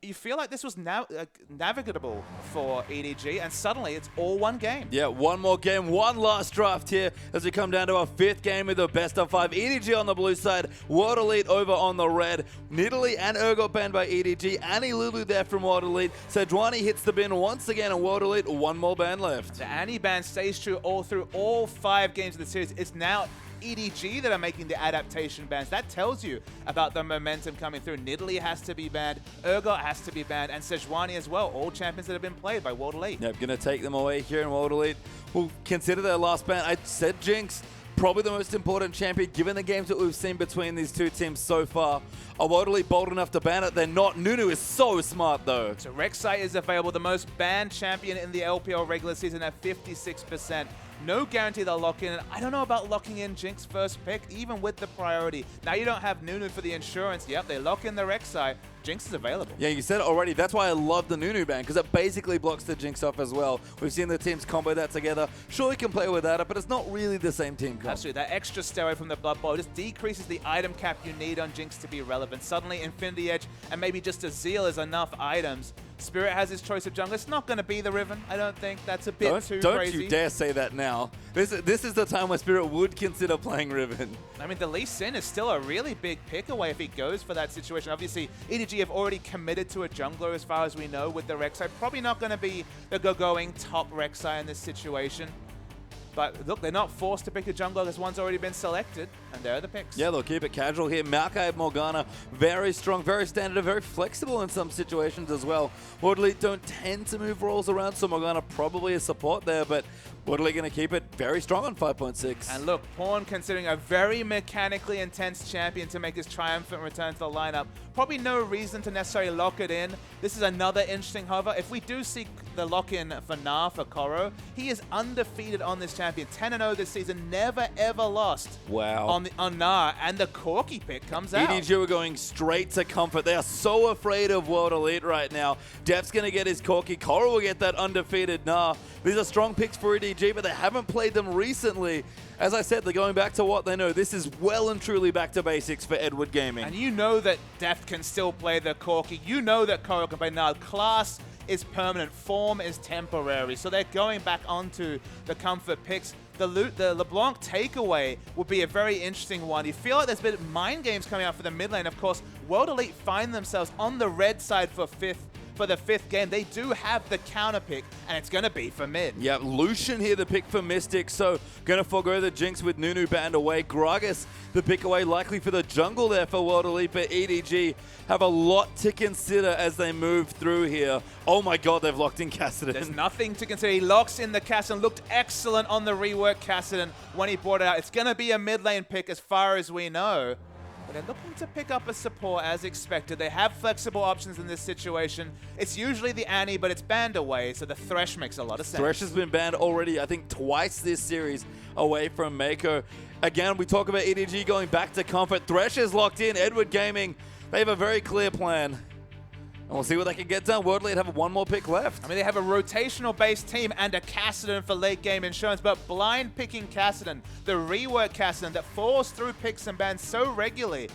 you feel like this was navigable for EDG, and suddenly it's all one game. Yeah, one more game, one last draft here as we come down to our 5th game with the best of 5. EDG on the blue side, World Elite over on the red. Nidalee and got banned by EDG. Annie Lulu there from World Elite. Sejuani hits the bin once again on World Elite. One more ban left. The Annie ban stays true all through all 5 games of the series. It's now EDG that are making the adaptation bans. That tells you about the momentum coming through. Nidalee has to be banned, Urgot has to be banned, and Sejuani as well. All champions that have been played by World Elite. Yep, gonna take them away here in World Elite. We'll consider their last ban. I said Jinx, probably the most important champion given the games that we've seen between these two teams so far. Are World Elite bold enough to ban it? They're not. Nunu is so smart though. So Rek'Sai is available, the most banned champion in the LPL regular season at 56%. No guarantee they'll lock in. And I don't know about locking in Jinx first pick, even with the priority. Now you don't have Nunu for the insurance. Yep, they lock in the Rek'Sai. Jinx is available. Yeah, you said it already. That's why I love the Nunu ban, because it basically blocks the Jinx off as well. We've seen the teams combo that together. Sure, we can play without it, but it's not really the same team combo. Absolutely. That extra steroid from the Blood Bowl just decreases the item cap you need on Jinx to be relevant. Suddenly, Infinity Edge and maybe just a Zeal is enough items. Spirit has his choice of jungle. It's not going to be the Riven, I don't think. That's a bit too crazy. Don't you dare say that now. This is the time where Spirit would consider playing Riven. I mean, the Lee Sin is still a really big pick away if he goes for that situation. Obviously, EDG have already committed to a jungler as far as we know with the Rek'Sai. Probably not going to be the going top Rek'Sai in this situation. But look, they're not forced to pick a jungler because one's already been selected, and there are the picks. Yeah, they'll keep it casual here. Maokai Morgana, very strong, very standard, and very flexible in some situations as well. World Elite don't tend to move roles around, so Morgana probably a support there, but World Elite going to keep it very strong on 5.6. And look, Pawn considering a very mechanically intense champion to make his triumphant return to the lineup. Probably no reason to necessarily lock it in. This is another interesting hover. If we do see the lock-in for Gnar for Koro, he is undefeated on this champion. 10-0 this season, never ever lost. Wow. On Gnar, and the Corki pick comes out. EDG are going straight to comfort. They are so afraid of World Elite right now. Def's going to get his Corki. Koro will get that undefeated Gnar. These are strong picks for EDG, but they haven't played them recently. As I said, they're going back to what they know. This is well and truly back to basics for Edward Gaming. And you know that Def can still play the Corki. You know that Koro can play Gnar. Class is permanent. Form is temporary. So they're going back onto the comfort picks. The LeBlanc takeaway would be a very interesting one. You feel like there's a bit of mind games coming out for the mid lane. Of course, World Elite find themselves on the red side for the 5th game. They do have the counter pick, and it's going to be for mid. Yeah, Lucian here, the pick for Mystic, so going to forego the Jinx with Nunu banned away. Gragas, the pick away, likely for the jungle there for World Elite, but EDG have a lot to consider as they move through here. Oh my god, they've locked in Kassadin. There's nothing to consider. He locks in the Kassadin, looked excellent on the rework Kassadin when he brought it out. It's going to be a mid lane pick as far as we know. But they're looking to pick up a support as expected. They have flexible options in this situation. It's usually the Annie, but it's banned away, so the Thresh makes a lot of sense. Thresh has been banned already, I think, twice this series away from Mako. Again, we talk about EDG going back to comfort. Thresh is locked in. Edward Gaming, they have a very clear plan. And we'll see what they can get done. World Elite have one more pick left. I mean, they have a rotational-based team and a Kassadin for late-game insurance, but blind picking Kassadin, the rework Kassadin that falls through picks and bans so regularly.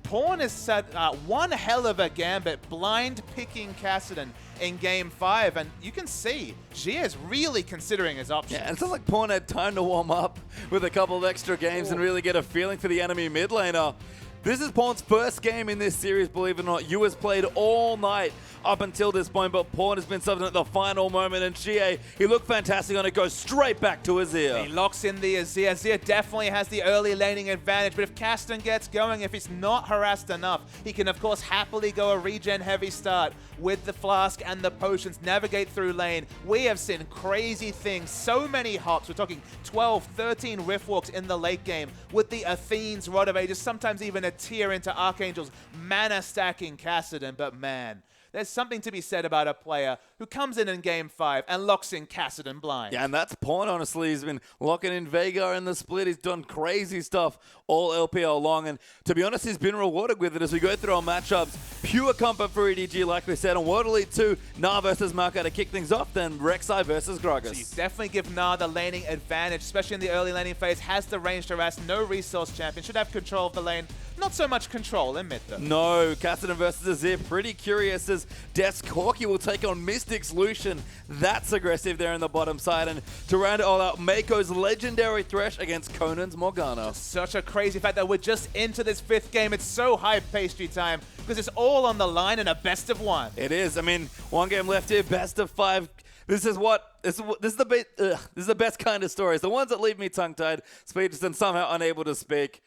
Pawn has set one hell of a gambit, blind picking Kassadin in Game 5, and you can see Jia is really considering his options. Yeah, and it's not like Pawn had time to warm up with a couple of extra games and really get a feeling for the enemy mid laner. This is Pawn's first game in this series, believe it or not. Yu has played all night up until this point, but Pawn has been something at the final moment, and Xie, he looked fantastic on it, goes straight back to Azir. He locks in the Azir. Azir definitely has the early laning advantage, but if Kassadin gets going, if he's not harassed enough, he can, of course, happily go a regen-heavy start with the Flask and the potions, navigate through lane. We have seen crazy things, so many hops. We're talking 12, 13 Rift Walks in the late game with the Athene's Rod of Ages, sometimes even a tier into Archangel's mana stacking Kassadin, but man, there's something to be said about a player who comes in Game 5 and locks in Kassadin blind. Yeah, and that's Pawn, honestly. He's been locking in Veigar in the split. He's done crazy stuff all LPL long, and to be honest, he's been rewarded with it as we go through our matchups. Pure comfort for EDG, like we said. On World Elite 2, Gnar versus Maokai to kick things off, then Rek'Sai versus Gragas. So you definitely give Gnar the laning advantage, especially in the early laning phase. Has the range to harass, no resource champion, should have control of the lane. Not so much control in mid though. No, Cassidy versus Azir, pretty curious as Death's Corki will take on Mystic's Lucian. That's aggressive there in the bottom side. And to round it all out, Mako's legendary Thresh against Conan's Morgana. Such a crazy fact that we're just into this 5th game. It's so high pastry time because it's all on the line in a best of 1. It is. I mean, 1 game left here, best of 5. This is the best kind of stories. The ones that leave me tongue-tied, speechless, and somehow unable to speak.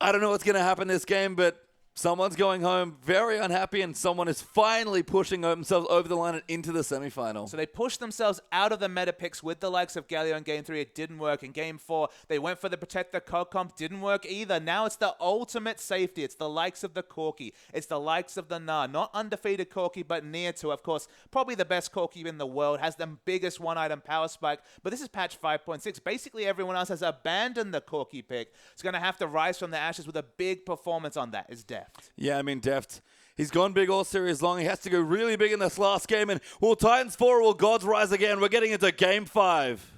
I don't know what's going to happen this game, but someone's going home very unhappy, and someone is finally pushing themselves over the line and into the semifinal. So they pushed themselves out of the meta picks with the likes of Galio in Game 3. It didn't work. In Game 4, they went for the Protect the Cog comp. Didn't work either. Now it's the ultimate safety. It's the likes of the Corki. It's the likes of the Gnar. Not undefeated Corki, but near to, of course, probably the best Corki in the world. Has the biggest one-item power spike. But this is patch 5.6. Basically, everyone else has abandoned the Corki pick. It's going to have to rise from the ashes with a big performance on that. Is Deft. Yeah, I mean, Deft, he's gone big all series long. He has to go really big in this last game. And will Titans 4 or will Gods rise again? We're getting into Game 5.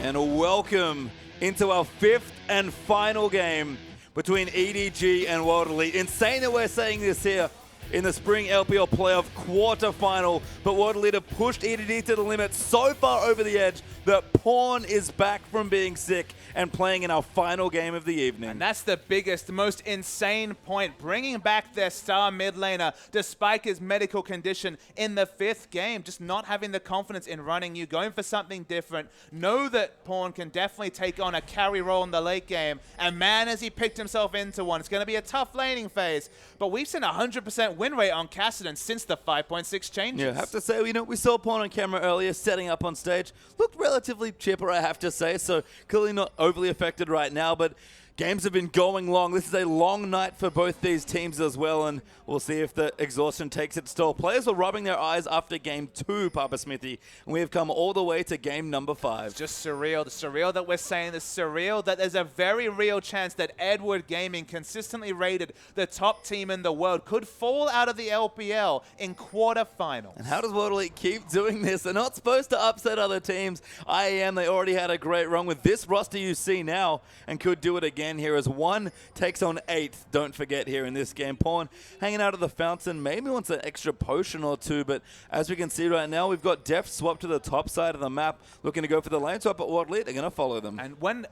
And welcome into our 5th and final game between EDG and World Elite. Insane that we're saying this here in the spring LPL playoff quarterfinal, but World Elite have pushed EDG to the limit so far over the edge that Pawn is back from being sick and playing in our final game of the evening. And that's the biggest, most insane point, bringing back their star mid laner despite his medical condition in the 5th game, just not having the confidence in running you, going for something different. Know that Pawn can definitely take on a carry role in the late game, and man, has he picked himself into one. It's going to be a tough laning phase, but we've seen a 100% win rate on Cassidy since the 5.6 changes. Yeah, I have to say, we saw Pawn on camera earlier, setting up on stage. Looked relatively chipper, I have to say, so clearly not overly affected right now, but games have been going long. This is a long night for both these teams as well, and we'll see if the exhaustion takes its toll. Players were rubbing their eyes after Game 2, Papa Smithy, and we have come all the way to Game number 5. It's just surreal. The surreal that we're saying is surreal that there's a very real chance that Edward Gaming, consistently rated the top team in the world, could fall out of the LPL in quarterfinals. And how does World Elite keep doing this? They're not supposed to upset other teams. IAM, they already had a great run with this roster you see now, and could do it again here as 1 takes on 8th. Don't forget here in this game. Pawn hanging out of the fountain, maybe wants an extra potion or 2, but as we can see right now, we've got Deft swapped to the top side of the map, looking to go for the lane swap, but World Elite are going to follow them. And when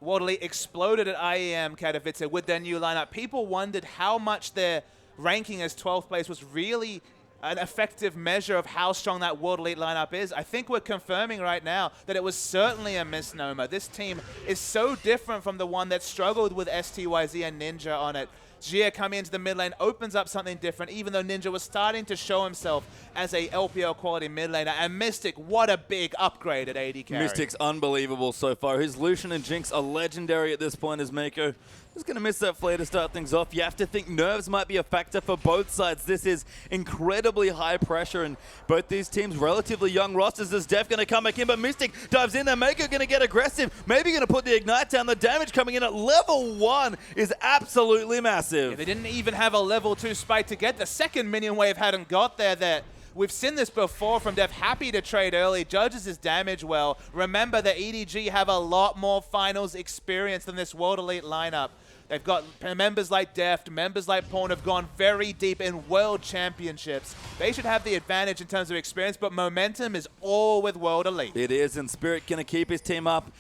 World Elite exploded at IEM Katowice with their new lineup, people wondered how much their ranking as 12th place was really an effective measure of how strong that World Elite lineup is. I think we're confirming right now that it was certainly a misnomer. This team is so different from the one that struggled with STYZ and Ninja on it. Jia coming into the mid lane opens up something different, even though Ninja was starting to show himself as a LPL quality mid laner. And Mystic, what a big upgrade at AD carry. Mystic's unbelievable so far. His Lucian and Jinx are legendary at this point as Mako. Just going to miss that flare to start things off. You have to think nerves might be a factor for both sides. This is incredibly high pressure, and both these teams relatively young rosters. Is Def going to come back in, but Mystic dives in there. Mako going to get aggressive. Maybe going to put the Ignite down. The damage coming in at level 1 is absolutely massive. Yeah, they didn't even have a level 2 spike to get. The second minion wave hadn't got there. We've seen this before from Def, happy to trade early, judges his damage well. Remember that EDG have a lot more finals experience than this World Elite lineup. They've got members like Deft, members like Pawn have gone very deep in world championships. They should have the advantage in terms of experience, but momentum is all with World Elite. It is, and Spirit going to keep his team up.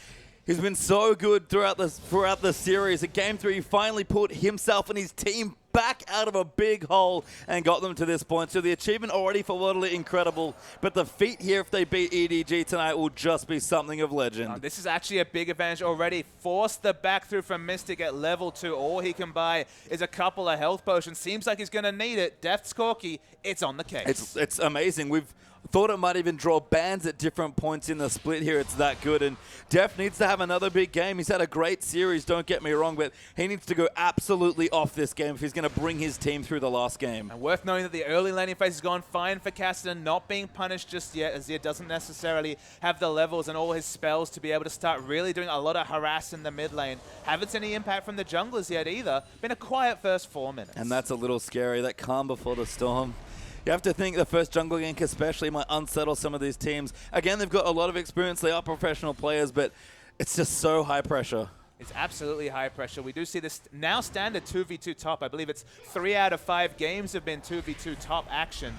He's been so good throughout the series. At Game 3, he finally put himself and his team back out of a big hole and got them to this point. So the achievement already for World Elite incredible, but the feat here if they beat EDG tonight will just be something of legend. This is actually a big advantage already. Force the back through from Mystic at level 2. All he can buy is a couple of health potions. Seems like he's going to need it. Deft's Corki, it's on the case. It's amazing. We've thought it might even draw bans at different points in the split here. It's that good. And Def needs to have another big game. He's had a great series, don't get me wrong, but he needs to go absolutely off this game if he's going to bring his team through the last game. And worth knowing that the early laning phase has gone fine for Cassidy, not being punished just yet. Azir doesn't necessarily have the levels and all his spells to be able to start really doing a lot of harass in the mid lane. Haven't seen any impact from the junglers yet either. Been a quiet first 4 minutes. And that's a little scary. That calm before the storm. You have to think the first jungle gank especially might unsettle some of these teams. Again, they've got a lot of experience. They are professional players, but it's just so high pressure. It's absolutely high pressure. We do see this now standard 2v2 top. I believe it's 3 out of 5 games have been 2v2 top action.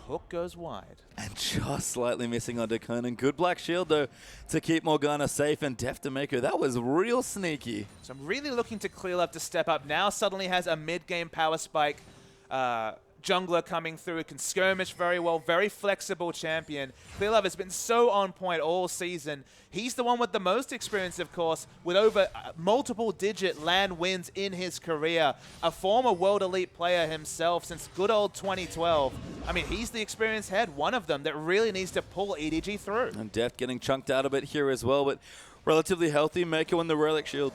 Hook goes wide. And just slightly missing onto Conan. Good Black Shield, though, to keep Morgana safe. And Def to Mako, that was real sneaky. So I'm really looking to Clearlove to step up. Now suddenly has a mid-game power spike. Jungler coming through, can skirmish very well, very flexible champion. Clearlove has been so on point all season. He's the one with the most experience, of course, with over multiple-digit LAN wins in his career. A former World Elite player himself since good old 2012. I mean, he's the experienced head, one of them, that really needs to pull EDG through. And Def getting chunked out a bit here as well, but relatively healthy. Mako in the Relic Shield,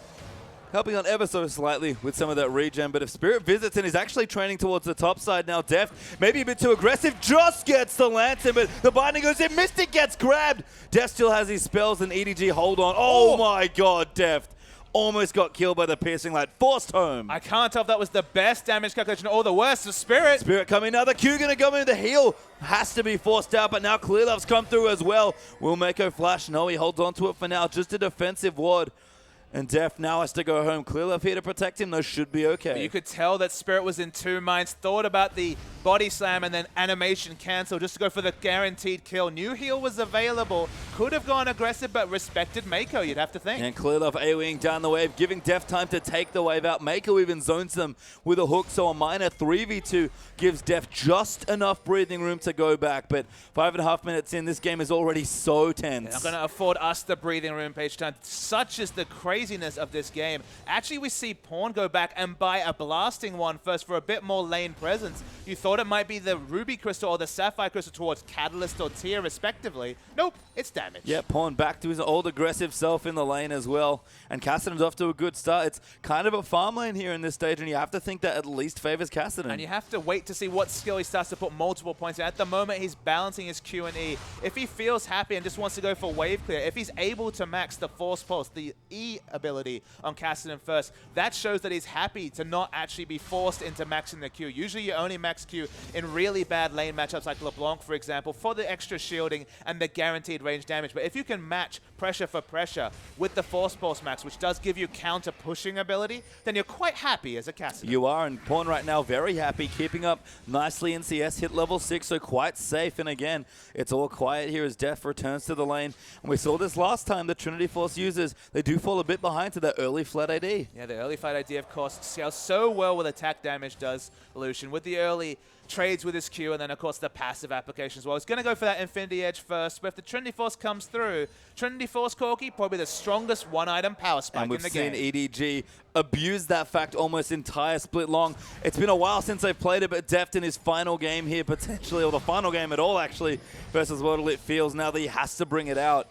helping on ever so slightly with some of that regen. But if Spirit visits and is actually training towards the top side now, Def maybe a bit too aggressive, just gets the Lantern, but the binding goes in. Mystic gets grabbed. Def still has his spells and EDG hold on. Oh my god, Def almost got killed by the piercing light, forced home. I can't tell if that was the best damage calculation or the worst for Spirit. Spirit coming now, the Q gonna go in, the heal has to be forced out, but now Clearlove's come through as well. Will Mako flash? No, he holds on to it for now, just a defensive ward. And Def now has to go home. Clearlove here to protect him. Those should be okay. But you could tell that Spirit was in two minds, thought about the body slam and then animation cancel just to go for the guaranteed kill. New heal was available. Could have gone aggressive, but respected Mako, you'd have to think. And Clearlove AoEing down the wave, giving Def time to take the wave out. Mako even zones them with a hook, so a minor 3v2 gives Def just enough breathing room to go back. But 5.5 minutes in, this game is already so tense. They're not going to afford us the breathing room, Page Time. Such is the craziness of this game. Actually, we see Pawn go back and buy a blasting one first for a bit more lane presence. You thought it might be the Ruby Crystal or the Sapphire Crystal towards Catalyst or Tier, respectively. Nope, it's damage. Yeah, Pawn back to his old aggressive self in the lane as well. And Cassidy's off to a good start. It's kind of a farm lane here in this stage, and you have to think that at least favors Cassidy. And you have to wait to see what skill he starts to put multiple points in. At the moment, he's balancing his Q and E. If he feels happy and just wants to go for wave clear, if he's able to max the Force Pulse, the E ability on Cassidy first, that shows that he's happy to not actually be forced into maxing the Q. Usually you only max Q in really bad lane matchups like LeBlanc, for example, for the extra shielding and the guaranteed range damage. But if you can match pressure for pressure with the Force Pulse max, which does give you counter pushing ability, then you're quite happy as a Cassidy. You are, and Pawn right now very happy, keeping up nicely in CS, hit level 6, so quite safe. And again, it's all quiet here as Def returns to the lane. And we saw this last time, the Trinity Force users, they do fall a bit behind to that early flat AD. Yeah, the early fight idea, of course, scales so well with attack damage does, Lucian, with the early trades with his Q, and then, of course, the passive application as well. He's going to go for that Infinity Edge first, but if the Trinity Force comes through, Trinity Force Corki, probably the strongest one-item power spike in the game. And we've seen EDG abuse that fact almost entire split long. It's been a while since they've played it, but Deft in his final game here, potentially, or the final game at all, actually, versus World Elite feels now that he has to bring it out.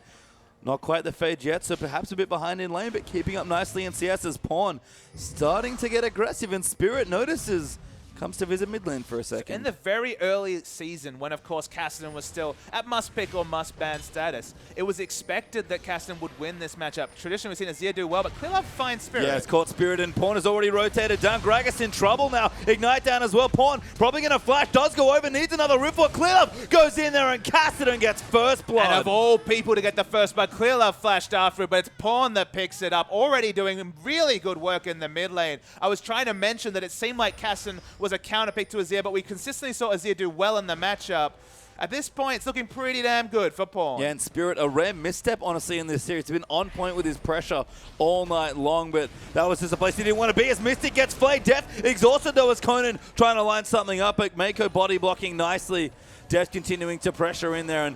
Not quite the fade yet, so perhaps a bit behind in lane, but keeping up nicely in CS as Pawn starting to get aggressive, and Spirit notices, comes to visit mid lane for a second. In the very early season, when, of course, Cassidy was still at must-pick or must-ban status, it was expected that Cassidy would win this matchup. Traditionally, we've seen Azir do well, but Clearlove finds Spirit. Yeah, it's caught Spirit, and Pawn has already rotated down. Gragas in trouble now. Ignite down as well. Pawn probably going to flash, does go over, needs another rift for Clearlove, goes in there, and Cassidy gets first blood. And of all people to get the first blood, Clearlove flashed after it, but it's Pawn that picks it up, already doing really good work in the mid lane. I was trying to mention that it seemed like Cassidy was a counter pick to Azir, but we consistently saw Azir do well in the matchup. At this point, it's looking pretty damn good for Pawn. Yeah, and Spirit, a rare misstep, honestly, in this series. He's been on point with his pressure all night long, but that was just a place he didn't want to be as Mystic gets flayed. Def exhausted, though, as Conan trying to line something up, but Mako body blocking nicely. Def continuing to pressure in there, and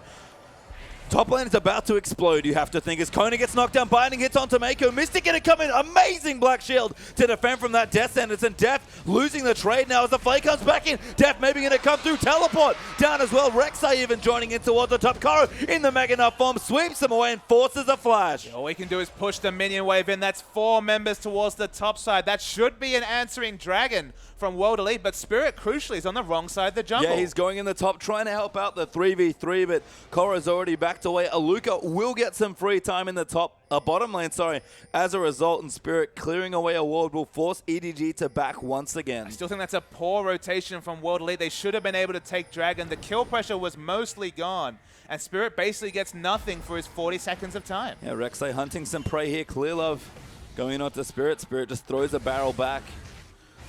top lane is about to explode, you have to think. As Conan gets knocked down, Binding hits onto Mako. Mystic gonna come in, amazing Black Shield to defend from that Death Sentence, and Def losing the trade now as the Flay comes back in. Def maybe gonna come through, teleport down as well. Rek'Sai even joining in towards the top. Karo in the Mega Knight form, sweeps them away and forces a flash. All we can do is push the minion wave in. That's 4 members towards the top side. That should be an answering dragon from World Elite, but Spirit, crucially, is on the wrong side of the jungle. Yeah, he's going in the top, trying to help out the 3v3, but Korra's already back backed away. Aluka will get some free time in the bottom lane, as a result, and Spirit clearing away a ward will force EDG to back once again. I still think that's a poor rotation from World Elite. They should have been able to take Dragon. The kill pressure was mostly gone, and Spirit basically gets nothing for his 40 seconds of time. Yeah, Rek'Sai hunting some prey here. Clear Love going on to Spirit. Spirit just throws a barrel back.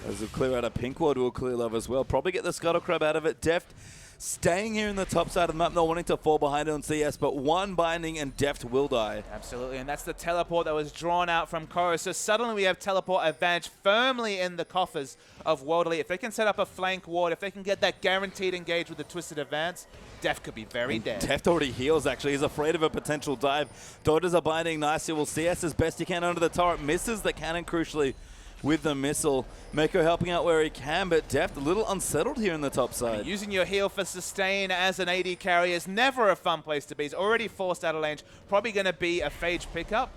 As we clear out a pink ward, will Clear Love as well. Probably get the Scuttle Crab out of it. Deft staying here in the top side of the map, not wanting to fall behind on CS, but one binding and Deft will die. Absolutely, and that's the teleport that was drawn out from Chorus. So suddenly we have teleport advantage firmly in the coffers of World Elite. If they can set up a flank ward, if they can get that guaranteed engage with the Twisted Advance, Deft could be very dead. Deft already heals, actually. He's afraid of a potential dive. Dodgers are binding nicely. Will CS as best he can under the turret. Misses the cannon crucially with the missile. Mako helping out where he can, but Deft a little unsettled here in the top side. Using your heal for sustain as an AD carry is never a fun place to be. He's already forced out of range. Probably going to be a Phage pickup.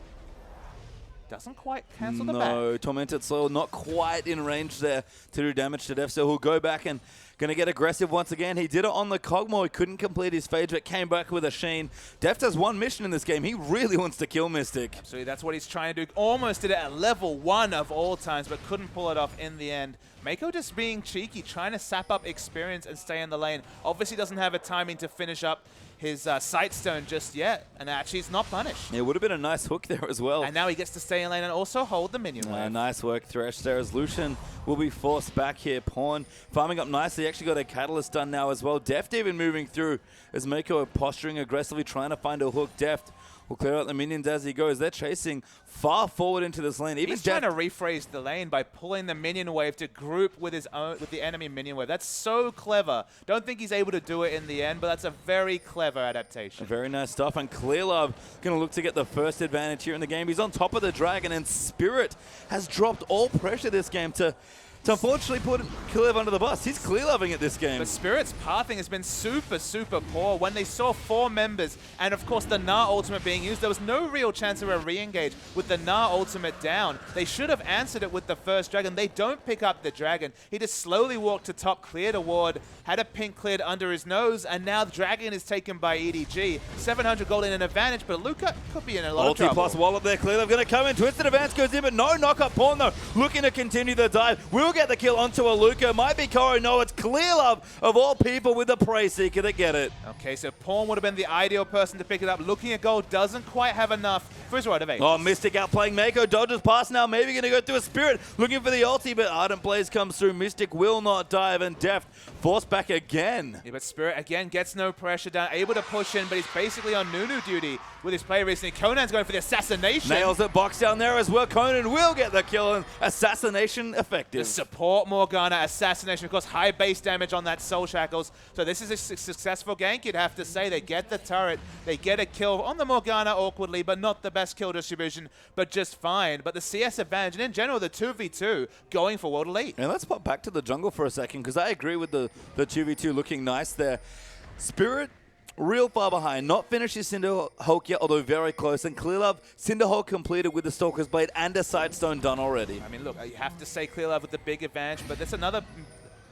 Doesn't quite cancel the back. No, Tormented Soil not quite in range there to do damage to Deft, so he'll go back and going to get aggressive once again. He did it on the Kog'Maw. He couldn't complete his Phage, but came back with a Sheen. Deft has one mission in this game. He really wants to kill Mystic. So that's what he's trying to do. Almost did it at level 1 of all times, but couldn't pull it off in the end. Mako just being cheeky, trying to sap up experience and stay in the lane. Obviously doesn't have a timing to finish up his Sightstone just yet, and actually it's not punished. It would have been a nice hook there as well. And now he gets to stay in lane and also hold the minion wave. Nice work, Thresh there, as Lucian will be forced back here. Pawn farming up nicely. Actually got a Catalyst done now as well. Deft even moving through as Mako are posturing aggressively, trying to find a hook. Deft will clear out the minions as he goes. They're chasing far forward into this lane. Even he's trying to rephrase the lane by pulling the minion wave to group with the enemy minion wave. That's so clever. Don't think he's able to do it in the end, but that's a very clever adaptation. Very nice stuff. And Clear Love going to look to get the first advantage here in the game. He's on top of the Dragon, and Spirit has dropped all pressure this game to unfortunately put Clear Love under the bus. He's Clear Loving it this game. But Spirit's pathing has been super, super poor. When they saw 4 members, and of course the Gnar ultimate being used, there was no real chance of a re-engage with the Gnar ultimate down. They should have answered it with the first Dragon. They don't pick up the Dragon. He just slowly walked to top, cleared a ward, had a pink cleared under his nose, and now the Dragon is taken by EDG. 700 gold in an advantage, but Luca could be in a lot of trouble. Multi-plus wallop there. Clear Love going to come in. Twisted Advance goes in, but no knock-up. Pawn though, looking to continue the dive. Will get the kill onto Aluka. Might be Koro. No, it's Clear Love of all people with the Prey Seeker to get it. Okay, so Pawn would have been the ideal person to pick it up. Looking at gold, doesn't quite have enough for his right of 8. Oh, Mystic outplaying Mako. Dodges past now. Maybe going to go through a Spirit. Looking for the ulti, but Ardent Blaze comes through. Mystic will not dive, and Deft forced back again. Yeah, but Spirit again gets no pressure down. Able to push in, but he's basically on Nunu duty with his play recently. Conan's going for the assassination. Nails it. Box down there as well. Conan will get the kill, and assassination effective. The support Morgana assassination, of course, high base damage on that Soul Shackles. So this is a successful gank, you'd have to say. They get the turret, they get a kill on the Morgana awkwardly, but not the best kill distribution, but just fine. But the CS advantage, and in general, the 2v2 going for World Elite. And let's pop back to the jungle for a second, because I agree with the 2v2 looking nice there. Spirit, real far behind. Not finished his Cinder Hulk yet, although very close. And Clear Love, Cinder Hulk completed with the Stalker's Blade and a Sightstone done already. I mean, look, you have to say Clear Love with the big advantage, but there's another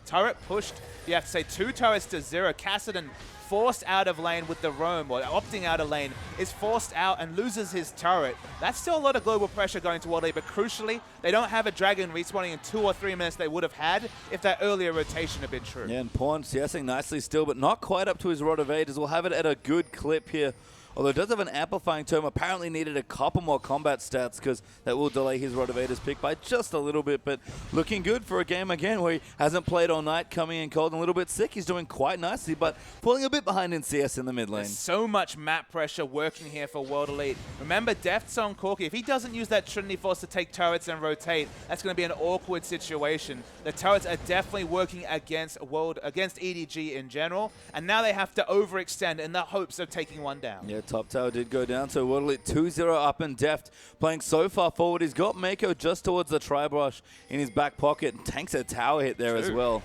turret pushed. You have to say 2 turrets to 0. Kassadin forced out of lane with the roam, or opting out of lane, is forced out and loses his turret. That's still a lot of global pressure going to World Elite, but crucially, they don't have a Dragon respawning in 2 or 3 minutes they would have had if that earlier rotation had been true. Yeah, and Pawn CSing nicely still, but not quite up to his Rod of Ages. We'll have it at a good clip here. Although it does have an amplifying term, apparently needed a couple more combat stats because that will delay his Rod of Ages pick by just a little bit. But looking good for a game again where he hasn't played all night, coming in cold and a little bit sick. He's doing quite nicely, but falling a bit behind in CS in the mid lane. There's so much map pressure working here for World Elite. Remember, Deft's on Corki. If he doesn't use that Trinity Force to take turrets and rotate, that's going to be an awkward situation. The turrets are definitely working against EDG in general, and now they have to overextend in the hopes of taking one down. Yeah, top tower did go down, so World Elite 2-0 up and Deft playing so far forward. He's got Mako just towards the Tri-Brush in his back pocket and tanks a tower hit there as well.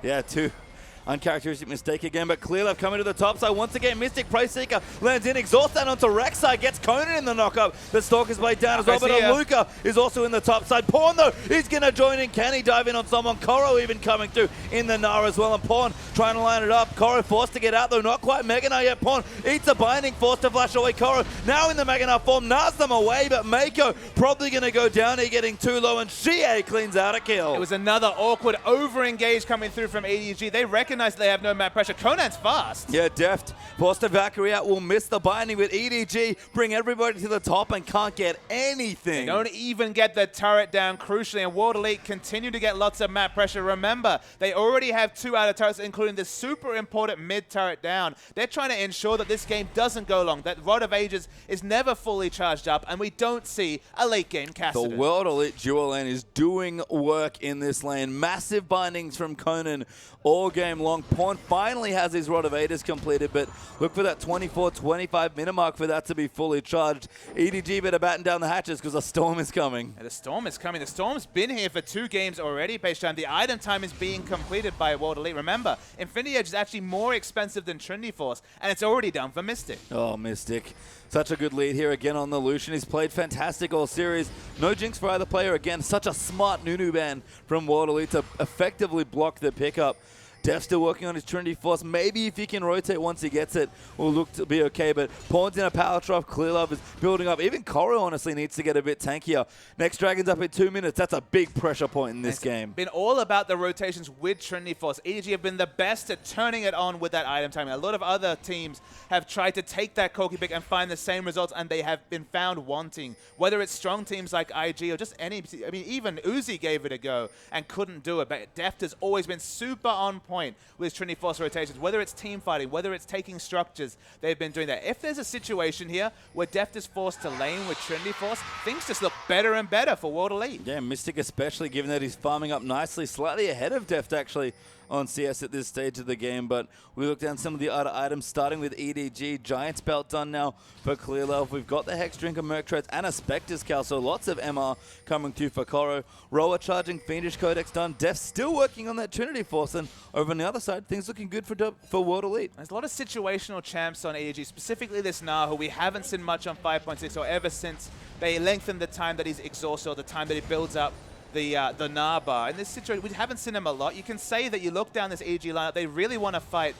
Yeah, 2. Uncharacteristic mistake again, but Clearlove coming to the top side. Once again, Mystic Seeker lands in, exhaust that onto Rek'Sai, gets Conan in the knockup. The Stalker's Blade down as well, but Aluka is also in the top side. Pawn, though, is going to join in. Can he dive in on someone? Koro even coming through in the Gnar as well, and Pawn trying to line it up. Koro forced to get out, though, not quite Mega Gnar yet. Pawn eats a binding, forced to flash away Koro. Now in the Mega Gnar form, Gnars them away, but Mako probably going to go down here, getting too low, and Xie cleans out a kill. It was another awkward over-engage coming through from EDG. They recognize they have no map pressure. Conan's fast. Yeah, Deft forced to Valkyrie out, will miss the binding with EDG, bring everybody to the top and can't get anything. They don't even get the turret down, crucially, and World Elite continue to get lots of map pressure. Remember, they already have 2 out of turrets, including the super important mid turret down. They're trying to ensure that this game doesn't go long, that Rod of Ages is never fully charged up, and we don't see a late game Cassidy. The World Elite dual lane is doing work in this lane. Massive bindings from Conan all game long. Pawn finally has his Rod of Ages completed, but look for that 24-25 minute mark for that to be fully charged. EDG better batten down the hatches because a storm is coming. And the storm is coming. The storm's been here for 2 games already, Page Time. The item time is being completed by World Elite. Remember, Infinity Edge is actually more expensive than Trinity Force, and it's already done for Mystic. Oh, Mystic. Such a good lead here again on the Lucian. He's played fantastic all series. No jinx for either player. Again, such a smart Nunu ban from World Elite to effectively block the pickup. Def still working on his Trinity Force. Maybe if he can rotate once he gets it, will look to be okay. But Pawn's in a power drop. Clearlove is building up. Even Koro honestly needs to get a bit tankier. Next Dragon's up in 2 minutes. That's a big pressure point in this game. It's been all about the rotations with Trinity Force. EDG have been the best at turning it on with that item timing. A lot of other teams have tried to take that Koki pick and find the same results, and they have been found wanting. Whether it's strong teams like IG or just any, I mean, even Uzi gave it a go and couldn't do it. But Deft has always been super on point with Trinity Force rotations, whether it's team fighting, whether it's taking structures, they've been doing that. If there's a situation here where Deft is forced to lane with Trinity Force, things just look better and better for World Elite. Yeah, Mystic especially, given that he's farming up nicely, slightly ahead of Deft actually on CS at this stage of the game. But we look down some of the other items, starting with EDG. Giant's Belt done now for Clearlove. We've got the Hex Drinker, Merc Treads, and a Spectre's Cal, so lots of MR coming through for Koro. Roa charging, Fiendish Codex done. Def still working on that Trinity Force, and over on the other side, things looking good for World Elite. There's a lot of situational champs on EDG, specifically this Gnar, who we haven't seen much on 5.6 or ever since they lengthened the time that he's exhausted or the time that he builds up the Gnar bar. In this situation, we haven't seen him a lot. You can say that you look down this EG lineup, they really want to fight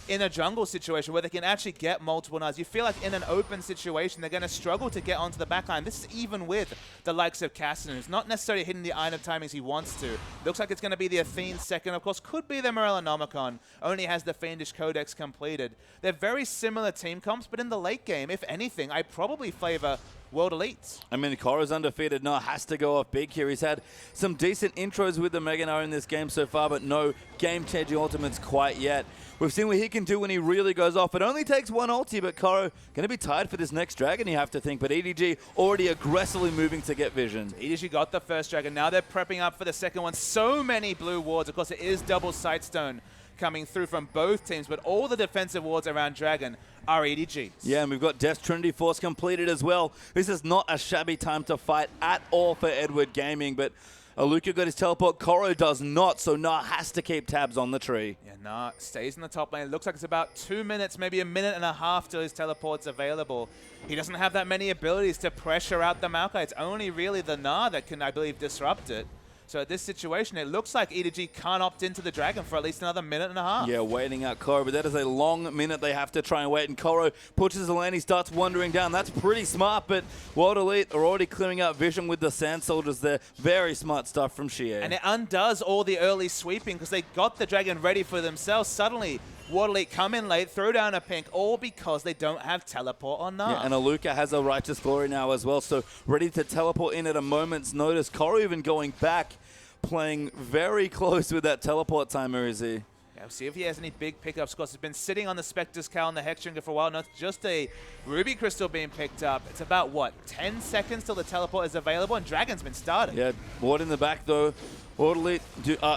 in a jungle situation where they can actually get multiple Gnars. You feel like in an open situation, they're going to struggle to get onto the backline. This is even with the likes of Cassidy, who's not necessarily hitting the item timings he wants to. Looks like it's going to be the Athene second. Of course, could be the Morellonomicon. Only has the Fiendish Codex completed. They're very similar team comps, but in the late game, if anything, I probably favor World Elites. I mean, Koro's undefeated now, has to go off big here. He's had some decent intros with the Mega Gnar in this game so far, but no game-changing ultimates quite yet. We've seen what he can do when he really goes off. It only takes one ulti, but Koro going to be tired for this next dragon, you have to think. But EDG already aggressively moving to get vision. EDG got the first dragon. Now they're prepping up for the second one. So many blue wards. Of course, it is double Sightstone coming through from both teams, but all the defensive wards around Dragon are EDGs. Yeah, and we've got Death's Trinity Force completed as well. This is not a shabby time to fight at all for Edward Gaming, but Aluka got his teleport. Koro does not, so Gnar has to keep tabs on the tree. Yeah, Gnar stays in the top lane. It looks like it's about 2 minutes, maybe a minute and a half till his teleport's available. He doesn't have that many abilities to pressure out the Maokai. It's only really the Gnar that can, I believe, disrupt it. So at this situation, it looks like EDG can't opt into the Dragon for at least another minute and a half. Yeah, waiting out Koro, but that is a long minute they have to try and wait. And Koro pushes the lane, he starts wandering down. That's pretty smart, but World Elite are already clearing out vision with the Sand Soldiers there. Very smart stuff from Xie. And it undoes all the early sweeping because they got the Dragon ready for themselves. Suddenly, World Elite come in late, throw down a pink, all because they don't have teleport on Gnar. Yeah, and Aluka has a Righteous Glory now as well, so ready to teleport in at a moment's notice. Koro even going back, playing very close with that teleport timer, is he? Yeah, we'll see if he has any big pickups. Of course, he's been sitting on the Spectre's Cowl and the Hex Drinker for a while. Not just a Ruby Crystal being picked up. It's about, what, 10 seconds till the teleport is available, and Dragon's been started. Yeah, Ward in the back, though. World Elite,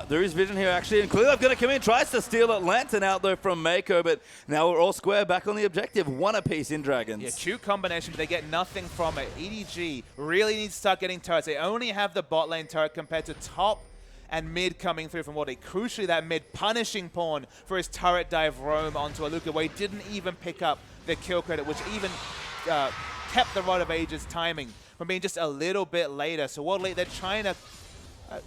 there is vision here, actually, and Clearlove going to come in, tries to steal it. Lantern out, though, from Mako, but now we're all square back on the objective. One apiece in Dragons. Yeah, cute combination, but they get nothing from it. EDG really needs to start getting turrets. They only have the bot lane turret compared to top and mid coming through from Wally. Crucially, that mid punishing Pawn for his turret dive roam onto Aluka, where he didn't even pick up the kill credit, which even kept the Rod of Ages timing from being just a little bit later. So Wally, they're trying to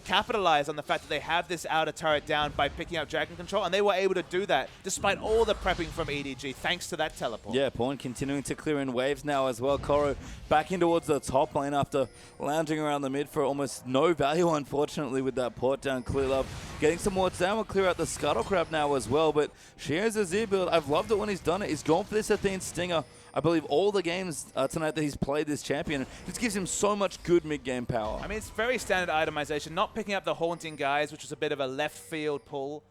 capitalize on the fact that they have this outer turret down by picking up Dragon Control, and they were able to do that despite all the prepping from EDG thanks to that teleport. Yeah, Pawn continuing to clear in waves now as well. Koro back in towards the top lane after lounging around the mid for almost no value, unfortunately, with that port down. Clear Love getting some more down. We'll clear out the Scuttle Crab now as well, but Shear's Azir build, I've loved it when he's done it. He's gone for this Athene Stinger. I believe all the games tonight that he's played this champion. This gives him so much good mid-game power. I mean, it's very standard itemization, not picking up the Haunting Guys, which was a bit of a left field pull.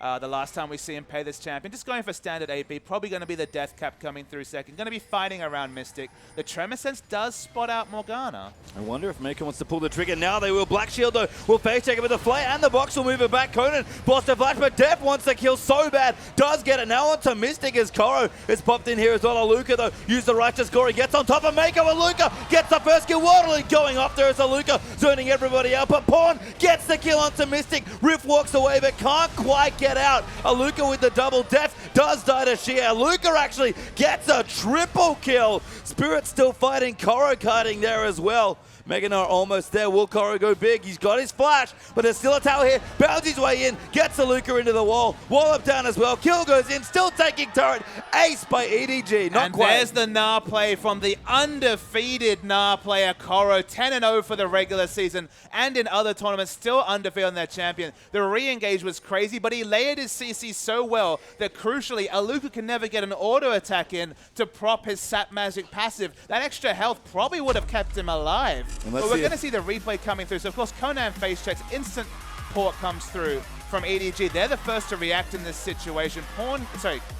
The last time we see him pay this champion. Just going for standard AP. Probably going to be the Death Cap coming through second. Going to be fighting around Mystic. The Tremor Sense does spot out Morgana. I wonder if Maker wants to pull the trigger. Now they will. Black Shield, though, will face check it with the Flay, and the box will move it back. Conan blocks the flash, but Def wants the kill so bad. Does get it. Now onto Mystic as Koro is popped in here as well. Aluka, though, use the righteous Gory. Gets on top of Maker. Aluka gets the first kill. Waterley going off there as Aluka zoning everybody out. But Pawn gets the kill onto Mystic. Rift walks away, but can't quite get out. Aluka with the double. Def does die to Shea. Aluka actually gets a triple kill. Spirit still fighting. Koro kiting there as well. Meganar almost there. Will Koro go big? He's got his flash, but there's still a tower here. Bounds his way in, gets Aluka into the wall. Wall up down as well. Kill goes in, still taking turret. Ace by EDG. Not and quite. There's the Gnar play from the undefeated Gnar player, Koro. 10-0 for the regular season and in other tournaments, still undefeated on their champion. The re-engage was crazy, but he layered his CC so well that crucially, Aluka can never get an auto attack in to prop his Sap Magic passive. That extra health probably would have kept him alive. But we're going to see the replay coming through. So, of course, Conan face checks. Instant port comes through from EDG. They're the first to react in this situation.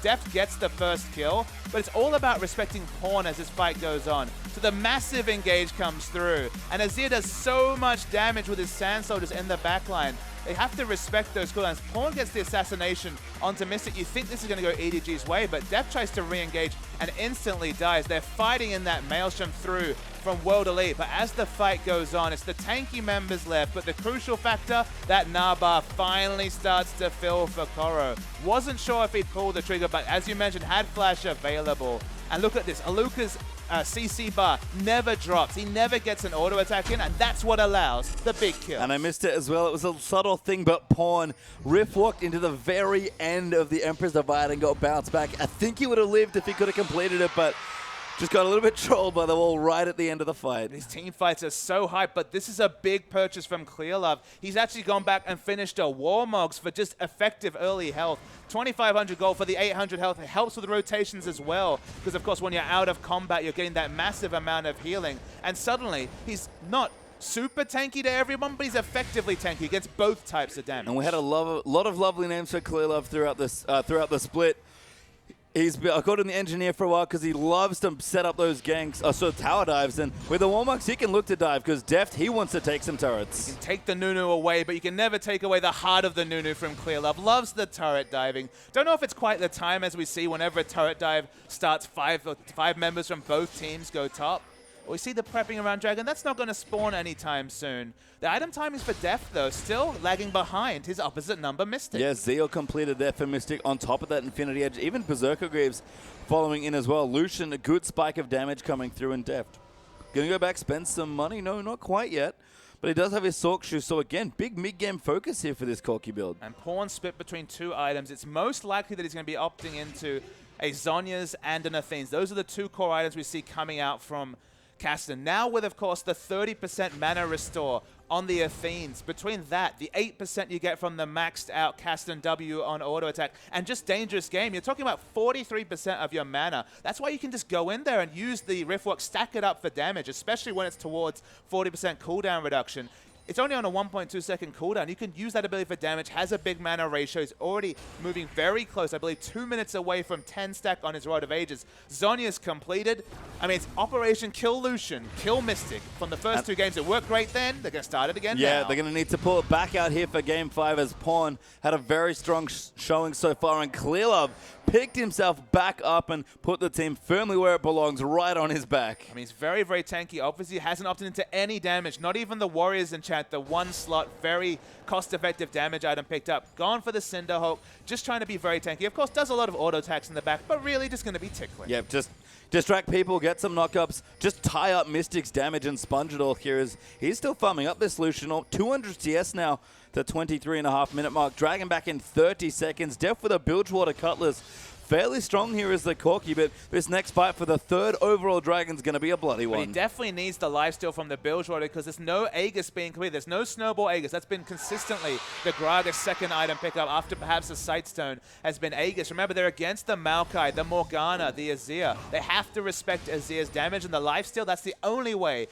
Deft gets the first kill, but it's all about respecting Pawn as this fight goes on. So the massive engage comes through, and Azir does so much damage with his Sand Soldiers in the backline. They have to respect those cooldowns. Pawn gets the assassination onto Mystic. You think this is going to go EDG's way, but Def tries to re-engage and instantly dies. They're fighting in that Maelstrom through from World Elite, but as the fight goes on, it's the tanky members left, but the crucial factor, that Gnar bar finally starts to fill for Koro. Wasn't sure if he'd pull the trigger, but as you mentioned, had flash available. And look at this, Aluka's CC bar never drops. He never gets an auto attack in, and that's what allows the big kill. And I missed it as well. It was a subtle thing, but Pawn Rift walked into the very end of the Emperor's Divide and got bounced back. I think he would have lived if he could have completed it, but just got a little bit trolled by the wall right at the end of the fight. These team fights are so hyped, but this is a big purchase from Clearlove. He's actually gone back and finished a Warmogs for just effective early health. 2,500 gold for the 800 health. It helps with the rotations as well, because of course when you're out of combat, you're getting that massive amount of healing. And suddenly, he's not super tanky to everyone, but he's effectively tanky against both types of damage. And we had a lot of lovely names for Clearlove throughout the split. I called him the engineer for a while because he loves to set up those ganks, tower dives. And with the Warmogs, he can look to dive because Deft, he wants to take some turrets. You can take the Nunu away, but you can never take away the heart of the Nunu from Clearlove. Loves the turret diving. Don't know if it's quite the time as we see whenever a turret dive starts, five members from both teams go top. We see the prepping around Dragon. That's not going to spawn anytime soon. The item timings for Def, though, still lagging behind his opposite number, Mystic. Yeah, Zeal completed there for Mystic. On top of that, Infinity Edge. Even Berserker Greaves following in as well. Lucian, a good spike of damage coming through in Deft. Going to go back, spend some money? No, not quite yet. But he does have his Sork Shoe, so again, big mid-game focus here for this Corki build. And Pawn split between two items. It's most likely that he's going to be opting into a Zhonya's and an Athene's. Those are the two core items we see coming out from Caston. Now with, of course, the 30% mana restore on the Athenes. Between that, the 8% you get from the maxed out Caston W on auto attack, and just Dangerous Game, you're talking about 43% of your mana. That's why you can just go in there and use the Riftwalk, stack it up for damage, especially when it's towards 40% cooldown reduction. It's only on a 1.2 second cooldown. You can use that ability for damage, has a big mana ratio, is already moving very close, I believe 2 minutes away from 10 stack on his Rod of Ages. Zhonya's completed. I mean, it's Operation Kill Lucian, Kill Mystic. From the first two games, it worked great then. They're going to start it again now. Yeah, they're going to need to pull it back out here for Game 5 as Pawn had a very strong showing so far, and Clearlove picked himself back up and put the team firmly where it belongs, right on his back. I mean, he's very, very tanky. Obviously, hasn't opted into any damage, not even the Warriors in chat. Panther, one slot, very cost-effective damage item picked up. Gone for the Cinderhulk, just trying to be very tanky. Of course, does a lot of auto attacks in the back, but really just going to be tickling. Yep, just distract people, get some knockups, just tie up Mystic's damage and sponge it all here as he's still farming up this Lucian. 200 CS now, the 23.5 minute mark. Dragon back in 30 seconds. Def with a Bilgewater Cutlass. Fairly strong here as the Corki, but this next fight for the 3rd overall Dragon's going to be a bloody one. But he definitely needs the lifesteal from the Bilgewater because there's no Aegis being completed. There's no Snowball Aegis. That's been consistently the Gragas' second item pickup after perhaps the Sightstone has been Aegis. Remember, they're against the Maokai, the Morgana, the Azir. They have to respect Azir's damage, and the lifesteal, that's the only way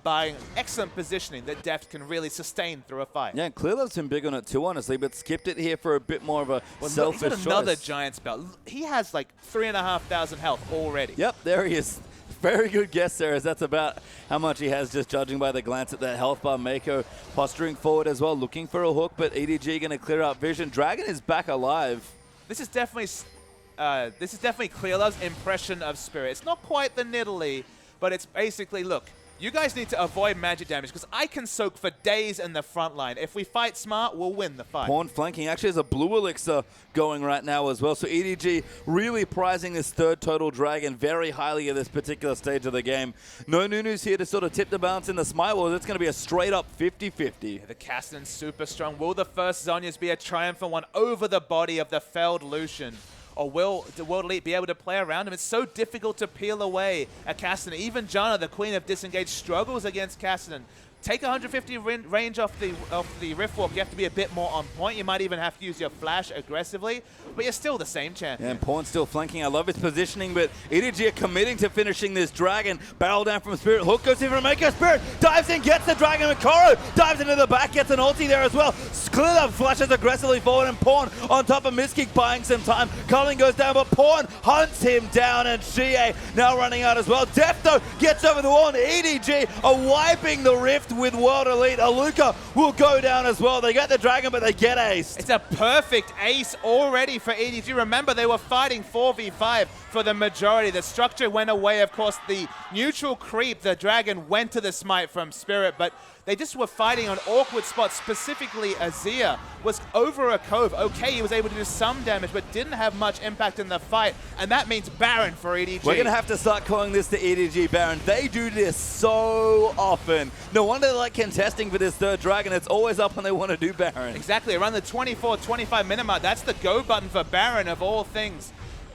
by excellent positioning that Deft can really sustain through a fight. Yeah, Clearlove's been big on it too, honestly, but skipped it here for a bit more of a selfish choice. He's got another giant spell. He has like 3,500 health already. Yep, there he is. Very good guess there, as that's about how much he has, just judging by the glance at that health bar. Mako posturing forward as well, looking for a hook, but EDG going to clear out vision. Dragon is back alive. This is definitely Clearlove's impression of Spirit. It's not quite the Nidalee, but it's basically, look, you guys need to avoid magic damage because I can soak for days in the front line. If we fight smart, we'll win the fight. Pawn flanking actually has a blue elixir going right now as well. So EDG really prizing this 3rd total Dragon very highly at this particular stage of the game. No Nunu's here to sort of tip the balance in the Smite Wars. It's going to be a straight up 50-50. Yeah, the Kassadin's super strong. Will the first Zhonya's be a triumphant one over the body of the felled Lucian? Or will the World Elite be able to play around him? It's so difficult to peel away a Kassadin. Even Janna, the Queen of Disengage, struggles against Kassadin. Take 150 range off the Rift Walk. You have to be a bit more on point. You might even have to use your flash aggressively, but you're still the same champion. Yeah, and Pawn still flanking. I love his positioning, but EDG are committing to finishing this Dragon. Barrel down from Spirit. Hook goes in from Mako. Spirit dives in, gets the Dragon, and Koro dives into the back, gets an ulti there as well. Clearlove flashes aggressively forward, and Pawn on top of Miskick buying some time. Culling goes down, but Pawn hunts him down, and Xie now running out as well. Def, though, gets over the wall, and EDG are wiping the Rift with World Elite. Aluka will go down as well. They get the Dragon, but they get aced. It's a perfect ace already for EDG. Remember, they were fighting 4v5 for the majority. The structure went away. Of course, the neutral creep, the Dragon went to the smite from Spirit, but they just were fighting on awkward spots. Specifically, Azir was over a cove. Okay, he was able to do some damage, but didn't have much impact in the fight, and that means Baron for EDG. We're going to have to start calling this the EDG Baron. They do this so often. No wonder they like contesting for this 3rd Dragon. It's always up when they want to do Baron. Exactly, around the 24-25 minute mark. That's the go button for Baron of all things.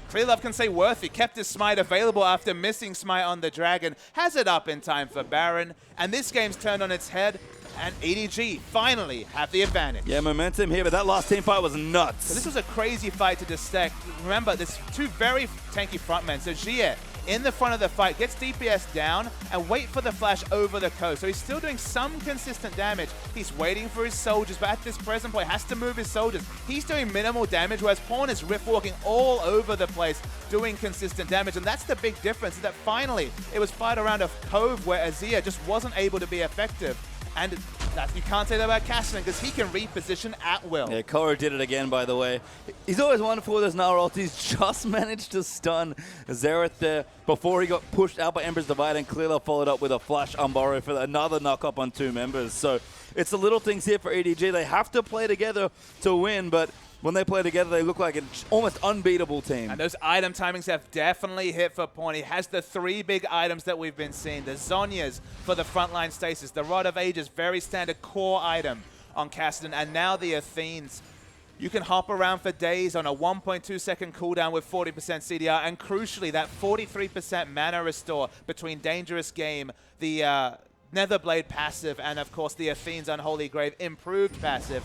Clearlove can say worthy, kept his smite available after missing smite on the Dragon, has it up in time for Baron, and this game's turned on its head, and EDG finally have the advantage. Yeah, momentum here, but that last team fight was nuts. So this was a crazy fight to dissect. Remember, there's 2 very tanky frontmen, so Xie in the front of the fight, gets DPS down and wait for the flash over the coast. So he's still doing some consistent damage. He's waiting for his soldiers, but at this present point has to move his soldiers. He's doing minimal damage, whereas Pawn is rift walking all over the place, doing consistent damage. And that's the big difference, is that finally it was fight around a cove where Azir just wasn't able to be effective. And you can't say that about Kassadin because he can reposition at will. Yeah, Koro did it again, by the way. He's always wonderful with his Nara ult. He's just managed to stun Xerath there before he got pushed out by Ember's Divide, and Clearlove followed up with a flash Umbaro for another knock-up on 2 members. So it's the little things here for EDG. They have to play together to win, but when they play together, they look like an almost unbeatable team. And those item timings have definitely hit for Pawn. He has the 3 big items that we've been seeing. The Zhonya's for the frontline stasis. The Rod of Ages, very standard core item on Kassadin. And now the Athenes. You can hop around for days on a 1.2 second cooldown with 40% CDR. And crucially, that 43% mana restore between Dangerous Game, the Netherblade passive, and of course the Athene's Unholy Grave improved passive.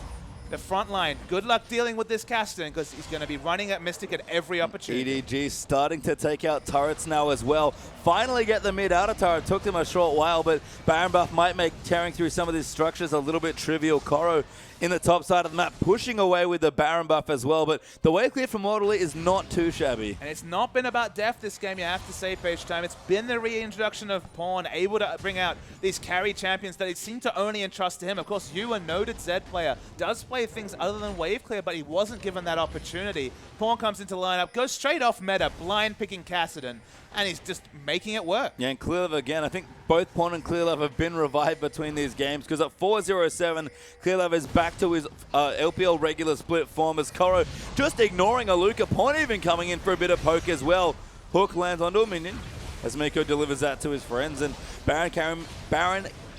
The front line, good luck dealing with this Kassadin because he's going to be running at Mystic at every opportunity. EDG starting to take out turrets now as well. Finally get the mid-outer turret. Took them a short while, but Baron buff might make tearing through some of these structures a little bit trivial. Koro in the top side of the map, pushing away with the Baron buff as well, but the wave clear from World Elite is not too shabby. And it's not been about depth this game, you have to say, Page Time. It's been the reintroduction of Pawn, able to bring out these carry champions that it seemed to only entrust to him. Of course, you, a noted Zed player, does play things other than wave clear, but he wasn't given that opportunity. Pawn comes into lineup, goes straight off meta, blind picking Kassadin, and he's just making it work. Yeah, and Clearlove again, I think both Pawn and Clearlove have been revived between these games, because at 4-0-7, Clearlove is back to his LPL regular split form as Koro just ignoring Aluka. Pawn even coming in for a bit of poke as well. Hook lands onto a minion as Miko delivers that to his friends, and Baron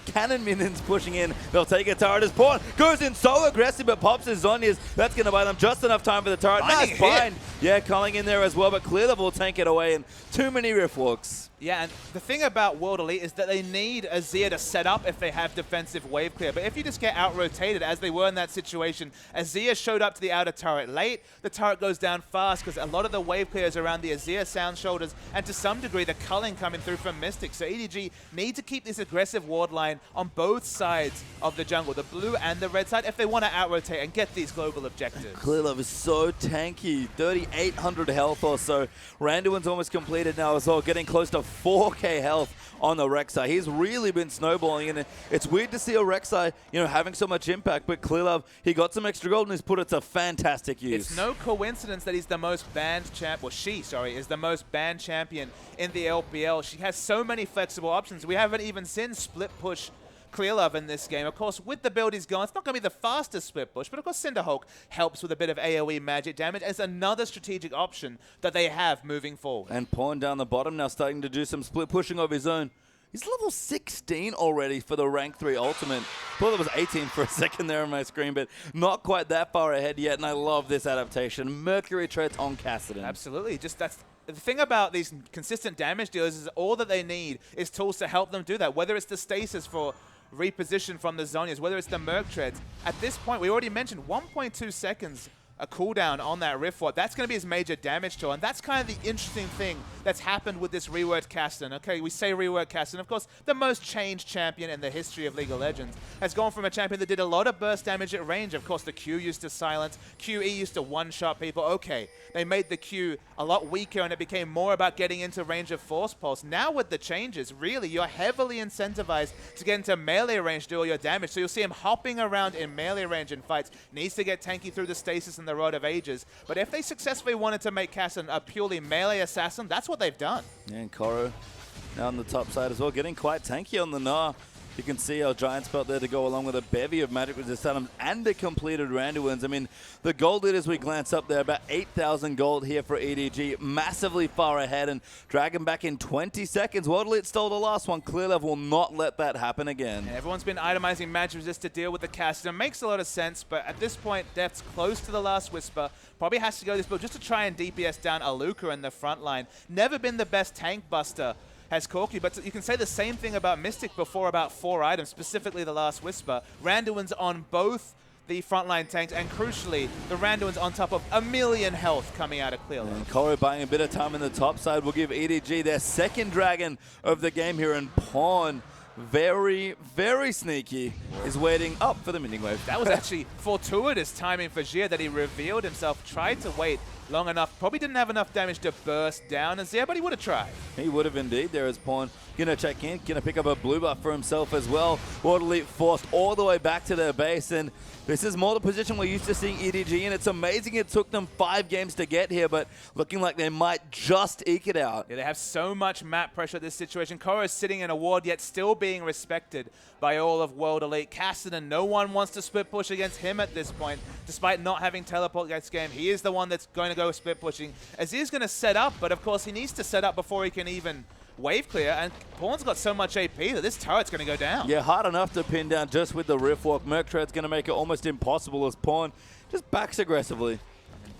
Cannon minions pushing in. They'll take a turret as Pawn goes in so aggressive, but pops his Zhonya's. That's going to buy them just enough time for the turret. Nice bind. Yeah, calling in there as well, but Clearlove will tank it away, and too many rift walks. Yeah, and the thing about World Elite is that they need Azir to set up if they have defensive wave clear. But if you just get out-rotated, as they were in that situation, Azir showed up to the outer turret late. The turret goes down fast because a lot of the wave clears around the Azir sound shoulders, and to some degree, the culling coming through from Mystic. So EDG need to keep this aggressive ward line on both sides of the jungle, the blue and the red side, if they want to out-rotate and get these global objectives. Clearlove is so tanky, 3,800 health or so. Randuin's almost completed now as well, getting close to 4k health on the Rek'Sai. He's really been snowballing, and it's weird to see a Rek'Sai, having so much impact, but Clearlove, he got some extra gold and he's put it to fantastic use. It's no coincidence that he's the most banned is the most banned champion in the LPL. She has so many flexible options. We haven't even seen split push Clearlove in this game. Of course, with the build he's gone, it's not going to be the fastest split push, but of course Cinderhulk helps with a bit of AoE magic damage as another strategic option that they have moving forward. And Pawn down the bottom now starting to do some split pushing of his own. He's level 16 already for the rank 3 ultimate. Thought it was 18 for a second there on my screen, but not quite that far ahead yet, and I love this adaptation. Mercury treads on Kassadin. Absolutely. That's the thing about these consistent damage dealers is all that they need is tools to help them do that, whether it's the stasis for reposition from the Zhonya's, whether it's the Merc Treads. At this point, we already mentioned 1.2 seconds a cooldown on that Rift Ward. That's going to be his major damage tool, and that's kind of the interesting thing that's happened with this reworked Kassadin. Okay, we say reworked Kassadin. Of course, the most changed champion in the history of League of Legends has gone from a champion that did a lot of burst damage at range. Of course, the Q used to silence, QE used to one-shot people. Okay, they made the Q a lot weaker, and it became more about getting into range of Force Pulse. Now with the changes, really, you're heavily incentivized to get into melee range, do all your damage. So you'll see him hopping around in melee range in fights. Needs to get tanky through the stasis and the Rod of Ages. But if they successfully wanted to make Kassadin a purely melee assassin, that's what they've done. Yeah, and Koro now on the top side as well, getting quite tanky on the Gnar. You can see our Giant Spelt there to go along with a bevy of magic resist items and the completed Randuins. I mean, the gold lead as we glance up there, about 8,000 gold here for EDG, massively far ahead, and Dragon back in 20 seconds. World Elite stole the last one. Clearlove will not let that happen again. And everyone's been itemizing magic resist to deal with the Kassadin. Makes a lot of sense, but at this point, Death's close to the last Whisper. Probably has to go this build just to try and DPS down Aluka in the front line. Never been the best tank buster has Corki, but you can say the same thing about Mystic before about 4 items, specifically the last Whisper. Randuin's on both the frontline tanks, and crucially, the Randuin's on top of 1,000,000 health coming out of Clearlove. And Koro buying a bit of time in the top side will give EDG their second dragon of the game here, and Pawn, very, very sneaky, is waiting up for the minion wave. That was actually fortuitous timing for Jia that he revealed himself, tried to wait long enough, probably didn't have enough damage to burst down Azir, but he would have tried. He would have indeed there as Pawn. Gonna check in, gonna pick up a blue buff for himself as well. World Elite forced all the way back to their base, and this is more the position we're used to seeing EDG in. It's amazing it took them 5 games to get here, but looking like they might just eke it out. Yeah, they have so much map pressure at this situation. Koro is sitting in a ward, yet still being respected by all of World Elite. Kassadin, no one wants to split push against him at this point, despite not having teleport this game. He is the one that's going to go split pushing. Azir's going to set up, but of course he needs to set up before he can even wave clear, and Pawn's got so much AP that this turret's going to go down. Yeah, hard enough to pin down just with the Rift Walk. Merc Tread's going to make it almost impossible as Pawn just backs aggressively.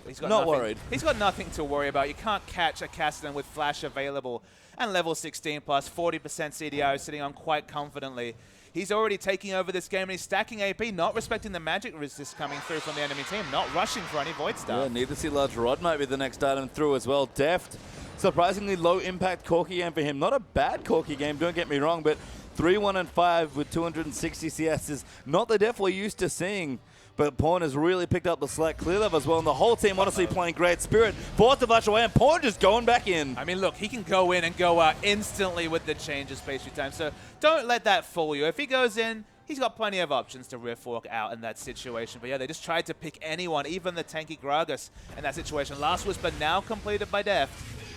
He's got not nothing, worried. He's got nothing to worry about. You can't catch a Kassadin with Flash available and level 16 plus 40% CDR sitting on quite confidently. He's already taking over this game, and he's stacking AP, not respecting the magic resist coming through from the enemy team, not rushing for any Void stuff. Yeah, need to see Large Rod might be the next item through as well. Deft, surprisingly low impact Corki game for him. Not a bad Corki game, don't get me wrong, but 3-1-5 with 260 CS is not the Deft we're used to seeing. But Pawn has really picked up the slack. Clearlove as well, and the whole team honestly playing great spirit. Forced to flash away, and Pawn just going back in. I mean, look, he can go in and go out instantly with the changes pastry time, so don't let that fool you. If he goes in, he's got plenty of options to rift walk out in that situation. But yeah, they just tried to pick anyone, even the tanky Gragas in that situation. Last Whisper now completed by Deft.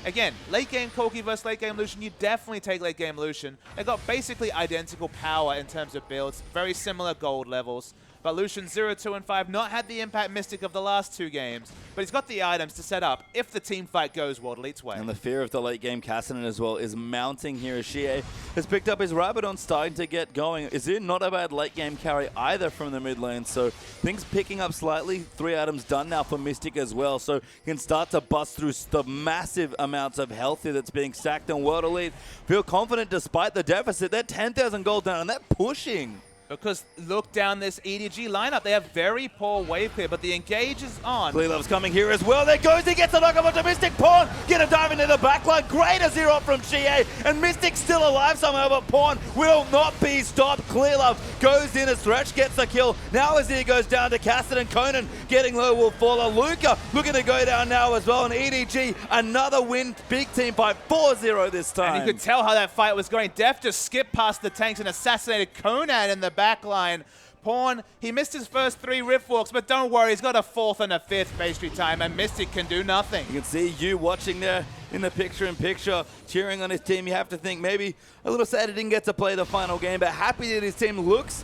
again, late game Corki versus late game Lucian, you definitely take late game Lucian. They got basically identical power in terms of builds, very similar gold levels. But Lucian 0, 2, and 5 not had the impact Mystic of the last 2 games, but he's got the items to set up if the team fight goes World Elite's way. And the fear of the late game Cassidy as well is mounting here as Shie has picked up his Rabadon starting to get going. Is it not a bad late game carry either from the mid lane? So things picking up slightly. 3 items done now for Mystic as well. So can start to bust through the massive amounts of health here that's being stacked on World Elite. Feel confident despite the deficit. They're 10,000 gold down and they're pushing. Because look down this EDG lineup. They have very poor wave clear, but the engage is on. Clearlove's coming here as well. There goes, he gets a knock off onto Mystic. Pawn, get a dive into the backline. Great a 0 from Shie. And Mystic's still alive somehow, but Pawn will not be stopped. Clearlove goes in as Thresh gets the kill. Now Azir goes down to Cassidy and Conan getting low will follow. Luca looking to go down now as well. And EDG, another win. Big team fight, 4-0 this time. And you could tell how that fight was going. Def just skipped past the tanks and assassinated Conan in the backline. Pawn, he missed his first 3 Rift Walks, but don't worry, he's got a 4th and a 5th pastry time, and Mystic can do nothing. You can see you watching there in the picture-in-picture, cheering on his team. You have to think maybe a little sad he didn't get to play the final game, but happy that his team looks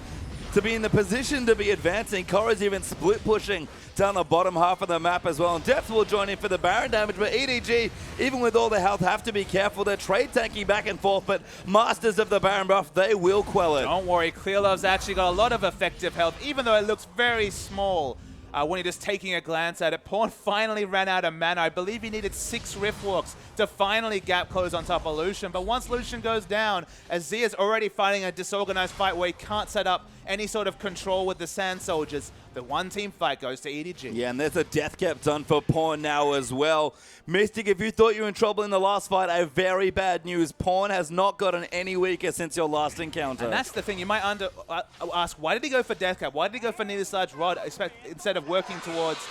to be in the position to be advancing. Korra's even split pushing down the bottom half of the map as well. And Depth will join in for the Baron damage, but EDG, even with all the health, have to be careful. They're trade tanking back and forth, but masters of the Baron buff, they will quell it. Don't worry, Clearlove's actually got a lot of effective health, even though it looks very small. When you're just taking a glance at it. Pawn finally ran out of mana. I believe he needed 6 Rift Walks to finally gap close on top of Lucian. But once Lucian goes down, Azir's already fighting a disorganized fight where he can't set up any sort of control with the Sand Soldiers. The one-team fight goes to EDG. Yeah, and there's a death cap done for Pawn now as well. Mystic, if you thought you were in trouble in the last fight, I have very bad news. Pawn has not gotten any weaker since your last encounter. And that's the thing. You might ask, why did he go for death cap? Why did he go for Needless Large Rod instead of working towards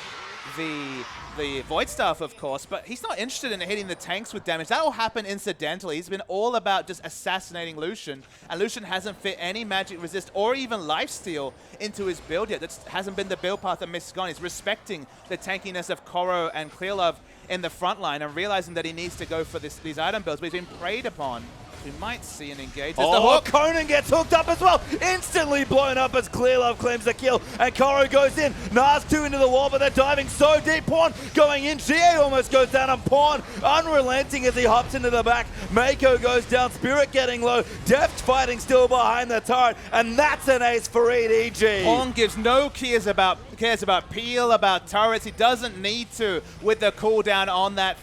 the Void Staff, of course, but he's not interested in hitting the tanks with damage. That will happen incidentally. He's been all about just assassinating Lucian, and Lucian hasn't fit any magic resist or even lifesteal into his build yet. That hasn't been the build path that Mist has gone. He's respecting the tankiness of Koro and Clearlove in the front line and realizing that he needs to go for these item builds, but he's been preyed upon. We might see an engage. There's the hook. Conan gets hooked up as well. Instantly blown up as Clearlove claims the kill. And Koro goes in. Nas 2 into the wall, but they're diving so deep. Pawn going in. GA almost goes down. And Pawn unrelenting as he hops into the back. Mako goes down. Spirit getting low. Deft fighting still behind the turret. And that's an ace for EDG. Pawn gives no cares about peel, about turrets. He doesn't need to with the cooldown on that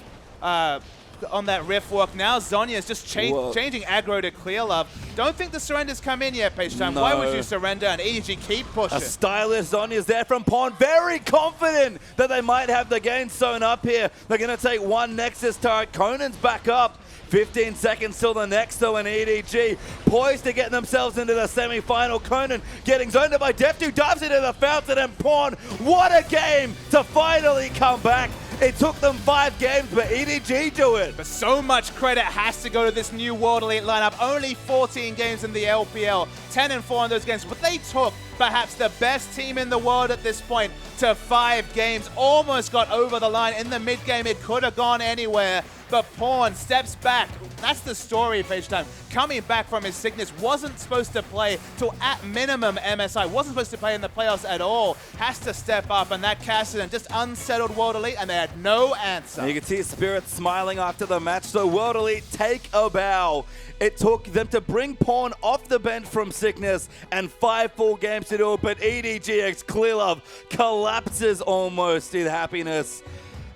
Rift Walk. Now Zhonya's just changing aggro to Clearlove. Don't think the surrenders come in yet, Page Time. No. Why would you surrender and EDG keep pushing? A stylish Zhonya's there from Pawn. Very confident that they might have the game sewn up here. They're going to take one Nexus turret. Conan's back up. 15 seconds till the next though, and EDG poised to get themselves into the semi-final. Conan getting zoned by Deft, who dives into the fountain, and Pawn. What a game to finally come back. It took them 5 games, but EDG do it. But so much credit has to go to this new World Elite lineup. Only 14 games in the LPL, 10-4 in those games, but they took perhaps the best team in the world at this point to 5 games. Almost got over the line in the mid-game. It could have gone anywhere, but Pawn steps back. That's the story, Page Time. Coming back from his sickness, wasn't supposed to play till at minimum MSI, wasn't supposed to play in the playoffs at all. Has to step up, and that Cassidy just unsettled World Elite, and they had no answer. And you can see Spirit smiling after the match, so World Elite take a bow. It took them to bring Pawn off the bench from sickness and 5 full games to do it, but EDGX Clearlove collapses almost in happiness.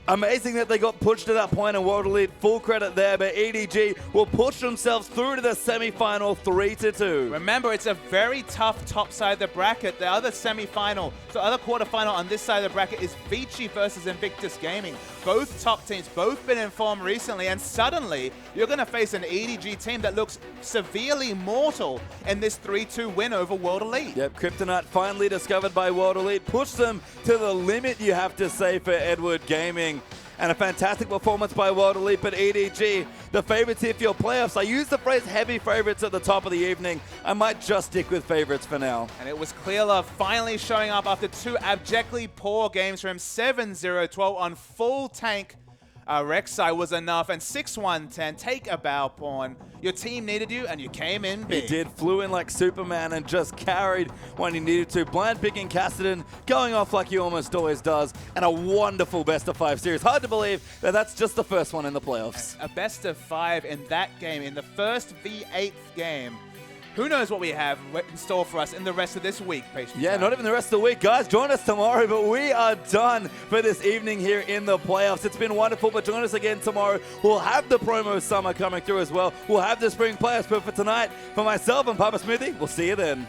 Amazing that they got pushed to that point in World Elite. Full credit there, but EDG will push themselves through to the semi-final 3-2. Remember, it's a very tough top side of the bracket. The other semi-final, so other quarterfinal on this side of the bracket is Vici versus Invictus Gaming. Both top teams, both been in form recently, and suddenly you're going to face an EDG team that looks severely mortal in this 3-2 win over World Elite. Yep, Kryptonite finally discovered by World Elite. Pushed them to the limit, you have to say, for Edward Gaming. And a fantastic performance by World Elite, but EDG, the favorites here for your playoffs. I use the phrase heavy favorites at the top of the evening. I might just stick with favorites for now. And it was Clearlove finally showing up after 2 abjectly poor games from him. 7-0-12 on full tank Rek'Sai was enough, and 6-1-10, take a bow pawn. Your team needed you, and you came in big. He did, flew in like Superman and just carried when he needed to. Blind picking Cassidy, going off like he almost always does, and a wonderful best-of-5 series. Hard to believe that that's just the first one in the playoffs. A best-of-5 in that game, in the first V8th game. Who knows what we have in store for us in the rest of this week, Pastry Yeah, Time. not even the rest of the week. Guys, join us tomorrow, but we are done for this evening here in the playoffs. It's been wonderful, but join us again tomorrow. We'll have the promo summer coming through as well. We'll have the spring playoffs, but for tonight, for myself and Papa Smoothie, we'll see you then.